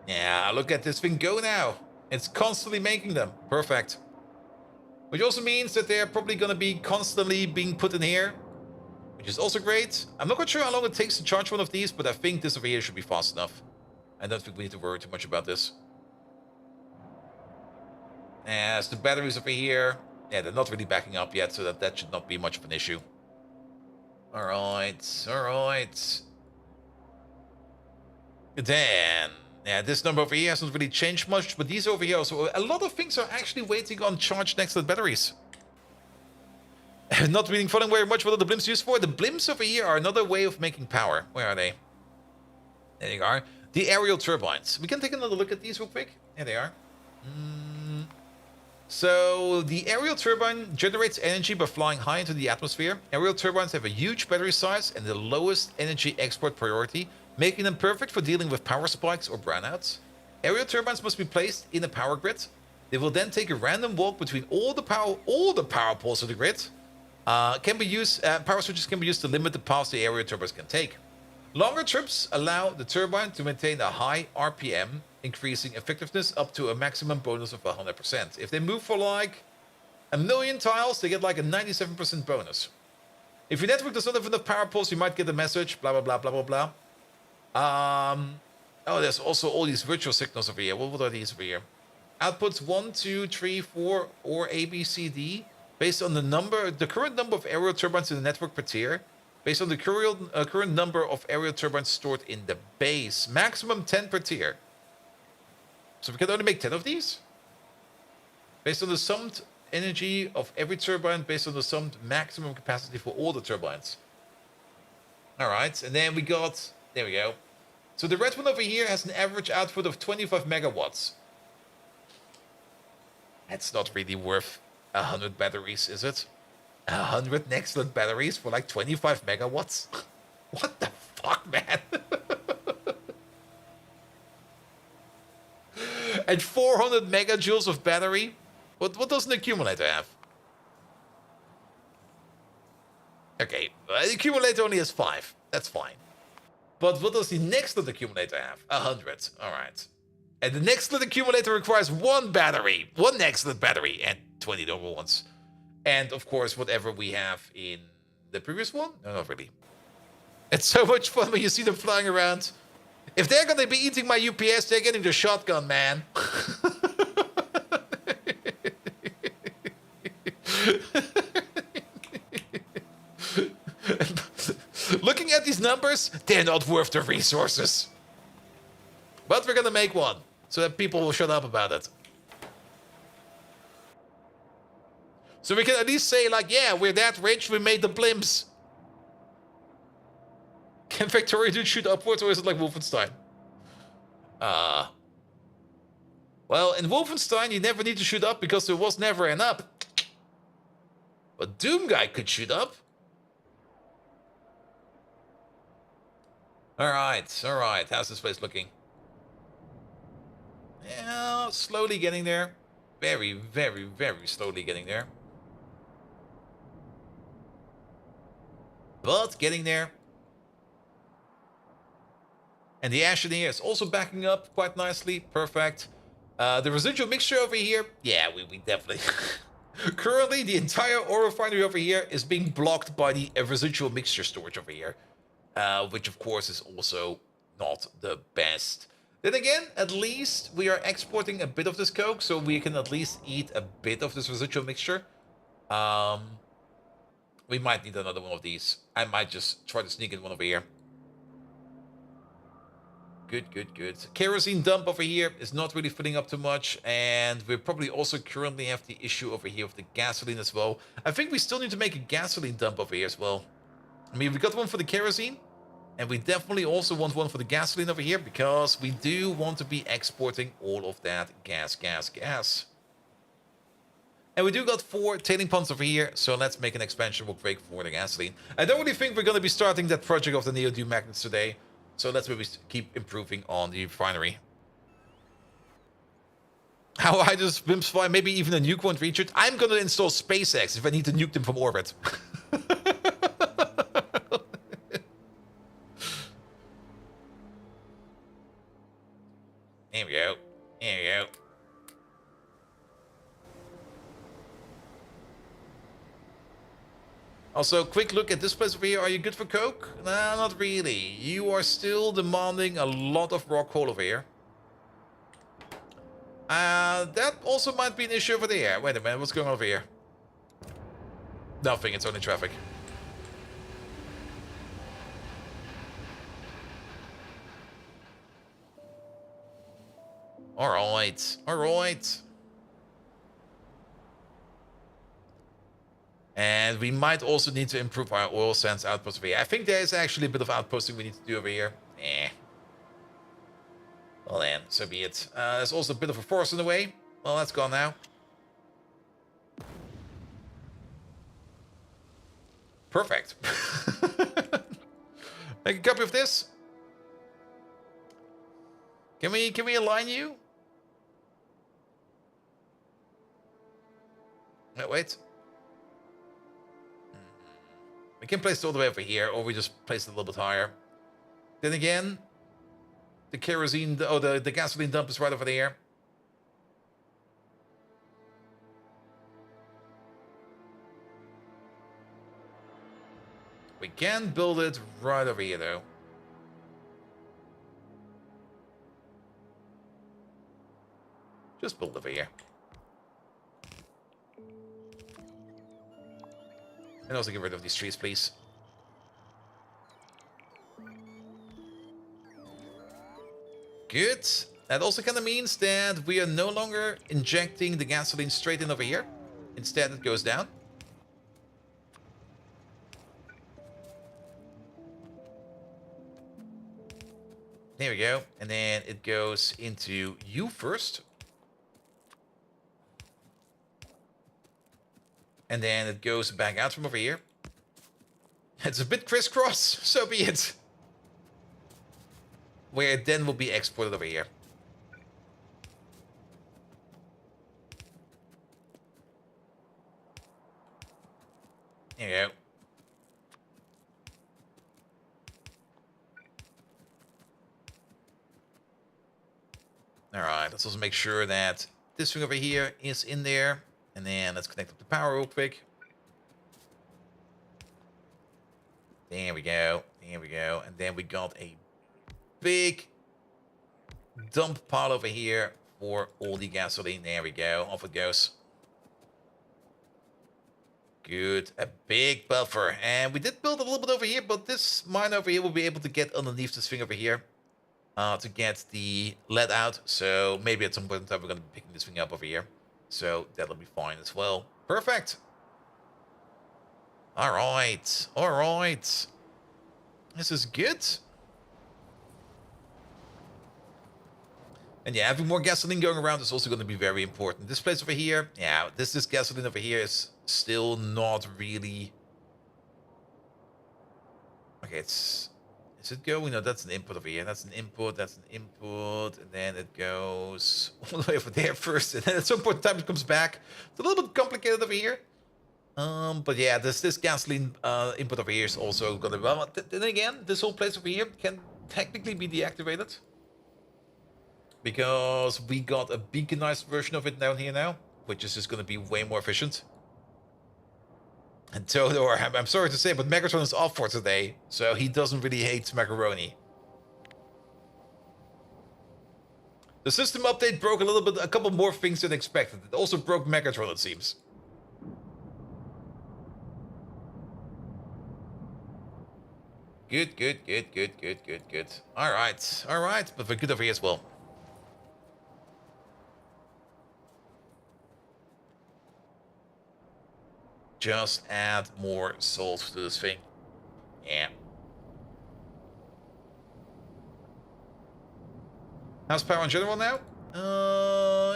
Yeah, look at this thing go now. It's constantly making them. Perfect. Which also means that they're probably going to be constantly being put in here. which is also great. I'm not quite sure how long it takes to charge one of these, but I think this over here should be fast enough. I don't think we need to worry too much about this. As the batteries over here, yeah, they're not really backing up yet, so that should not be much of an issue. Alright, alright. Then, yeah, this number over here hasn't really changed much, but these over here also, a lot of things are actually waiting on charge next to the batteries. Not really following very much what are the blimps used for. The blimps over here are another way of making power. Where are they? There you are. The aerial turbines. We can take another look at these real quick. There they are. So, the aerial turbine generates energy by flying high into the atmosphere. Aerial turbines have a huge battery size and the lowest energy export priority, making them perfect for dealing with power spikes or brownouts. Aerial turbines must be placed in a power grid. They will then take a random walk between all the power poles of the grid. Power switches can be used to limit the paths the aerial turbines can take. Longer trips allow the turbine to maintain a high RPM, increasing effectiveness up to a maximum bonus of 100%. If they move for like 1,000,000 tiles, they get like a 97% bonus. If your network does not have enough power poles, you might get a message, blah, blah, blah, blah, blah, blah. Oh, there's also all these virtual signals over here. What are these over here? Outputs 1, 2, 3, 4, or A, B, C, D, based on the current number of aerial turbines in the network per tier, based on the current number of aerial turbines stored in the base. Maximum 10 per tier. So we can only make 10 of these? Based on the summed energy of every turbine, based on the summed maximum capacity for all the turbines. Alright, and then we got... There we go. So the red one over here has an average output of 25 megawatts. That's not really worth 100 batteries, is it? 100 excellent batteries for like 25 megawatts? What the fuck, man? And 400 megajoules of battery? What does an accumulator have? Okay, the accumulator only has 5. That's fine. But what does the next accumulator have? 100. Alright. And the next accumulator requires 1 battery. 1 excellent battery and 20 normal ones. And of course, whatever we have in the previous one? No, not really. It's so much fun when you see them flying around. If they're gonna be eating my UPS, they're getting the shotgun, man. Looking at these numbers, they're not worth the resources. But we're gonna make one, so that people will shut up about it. So we can at least say, like, yeah, we're that rich, we made the blimps. Can Factorio do shoot upwards, or is it like Wolfenstein? Well, in Wolfenstein, you never need to shoot up because there was never an up. But Doom Guy could shoot up. Alright, alright. How's this place looking? Yeah, slowly getting there. Very, very, very slowly getting there. But getting there. And the ash in here is also backing up quite nicely. Perfect. The residual mixture over here. Yeah, we definitely... Currently, the entire ore refinery over here is being blocked by the residual mixture storage over here. Which, of course, is also not the best. Then again, at least we are exporting a bit of this coke, so we can at least eat a bit of this residual mixture. We might need another one of these. I might just try to sneak in one over here. Good, good, good. Kerosene dump over here is not really filling up too much, and we probably also currently have the issue over here with the gasoline as well. I think we still need to make a gasoline dump over here as well. I mean, we got one for the kerosene, and we definitely also want one for the gasoline over here, because we do want to be exporting all of that gas. And we do got 4 tailing ponds over here, so let's make an expansion real quick for the gasoline. I don't really think we're going to be starting that project of the Neodym Magnets today, so let's maybe keep improving on the refinery. How high does blimps fly? Maybe even a nuke won't reach it. I'm going to install SpaceX if I need to nuke them from orbit. There we go. There we go. – Also, quick look at this place over here. Are you good for coke? Nah, not really. You are still demanding a lot of raw coal over here. That also might be an issue over there. Wait a minute, what's going on over here? Nothing, it's only traffic. Alright, alright. And we might also need to improve our oil sands outpost over here. I think there is actually a bit of outposting we need to do over here. Well then, so be it. There's also a bit of a forest in the way. Well, that's gone now. Perfect. Make a copy of this. Can we align you? No, wait. We can place it all the way over here, or we just place it a little bit higher. Then again, the kerosene, the gasoline dump is right over there. We can build it right over here, though. Just build over here. And also get rid of these trees, please. Good. That also kind of means that we are no longer injecting the gasoline straight in over here. Instead, it goes down. There we go. And then it goes into you first. And then it goes back out from over here. It's a bit crisscross, so be it. Where it then will be exported over here. There you go. Alright, let's also make sure that this thing over here is in there. And then let's connect up the power real quick. There we go. There we go. And then we got a big dump pile over here for all the gasoline. There we go. Off it goes. Good. A big buffer. And we did build a little bit over here, but this mine over here will be able to get underneath this thing over here to get the lead out. So maybe at some point in time we're going to be picking this thing up over here. So that'll be fine as well. Perfect. All right. All right. This is good. And yeah, having more gasoline going around is also going to be very important. This place over here, yeah, this gasoline over here is still not really... Okay, is it going? No, that's an input over here. That's an input, that's an input, and then it goes all the way over there first, and then at some point in time it comes back. It's a little bit complicated over here. But yeah, this gasoline input over here is also gonna... Well, then again, this whole place over here can technically be deactivated. Because we got a beaconized version of it down here now, which is just gonna be way more efficient. And Todor, I'm sorry to say, but Megatron is off for today, so he doesn't really hate macaroni. The system update broke a couple more things than expected. It also broke Megatron, it seems. Good, good, good, good, good, good, good. Alright, but we're good over here as well. Just add more salt to this thing. Yeah. How's power in general now?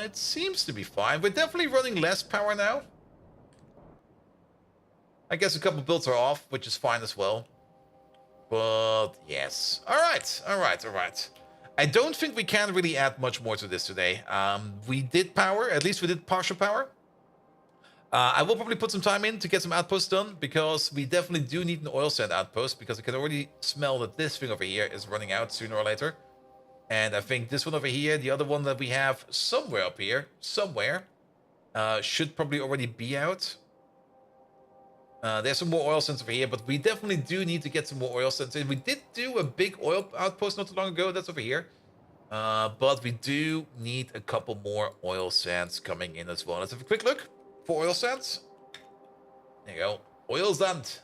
It seems to be fine. We're definitely running less power now. I guess a couple builds are off, which is fine as well. But yes. Alright, alright, alright. I don't think we can really add much more to this today. We did power, at least we did partial power. I will probably put some time in to get some outposts done, because we definitely do need an oil sand outpost, because I can already smell that this thing over here is running out sooner or later. And I think this one over here, the other one that we have somewhere up here, should probably already be out. There's some more oil sands over here, but we definitely do need to get some more oil sands in. We did do a big oil outpost not too long ago. That's over here. But we do need a couple more oil sands coming in as well. Let's have a quick look for oil sands. There you go. Oil sand.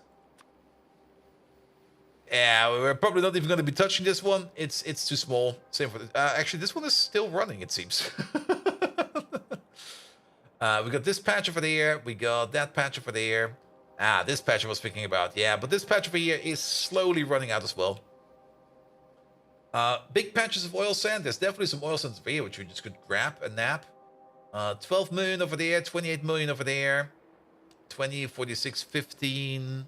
Yeah, we're probably not even going to be touching this one. It's too small. Same for this. Actually, this one is still running, it seems. We got this patch over there. We got that patch over there. This patch I was thinking about. Yeah, but this patch over here is slowly running out as well. Big patches of oil sand. There's definitely some oil sands over here, which we just could grab and nap. 12 million over there. 28 million over there. 20, 46, 15...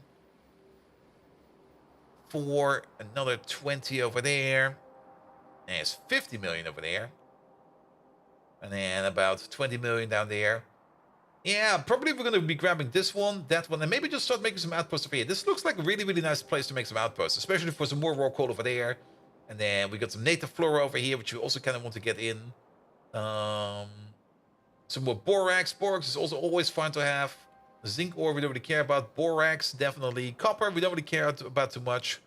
for another 20 over there. There's 50 million over there. And then about 20 million down there. Yeah, probably we're going to be grabbing this one, that one, and maybe just start making some outposts over here. This looks like a really, really nice place to make some outposts, especially for some more raw coal over there. And then we got some native flora over here, which we also kind of want to get in. Some more borax. Borax is also always fine to have. Zinc ore we don't really care about. Borax, definitely. Copper, we don't really care about too much.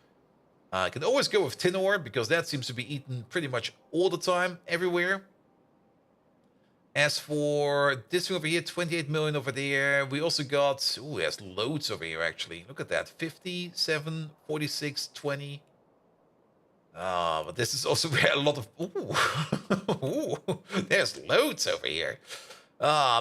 I can always go with tin ore, because that seems to be eaten pretty much all the time, everywhere. As for this one over here, 28 million over there. We also got... Ooh, there's loads over here, actually. Look at that. 57, 46, 20. But this is also where a lot of... Ooh. Ooh. There's loads over here.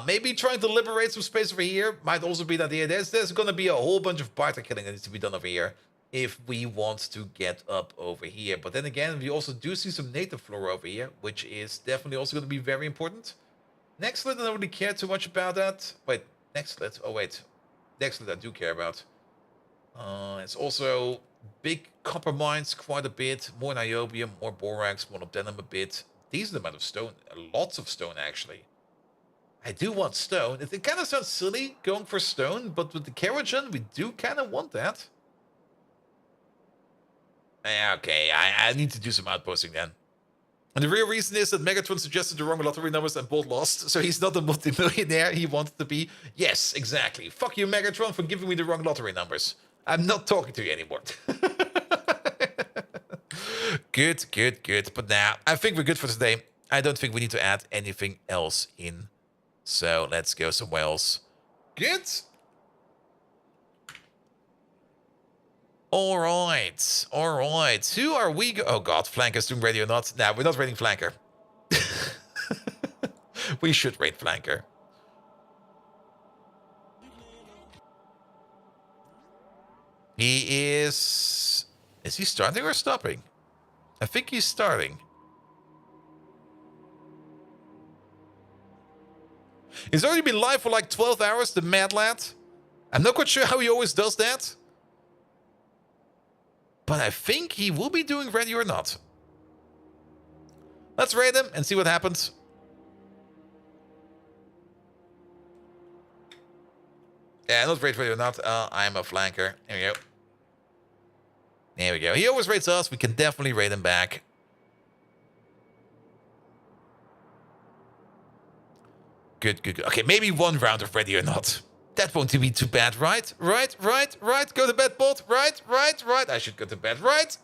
Maybe trying to liberate some space over here might also be an idea. There's going to be a whole bunch of barter killing that needs to be done over here if we want to get up over here. But then again, we also do see some native flora over here, which is definitely also going to be very important. Nextlet, I don't really care too much about that. Wait, Nextlet. Oh, wait. Nextlet I do care about. It's also big copper mines quite a bit. More niobium, more borax, molybdenum a bit. Decent amount of stone. Lots of stone, actually. I do want stone. It kind of sounds silly going for stone, but with the Keragen, we do kind of want that. Okay, I need to do some outposting then. And the real reason is that Megatron suggested the wrong lottery numbers and Bolt lost, so he's not the multimillionaire he wanted to be. Yes, exactly. Fuck you, Megatron, for giving me the wrong lottery numbers. I'm not talking to you anymore. Good, good, good. But now, I think we're good for today. I don't think we need to add anything else in. So let's go somewhere else. Good. All right, all right. Who are we? Oh God, Flanker's doing ready or not? Nah, we're not raiding Flanker. We should raid Flanker. He is... Is he starting or stopping? I think he's starting. He's already been live for like 12 hours, the mad lad. I'm not quite sure how he always does that. But I think he will be doing ready or not. Let's raid him and see what happens. Yeah, not raid ready or not. I'm a flanker. There we go. There we go. He always raids us. We can definitely raid him back. Good, good, good. Okay, maybe one round of ready or not. That won't be too bad, right? Right, right, right. Go to bed, Bolt. Right, right, right. I should go to bed, right?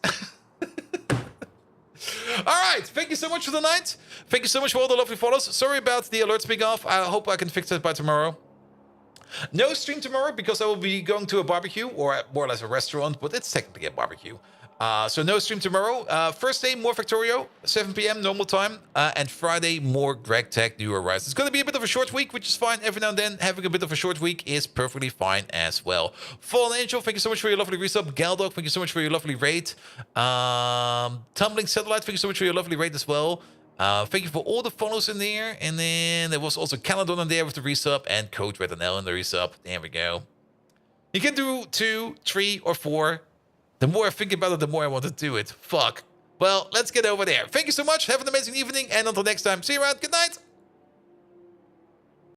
All right. Thank you so much for the night. Thank you so much for all the lovely follows. Sorry about the alerts being off. I hope I can fix it by tomorrow. No stream tomorrow because I will be going to a barbecue, or more or less a restaurant, but it's technically a barbecue. So no stream tomorrow. First day, more Factorio, 7 p.m. normal time. And Friday, more Greg Tech New Horizons. It's going to be a bit of a short week, which is fine. Every now and then, having a bit of a short week is perfectly fine as well. Fallen Angel, thank you so much for your lovely resub. Galdog, thank you so much for your lovely raid. Tumbling Satellite, thank you so much for your lovely raid as well. Thank you for all the follows in there. And then there was also Caledon in there with the resub and Code Red and L in the resub. There we go. You can do 2, 3, or 4. The more I think about it, the more I want to do it. Fuck. Well, let's get over there. Thank you so much. Have an amazing evening. And until next time, see you around. Good night.